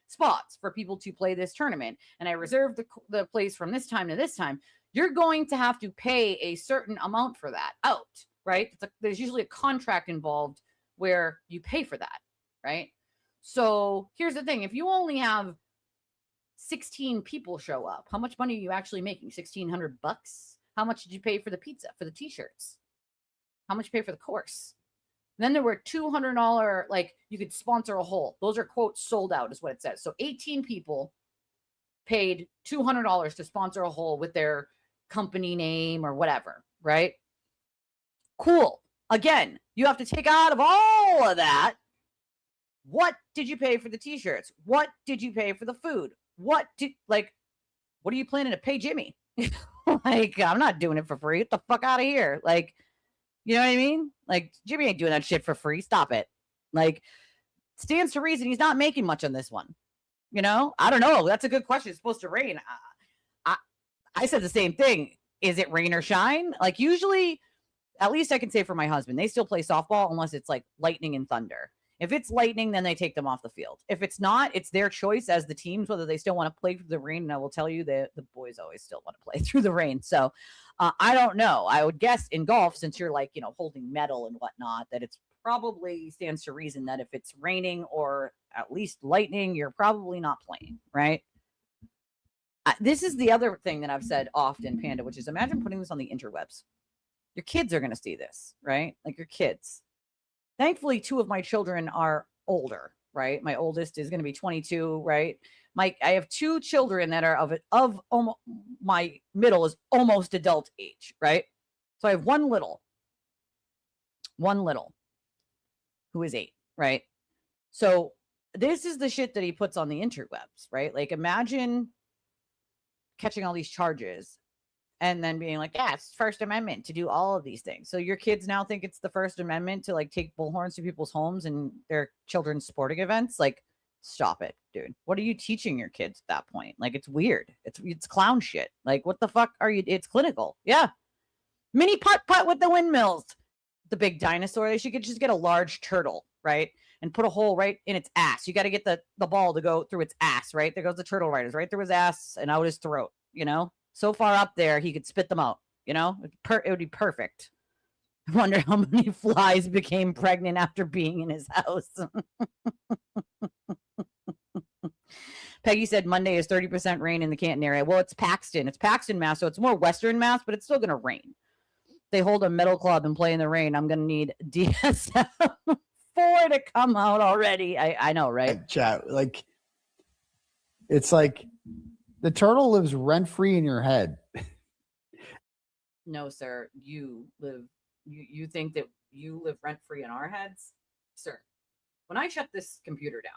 spots for people to play this tournament, and I reserved the place from this time to this time. You're going to have to pay a certain amount for that out, right? There's usually a contract involved where you pay for that, right? So here's the thing. If you only have 16 people show up, how much money are you actually making? $1,600 bucks? How much did you pay for the pizza, for the t-shirts? How much you pay for the course? Then there were $200, like you could sponsor a hole. Those are quotes sold out is what it says. So 18 people paid $200 to sponsor a hole with their company name or whatever, right? Cool. Again, you have to take out of all of that. What did you pay for the t-shirts? What did you pay for the food? What are you planning to pay Jimmy? Like, I'm not doing it for free. Get the fuck out of here. Like, you know what I mean? Like, Jimmy ain't doing that shit for free. Stop it. Like, stands to reason he's not making much on this one. You know? I don't know. That's a good question. It's supposed to rain. I said the same thing. Is it rain or shine? Like, usually, at least I can say for my husband, they still play softball unless it's like lightning and thunder. If it's lightning, then they take them off the field. If it's not, it's their choice as the teams, whether they still want to play through the rain. And I will tell you that the boys always still want to play through the rain. So I don't know. I would guess in golf, since you're like, holding metal and whatnot, that it's probably stands to reason that if it's raining or at least lightning, you're probably not playing, right? This is the other thing that I've said often, Panda, which is imagine putting this on the interwebs. Your kids are going to see this, right? Like your kids. Thankfully, 2 of my children are older, right? My oldest is going to be 22, right? I have 2 children that are of almost, my middle is almost adult age, right? So I have one little who is 8, right? So this is the shit that he puts on the interwebs, right? Like imagine catching all these charges and then being like, yeah, it's First Amendment to do all of these things. So your kids now think it's the First Amendment to like take bullhorns to people's homes and their children's sporting events. Like, stop it, dude. What are you teaching your kids at that point? Like, it's weird. It's clown shit. Like, what the fuck are you? It's clinical. Yeah. Mini putt-putt with the windmills. The big dinosaur. They should just get a large turtle, right? And put a hole right in its ass. You got to get the ball to go through its ass, right? There goes the turtle riders, right through his ass and out his throat, So far up there, he could spit them out, it would be perfect. I wonder how many flies became pregnant after being in his house. Peggy said Monday is 30% rain in the Canton area. Well, it's Paxton. It's Paxton, Mass. So it's more Western Mass, but it's still going to rain. They hold a metal club and play in the rain. I'm going to need DSM 4 to come out already. I know, right? Chat. Like, it's like the turtle lives rent-free in your head. No, sir. You think that you live rent-free in our heads? Sir, when I shut this computer down,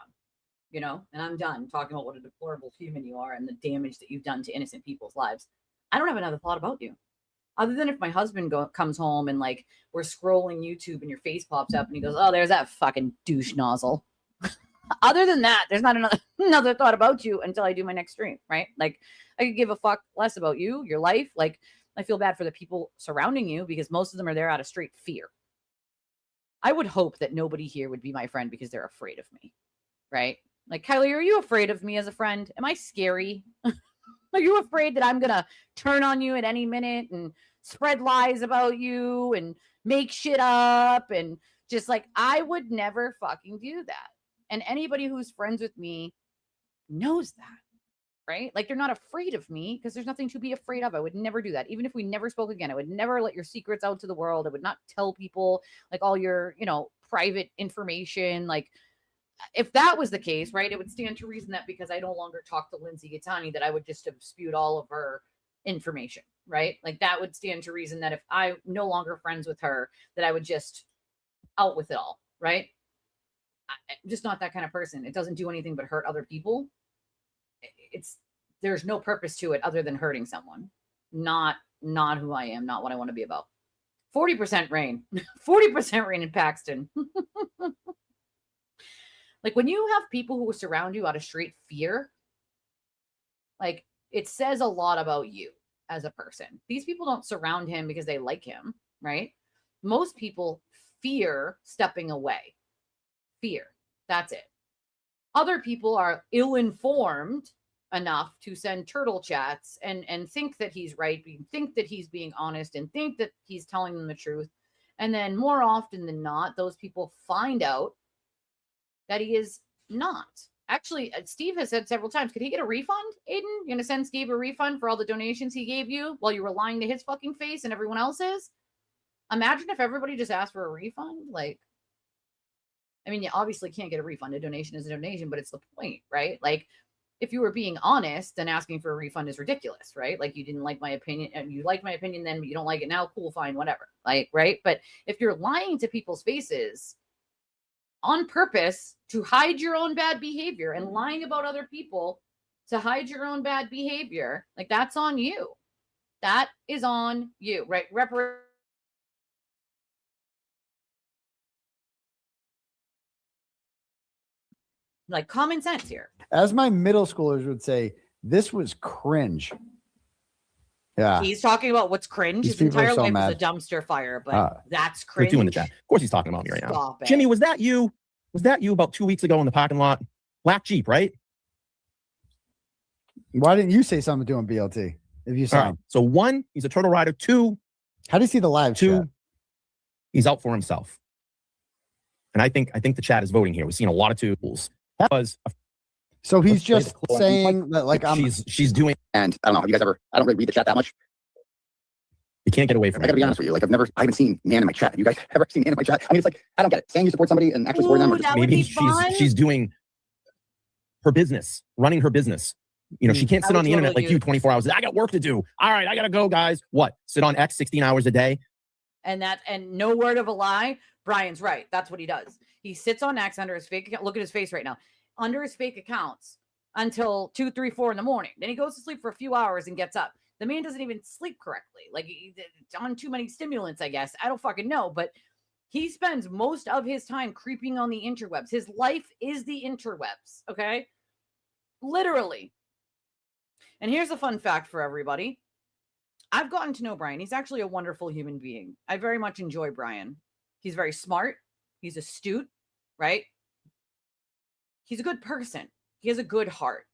and I'm done talking about what a deplorable human you are and the damage that you've done to innocent people's lives, I don't have another thought about you. Other than if my husband comes home and like we're scrolling YouTube and your face pops up and he goes, oh, there's that fucking douche nozzle. Other than that, there's not another thought about you until I do my next stream, right? Like, I could give a fuck less about you, your life. Like, I feel bad for the people surrounding you because most of them are there out of straight fear. I would hope that nobody here would be my friend because they're afraid of me, right? Like, Kylie, are you afraid of me as a friend? Am I scary? Are you afraid that I'm going to turn on you at any minute and spread lies about you and make shit up? And just like, I would never fucking do that. And anybody who's friends with me knows that, right? Like, they're not afraid of me because there's nothing to be afraid of. I would never do that. Even if we never spoke again, I would never let your secrets out to the world. I would not tell people like all your, private information. Like, if that was the case, right, it would stand to reason that because I no longer talk to Lindsey Clancy, that I would just have spewed all of her information, right? Like, that would stand to reason that if I'm no longer friends with her, that I would just out with it all, right? I'm just not that kind of person. It doesn't do anything but hurt other people. There's no purpose to it other than hurting someone. Not who I am, not what I want to be about. 40% rain. 40% rain in Paxton. Like, when you have people who surround you out of straight fear, like, it says a lot about you as a person. These people don't surround him because they like him, right? Most people fear stepping away. Fear. That's it. Other people are ill-informed enough to send turtle chats and think that he's right, think that he's being honest, and think that he's telling them the truth. And then more often than not, those people find out that he is not. Actually, Steve has said several times, could he get a refund, Aiden? You're going to send Steve a refund for all the donations he gave you while you were lying to his fucking face and everyone else's? Imagine if everybody just asked for a refund. Like, I mean, you obviously can't get a refund. A donation is a donation, but it's the point, right? Like, if you were being honest, then asking for a refund is ridiculous, right? Like, you didn't like my opinion and you like my opinion then, but you don't like it now. Cool, fine, whatever. Like, right? But if you're lying to people's faces on purpose to hide your own bad behavior and lying about other people to hide your own bad behavior, like, that's on you. That is on you, right? Like, common sense here. As my middle schoolers would say, this was cringe. Yeah. He's talking about what's cringe. These His entire so life mad. was a dumpster fire, but that's There are cringe. two in the chat. Of course he's talking about me right now. Stop it. Jimmy, was that you? Was that you about 2 weeks ago in the parking lot? Black Jeep, right? Why didn't you say something to him, BLT? If you saw him. So 1, he's a turtle rider. 2, how do you see the live 2, chat? he's out for himself. And I think the chat is voting here. We've seen a lot of tools. That was so he's just saying that, like, she's doing. And I don't know. Have you guys ever? I don't really read the chat that much. You can't get away from it. I gotta be honest with you. Like, I haven't seen Nan in my chat. Have you guys ever seen Nan in my chat? I mean, it's like, I don't get it. Saying you support somebody and actually supporting them. Maybe she's doing her business, running her business. She can't sit on the internet like you 24 hours. I got work to do. All right, I gotta go, guys. What? Sit on X 16 hours a day? And no word of a lie. Brian's right. That's what he does. He sits on X under his fake account. Look at his face right now. Under his fake accounts until 2, 3, 4 in the morning. Then he goes to sleep for a few hours and gets up. The man doesn't even sleep correctly. Like, he's on too many stimulants, I guess. I don't fucking know. But he spends most of his time creeping on the interwebs. His life is the interwebs. Okay? Literally. And here's a fun fact for everybody. I've gotten to know Brian. He's actually a wonderful human being. I very much enjoy Brian. He's very smart. He's astute, right? He's a good person. He has a good heart.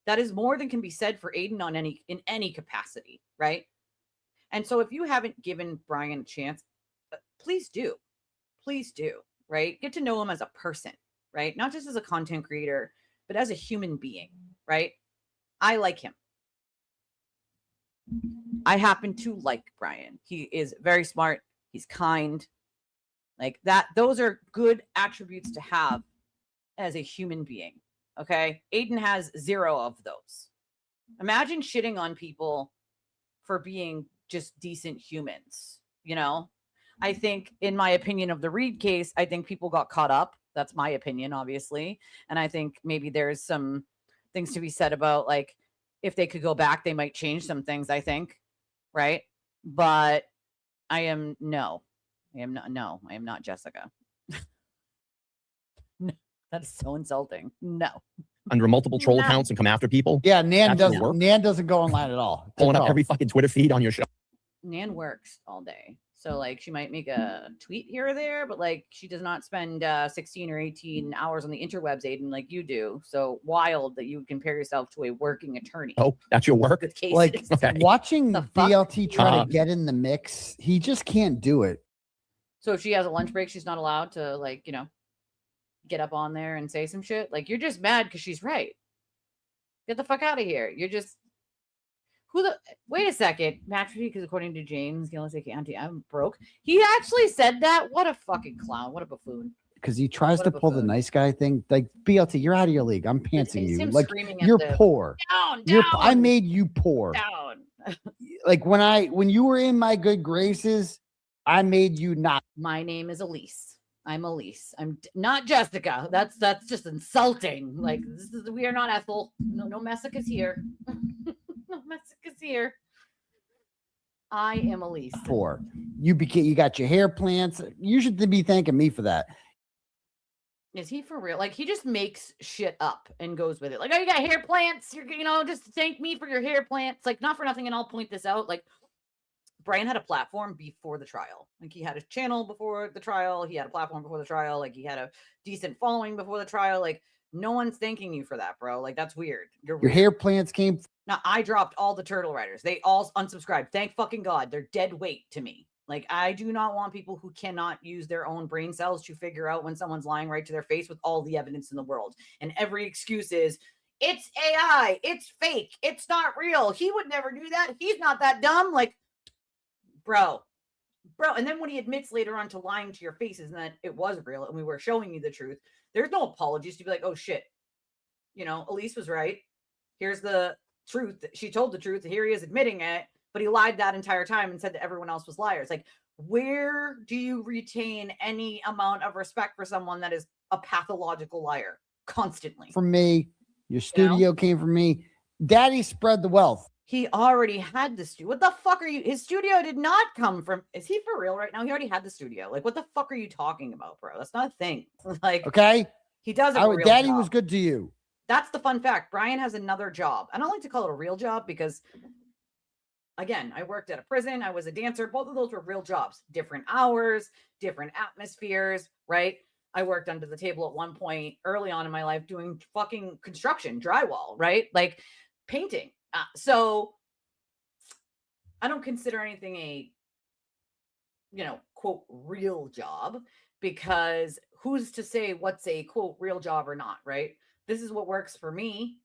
That is more than can be said for Aiden in any capacity, right? And so if you haven't given Brian a chance, please do. Please do, right? Get to know him as a person, right? Not just as a content creator, but as a human being, right? I like him. I happen to like Brian. He is very smart. He's kind. Like that. Those are good attributes to have as a human being. Okay. Aiden has 0 of those. Imagine shitting on people for being just decent humans. I think, in my opinion of the Reed case, I think people got caught up. That's my opinion, obviously. And I think maybe there's some things to be said about, like, if they could go back, they might change some things, I think. Right. But I am not Jessica. That is so insulting. No. Under multiple troll No. accounts and come after people. Yeah, Nan That's gonna doesn't. work? Nan doesn't go online at all. Pulling At up all. every fucking Twitter feed on your show. Nan works all day. So like she might make a tweet here or there, but like she does not spend 16 or 18 hours on the interwebs, Aiden, like you do. So wild that you would compare yourself to a working attorney. Oh, that's your work? With cases. Like Okay. watching The fuck? BLT try to get in the mix, he just can't do it. So if she has a lunch break, she's not allowed to like, you know, get up on there and say some shit. Like you're just mad because she's right. Get the fuck out of here. You're just wait a second. Match because according to James Gillis, I'm broke. He actually said that. What a fucking clown. What a buffoon. Because he tries What to a pull the buffoon. nice guy thing. Like BLT, you're out of your league. I'm pantsing It's you. him Like screaming at you're the- poor. Down, I made you poor. down. Like when you were in my good graces, I made you not. My name is Elise. I'm Elise. I'm not Jessica. That's just insulting. Like we are not Ethel. No Messica's here. No Messica's here. I am Elise. Poor. You got your hair plants. You should be thanking me for that. Is he for real? Like he just makes shit up and goes with it. Like, oh, you got hair plants. You're, just thank me for your hair plants. Like, not for nothing. And I'll point this out. Like, Brian had a platform before the trial. Like, he had a channel before the trial. He had a platform before the trial. Like, he had a decent following before the trial. Like, no one's thanking you for that, bro. Like, that's weird. You're Your weird. hair plants came. Now, I dropped all the turtle riders. They all unsubscribed. Thank fucking God. They're dead weight to me. Like, I do not want people who cannot use their own brain cells to figure out when someone's lying right to their face with all the evidence in the world. And every excuse is, it's AI, it's fake, it's not real. He would never do that. He's not that dumb. Like, bro. And then when he admits later on to lying to your faces and that it was real and we were showing you the truth, there's no apologies to be like, oh shit, Elise was right. Here's the truth. She told the truth. Here he is admitting it. But he lied that entire time and said that everyone else was liars. Like, where do you retain any amount of respect for someone that is a pathological liar constantly? From me, your studio came from me. Daddy spread the wealth. He already had the studio. What the fuck are you? His studio did not come from. Is he for real right now? He already had the studio. Like, what the fuck are you talking about, bro? That's not a thing. Like, okay, he does. Daddy was good to you. That's the fun fact. Brian has another job. I don't like to call it a real job because, again, I worked at a prison. I was a dancer. Both of those were real jobs. Different hours, different atmospheres, right? I worked under the table at one point early on in my life doing fucking construction, drywall, right? Like painting. So I don't consider anything a, quote, real job, because who's to say what's a, quote, real job or not, right? This is what works for me.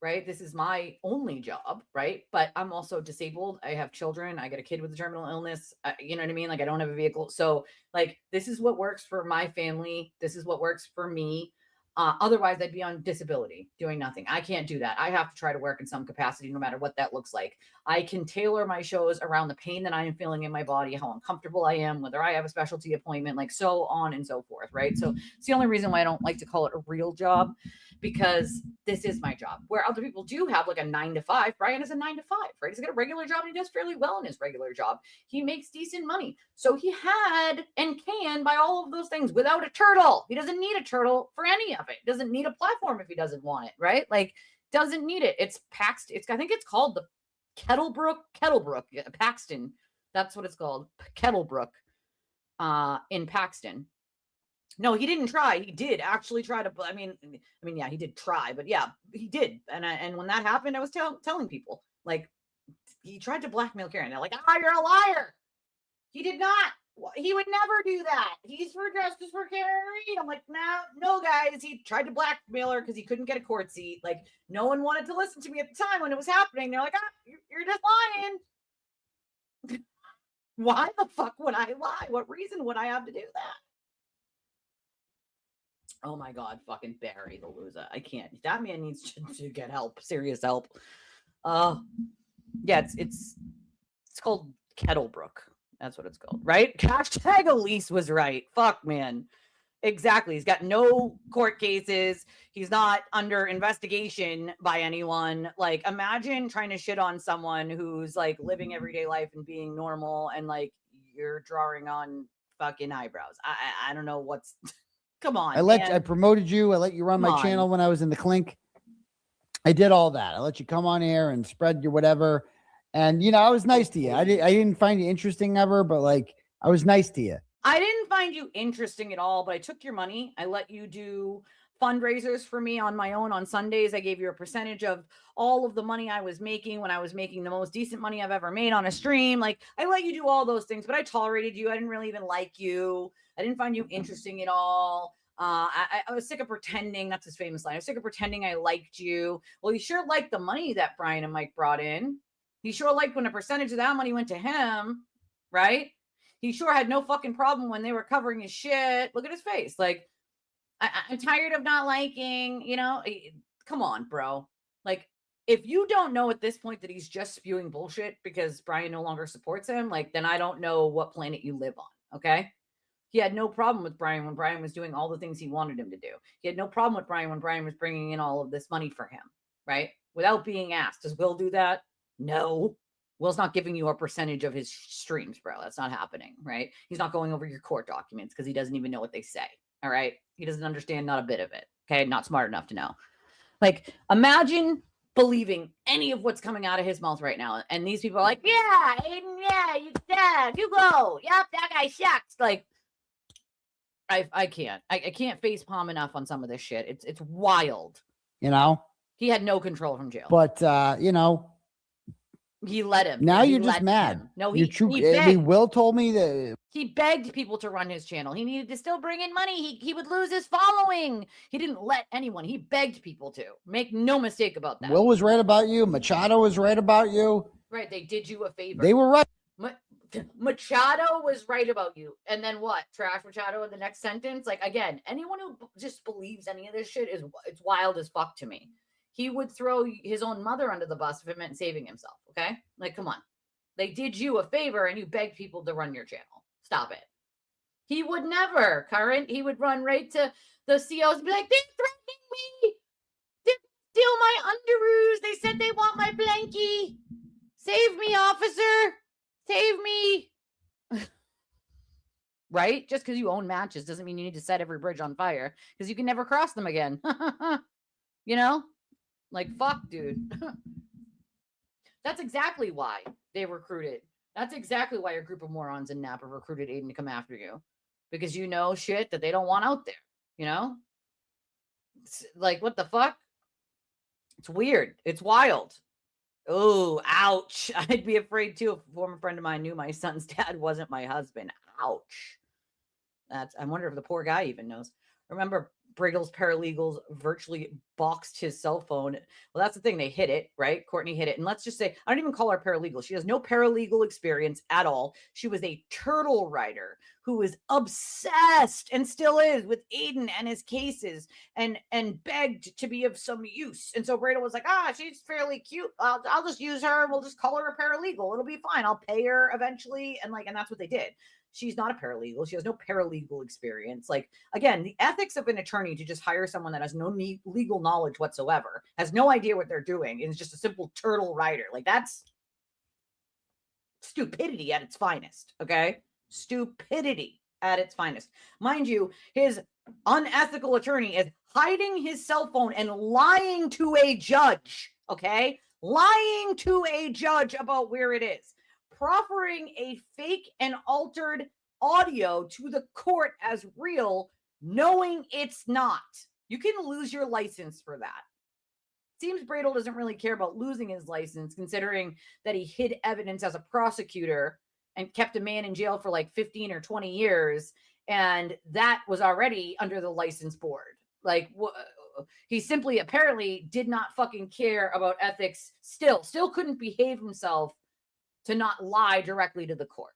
Right? This is my only job, right? But I'm also disabled. I have children. I got a kid with a terminal illness. You know what I mean? Like, I don't have a vehicle. So, like, this is what works for my family. This is what works for me. Otherwise, I'd be on disability, doing nothing. I can't do that. I have to try to work in some capacity, no matter what that looks like. I can tailor my shows around the pain that I am feeling in my body, how uncomfortable I am, whether I have a specialty appointment, like so on and so forth, right? So it's the only reason why I don't like to call it a real job, because this is my job. Where other people do have like a 9 to 5, Brian is a 9 to 5, right? He's got a regular job and he does fairly well in his regular job. He makes decent money. So he had and can buy all of those things without a turtle. He doesn't need a turtle for any of it. Doesn't need a platform if he doesn't want it, right? Like, doesn't need it. It's Paxton. I think it's called the Kettlebrook, Paxton. That's what it's called. Kettlebrook in Paxton. No, he didn't try. He did actually try to. I mean, yeah, he did try, but yeah, he did. And when that happened, I was telling people, like, he tried to blackmail Karen. They're like, "Ah, you're a liar." He did not. He would never do that. He's for justice for Karen Reed. I'm like, no, guys. He tried to blackmail her because he couldn't get a court seat. Like, no one wanted to listen to me at the time when it was happening. They're like, you're just lying. Why the fuck would I lie? What reason would I have to do that? Oh my God, fucking Barry the loser. I can't. That man needs to get help. Serious help. Yeah, it's called Kettlebrook. That's what it's called, right? Hashtag Elise was right. Fuck, man. Exactly. He's got no court cases. He's not under investigation by anyone. Like, imagine trying to shit on someone who's like living everyday life and being normal, and like you're drawing on fucking eyebrows. I don't know what's Come on. I promoted you. I let you run my channel when I was in the clink. I did all that. I let you come on air and spread your whatever. And, I was nice to you. I didn't find you interesting ever, but like, I was nice to you. I didn't find you interesting at all, but I took your money. I let you do fundraisers for me on my own on Sundays. I gave you a percentage of all of the money I was making when I was making the most decent money I've ever made on a stream. Like, I let you do all those things, but I tolerated you. I didn't really even like you. I didn't find you interesting at all. I was sick of pretending. That's his famous line. I was sick of pretending I liked you. Well, you sure liked the money that Brian and Mike brought in. He sure liked when a percentage of that money went to him, right? He sure had no fucking problem when they were covering his shit. Look at his face. Like, I'm tired of not liking, come on, bro. Like, if you don't know at this point that he's just spewing bullshit because Brian no longer supports him, like, then I don't know what planet you live on, okay? He had no problem with Brian when Brian was doing all the things he wanted him to do. He had no problem with Brian when Brian was bringing in all of this money for him, right? Without being asked. Does Will do that? No. Will's not giving you a percentage of his streams, bro. That's not happening, right? He's not going over your court documents because he doesn't even know what they say, all right? He doesn't understand not a bit of it, okay? Not smart enough to know. Like, imagine believing any of what's coming out of his mouth right now. And these people are like, yeah, Aiden, yeah, you go. Yep, that guy sucks. Like, I can't. I can't face palm enough on some of this shit. It's wild. He had no control from jail. But he let him. Now you're just mad. Him. No, he begged. Will told me that he begged people to run his channel. He needed to still bring in money. He would lose his following. He didn't let anyone. He begged people to. Make no mistake about that. Will was right about you. Machado was right about you. Right. They did you a favor. They were right. Machado was right about you. And then what? Trash Machado in the next sentence? Like, again, anyone who just believes any of this shit it's wild as fuck to me. He would throw his own mother under the bus if it meant saving himself. Okay? Like, come on. They did you a favor and you begged people to run your channel. Stop it. He would never, Current. He would run right to the COs and be like, they're threatening me. They steal my underoos. They said they want my blankie. Save me, officer. Save me. Right? Just because you own matches doesn't mean you need to set every bridge on fire because you can never cross them again. Like, fuck, dude. That's exactly why they recruited. That's exactly why a group of morons in Napa recruited Aiden to come after you. Because you know shit that they don't want out there, It's like, what the fuck? It's weird. It's wild. Oh, ouch. I'd be afraid too if a former friend of mine knew my son's dad wasn't my husband. Ouch. I wonder if the poor guy even knows. Remember, Briggle's paralegals virtually boxed his cell phone. Well, that's the thing. They hit it, right? Courtney hit it. And let's just say, I don't even call her paralegal. She has no paralegal experience at all. She was a turtle rider who was obsessed and still is with Aiden and his cases and begged to be of some use. And so Brado was like, she's fairly cute. I'll just use her. We'll just call her a paralegal. It'll be fine. I'll pay her eventually. And that's what they did. She's not a paralegal. She has no paralegal experience. Like, again, the ethics of an attorney to just hire someone that has no legal knowledge whatsoever, has no idea what they're doing, and is just a simple turtle rider. Like, that's stupidity at its finest, okay? Stupidity at its finest. Mind you, his unethical attorney is hiding his cell phone and lying to a judge, okay? Lying to a judge about where it is. Proffering a fake and altered audio to the court as real, knowing it's not. You can lose your license for that. Seems Bradle doesn't really care about losing his license, considering that he hid evidence as a prosecutor and kept a man in jail for like 15 or 20 years, and that was already under the license board. Like, he simply apparently did not fucking care about ethics. Still couldn't behave himself to not lie directly to the court.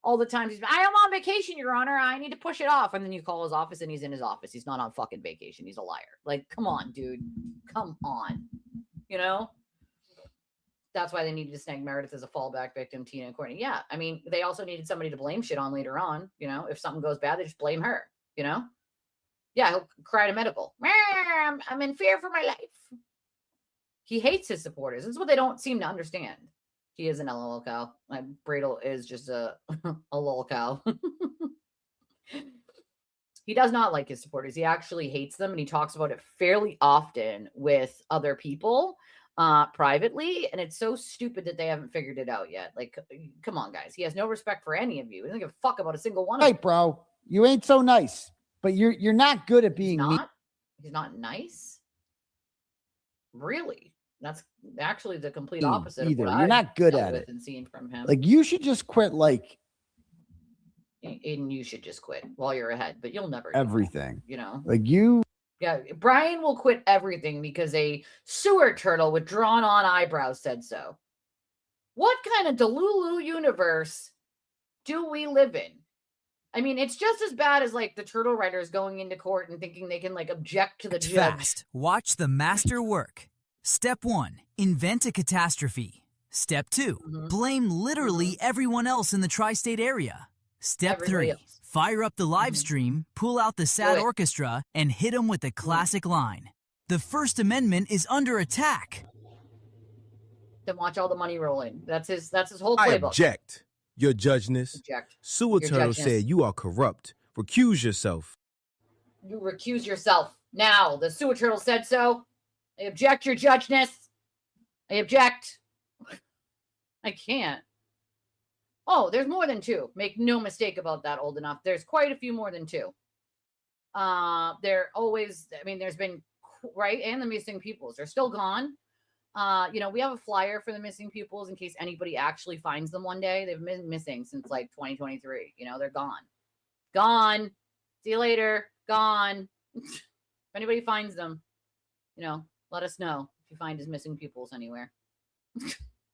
All the times he's, I am on vacation, Your Honor. I need to push it off. And then you call his office and he's in his office. He's not on fucking vacation. He's a liar. Like, come on, dude. Come on. That's why they needed to snag Meredith as a fallback victim, Tina and Courtney. Yeah. I mean, they also needed somebody to blame shit on later on. If something goes bad, they just blame her, Yeah, he'll cry to medical. I'm in fear for my life. He hates his supporters. This is what they don't seem to understand. He is an LOL cow. My Bradle is just a lol cow. He does not like his supporters. He actually hates them, and he talks about it fairly often with other people privately, and it's so stupid that they haven't figured it out yet. Like, come on, guys. He has no respect for any of you. He doesn't give a fuck about a single one of Right, them. bro. You ain't so nice, but you're not good at being mean. He's not nice? Really? That's actually the complete opposite Either. of what You're not good dealt at with it. and seen from him. Like, you should just quit, like, and you should just quit while you're ahead, but you'll never everything. You know? Like, you. Yeah, Brian will quit everything because a sewer turtle with drawn on eyebrows said so. What kind of Delulu universe do we live in? I mean, it's just as bad as like the turtle writers going into court and thinking they can like object to the judge. Fast. Watch the master work. Step 1, invent a catastrophe. Step 2, blame literally everyone else in the tri-state area. Step 3, fire up the live stream, pull out the sad orchestra, and hit them with the classic line. The First Amendment is under attack. Then watch all the money roll in. That's his whole I playbook. object. Your judgeness. Object. Sewer Your Turtle judgeness. said you are corrupt. Recuse yourself. You recuse yourself now. The sewer turtle said so. I object, your judgeness. I object. I can't. Oh, there's more than 2. Make no mistake about that, old enough. There's quite a few more than 2. They're always, I mean, there's been, right? And the missing pupils. They're still gone. You know, we have a flyer for the missing pupils in case anybody actually finds them one day. They've been missing since like 2023. You know, they're gone. Gone. See you later. Gone. If anybody finds them, you know, let us know if you find his missing pupils anywhere.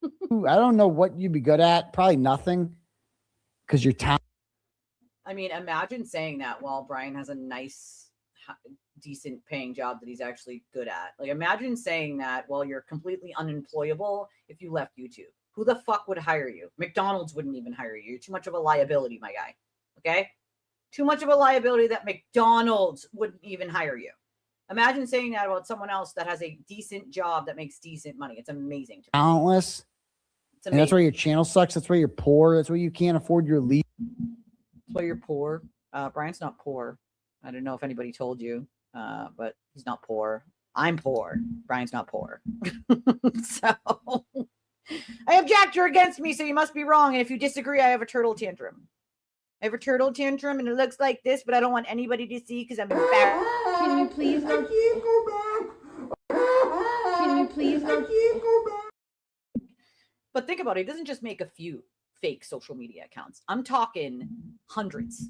I don't know what you'd be good at. Probably nothing. Because you're talented. I mean, imagine saying that while Brian has a nice, decent paying job that he's actually good at. Like, imagine saying that while you're completely unemployable if you left YouTube. Who the fuck would hire you? McDonald's wouldn't even hire you. You're too much of a liability, my guy. Okay? Too much of a liability that McDonald's wouldn't even hire you. Imagine saying that about someone else that has a decent job that makes decent money. It's amazing to me. Talentless. It's And that's why your channel sucks. That's why you're poor. That's why you can't afford your lead. That's why you're poor. Brian's not poor. I don't know if anybody told you, but he's not poor. I'm poor. Brian's not poor. So I object. You're against me, so you must be wrong. And if you disagree, I have a turtle tantrum. I have a turtle tantrum, and it looks like this, but I don't want anybody to see because I'm embarrassed. Can you please go back? Can you please go back? But think about it. He doesn't just make a few fake social media accounts. I'm talking hundreds,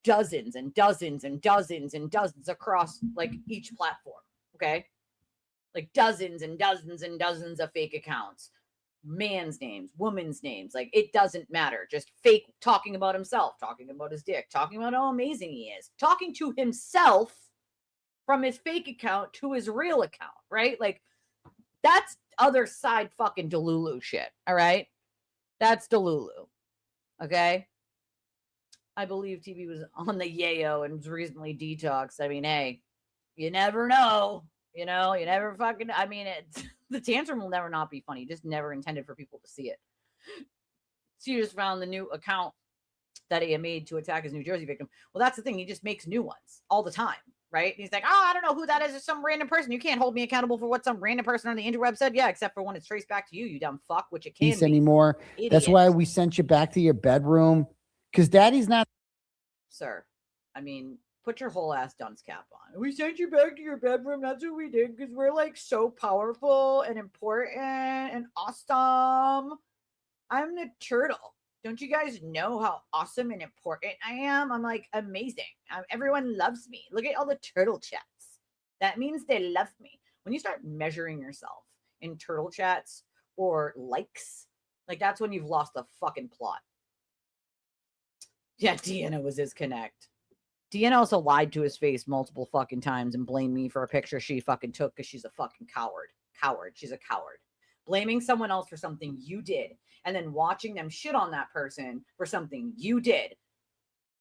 dozens and dozens and dozens and dozens across like each platform. Okay. Like dozens and dozens and dozens of fake accounts, man's names, women's names. Like, it doesn't matter. Just fake talking about himself, talking about his dick, talking about how amazing he is, talking to himself from his fake account to his real account, right? Like, that's other side fucking Delulu shit. All right. That's Delulu. Okay. I believe TV was on the yayo and was recently detoxed. I mean, hey, you never know. You know, you never fucking, I mean, the tantrum will never not be funny. Just never intended for people to see it. So you just found the new account that he had made to attack his New Jersey victim. Well, that's the thing. He just makes new ones all the time, right? He's like, oh, I don't know who that is. It's some random person. You can't hold me accountable for what some random person on the interweb said. Yeah, except for when it's traced back to you, you dumb fuck, which it can be. Anymore. Idiot. That's why we sent you back to your bedroom. Because daddy's not. Sir, I mean, put your whole ass dunce cap on. We sent you back to your bedroom. That's what we did because we're like so powerful and important and awesome. I'm the turtle. Don't you guys know how awesome and important I am? I'm like amazing. Everyone loves me. Look at all the turtle chats. That means they love me. When you start measuring yourself in turtle chats or likes, like that's when you've lost the fucking plot. Yeah, Deanna was his connect. Deanna also lied to his face multiple fucking times and blamed me for a picture she fucking took because she's a fucking coward. She's a coward. Blaming someone else for something you did and then watching them shit on that person for something you did.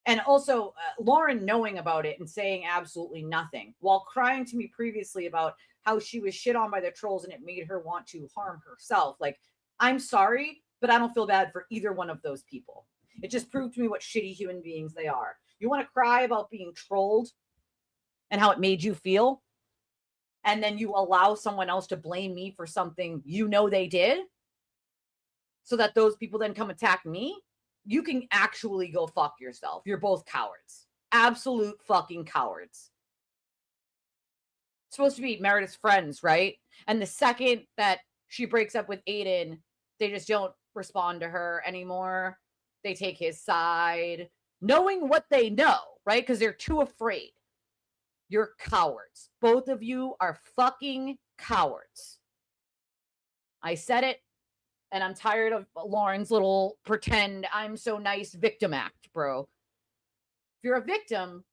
And also Lauren knowing about it and saying absolutely nothing while crying to me previously about how she was shit on by the trolls and it made her want to harm herself. Like, I'm sorry, but I don't feel bad for either one of those people. It just proved to me what shitty human beings they are. You want to cry about being trolled and how it made you feel? And then you allow someone else to blame me for something you know they did so that those people then come attack me? You can actually go fuck yourself. You're both cowards. Absolute fucking cowards. It's supposed to be Meredith's friends, right? And the second that she breaks up with Aiden, they just don't respond to her anymore. They take his side, knowing what they know, right? Because they're too afraid. You're cowards. Both of you are fucking cowards. I said it, and I'm tired of Lauren's little pretend I'm so nice victim act, bro. If you're a victim,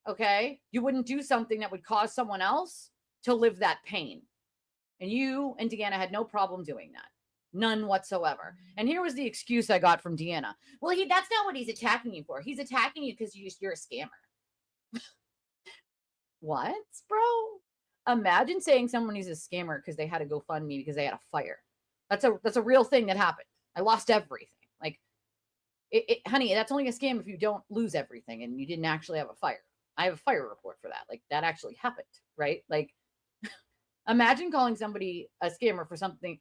okay, you wouldn't do something that would cause someone else to live that pain. And you and Deanna had no problem doing that. None whatsoever. And here was the excuse I got from Deanna. Well, that's not what he's attacking you for. He's attacking you because you're a scammer. What, bro? Imagine saying someone is a scammer because they had to go fund me because they had a fire. That's a real thing that happened. I lost everything. Like, honey, that's only a scam if you don't lose everything and you didn't actually have a fire. I have a fire report for that. Like, that actually happened, right? Like, imagine calling somebody a scammer for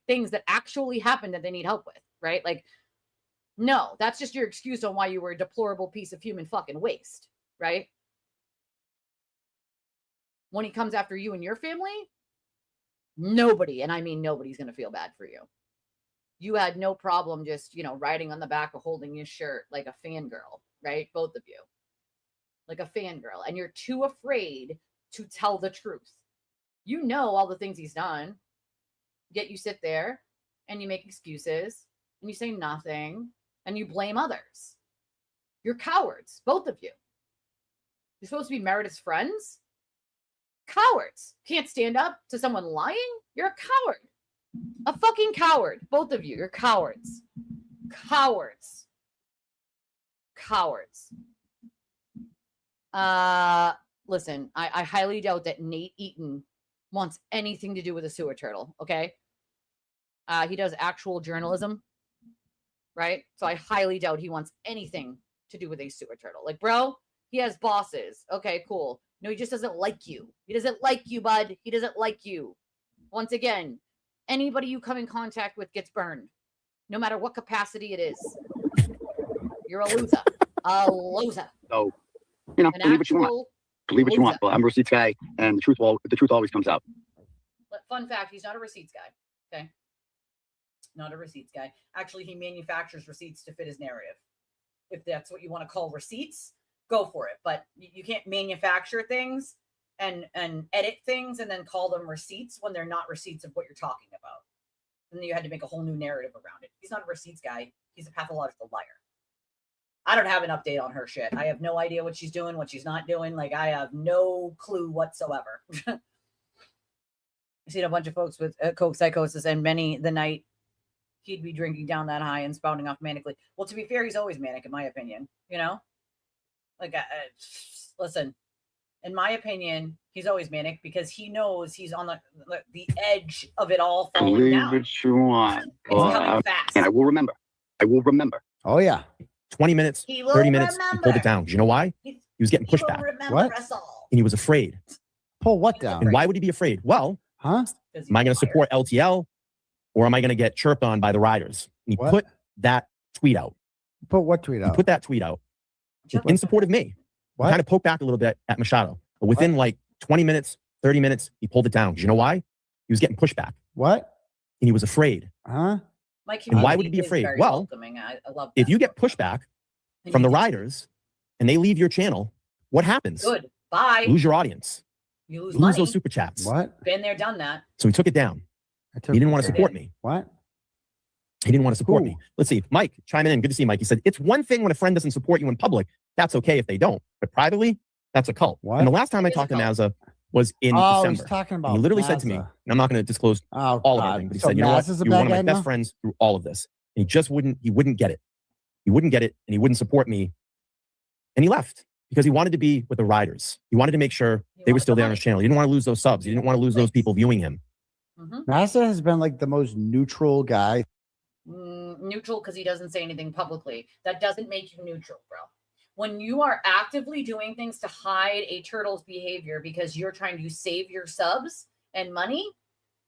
things that actually happened that they need help with, right? Like, no, that's just your excuse on why you were a deplorable piece of human fucking waste, right? When he comes after you and your family, nobody, and I mean nobody's going to feel bad for you. You had no problem just, riding on the back of holding his shirt like a fangirl, right? Both of you. Like a fangirl. And you're too afraid to tell the truth. You know all the things he's done. Yet you sit there and you make excuses and you say nothing and you blame others. You're cowards, both of you. You're supposed to be Meredith's friends? Cowards. Can't stand up to someone lying? You're a coward. A fucking coward. Both of you. You're cowards. Cowards. Cowards. Listen, I highly doubt that Nate Eaton wants anything to do with a sewer turtle, okay? He does actual journalism, right? So I highly doubt he wants anything to do with a sewer turtle. Like, bro, he has bosses. Okay, cool. No, he just doesn't like you. He doesn't like you, bud. He doesn't like you. Once again, anybody you come in contact with gets burned, no matter what capacity it is. You're a loser. A loser. So, believe what you want. Believe what you want. Well, I'm a receipts guy, and the truth always comes out. But fun fact, he's not a receipts guy. Okay. Not a receipts guy. Actually, he manufactures receipts to fit his narrative. If that's what you want to call receipts, go for it. But you can't manufacture things and edit things and then call them receipts when they're not receipts of what you're talking about. And then you had to make a whole new narrative around it. He's not a receipts guy. He's a pathological liar. I don't have an update on her shit. I have no idea what she's doing, what she's not doing. Like, I have no clue whatsoever. I've seen a bunch of folks with coke psychosis, and many the night he'd be drinking down that high and spouting off manically. Well, to be fair, he's always manic, in my opinion. Like, listen, in my opinion, he's always manic because he knows he's on the edge of it all falling down. Believe what you want. It's coming fast. And I will remember. Oh, yeah. 20 minutes, 30 minutes, he pulled it down. Do you know why? He was getting pushed back. What? And he was afraid. Pull what down? And why would he be afraid? Well, huh? Am I going to support LTL or am I going to get chirped on by the riders? And he put that tweet out. Put what tweet out? He put that tweet out in support of me. What? Kind of poked back a little bit at Machado. But within like 20 minutes, 30 minutes, he pulled it down. Do you know why? He was getting pushback. What? And he was afraid. Huh? And why would he be afraid? Well, I love if you get pushback from the riders and they leave your channel, what happens? Good. Bye. Lose your audience. You lose Lose money. those super chats. What? Been there, done that. So he took it down. He didn't want to support me. What? He didn't want to support me. Let's see. Mike, chime in. Good to see you, Mike. He said, it's one thing when a friend doesn't support you in public. That's okay if they don't. But privately, that's a cult. What? And the last time I talked to Mazza was in December. He's talking about he literally said to me, and I'm not going to disclose all of everything, but he said, you know what? You were one of my best friends through all of this. And he just wouldn't get it. He wouldn't get it, and he wouldn't support me. And he left because he wanted to be with the riders. He wanted to make sure they were still there on his channel. He didn't want to lose those subs. He didn't want to lose those people viewing him. NASA has been like the most neutral guy. Neutral because he doesn't say anything publicly. That doesn't make you neutral, bro. When you are actively doing things to hide a turtle's behavior because you're trying to save your subs and money,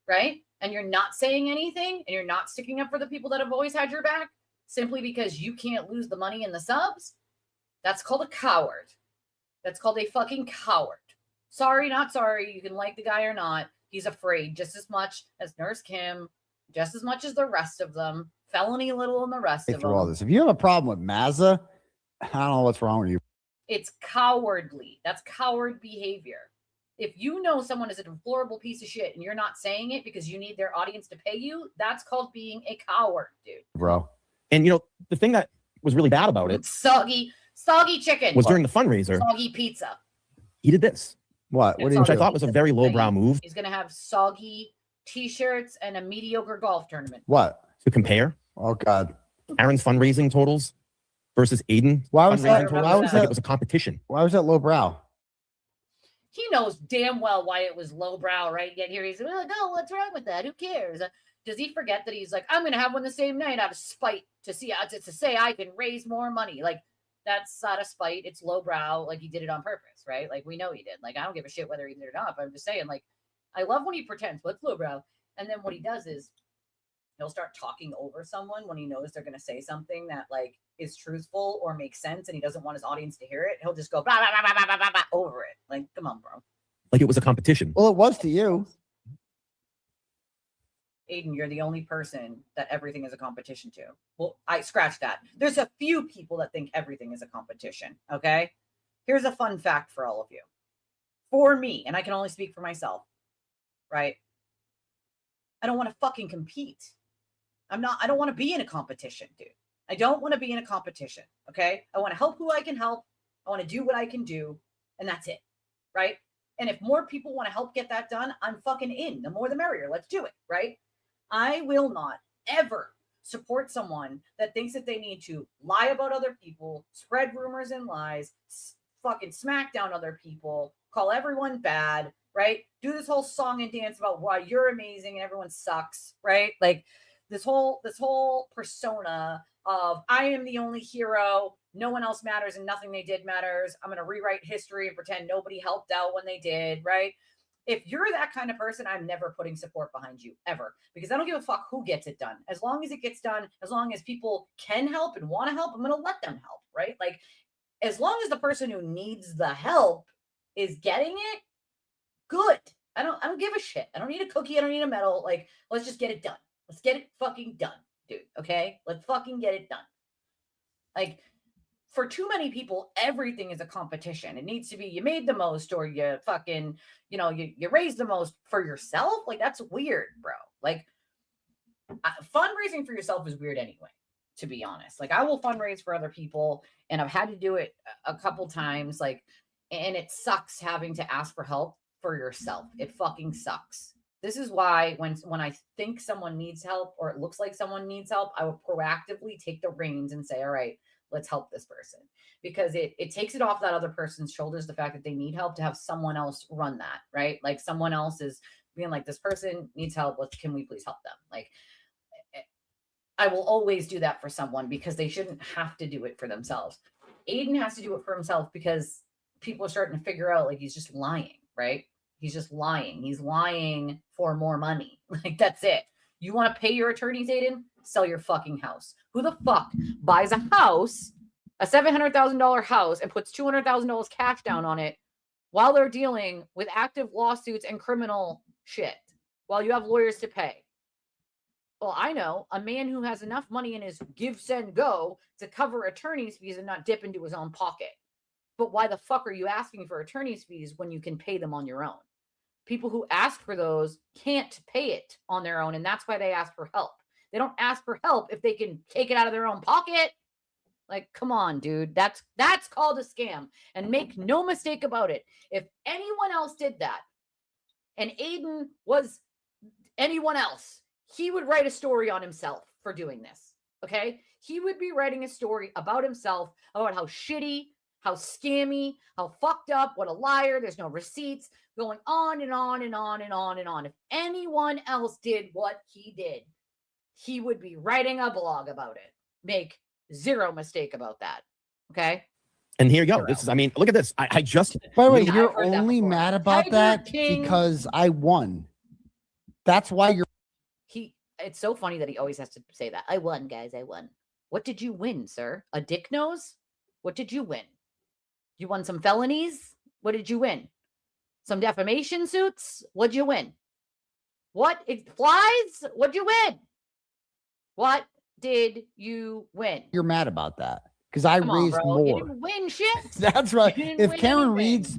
right? And you're not saying anything and you're not sticking up for the people that have always had your back simply because you can't lose the money and the subs, that's called a coward. That's called a fucking coward. Sorry, not sorry. You can like the guy or not. He's afraid just as much as Nurse Kim, just as much as the rest of them. Felony Little and the rest of Through them. all this, if you have a problem with Mazza, I don't know what's wrong with you. It's cowardly. That's coward behavior. If you know someone is a deplorable piece of shit and you're not saying it because you need their audience to pay you, that's called being a coward, dude. Bro. And you know, the thing that was really bad about it Soggy chicken. was during the fundraiser. Soggy pizza. He did this. What? What Which I thought was a very lowbrow move. He's gonna have soggy t-shirts and a mediocre golf tournament. What? To compare. Oh God. Aaron's fundraising totals versus Aiden. Why was that? Totals. Why was that? It was a competition. Why was that lowbrow? He knows damn well why it was lowbrow, right? Yet here he's like, oh, what's wrong with that? Who cares? Does he forget that he's like, I'm gonna have one the same night out of spite to say I can raise more money? Like, that's out of spite. It's lowbrow. Like, he did it on purpose, right? Like, we know he did. Like, I don't give a shit whether he did it or not, but I'm just saying, like, I love when he pretends, but it's lowbrow. And then what he does is he'll start talking over someone when he knows they're going to say something that, like, is truthful or makes sense and he doesn't want his audience to hear it. He'll just go blah, blah, blah, blah, blah, blah, blah, over it. Like, come on, bro. Like it was a competition. Well, it was to you. Aiden, you're the only person that everything is a competition to. Well, I scratched that. There's a few people that think everything is a competition, okay? Here's a fun fact for all of you. For me, and I can only speak for myself, right? I don't want to fucking compete. I don't want to be in a competition, dude. I don't want to be in a competition, okay? I want to help who I can help. I want to do what I can do, and that's it, right? And if more people want to help get that done, I'm fucking in. The more the merrier. Let's do it, right? I will not ever support someone that thinks that they need to lie about other people, spread rumors and lies, fucking smack down other people, call everyone bad, right? Do this whole song and dance about why you're amazing and everyone sucks, right? Like this whole persona of I am the only hero, no one else matters and nothing they did matters. I'm going to rewrite history and pretend nobody helped out when they did, right? If you're that kind of person, I'm never putting support behind you ever because I don't give a fuck who gets it done. As long as it gets done, as long as people can help and want to help, I'm going to let them help, right? Like as long as the person who needs the help is getting it, good. I don't give a shit. I don't need a cookie. I don't need a medal. Like, let's just get it done. Let's get it fucking done, dude. Okay? Let's fucking get it done. Like, for too many people, everything is a competition. It needs to be you made the most or you fucking, you raised the most for yourself. Like, that's weird, bro. Like, fundraising for yourself is weird anyway, to be honest. Like, I will fundraise for other people, and I've had to do it a couple times, like, and it sucks having to ask for help for yourself. It fucking sucks. This is why when I think someone needs help or it looks like someone needs help, I will proactively take the reins and say, all right, let's help this person, because it takes it off that other person's shoulders, the fact that they need help, to have someone else run that, right? Like someone else is being like, this person needs help. Can we please help them? Like, I will always do that for someone because they shouldn't have to do it for themselves. Aiden has to do it for himself because people are starting to figure out like he's just lying, right? He's just lying. He's lying for more money. Like, that's it. You want to pay your attorneys, Aiden? Sell your fucking house. Who the fuck buys a house, a $700,000 house, and puts $200,000 cash down on it while they're dealing with active lawsuits and criminal shit while you have lawyers to pay? Well, I know a man who has enough money in his give, send, go to cover attorney's fees and not dip into his own pocket. But why the fuck are you asking for attorney's fees when you can pay them on your own? People who ask for those can't pay it on their own, and that's why they ask for help. They don't ask for help if they can take it out of their own pocket. Like, come on, dude. That's called a scam. And make no mistake about it. If anyone else did that, and Aiden was anyone else, he would write a story on himself for doing this. Okay? He would be writing a story about himself, about how shitty, how scammy, how fucked up, what a liar, there's no receipts, going on and on and on and on and on. If anyone else did what he did, he would be writing a blog about it. Make zero mistake about that. Okay? And here you go. This is, I mean, look at this. I just. By the way, you're only mad about that because I won. That's why you're. It's so funny that he always has to say that. I won, guys. I won. What did you win, sir? A dick nose? What did you win? You won some felonies? What did you win? Some defamation suits? What'd you win? What? Flies? What'd you win? What did you win? You're mad about that because I raised more. You didn't win shit. That's right. If Karen Reed's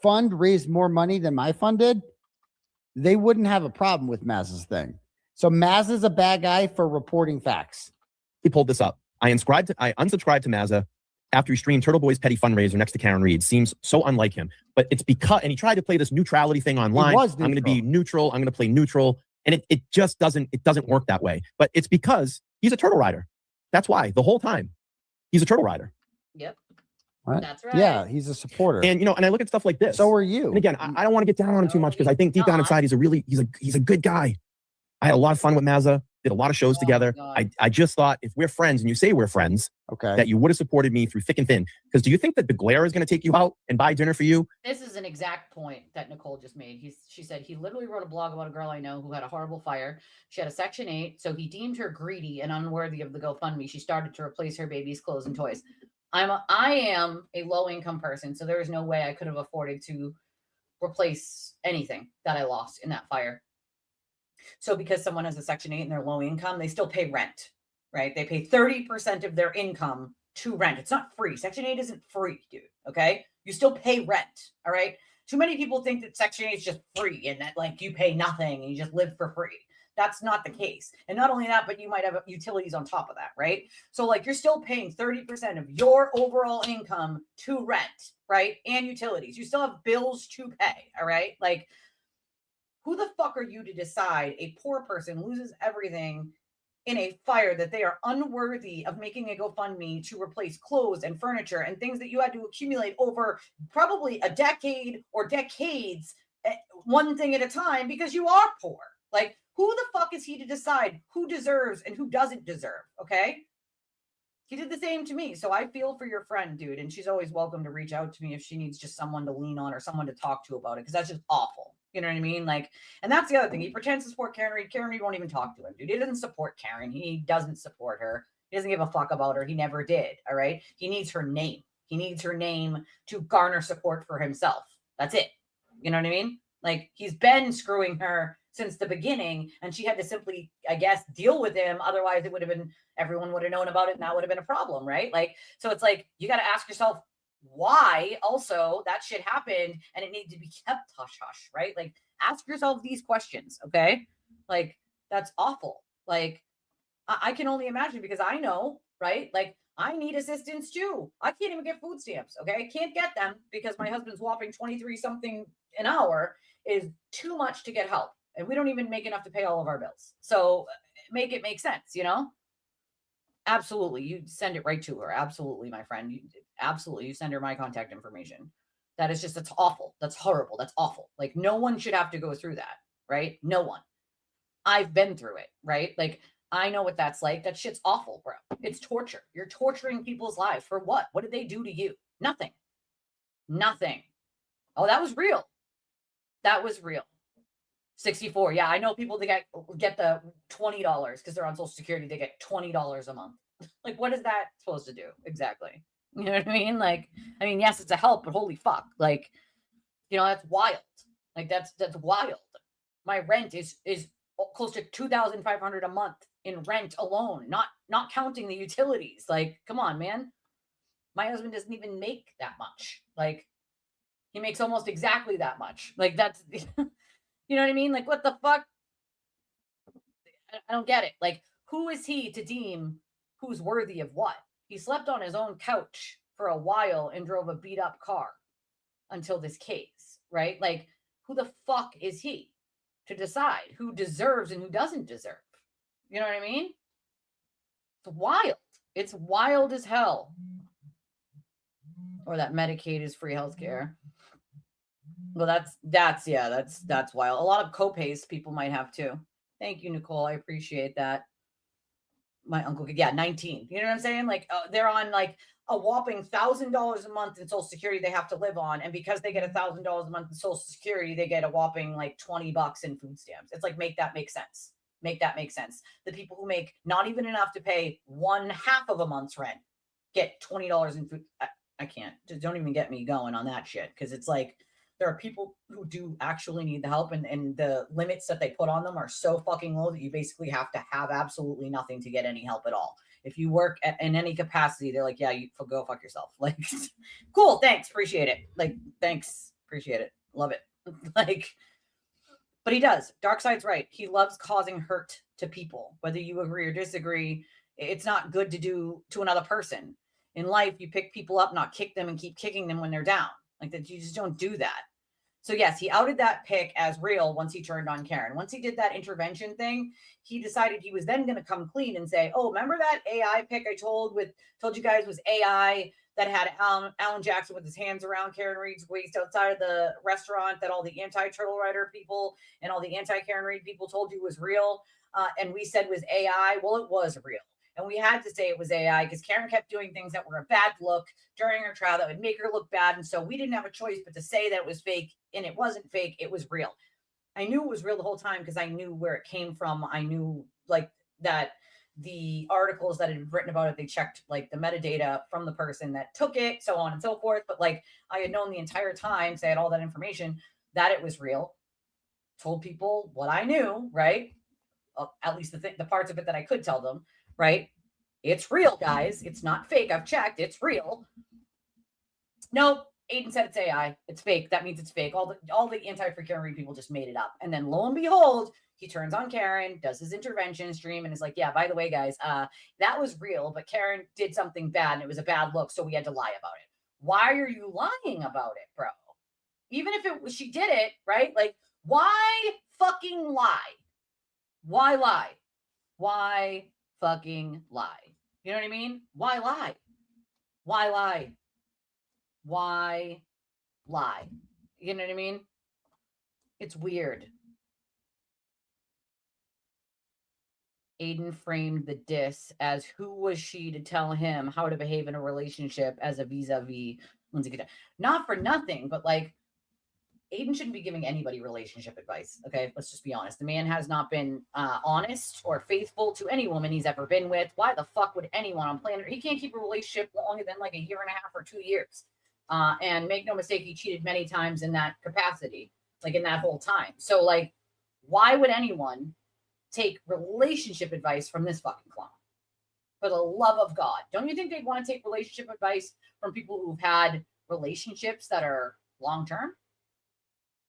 fund raised more money than my fund did, they wouldn't have a problem with Maz's thing. So Maz is a bad guy for reporting facts. He pulled this up. I unsubscribed to Mazza after he streamed Turtle Boy's petty fundraiser next to Karen Reed. Seems so unlike him. But it's because, and he tried to play this neutrality thing online. I'm going to be neutral. I'm going to play neutral. And it just doesn't work that way. But it's because he's a turtle rider. That's why the whole time he's a turtle rider. Yep. What? That's right. Yeah, he's a supporter. And and I look at stuff like this. So are you. And again, I don't want to get down on him too much because I think deep down inside he's a good guy. I had a lot of fun with Mazza, did a lot of shows together. I just thought if we're friends and you say we're friends, okay, that you would have supported me through thick and thin. Because do you think that the glare is going to take you out and buy dinner for you? This is an exact point that Nicole just made. She said he literally wrote a blog about a girl I know who had a horrible fire. She had a Section 8, so he deemed her greedy and unworthy of the GoFundMe. She started to replace her baby's clothes and toys. I am a low-income person, so there is no way I could have afforded to replace anything that I lost in that fire. So because someone has a Section 8 and they're low income, they still pay rent, right? They pay 30% of their income to rent. It's not free. Section 8 isn't free, dude. Okay. You still pay rent. All right. Too many people think that Section 8 is just free and that like you pay nothing and you just live for free. That's not the case. And not only that, but you might have utilities on top of that, right? So like you're still paying 30% of your overall income to rent, right? And utilities. You still have bills to pay. All right. Like, who the fuck are you to decide a poor person loses everything in a fire that they are unworthy of making a GoFundMe to replace clothes and furniture and things that you had to accumulate over probably a decade or decades, one thing at a time, because you are poor? Like, who the fuck is he to decide who deserves and who doesn't deserve? Okay. He did the same to me. So I feel for your friend, dude. And she's always welcome to reach out to me if she needs just someone to lean on or someone to talk to about it. Cause that's just awful. You know what I mean? Like, and that's the other thing. He pretends to support Karen Reed. Karen Reed won't even talk to him, dude. He doesn't support Karen. He doesn't support her. He doesn't give a fuck about her. He never did. All right. He needs her name. He needs her name to garner support for himself. That's it. You know what I mean? Like, he's been screwing her since the beginning, and she had to simply, I guess, deal with him. Otherwise, it would have been, everyone would have known about it, and that would have been a problem, right? Like, so it's like, you got to ask yourself, why also that shit happened and it needed to be kept hush hush, right? Like, ask yourself these questions, okay? Like, that's awful. Like, I can only imagine, because I know, right? Like, I need assistance too. I can't even get food stamps, okay? I can't get them because my husband's whopping 23 something an hour is too much to get help. And we don't even make enough to pay all of our bills. So make it make sense, you know? Absolutely. You send it right to her. Absolutely, my friend. Absolutely. You send her my contact information. That is just, that's awful. That's horrible. That's awful. Like, no one should have to go through that, right? No one. I've been through it, right? Like, I know what that's like. That shit's awful, bro. It's torture. You're torturing people's lives for what? What did they do to you? Nothing. Nothing. Oh, that was real. That was real. 64. Yeah, I know people that get the $20 because they're on Social Security. They get $20 a month. Like, what is that supposed to do exactly? You know what I mean? Like, I mean, yes, it's a help, but holy fuck, like, you know, that's wild. Like, that's wild. My rent is close to $2,500 a month in rent alone, not counting the utilities. Like, come on, man. My husband doesn't even make that much. Like, he makes almost exactly that much. Like, that's. You know what I mean? Like, what the fuck? I don't get it. Like, who is he to deem who's worthy of what? He slept on his own couch for a while and drove a beat up car until this case, right? Like, who the fuck is he to decide who deserves and who doesn't deserve? You know what I mean? It's wild. It's wild as hell. Or that Medicaid is free healthcare. Well, that's wild. A lot of copays people might have too. Thank you, Nicole. I appreciate that. My uncle, 19. You know what I'm saying? Like, they're on like a whopping $1,000 a month in Social Security they have to live on, and because they get $1,000 a month in Social Security, they get a whopping like $20 in food stamps. It's like, make that make sense. Make that make sense. The people who make not even enough to pay 1/2 of a month's rent get $20 in food. I can't. Just don't even get me going on that shit, because it's like there are people who do actually need the help, and the limits that they put on them are so fucking low that you basically have to have absolutely nothing to get any help at all. If you work in any capacity, they're like, yeah, you go fuck yourself. Like, cool, thanks, appreciate it. Like, thanks, appreciate it, love it. Like, but he does. Darkseid's right. He loves causing hurt to people, whether you agree or disagree. It's not good to do to another person. In life, you pick people up, not kick them, and keep kicking them when they're down. Like that, you just don't do that. So yes, he outed that pic as real once he turned on Karen. Once he did that intervention thing, he decided he was then going to come clean and say, oh, remember that AI pic I told you guys was AI that had Alan Jackson with his hands around Karen Reed's waist outside of the restaurant that all the anti-Turtle Rider people and all the anti-Karen Reed people told you was real, and we said was AI? Well, it was real. And we had to say it was AI because Karen kept doing things that were a bad look during her trial that would make her look bad. And so we didn't have a choice but to say that it was fake, and it wasn't fake. It was real. I knew it was real the whole time because I knew where it came from. I knew like that the articles that had been written about it, they checked like the metadata from the person that took it, so on and so forth. But like I had known the entire time, so I had all that information, that it was real. Told people what I knew, right? At least the parts of it that I could tell them. Right? It's real, guys. It's not fake. I've checked. It's real. No, Aiden said it's AI. It's fake. That means it's fake. All the anti-free Karen Reed people just made it up. And then lo and behold, he turns on Karen, does his intervention stream, and is like, yeah, by the way, guys, that was real, but Karen did something bad, and it was a bad look, so we had to lie about it. Why are you lying about it, bro? Even if she did it, right? Like, why fucking lie? Why lie? Why fucking lie? You know what I mean? Why lie? Why lie? Why lie? You know what I mean? It's weird. Aiden framed the diss as who was she to tell him how to behave in a relationship as a vis-a-vis Lindsey Clancy. Not for nothing, but like Aiden shouldn't be giving anybody relationship advice. Okay, let's just be honest. The man has not been honest or faithful to any woman he's ever been with. Why the fuck would anyone on planet? He can't keep a relationship longer than like 1.5 years or 2 years. And make no mistake, he cheated many times in that capacity, like in that whole time. So like, why would anyone take relationship advice from this fucking clown? For the love of God, don't you think they'd want to take relationship advice from people who've had relationships that are long term?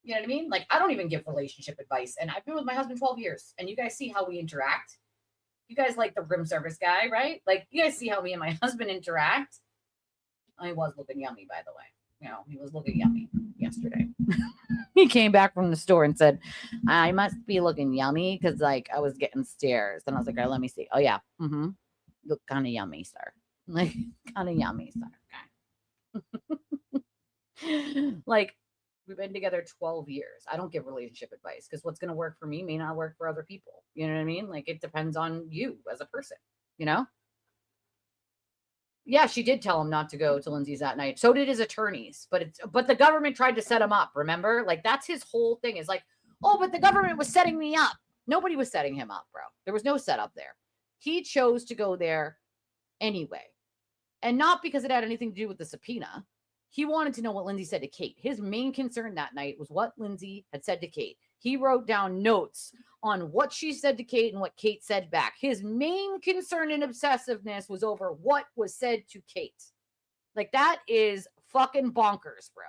You know what I mean? Like, I don't even give relationship advice. And I've been with my husband 12 years. And you guys see how we interact. You guys like the room service guy, right? Like, you guys see how me and my husband interact. He was looking yummy, by the way. You know, he was looking yummy yesterday. He came back from the store and said, I must be looking yummy because, like, I was getting stares. And I was like, all right, let me see. Oh, yeah. Mm-hmm. Look kind of yummy, sir. Like, kind of yummy, sir. Okay. Like, we've been together 12 years. I don't give relationship advice because what's going to work for me may not work for other people. You know what I mean? Like, it depends on you as a person, you know? Yeah, she did tell him not to go to Lindsey's that night. So did his attorneys, but the government tried to set him up, remember? Like, that's his whole thing is like, oh, but the government was setting me up. Nobody was setting him up, bro. There was no setup there. He chose to go there anyway. And not because it had anything to do with the subpoena. He wanted to know what Lindsey said to Kate. His main concern that night was what Lindsey had said to Kate. He wrote down notes on what she said to Kate and what Kate said back. His main concern and obsessiveness was over what was said to Kate. Like, that is fucking bonkers, bro.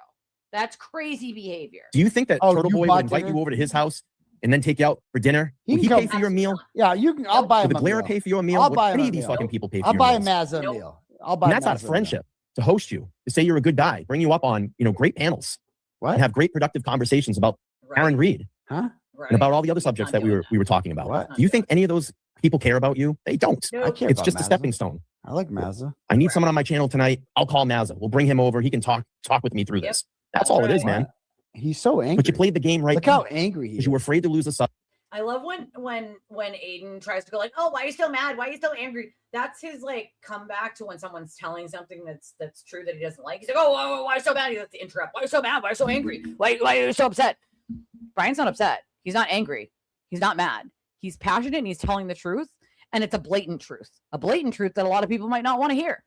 That's crazy behavior. Do you think that Turtle Boy would invite you over to his house and then take you out for dinner? Would he pay for your meal? Yeah, you can. I'll buy him. Would the Blair pay for your meal? I'll buy him. Any of these fucking people pay for I'll your buy him meals? as a meal. I'll buy. And that's out of friendship to host you, to say you're a good guy, bring you up on great panels, what, and have great productive conversations about Karen Reed, huh, and about all the other subjects that we were talking about. What? Do you think any of those people care about you? They don't. I care it's about just Mazza. a stepping stone. I like Mazza. I need someone on my channel tonight. I'll call Mazza. We'll bring him over. He can talk with me through this. That's all it is, man. He's so angry. But you played the game right. Look how angry he is. You were afraid to lose a sub. I love when Aiden tries to go like, oh, why are you so mad? Why are you so angry? That's his like comeback to when someone's telling something that's true that he doesn't like. He's like, oh, why are you so mad? He has to interrupt. Why are you so mad? Why are you so angry? Why are you so upset? Brian's not upset. He's not angry. He's not mad. He's passionate and he's telling the truth. And it's a blatant truth that a lot of people might not want to hear.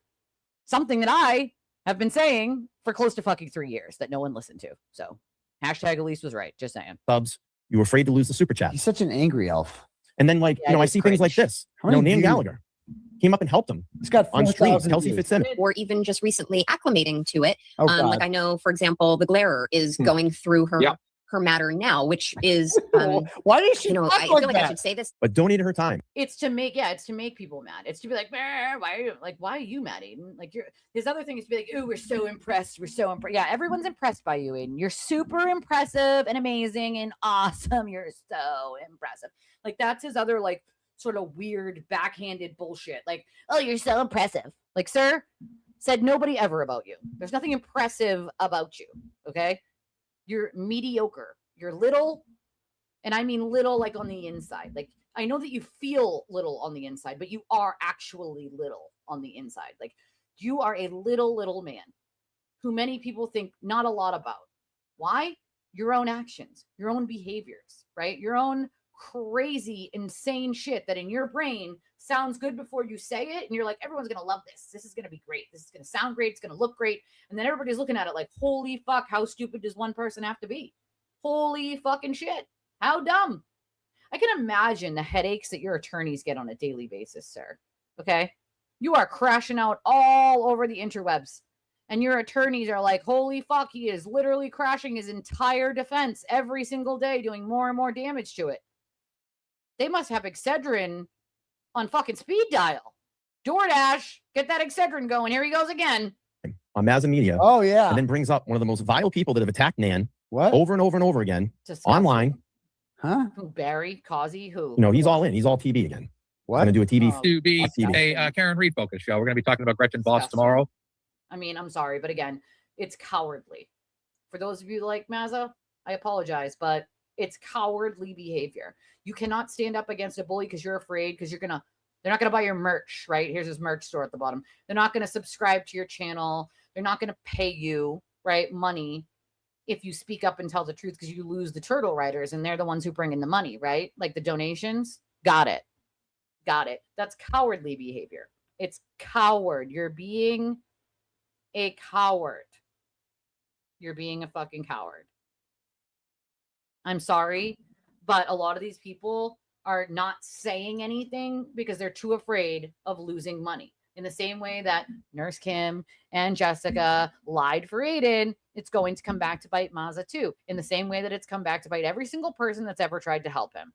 Something that I have been saying for close to fucking 3 years that no one listened to. So hashtag Elise was right. Just saying. Subs, you were afraid to lose the super chat. He's such an angry elf. And then like, I see things like this. Nan Gallagher came up and helped him. He's got on streams. Kelsey Fitzsimmons. Or even just recently acclimating to it. Oh, like I know, for example, the Glarer is going through her matter now, which is why did she I feel like I should say this. But donated her time. It's to make people mad. It's to be like, why are you mad, Aiden? Like his other thing is to be like, ooh, we're so impressed. Yeah, everyone's impressed by you, Aiden. You're super impressive and amazing and awesome. You're so impressive. Like that's his other like sort of weird backhanded bullshit. Like, oh, you're so impressive. Like, sir, said nobody ever about you. There's nothing impressive about you. Okay. You're mediocre. You're little. And I mean little like on the inside. Like I know that you feel little on the inside, but you are actually little on the inside. Like you are a little man who many people think not a lot about. Why? Your own actions, your own behaviors, right? Your own crazy, insane shit that in your brain sounds good before you say it. And you're like, everyone's going to love this. This is going to be great. This is going to sound great. It's going to look great. And then everybody's looking at it like, holy fuck, how stupid does one person have to be? Holy fucking shit. How dumb. I can imagine the headaches that your attorneys get on a daily basis, sir. Okay. You are crashing out all over the interwebs. And your attorneys are like, holy fuck, he is literally crashing his entire defense every single day, doing more and more damage to it. They must have Excedrin on fucking speed dial. DoorDash, get that Excedrin going. Here he goes again. On Mazza Media. Oh, yeah. And then brings up one of the most vile people that have attacked Nan. What? Over and over and over again. Disgusting. Online. Huh? Who, Barry? Causey? Who? He's all in. He's all TV again. What? Going to do a TV. To be a Karen Reed focus show. We're going to be talking about Gretchen Voss tomorrow. I mean, I'm sorry, but again, it's cowardly. For those of you that like Mazza, I apologize, but it's cowardly behavior. You cannot stand up against a bully because you're afraid, because they're not going to buy your merch, right? Here's his merch store at the bottom. They're not going to subscribe to your channel. They're not going to pay you, right, money if you speak up and tell the truth, because you lose the turtle riders and they're the ones who bring in the money, right? Like the donations. Got it. That's cowardly behavior. It's coward. You're being a coward. You're being a fucking coward. I'm sorry, but a lot of these people are not saying anything because they're too afraid of losing money. In the same way that Nurse Kim and Jessica lied for Aiden, it's going to come back to bite Mazza too. In the same way that it's come back to bite every single person that's ever tried to help him.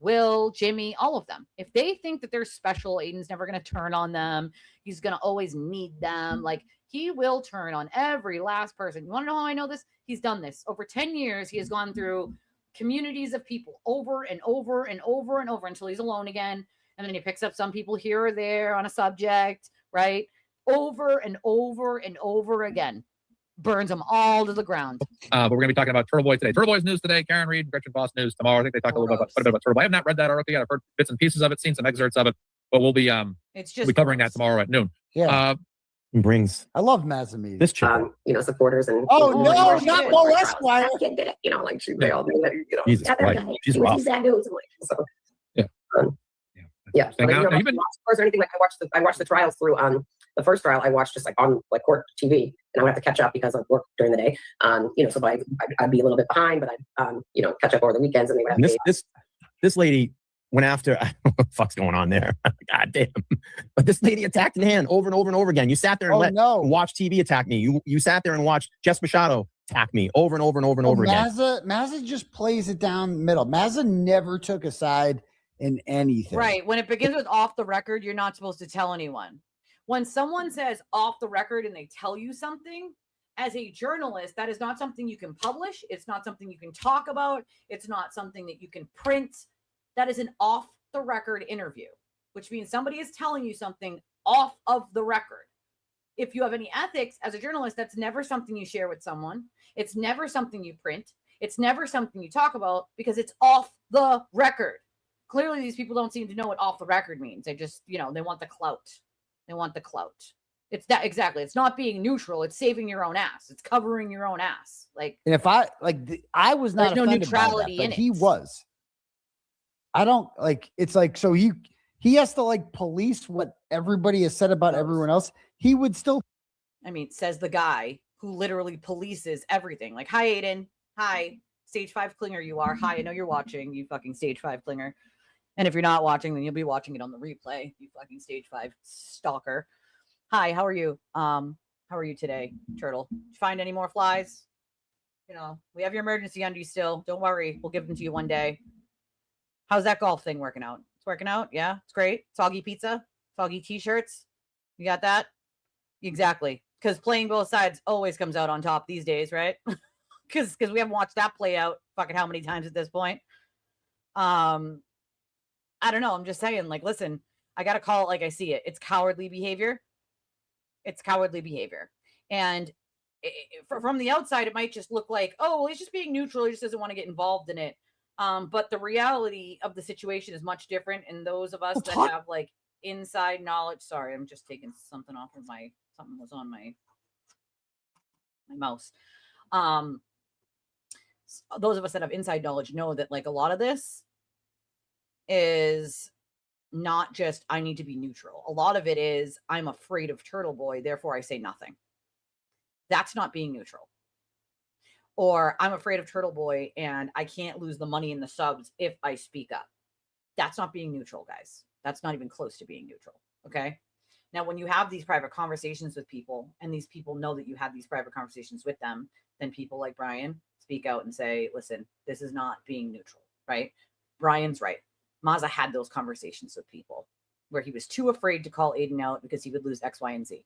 Will, Jimmy, all of them. If they think that they're special, Aiden's never going to turn on them. He's going to always need them. Like, he will turn on every last person. You want to know how I know this? He's done this. Over 10 years, he has gone through communities of people over and over and over and over until he's alone again. And then he picks up some people here or there on a subject, right? Over and over and over again. Burns them all to the ground. But we're going to be talking about Turtle Boy today. Turtle Boy's news today, Karen Reed, Gretchen Voss news tomorrow. I think they talk a little bit about Turtle Boy. I have not read that article yet. I've heard bits and pieces of it, seen some excerpts of it, but we'll be covering that tomorrow at noon. Yeah. Brings. I love Mazza Media. This chick. Supporters and. Oh, no, not Mo Esquire. I can't get it. Like they all do that. Jesus Christ. She's rough. Yeah. So now, you've been or anything like I watched the trials through the first trial I watched just like on like court TV, and I would have to catch up because I work during the day. So I'd be a little bit behind, but I'd catch up over the weekends, and they would have this lady went after. I don't know what the fuck's going on there. God damn! But this lady attacked Nan over and over and over again. You sat there and watch TV attack me. You sat there and watched Jess Machado attack me over and over and over and over again. Mazza just plays it down the middle. Mazza never took a side in anything. Right. When it begins with off the record, you're not supposed to tell anyone. When someone says off the record and they tell you something, as a journalist, that is not something you can publish. It's not something you can talk about. It's not something that you can print. That is an off the record interview, which means somebody is telling you something off of the record. If you have any ethics as a journalist, that's never something you share with someone. It's never something you print. It's never something you talk about because it's off the record. Clearly, these people don't seem to know what off the record means. They just, they want the clout. They want the clout. It's that exactly. It's not being neutral. It's saving your own ass. It's covering your own ass. Like, and if I was not there's no offended by that, neutrality but in he it. was. I don't like. It's like so he has to like police what everybody has said about everyone else. He would still. I mean, says the guy who literally polices everything. Like, hi, Aiden. Hi, stage 5 clinger. You are. Hi, I know you're watching. You fucking stage 5 clinger. And if you're not watching, then you'll be watching it on the replay. You fucking stage 5 stalker. Hi, how are you? How are you today, Turtle? Did you find any more flies? We have your emergency undies still. Don't worry. We'll give them to you one day. How's that golf thing working out? It's working out? Yeah, it's great. Soggy pizza? Soggy t-shirts? You got that? Exactly. Because playing both sides always comes out on top these days, right? Because we haven't watched that play out fucking how many times at this point. I don't know. I'm just saying, like, listen, I got to call it like I see it. It's cowardly behavior. It's cowardly behavior. And from the outside, it might just look like, oh, well, he's just being neutral. He just doesn't want to get involved in it. But the reality of the situation is much different. And those of us that have like inside knowledge, sorry, I'm just taking something off of something was on my mouse. Those of us that have inside knowledge know that like a lot of this is not just I need to be neutral. A lot of it is I'm afraid of Turtle Boy, therefore I say nothing. That's not being neutral. Or I'm afraid of Turtle Boy and I can't lose the money in the subs if I speak up. That's not being neutral, guys. That's not even close to being neutral. Okay. Now, when you have these private conversations with people and these people know that you have these private conversations with them, then people like Brian speak out and say, listen, this is not being neutral, right? Brian's right. Mazza had those conversations with people where he was too afraid to call Aiden out because he would lose X, Y, and Z.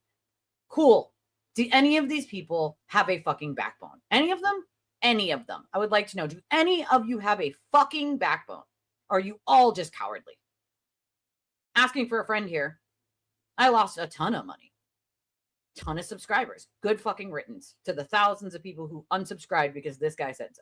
Cool. Do any of these people have a fucking backbone? Any of them? Any of them. I would like to know, do any of you have a fucking backbone? Are you all just cowardly? Asking for a friend here. I lost a ton of money. Ton of subscribers. Good fucking riddance to the thousands of people who unsubscribed because this guy said so.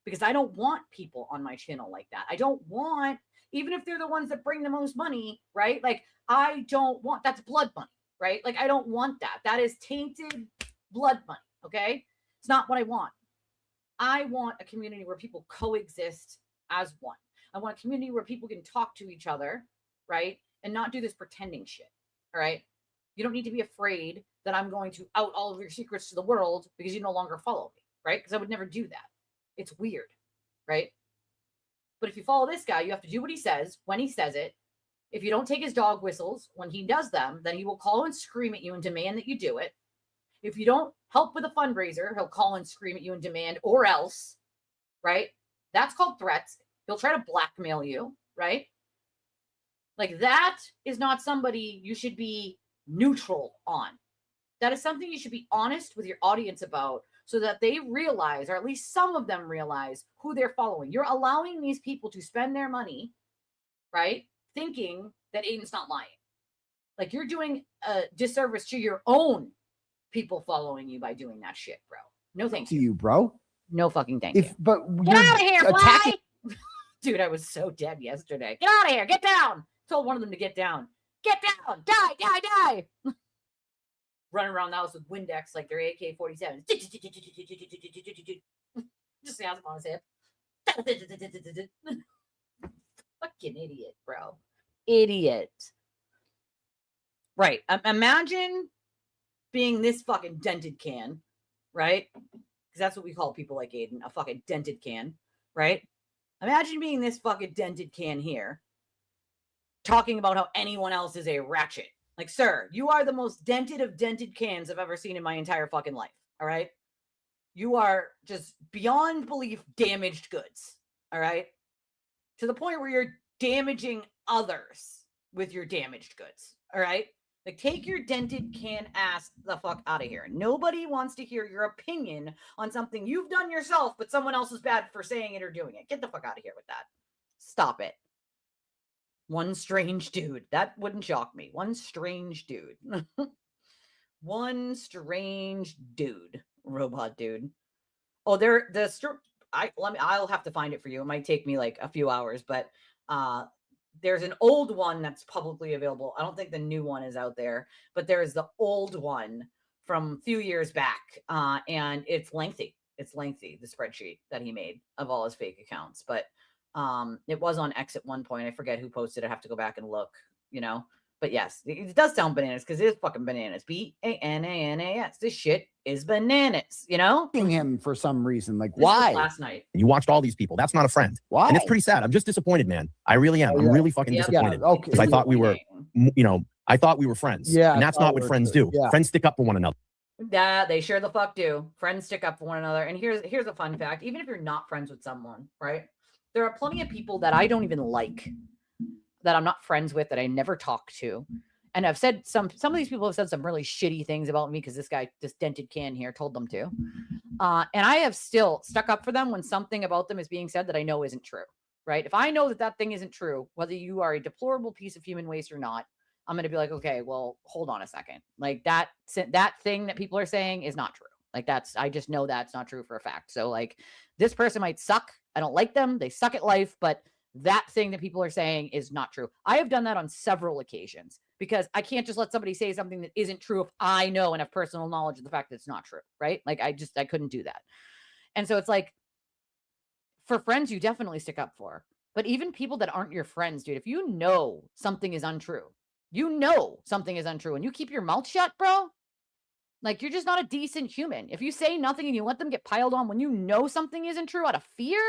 Because I don't want people on my channel like that. I don't want, even if they're the ones that bring the most money, right? Like, I don't want, that's blood money, right? Like, I don't want that. That is tainted blood money, okay? It's not what I want. I want a community where people coexist as one. I want a community where people can talk to each other, right? And not do this pretending shit, all right? You don't need to be afraid that I'm going to out all of your secrets to the world because you no longer follow me, right? Because I would never do that. It's weird, right? But if you follow this guy, you have to do what he says when he says it. If you don't take his dog whistles when he does them, then he will call and scream at you and demand that you do it. If you don't help with a fundraiser, he'll call and scream at you and demand or else, right? That's called threats. He'll try to blackmail you, right? Like, that is not somebody you should be neutral on. That is something you should be honest with your audience about so that they realize, or at least some of them realize, who they're following. You're allowing these people to spend their money, right, thinking that Aiden's not lying. Like, you're doing a disservice to your own people following you by doing that shit, bro. No thank you. To you, bro. No fucking thank you. But get out of here, fly! Dude, I was so dead yesterday. Get out of here. Get down. Told one of them to get down. Get down. Die, die, die. Running around the house with Windex like they're AK-47s. Just sounds on his hip. Fucking idiot, bro. Idiot. Right. Imagine being this fucking dented can, right? Because that's what we call people like Aiden, a fucking dented can, right? Imagine being this fucking dented can here, talking about how anyone else is a ratchet. Like, sir, you are the most dented of dented cans I've ever seen in my entire fucking life, all right? You are just beyond belief damaged goods, all right? To the point where you're damaging others with your damaged goods, all right? Like, take your dented can ass the fuck out of here. Nobody wants to hear your opinion on something you've done yourself, but someone else is bad for saying it or doing it. Get the fuck out of here with that. Stop it. One strange dude. That wouldn't shock me. One strange dude. One strange dude. Robot dude. Oh, I'll have to find it for you. It might take me like a few hours, but there's an old one that's publicly available. I don't think the new one is out there, but there's the old one from a few years back. And it's lengthy. It's lengthy, the spreadsheet that he made of all his fake accounts. But it was on X at one point. I forget who posted it. I have to go back and look, you know. But yes, it does sound bananas because it is fucking bananas. BANANAS. This shit is bananas, you know? Him for some reason. Like, This was why? last night. And you watched all these people. That's not a friend. Why? And it's pretty sad. I'm just disappointed, man. I really am. I'm really fucking disappointed. Yeah, okay. Because I thought we were, you know, I thought we were friends. Yeah, And that's not what friends do. Yeah. Friends stick up for one another. That they sure the fuck do. Friends stick up for one another. And here's a fun fact. Even if you're not friends with someone, right? There are plenty of people that I don't even like, that I'm not friends with, that I never talk to. And I've said some of these people have said some really shitty things about me because this dented can here told them to. And I have still stuck up for them when something about them is being said that I know isn't true, right? If I know that that thing isn't true, whether you are a deplorable piece of human waste or not, I'm going to be like, okay, well, hold on a second. Like that thing that people are saying is not true. Like I just know that's not true for a fact. So like this person might suck. I don't like them. They suck at life, but that thing that people are saying is not true. I have done that on several occasions because I can't just let somebody say something that isn't true if I know and have personal knowledge of the fact that it's not true, right? Like I couldn't do that. And so it's like, for friends, you definitely stick up for, but even people that aren't your friends, dude, if you know something is untrue, and you keep your mouth shut, bro, like you're just not a decent human. If you say nothing and you let them get piled on when you know something isn't true out of fear,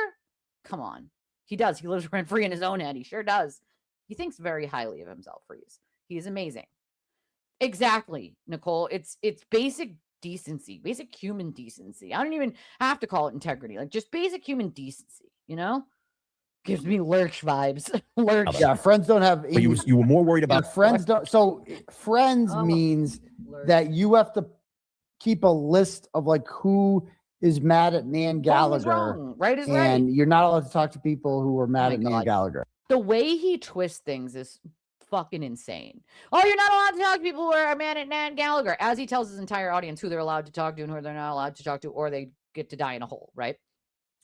come on. He does. He lives rent free in his own head. He sure does. He thinks very highly of himself, Freeze. He is amazing. Exactly, Nicole. It's basic decency, basic human decency. I don't even have to call it integrity. Like just basic human decency, you know? Gives me Lurch vibes. Lurch. Yeah, friends don't have. But you were more worried about friends don't. So friends means that you have to keep a list of like who is mad at Nan Gallagher. Wrong. Right is and right. And you're not allowed to talk to people who are mad at Nan Gallagher. The way he twists things is fucking insane. Oh, you're not allowed to talk to people who are mad at Nan Gallagher, as he tells his entire audience who they're allowed to talk to and who they're not allowed to talk to, or they get to die in a hole, right?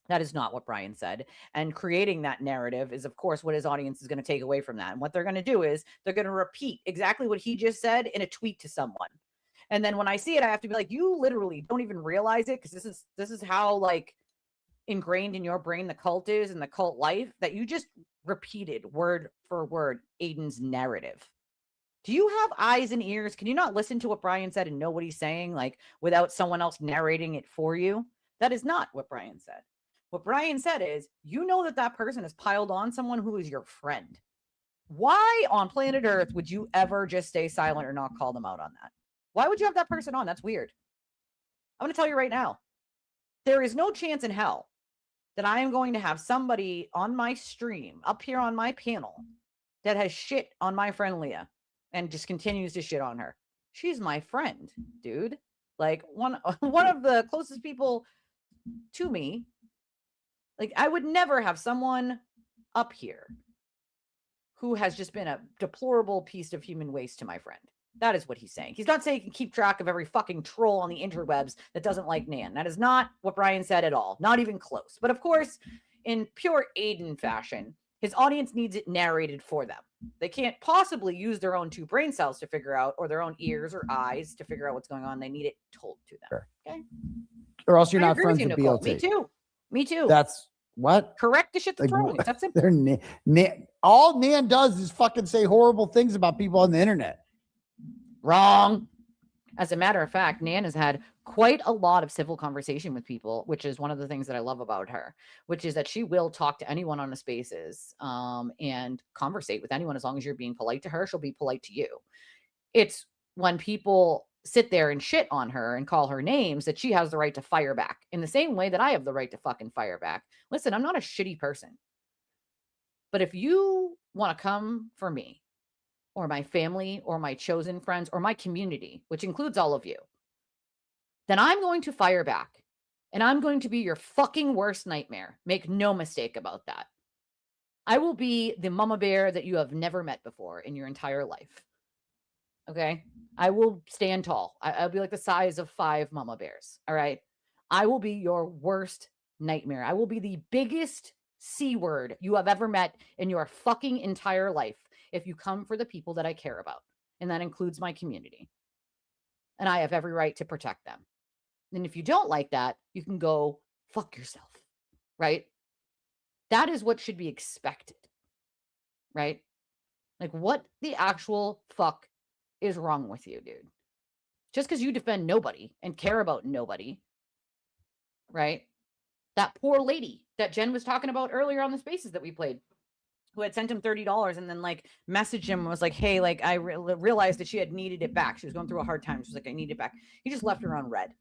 That is not what Brian said. And creating that narrative is, of course, what his audience is going to take away from that. And what they're going to do is they're going to repeat exactly what he just said in a tweet to someone. And then when I see it, I have to be like, you literally don't even realize it, because this is how like ingrained in your brain the cult is and the cult life, that you just repeated word for word Aiden's narrative. Do you have eyes and ears? Can you not listen to what Brian said and know what he's saying, like without someone else narrating it for you? That is not what Brian said. What Brian said is, you know that person has piled on someone who is your friend. Why on planet Earth would you ever just stay silent or not call them out on that? Why would you have that person on? That's weird. I'm going to tell you right now, there is no chance in hell that I am going to have somebody on my stream up here on my panel that has shit on my friend Leah and just continues to shit on her. She's my friend, dude. Like one of the closest people to me. Like, I would never have someone up here who has just been a deplorable piece of human waste to my friend. That is what he's saying. He's not saying he can keep track of every fucking troll on the interwebs that doesn't like Nan. That is not what Brian said at all. Not even close. But of course, in pure Aiden fashion, his audience needs it narrated for them. They can't possibly use their own two brain cells to figure out, or their own ears or eyes to figure out what's going on. They need it told to them. Okay? Or else you're I not agree friends with with you, Nicole. BLT. Me too. That's what? Correct the shit that's wrong. It's that simple. All Nan does is fucking say horrible things about people on the internet. Wrong. As a matter of fact, Nan has had quite a lot of civil conversation with people, which is one of the things that I love about her, which is that she will talk to anyone on the spaces and conversate with anyone. As long as you're being polite to her, she'll be polite to you. It's when people sit there and shit on her and call her names that she has the right to fire back, in the same way that I have the right to fucking fire back. Listen, I'm not a shitty person. But if you want to come for me, or my family, or my chosen friends, or my community, which includes all of you, then I'm going to fire back. And I'm going to be your fucking worst nightmare. Make no mistake about that. I will be the mama bear that you have never met before in your entire life. Okay? I will stand tall. I'll be like the size of 5 mama bears. All right? I will be your worst nightmare. I will be the biggest C word you have ever met in your fucking entire life if you come for the people that I care about. And that includes my community. And I have every right to protect them. And if you don't like that, you can go fuck yourself, right? That is what should be expected, right? Like, what the actual fuck is wrong with you, dude? Just because you defend nobody and care about nobody, right? That poor lady that Jen was talking about earlier on the spaces that we played, who had sent him $30 and then like messaged him and was like, hey, like I realized that she had needed it back. She was going through a hard time. She was like, I need it back. He just left her on red.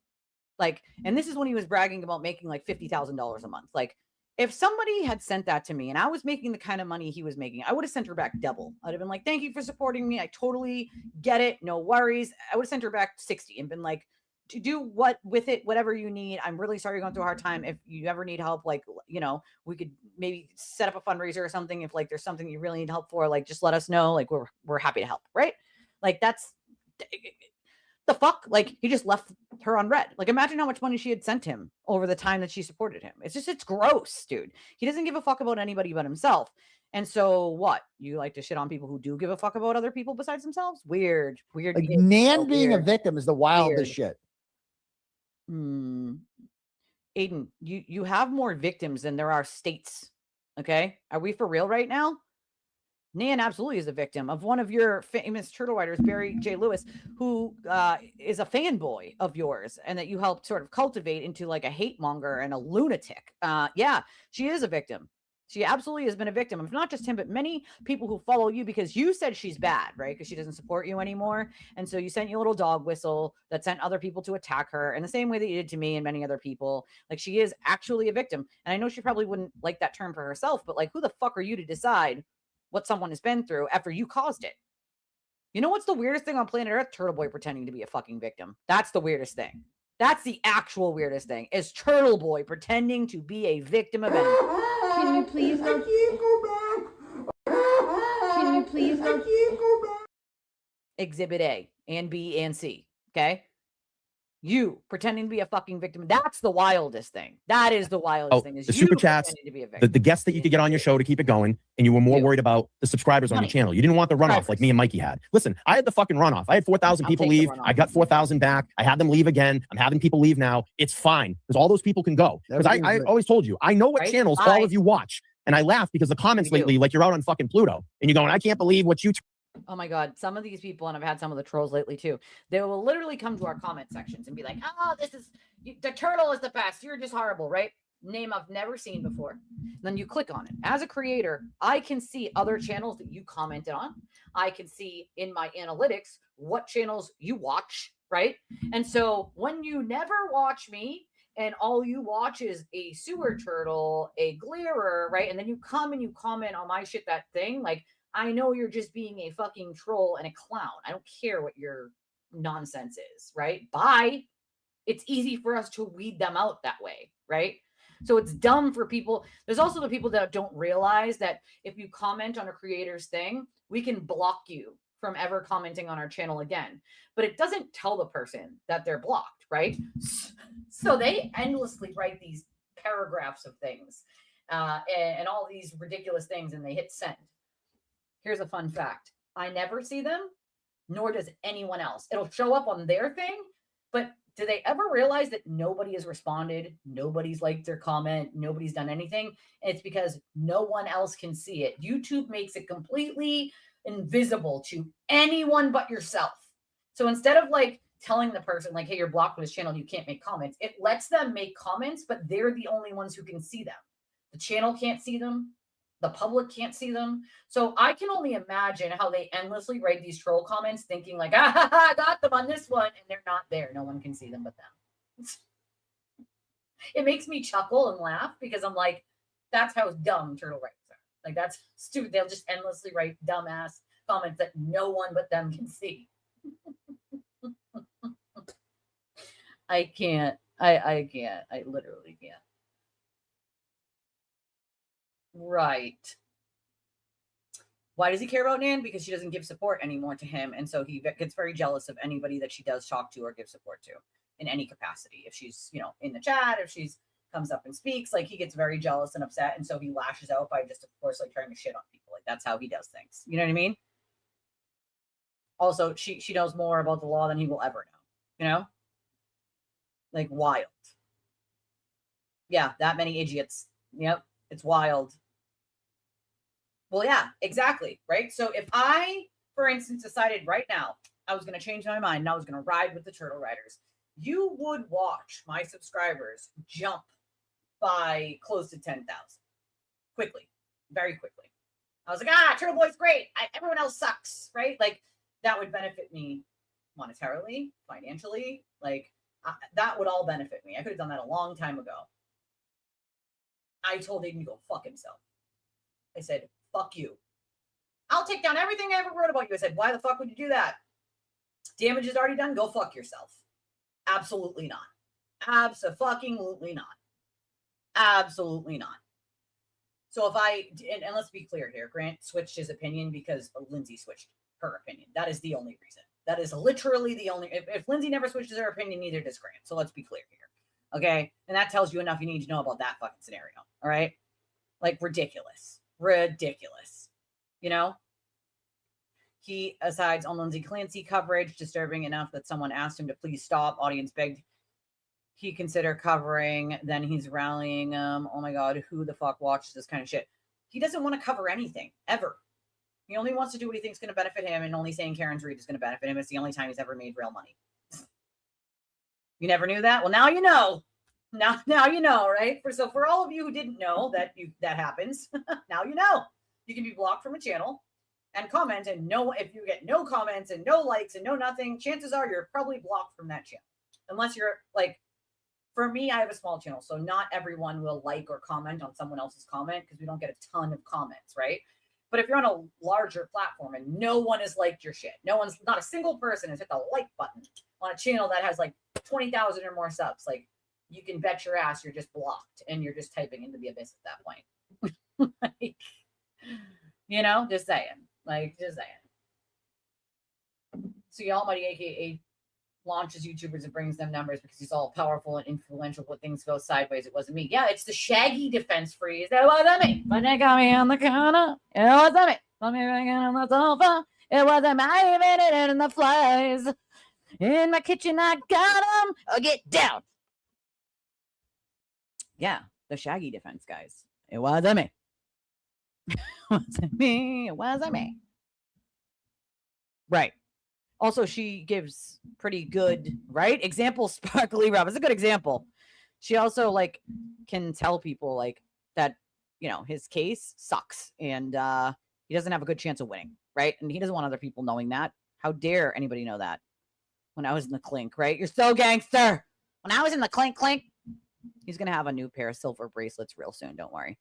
Like, and this is when he was bragging about making like $50,000 a month. Like, if somebody had sent that to me and I was making the kind of money he was making, I would have sent her back double. I'd have been like, thank you for supporting me. I totally get it. No worries. I would have sent her back 60 and been like, to do what with it, whatever you need. I'm really sorry you're going through a hard time. If you ever need help, like, you know, we could maybe set up a fundraiser or something. If like there's something you really need help for, like just let us know. Like we're happy to help. Right. Like that's the fuck. Like he just left her on red. Like imagine how much money she had sent him over the time that she supported him. It's gross, dude. He doesn't give a fuck about anybody but himself. And so what? You like to shit on people who do give a fuck about other people besides themselves? Weird. Like Nan being a victim is the wildest shit. Aiden, you have more victims than there are states. Okay. Are we for real right now? Nan absolutely is a victim of one of your famous turtle riders, Barry J. Lewis, who is a fanboy of yours and that you helped sort of cultivate into like a hate monger and a lunatic. Yeah, she is a victim. She absolutely has been a victim of not just him, but many people who follow you because you said she's bad, right? Because she doesn't support you anymore. And so you sent your little dog whistle that sent other people to attack her in the same way that you did to me and many other people. Like she is actually a victim. And I know she probably wouldn't like that term for herself, but like who the fuck are you to decide what someone has been through after you caused it? You know what's the weirdest thing on planet Earth? Turtle Boy pretending to be a fucking victim. That's the weirdest thing. That's the actual weirdest thing is Turtle Boy pretending to be a victim of anything. Can you please not go back? Can you please not go back? Exhibit A and B and C. Okay. You pretending to be a fucking victim. That's the wildest thing. That is the wildest thing. Is the you super chats, pretending to be a victim. the guests that you could get on your show to keep it going, and you were more worried about the subscribers on your channel. You didn't want the runoff like me and Mikey had. Listen, I had the fucking runoff. I had 4,000 people leave. I got 4,000 back. I had them leave again. I'm having people leave now. It's fine because all those people can go. Because I always told you, I know what channels all of you watch. And I laugh because the comments lately, like you're out on fucking Pluto and you're going, I can't believe what you. Oh my God. Some of these people, and I've had some of the trolls lately too, they will literally come to our comment sections and be like, oh, the turtle is the best. You're just horrible, right? Name I've never seen before. And then you click on it. As a creator, I can see other channels that you commented on. I can see in my analytics what channels you watch, right? And so when you never watch me, and all you watch is a sewer turtle, a glarer, right? And then you come and you comment on my shit, that thing, like, I know you're just being a fucking troll and a clown. I don't care what your nonsense is, right? Bye. It's easy for us to weed them out that way, right? So it's dumb for people. There's also the people that don't realize that if you comment on a creator's thing, we can block you from ever commenting on our channel again. But it doesn't tell the person that they're blocked, right? So they endlessly write these paragraphs of things and all these ridiculous things, and they hit send. Here's a fun fact. I never see them, nor does anyone else. It'll show up on their thing, but do they ever realize that nobody has responded? Nobody's liked their comment. Nobody's done anything. And it's because no one else can see it. YouTube makes it completely invisible to anyone but yourself. So instead of like telling the person like, hey, you're blocked from this channel, you can't make comments, it lets them make comments, but they're the only ones who can see them. The channel can't see them. The public can't see them. So I can only imagine how they endlessly write these troll comments thinking like, I got them on this one. And they're not there. No one can see them but them. It makes me chuckle and laugh because I'm like, that's how dumb turtle writers are. Like, that's stupid. They'll just endlessly write dumbass comments that no one but them can see. I can't. I can't. I literally can't. Right. Why does he care about Nan? Because she doesn't give support anymore to him. And so he gets very jealous of anybody that she does talk to or give support to in any capacity. If she's, in the chat, if she's comes up and speaks, like he gets very jealous and upset, and so he lashes out by just, of course, like trying to shit on people. Like that's how he does things. You know what I mean? Also, she knows more about the law than he will ever know. You know, like wild. Yeah, that many idiots. Yep, it's wild. Well, yeah, exactly. Right. So if I, for instance, decided right now I was going to change my mind and I was going to ride with the Turtle Riders, you would watch my subscribers jump by close to 10,000 quickly, very quickly. I was like, Turtle Boy's great. Everyone else sucks, right? Like that would benefit me monetarily, financially. Like that would all benefit me. I could have done that a long time ago. I told Aiden to go fuck himself. I said, fuck you. I'll take down everything I ever wrote about you. I said, why the fuck would you do that? Damage is already done. Go fuck yourself. Absolutely not. Abso-fucking-lutely not. Absolutely not. So if and let's be clear here, Grant switched his opinion because Lindsay switched her opinion. That is the only reason. That is literally the only, if Lindsay never switches her opinion, neither does Grant. So let's be clear here. Okay. And that tells you enough you need to know about that fucking scenario. All right. Like ridiculous. You know, he asides on Lindsey Clancy coverage, disturbing enough that someone asked him to please stop. Audience begged he consider covering. Then he's rallying. Oh my God, who the fuck watches this kind of shit? He doesn't want to cover anything ever. He only wants to do what he thinks is going to benefit him, and only saying Karen's Reed is going to benefit him. It's the only time he's ever made real money. You never knew that? Well, now you know. Now you know, right? So for all of you who didn't know that happens, now you know. You can be blocked from a channel and comment, and if you get no comments and no likes and no nothing, chances are you're probably blocked from that channel. Unless you're like, for me, I have a small channel, so not everyone will like or comment on someone else's comment because we don't get a ton of comments, right? But if you're on a larger platform and no one has liked your shit, not a single person has hit the like button on a channel that has like 20,000 or more subs, like you can bet your ass you're just blocked and you're just typing into the abyss at that point. Like, you know, just saying. So Y'all Mighty, aka launches YouTubers and brings them numbers because he's all powerful and influential. When things go sideways, it wasn't me. Yeah, it's the Shaggy defense freeze. It wasn't me. When they got me on the corner, it wasn't me. Let me bring it on the sofa. It wasn't me. I made it in the flies. In my kitchen, I got them. I'll get down. Yeah, the Shaggy defense, guys. It wasn't me. It wasn't me. It wasn't me. Right. Also, she gives pretty good, right? Example, Sparkly Rob is a good example. She also like can tell people like that, you know, his case sucks and he doesn't have a good chance of winning, right? And he doesn't want other people knowing that. How dare anybody know that? When I was in the clink, right? You're so gangster. When I was in the clink, he's going to have a new pair of silver bracelets real soon. Don't worry.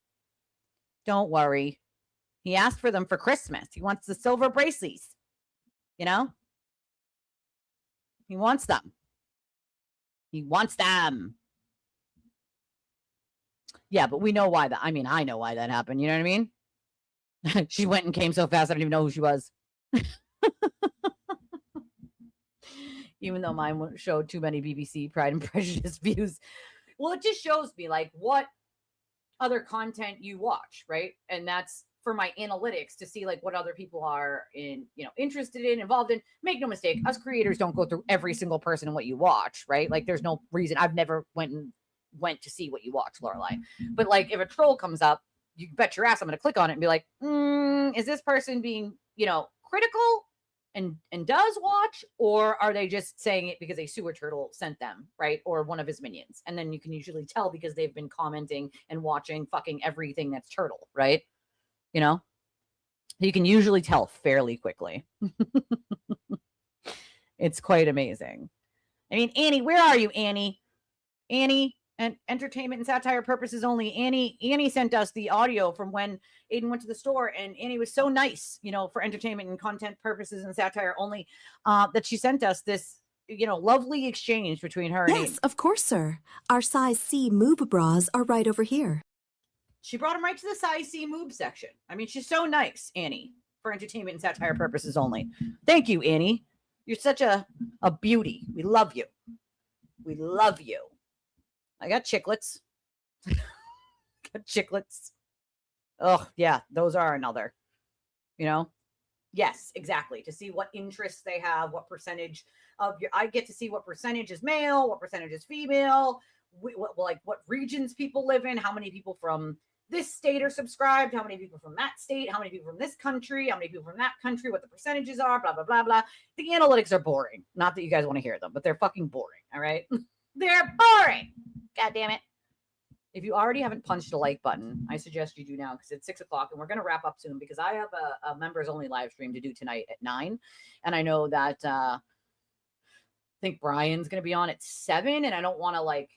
Don't worry. He asked for them for Christmas. He wants the silver bracelets. You know? He wants them. He wants them. Yeah, but we know why that. I mean, I know why that happened. You know what I mean? She went and came so fast, I didn't even know who she was. Even though mine showed too many BBC Pride and Prejudice views. Well, it just shows me like what other content you watch, right? And that's for my analytics to see like what other people are interested in, involved in. Make no mistake, us creators don't go through every single person and what you watch, right? Like there's no reason. I've never went to see what you watch, Lorelai. But like if a troll comes up, you bet your ass I'm going to click on it and be like, is this person being, critical and does watch, or are they just saying it because a sewer turtle sent them, right? Or one of his minions. And then you can usually tell because they've been commenting and watching fucking everything that's turtle, right? You can usually tell fairly quickly. It's quite amazing. I mean, Annie, where are you, Annie? Annie, and entertainment and satire purposes only. Annie sent us the audio from when Aiden went to the store, and Annie was so nice, for entertainment and content purposes and satire only, that she sent us this, lovely exchange between her and Aiden. Yes, of course, sir. Our size C moob bras are right over here. She brought him right to the size C moob section. I mean, she's so nice, Annie, for entertainment and satire purposes only. Thank you, Annie. You're such a beauty. We love you. We love you. I got chiclets. Chiclets. Oh, yeah, those are another, you know? Yes, exactly. To see what interests they have, what percentage of your, I get to see what percentage is male, what percentage is female, what regions people live in, how many people from this state are subscribed, how many people from that state, how many people from this country, how many people from that country, what the percentages are, blah, blah, blah, blah. The analytics are boring. Not that you guys want to hear them, but they're fucking boring. All right. They're boring. God damn it. If you already haven't punched a like button, I suggest you do now because it's 6 o'clock and we're going to wrap up soon because I have a members only live stream to do tonight at 9. And I know that I think Brian's going to be on at 7 and I don't want to like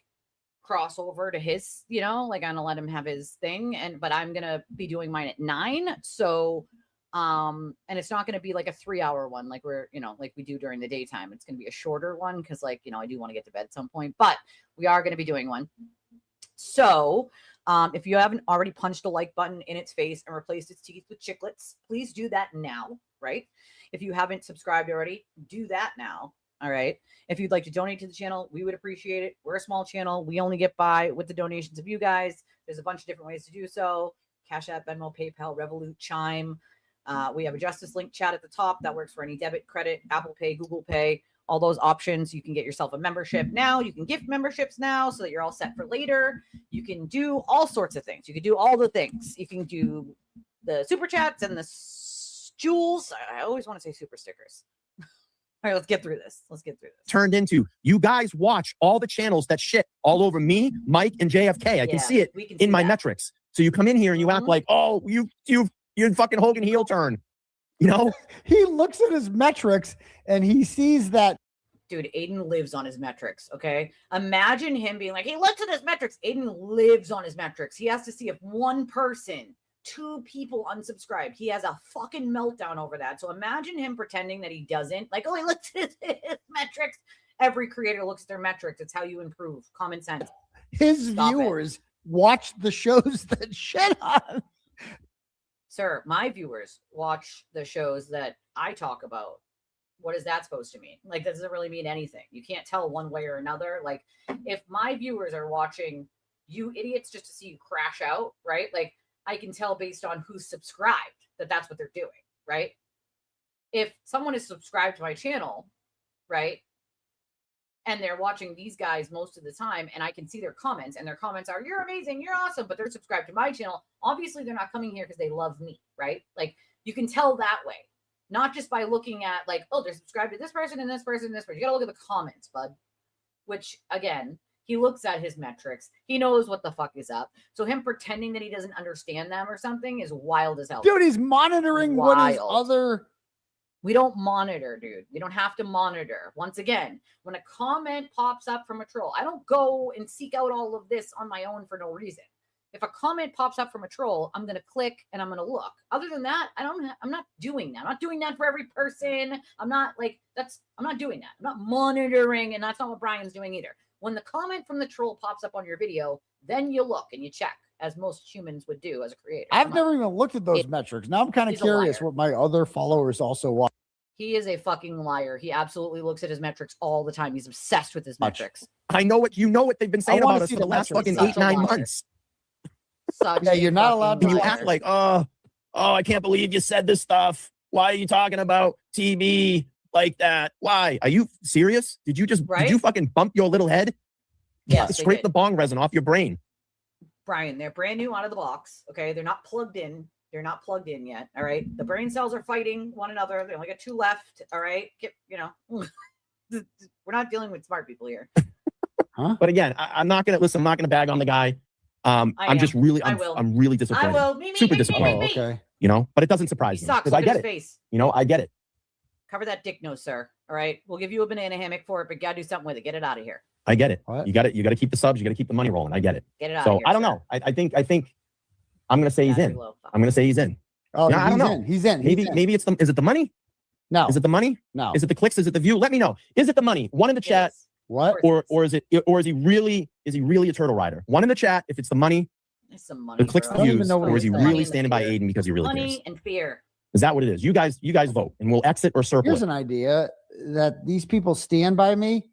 cross over to his, you know, like I'm going to let him have his thing. But I'm going to be doing mine at 9. So, and it's not going to be like a 3-hour one like we're, you know, like we do during the daytime. It's going to be a shorter one because like, you know, I do want to get to bed at some point, but we are going to be doing one. So if you haven't already punched a like button in its face and replaced its teeth with chiclets, please do that now, right? If you haven't subscribed already, do that now, all right? If you'd like to donate to the channel, we would appreciate it. We're a small channel. We only get by with the donations of you guys. There's a bunch of different ways to do so. Cash App, Venmo, PayPal, Revolut, Chime. We have a Justice Link chat at the top that works for any debit, credit, Apple Pay, Google Pay. All those options. You can get yourself a membership now. You can gift memberships now so that you're all set for later. You can do all sorts of things. You can do all the things. You can do the super chats and the jewels. I always want to say super stickers. All right, let's get through this. Turned into, you guys watch all the channels that shit all over me, Mike, and JFK. I can see it in my metrics. So you come in here and you act like, oh, you fucking Hogan heel turn. You know, he looks at his metrics and he sees that. Dude, Aiden lives on his metrics. Okay. Imagine him being like, he looks at his metrics. Aiden lives on his metrics. He has to see if one person, 2 people unsubscribe. He has a fucking meltdown over that. So imagine him pretending that he doesn't. Like, oh, he looks at his metrics. Every creator looks at their metrics. It's how you improve. Common sense. His viewers watch the shows that shit on. Sir, my viewers watch the shows that I talk about. What is that supposed to mean? Like, that doesn't really mean anything. You can't tell one way or another. Like, if my viewers are watching you idiots just to see you crash out, right? Like, I can tell based on who's subscribed that that's what they're doing, right? If someone is subscribed to my channel, right, and they're watching these guys most of the time, and I can see their comments, and their comments are, you're amazing, you're awesome, but they're subscribed to my channel. Obviously, they're not coming here because they love me, right? Like, you can tell that way. Not just by looking at, like, oh, they're subscribed to this person and this person and this person. You got to look at the comments, bud. Which, again, he looks at his metrics. He knows what the fuck is up. So him pretending that he doesn't understand them or something is wild as hell. Dude, he's monitoring what his other... We don't monitor, dude. We don't have to monitor. Once again, when a comment pops up from a troll, I don't go and seek out all of this on my own for no reason. If a comment pops up from a troll, I'm going to click and I'm going to look. Other than that, I'm not doing that. I'm not doing that for every person. I'm not doing that. I'm not monitoring, and that's not what Brian's doing either. When the comment from the troll pops up on your video, then you look and you check, as most humans would do as a creator. I've never even looked at those metrics. Now I'm kind of curious what my other followers also watch. He is a fucking liar. He absolutely looks at his metrics all the time. He's obsessed with his metrics. I know what they've been saying about us for the last fucking 8-9 months. Yeah, you're not allowed to. You act like, oh, I can't believe you said this stuff. Why are you talking about TV like that? Why? Are you serious? Did you fucking bump your little head? Yeah, scrape the bong resin off your brain. Brian, they're brand new out of the box. Okay, they're not plugged in. They're not plugged in yet. All right, the brain cells are fighting one another. They only got 2 left. All right, we're not dealing with smart people here. Huh? But again, I'm not gonna bag on the guy. I'm really disappointed. I will. Super disappointed. Oh, okay. You know, but it doesn't surprise me because I get it. Face. You know, I get it. Cover that dick nose, sir. All right, we'll give you a banana hammock for it, but gotta do something with it. Get it out of here. I get it. What? You got to keep the subs. You got to keep the money rolling. I get it. Get it out. So of here, I don't know. I think I'm gonna say he's in. I'm gonna say he's in. Oh, I don't know. He's in. Maybe it's is it the money? No. Is it the money? No. Is it the clicks? Is it the view? Let me know. Is it the money? One in the chat. What? Or is he really a turtle rider? One in the chat if it's the money. It's some money. The clicks, the views, or is he really standing by Aiden because he really cares? Money and fear. Is that what it is? You guys vote, and we'll exit or circle. Here's an idea that these people stand by me.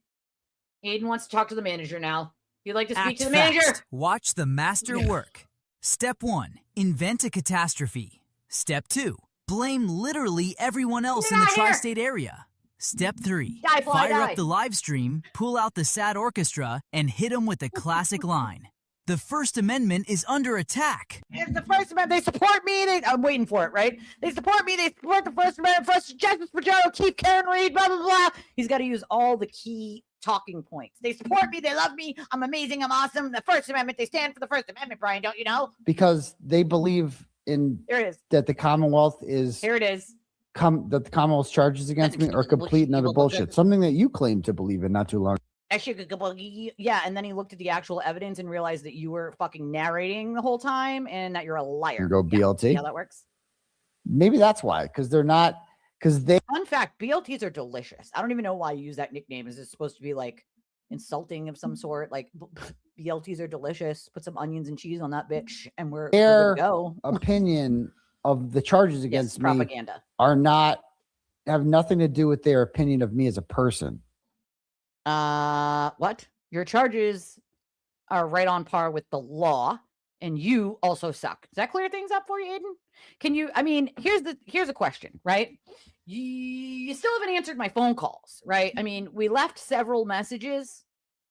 Aiden wants to talk to the manager now. You'd like to speak to the manager. Watch the master work. Step 1. Invent a catastrophe. Step 2. Blame literally everyone else in the tri-state area. Step 3. Fire up the live stream, pull out the sad orchestra, and hit them with the classic line. The First Amendment is under attack. It's the First Amendment. They support me. I'm waiting for it, right? They support me. They support the First Amendment. First Justice for Joe, keep Karen Reed, blah, blah, blah. He's got to use all the key talking points. They support me. They love me. I'm amazing. I'm awesome. The First Amendment. They stand for the First Amendment, Brian. Don't you know? Because they believe in There it is. that the Commonwealth is Here it is. that the Commonwealth's charges against me are complete and utter bullshit. Something that you claimed to believe in not too long. Yeah, and then he looked at the actual evidence and realized that you were fucking narrating the whole time and that you're a liar. You go BLT. Yeah, that works. Maybe that's why, because they're not. Because they. Fun fact: BLTs are delicious. I don't even know why you use that nickname. Is it supposed to be like insulting of some sort? Like BLTs are delicious. Put some onions and cheese on that bitch, and we're Their good to go. opinion of the charges against me propaganda. have nothing to do with their opinion of me as a person. What? Your charges are right on par with the law, and you also suck. Does that clear things up for you, Aiden? Can you? I mean, here's a question, right? You still haven't answered my phone calls, right? I mean, we left several messages.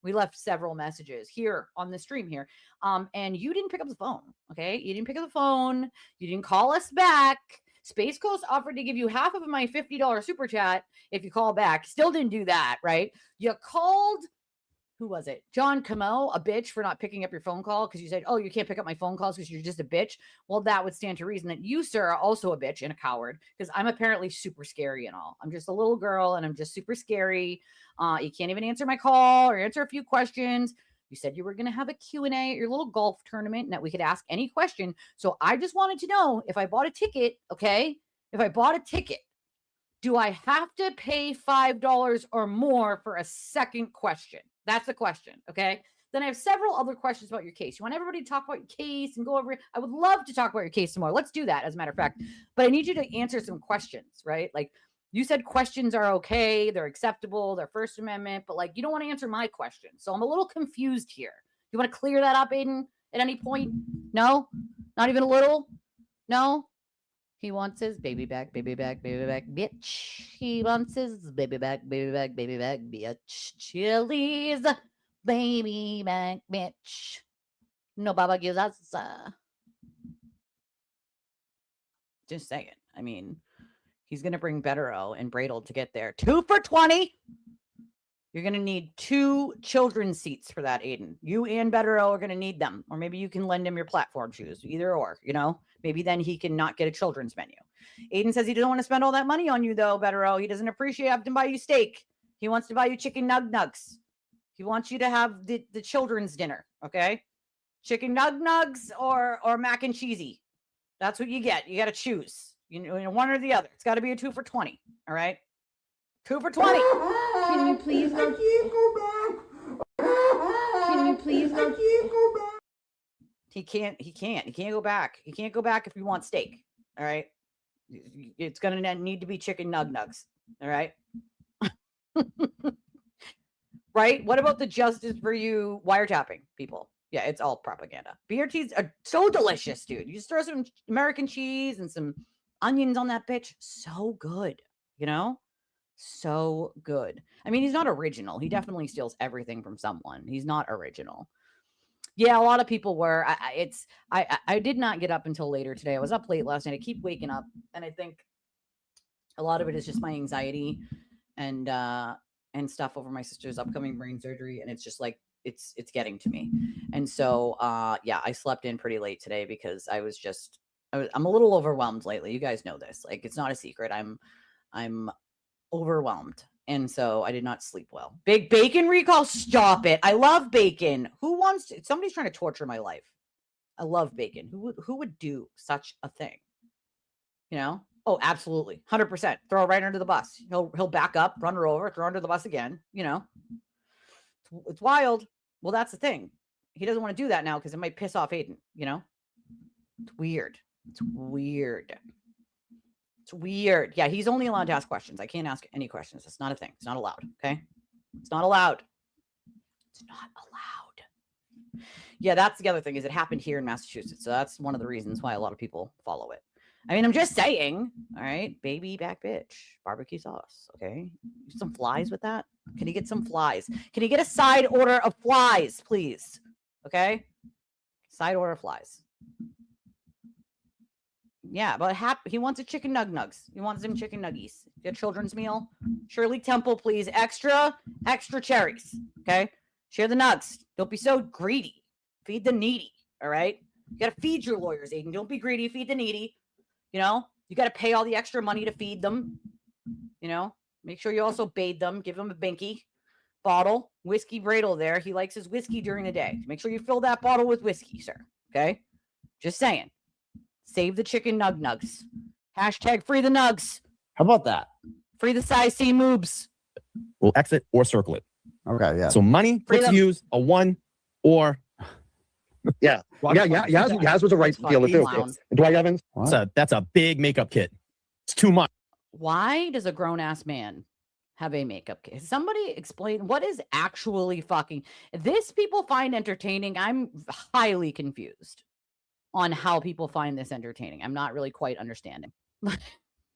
Here on the stream here, and you didn't pick up the phone. Okay, you didn't pick up the phone. You didn't call us back. Space Coast offered to give you half of my $50 super chat if you call back. Still didn't do that, right? You called, who was it? John Camo, a bitch for not picking up your phone call because you said, oh, you can't pick up my phone calls because you're just a bitch. Well, that would stand to reason that you, sir, are also a bitch and a coward because I'm apparently super scary and all. I'm just a little girl and I'm just super scary. You can't even answer my call or answer a few questions. You said you were going to have a Q&A at your little golf tournament and that we could ask any question. So I just wanted to know if I bought a ticket, okay? If I bought a ticket, do I have to pay $5 or more for a second question? That's the question, okay? Then I have several other questions about your case. You want everybody to talk about your case and go over it? I would love to talk about your case some more. Let's do that, as a matter of fact. But I need you to answer some questions, right? Like, you said questions are okay, they're acceptable, they're First Amendment, but like you don't want to answer my question. So I'm a little confused here. You want to clear that up, Aiden, at any point? No? Not even a little? No? He wants his baby back, bitch. He wants his baby back, bitch. Chili's baby back, bitch. No baba gives us. Just saying. I mean, he's going to bring Bettero and Bradle to get there. 2 for 20. You're going to need 2 children's seats for that, Aiden. You and Bettero are going to need them. Or maybe you can lend him your platform shoes. Either or, you know? Maybe then he can not get a children's menu. Aiden says he doesn't want to spend all that money on you, though, Bettero. He doesn't appreciate having to buy you steak. He wants to buy you chicken nugs. He wants you to have the children's dinner, okay? Chicken nugs or mac and cheesy. That's what you get. You got to choose. You know, one or the other. It's got to be a 2 for 20. All right. 2 for 20. Can you please not go back? Can you please not go back? He can't go back. He can't go back if you want steak. All right. It's going to need to be chicken nugs. All right. Right. What about the justice for you wiretapping people? Yeah, it's all propaganda. BRTs are so delicious, dude. You just throw some American cheese and some onions on that bitch. So good. You know? So good. I mean, he's not original. He definitely steals everything from someone. He's not original. Yeah, a lot of people were. I did not get up until later today. I was up late last night. I keep waking up, and I think a lot of it is just my anxiety and stuff over my sister's upcoming brain surgery, and it's just like it's getting to me. And so yeah, I slept in pretty late today because I'm a little overwhelmed lately. You guys know this. Like, it's not a secret. I'm overwhelmed. And so I did not sleep well. Big bacon recall. Stop it. I love bacon. Who wants to? Somebody's trying to torture my life. I love bacon. Who would do such a thing? You know? Oh, absolutely. 100%. Throw her right under the bus. He'll back up, run her over, throw her under the bus again. You know? It's wild. Well, that's the thing. He doesn't want to do that now because it might piss off Aiden, you know? It's weird. It's weird. It's weird. Yeah, he's only allowed to ask questions. I can't ask any questions. It's not a thing. It's not allowed. Okay? It's not allowed. It's not allowed. Yeah, that's the other thing is it happened here in Massachusetts. So that's one of the reasons why a lot of people follow it. I mean, I'm just saying, all right, baby back bitch, barbecue sauce, okay? Some flies with that? Can you get some flies? Can you get a side order of flies, please? Okay? Side order of flies. Yeah, but he wants a chicken nugs. He wants some chicken nuggies. Get children's meal. Shirley Temple, please. Extra cherries, okay? Share the nugs. Don't be so greedy. Feed the needy, all right? You got to feed your lawyers, Aiden. Don't be greedy. Feed the needy. You know, you got to pay all the extra money to feed them. You know, make sure you also bathe them. Give them a binky bottle. Whiskey Bradle there. He likes his whiskey during the day. Make sure you fill that bottle with whiskey, sir. Okay? Just saying. Save the chicken nugs. Hashtag free the nugs. How about that? Free the size C moobs. We'll exit or circle it. Okay, yeah. So money, clicks, views, a 1 or... Yeah. Yaz was a right dealer too. Dwight Evans. That's a big makeup kit. It's too much. Why does a grown-ass man have a makeup kit? Somebody explain what is actually fucking... This people find entertaining. I'm highly confused on how people find this entertaining. I'm not really quite understanding.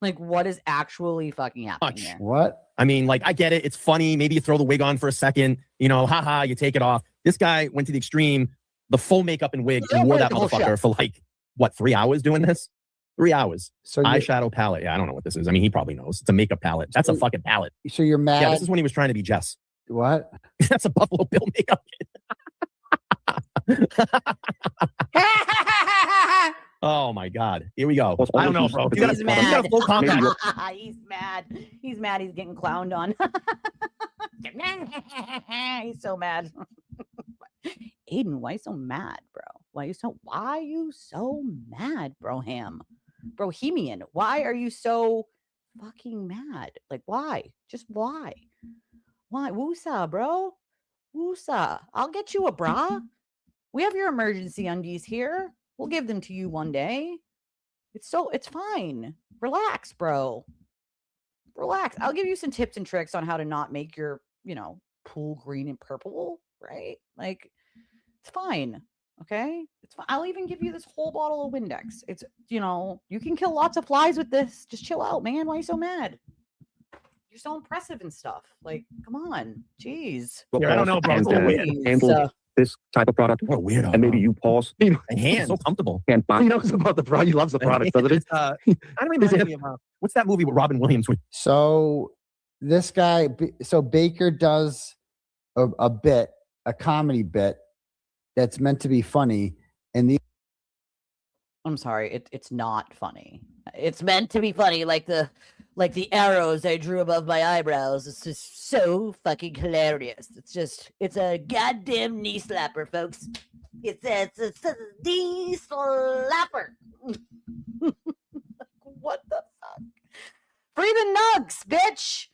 Like, what is actually fucking happening there? What? I mean, like, I get it. It's funny. Maybe you throw the wig on for a second. You know, haha, you take it off. This guy went to the extreme. The full makeup and wig, and wore that motherfucker for like, what, 3 hours doing this? 3 hours. So eyeshadow palette. Yeah, I don't know what this is. I mean, he probably knows. It's a makeup palette. That's a fucking palette. So you're mad? Yeah, this is when he was trying to be Jess. What? That's a Buffalo Bill makeup kit. Oh my God. Here we go. I don't know, bro. He's mad. He's mad. He's mad. He's getting clowned on. He's so mad. Aiden, why are you so mad, bro? Why are you so mad, Brohemian? Why are you so fucking mad? Like, why? Just why? Why? Woosa, bro. Woosa. I'll get you a bra. We have your emergency undies here. We'll give them to you one day. It's fine. Relax, bro. Relax. I'll give you some tips and tricks on how to not make your, pool green and purple, right? Like, it's fine. Okay? It's fine. I'll even give you this whole bottle of Windex. It's, you can kill lots of flies with this. Just chill out, man. Why are you so mad? You're so impressive and stuff. Like, come on. Jeez. Well, I don't know, bro. Handle this type of product. What a weirdo. And maybe you pause. And hands. So comfortable. He knows about the product. He loves the product, doesn't it? I don't remember what's that movie with Robin Williams? So this guy, Baker does a comedy bit that's meant to be funny. And I'm sorry, it's not funny. It's meant to be funny, like the arrows I drew above my eyebrows. It's just so fucking hilarious. It's a goddamn knee slapper, folks. It's a knee slapper. What the fuck? Free the nugs, bitch.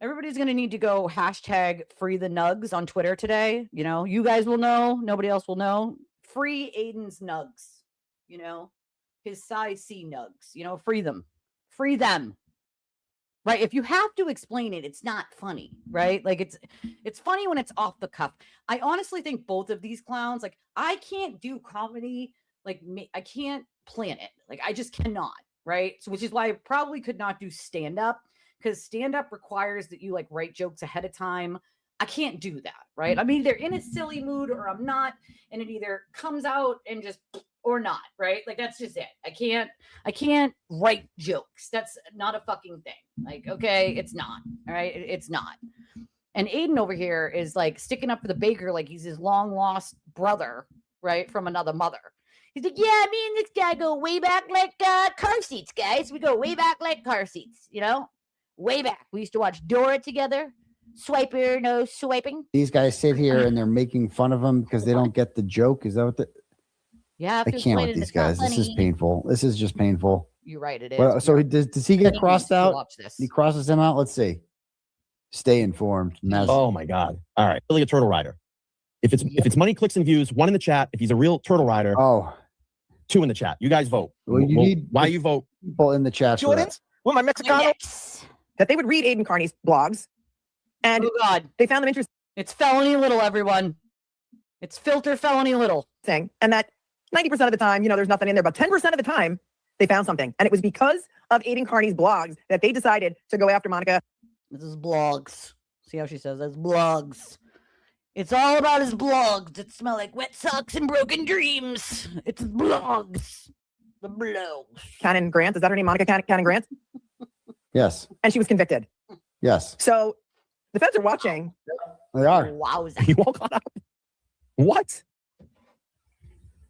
Everybody's going to need to go hashtag free the nugs on Twitter today. You guys will know. Nobody else will know. Free Aiden's nugs. His size C nugs. Free them. Free them. Right? If you have to explain it, it's not funny, right? Like, it's funny when it's off the cuff. I honestly think both of these clowns, like, I can't do comedy. Like, I can't plan it. Like, I just cannot, right? So, which is why I probably could not do stand-up, because stand-up requires that you, like, write jokes ahead of time. I can't do that, right? I'm either in a silly mood or I'm not, and it either comes out and just... or not, right? Like, that's just it. I can't write jokes. That's not a fucking thing. Like, okay, it's not. All right, it's not. And Aiden over here is like sticking up for the baker like he's his long lost brother, right, from another mother. He's like, yeah, me and this guy go way back like car seats, guys. We go way back like car seats, way back. We used to watch Dora together. Swiper, no swiping. These guys sit here and they're making fun of him because they don't get the joke. Is that what Yeah, I can't with these guys. This is painful. This is just painful. You're right. It is. Well, so does he get crossed out? Watch this. He crosses him out. Let's see. Stay informed. Oh my God! All right, really a turtle rider. If it's money, clicks, and views, 1 in the chat. If he's a real turtle rider, 2 in the chat. You guys vote. Well, why you vote? People in the chat. Jordans, well, my Mexicanos, that they would read Aiden Carney's blogs, and oh God, they found them interesting. It's felony little, everyone. It's filter felony little thing. And that 90% of the time, there's nothing in there, but 10% of the time they found something. And it was because of Aiden Carney's blogs that they decided to go after Monica. This is blogs. See how she says that's blogs. It's all about his blogs that smell like wet socks and broken dreams. It's blogs. The blogs. Cannon Grant. Is that her name? Monica Cannon Grant? Yes. And she was convicted. Yes. So the feds are watching. They are. Wowza. You all caught up. What?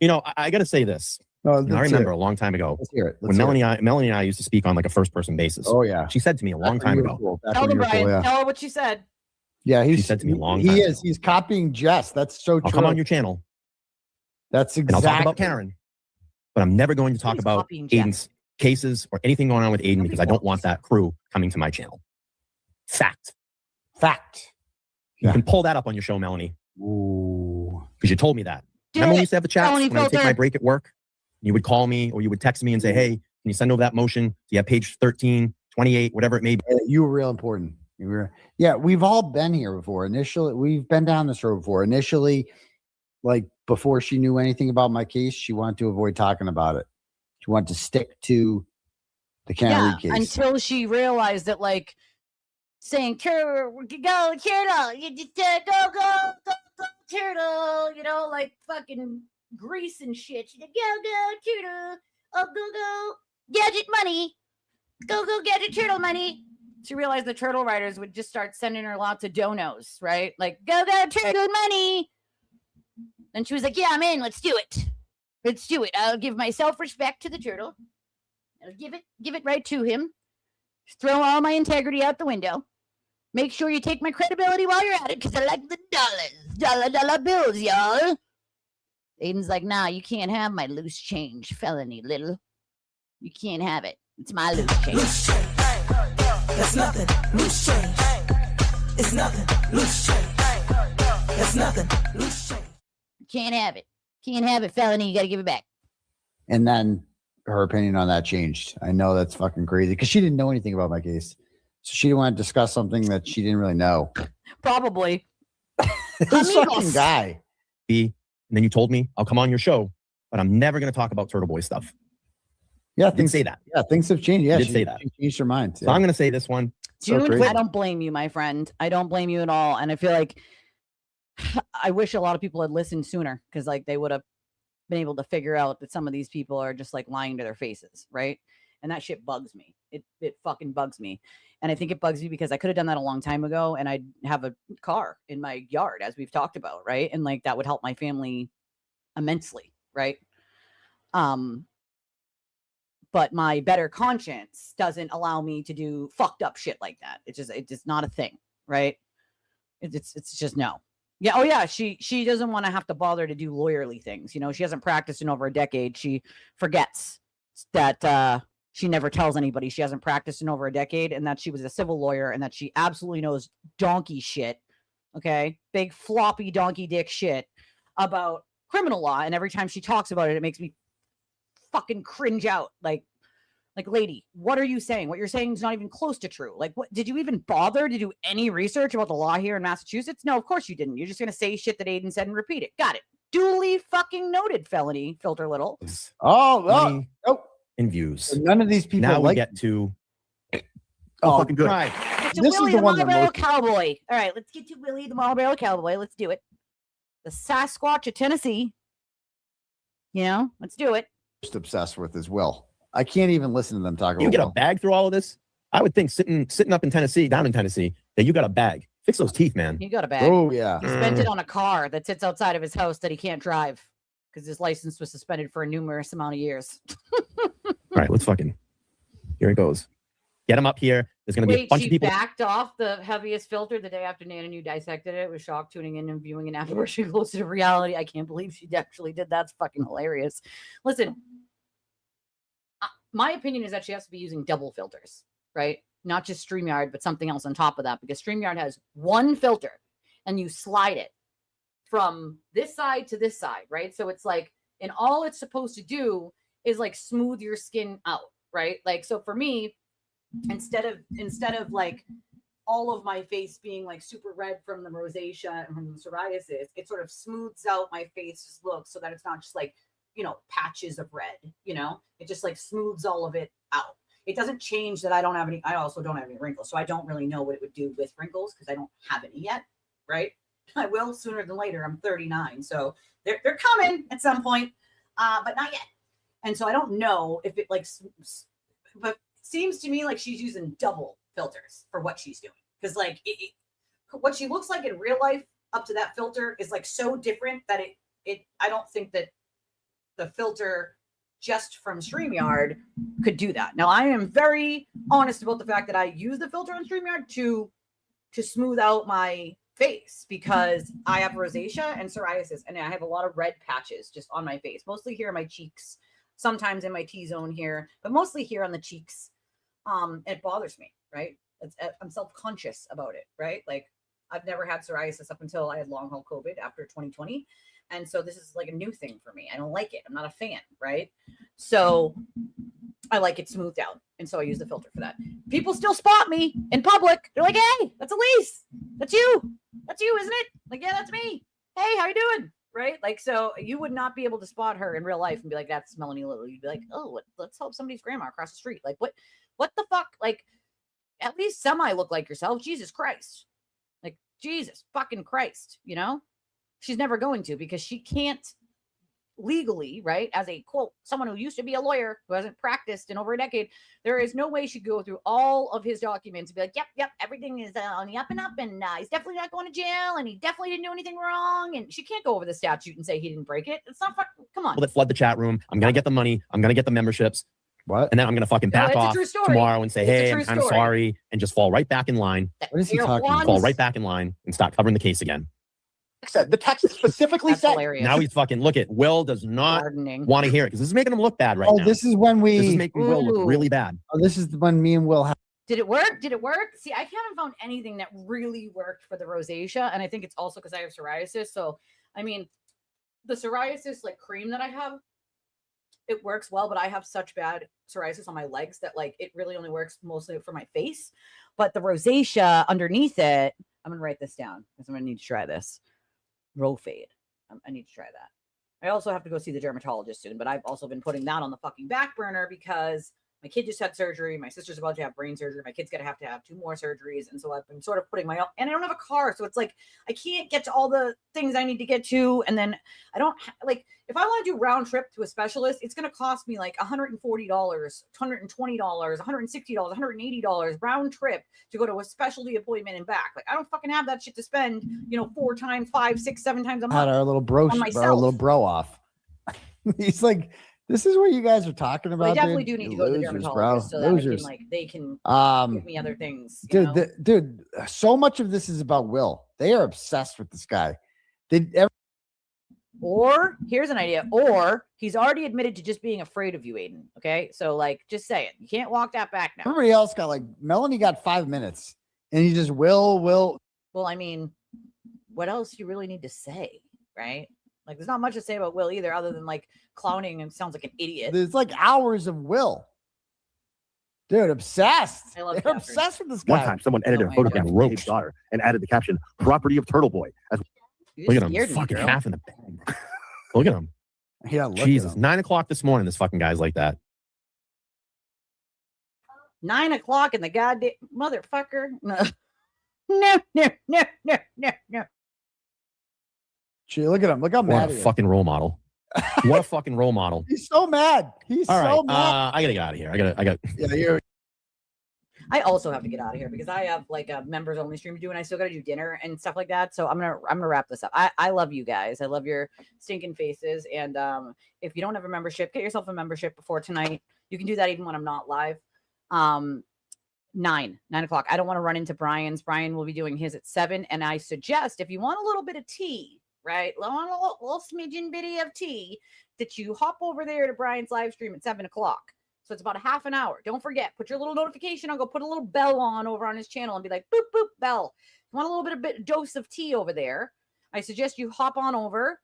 I got to say this. No, I remember a long time ago when Melanie and I used to speak on like a first person basis. Oh yeah. She said to me a long time ago. Tell them, Brian. Tell her what she said. Yeah, she said to me a long time ago. He's copying Jess. That's so true. I'll come on your channel. That's exactly. And I'll talk about Karen, but I'm never going to talk about Aiden's cases or anything going on with Aiden because I don't want that crew coming to my channel. Fact. You can pull that up on your show, Melanie. Ooh. Because you told me that. Remember when we used to have the chats when I would take my break at work? You would call me or you would text me and say, hey, can you send over that motion? Do you have page 13, 28, whatever it may be? You were real important. Yeah, we've all been here before. Initially, we've been down this road before. Initially, like before she knew anything about my case, she wanted to avoid talking about it. She wanted to stick to the Karen Reed case. Until she realized that, like, saying, go, Turtle, you just go, Turtle, like fucking Grease and shit. She's like, go, Turtle, go, gadget money, go, gadget turtle money. She realized the turtle riders would just start sending her lots of donos, right? Like, go, turtle money. And she was like, yeah, I'm in. Let's do it. I'll give my self-respect to the turtle. I'll give it right to him. Just throw all my integrity out the window. Make sure you take my credibility while you're at it, because I like the dollars. Dollar bills, y'all. Aiden's like, nah, you can't have my loose change, felony, little. You can't have it. It's my loose change. Loose change. That's nothing. Loose change. It's nothing. Loose change. That's nothing. Loose change. Can't have it. Can't have it, felony. You got to give it back. And then her opinion on that changed. I know that's fucking crazy because she didn't know anything about my case. So she didn't want to discuss something that she didn't really know. Probably. This fucking guy. And then you told me I'll come on your show, but I'm never going to talk about Turtle Boy stuff. Yeah, things say that. Yeah, things have changed. Yeah, she did say that. She changed her mind. So I'm going to say this one. June, I don't blame you, my friend. I don't blame you at all. And I feel like I wish a lot of people had listened sooner because like they would have been able to figure out that some of these people are just like lying to their faces, right? And that shit bugs me. It fucking bugs me. And I think it bugs me because I could have done that a long time ago and I'd have a car in my yard, as we've talked about, right? And like that would help my family immensely, right? But my better conscience doesn't allow me to do fucked up shit like that. It's just not a thing, right? It's just no. Yeah. Oh yeah. She doesn't want to have to bother to do lawyerly things. You know, she hasn't practiced in over a decade. She forgets that she never tells anybody she hasn't practiced in over a decade and that she was a civil lawyer and that she absolutely knows donkey shit. Okay. Big floppy donkey dick shit about criminal law. And every time she talks about it, it makes me fucking cringe out. Like, lady, what are you saying? What you're saying is not even close to true. Like, what did you even bother to do any research about the law here in Massachusetts? No, of course you didn't. You're just going to say shit that Aiden said and repeat it. Got it. Duly fucking noted, felony, Filter Little. Oh, nope. In views. So none of these people now we get to fucking good. Right. This is the Marlboro Cowboy. All right, let's get to Willie the Marlboro Cowboy. Let's do it. The Sasquatch of Tennessee. You know, let's do it. Just obsessed with as well. I can't even listen to them talk about. You get a bag through all of this. I would think sitting up in Tennessee, down in Tennessee, that you got a bag. Fix those teeth, man. You got a bag. Oh yeah. He spent it on a car that sits outside of his house that he can't drive because his license was suspended for a numerous amount of years. All right, let's fucking. Here it goes. Get him up here. There's going to be a bunch of people. She backed off the heaviest filter the day after Nan and you dissected it. It was shock tuning in and viewing an apparition closer to reality. I can't believe she actually did that. It's fucking hilarious. Listen, my opinion is that she has to be using double filters, right? Not just StreamYard, but something else on top of that, because StreamYard has one filter and you slide it from this side to this side, right? So it's like, and all it's supposed to do is like smooth your skin out, right? Like, so for me, instead of like all of my face being like super red from the rosacea and from the psoriasis, it sort of smooths out my face's look so that it's not just like, patches of red, it just like smooths all of it out. It doesn't change that I also don't have any wrinkles. So I don't really know what it would do with wrinkles because I don't have any yet. Right. I will sooner than later. I'm 39. So they're coming at some point, but not yet. And so I don't know if it but it seems to me like she's using double filters for what she's doing. Because like what she looks like in real life up to that filter is like so different that I don't think that the filter just from StreamYard could do that. Now I am very honest about the fact that I use the filter on StreamYard to smooth out my face because I have rosacea and psoriasis and I have a lot of red patches just on my face, mostly here in my cheeks, sometimes in my T-zone here, but mostly here on the cheeks. It bothers me, right? I'm self-conscious about it, right? Like I've never had psoriasis up until I had long haul COVID after 2020. And so this is like a new thing for me. I don't like it. I'm not a fan, right? So I like it smoothed out. And so I use the filter for that. People still spot me in public. They're like, hey, that's Elise. That's you. That's you, isn't it? Like, yeah, that's me. Hey, how you doing? Right? Like, so you would not be able to spot her in real life and be like, that's Melanie Little. You'd be like, oh, let's help somebody's grandma across the street. Like, what the fuck? Like, at least semi look like yourself. Jesus Christ. Like, Jesus fucking Christ, She's never going to because she can't legally, right? As a quote, someone who used to be a lawyer who hasn't practiced in over a decade, there is no way she'd go through all of his documents and be like, yep, everything is on the up and up, and he's definitely not going to jail, and he definitely didn't do anything wrong. And she can't go over the statute and say he didn't break it. It's not fucking, come on. People that flood the chat room. I'm gonna get the money. I'm gonna get the memberships. What? And then I'm gonna fucking back off tomorrow and say, hey, I'm sorry, and just fall right back in line. What is he talking about? Fall right back in line and start covering the case again. The text specifically said. Hilarious. Now he's fucking Will does not want to hear it because this is making him look bad right now. This is when this is making Will look really bad. Oh, this is when me and Will have. Did it work? See, I haven't found anything that really worked for the rosacea. And I think it's also because I have psoriasis. So, I mean, the psoriasis like cream that I have, it works well, but I have such bad psoriasis on my legs that like it really only works mostly for my face. But the rosacea underneath it, I'm going to write this down because I'm going to need to try this. Rofade. I need to try that. I also have to go see the dermatologist soon, but I've also been putting that on the fucking back burner because my kid just had surgery. My sister's about to have brain surgery. My kid's going to have 2 more surgeries. And so I've been sort of putting my own, and I don't have a car. So it's like, I can't get to all the things I need to get to. And then I don't like, if I want to do round trip to a specialist, it's going to cost me like $140, $120, $160, $180 round trip to go to a specialty appointment and back. Like I don't fucking have that shit to spend, 4 times, 5, 6, 7 times a month. Had our little bro off. He's like, this is what you guys are talking about. I definitely do need to go to the dermatologist so that they can give me other things. Dude, so much of this is about Will. They are obsessed with this guy. Or here's an idea. Or he's already admitted to just being afraid of you, Aiden. Okay, so like, just say it. You can't walk that back now. Everybody else got Melanie got 5 minutes, and he just Will. Well, I mean, what else you really need to say, right? Like, there's not much to say about Will either, other than like clowning and sounds like an idiot. There's like hours of Will. Dude, obsessed. I love They're obsessed with this guy. One time, someone edited a photograph of Dave's daughter and added the caption, "Property of Turtle Boy." Look at him, fucking half in the bag. Look at him. Yeah, look Jesus, at him. 9 o'clock this morning. This fucking guy's like that. 9 o'clock and the goddamn motherfucker. No. Gee, look at him. Look how mad What a fucking role model. What a fucking role model. He's so mad. He's All right, so mad. I gotta get out of here. I got. Yeah, I also have to get out of here because I have like a members only stream to do, and I still got to do dinner and stuff like that. So I'm gonna wrap this up. I love you guys. I love your stinking faces. And if you don't have a membership, get yourself a membership before tonight. You can do that even when I'm not live. 9 o'clock. I don't want to run into Brian's. Brian will be doing his at 7. And I suggest if you want a little bit of tea, right? A little smidgen bitty of tea, that you hop over there to Brian's live stream at 7 o'clock. So it's about a half an hour. Don't forget, put your little notification on, go put a little bell on over on his channel and be like, boop, boop, bell. You want a little bit of dose of tea over there? I suggest you hop on over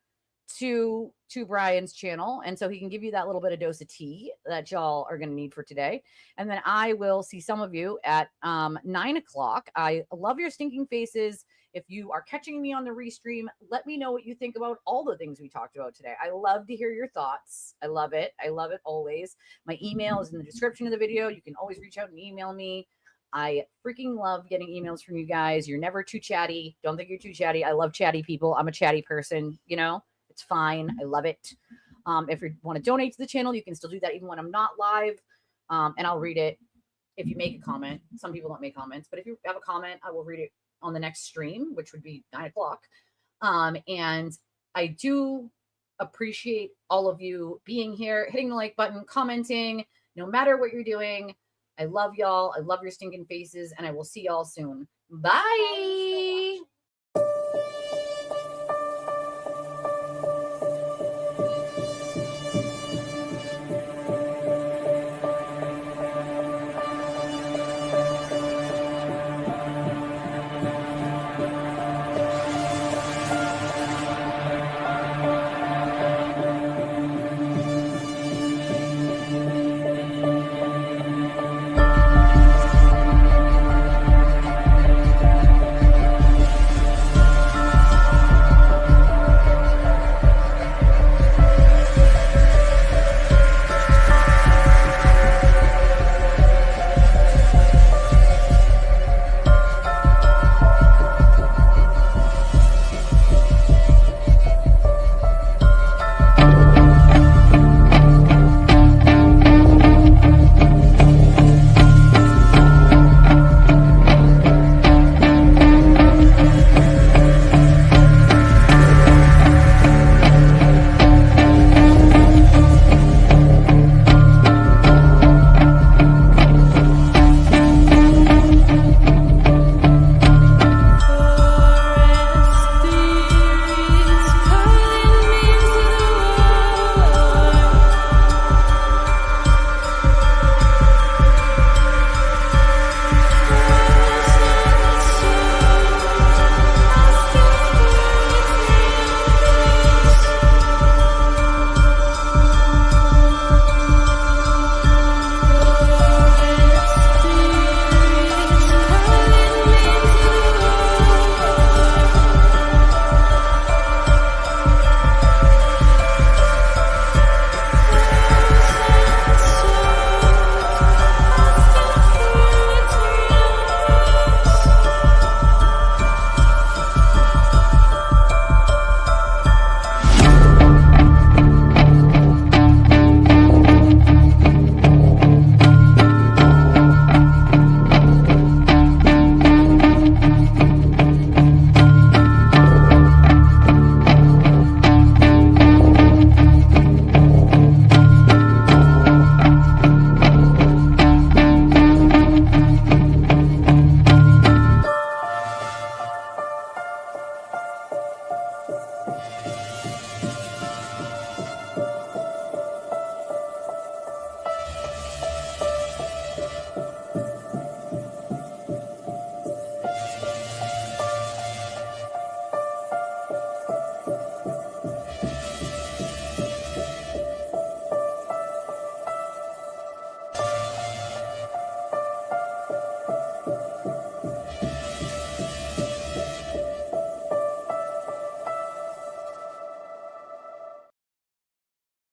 to Brian's channel, and so he can give you that little bit of dose of tea that y'all are going to need for today. And then I will see some of you at 9 o'clock. I love your stinking faces. If you are catching me on the restream, let me know what you think about all the things we talked about today. I love to hear your thoughts. I love it. I love it always. My email is in the description of the video. You can always reach out and email me. I freaking love getting emails from you guys. You're never too chatty. Don't think you're too chatty. I love chatty people. I'm a chatty person, you know. It's fine. I love it. If you want to donate to the channel, you can still do that even when I'm not live. And I'll read it if you make a comment. Some people don't make comments, but if you have a comment, I will read it on the next stream, which would be 9 o'clock. And I do appreciate all of you being here, hitting the like button, commenting, no matter what you're doing. I love y'all. I love your stinking faces, and I will see y'all soon. Bye.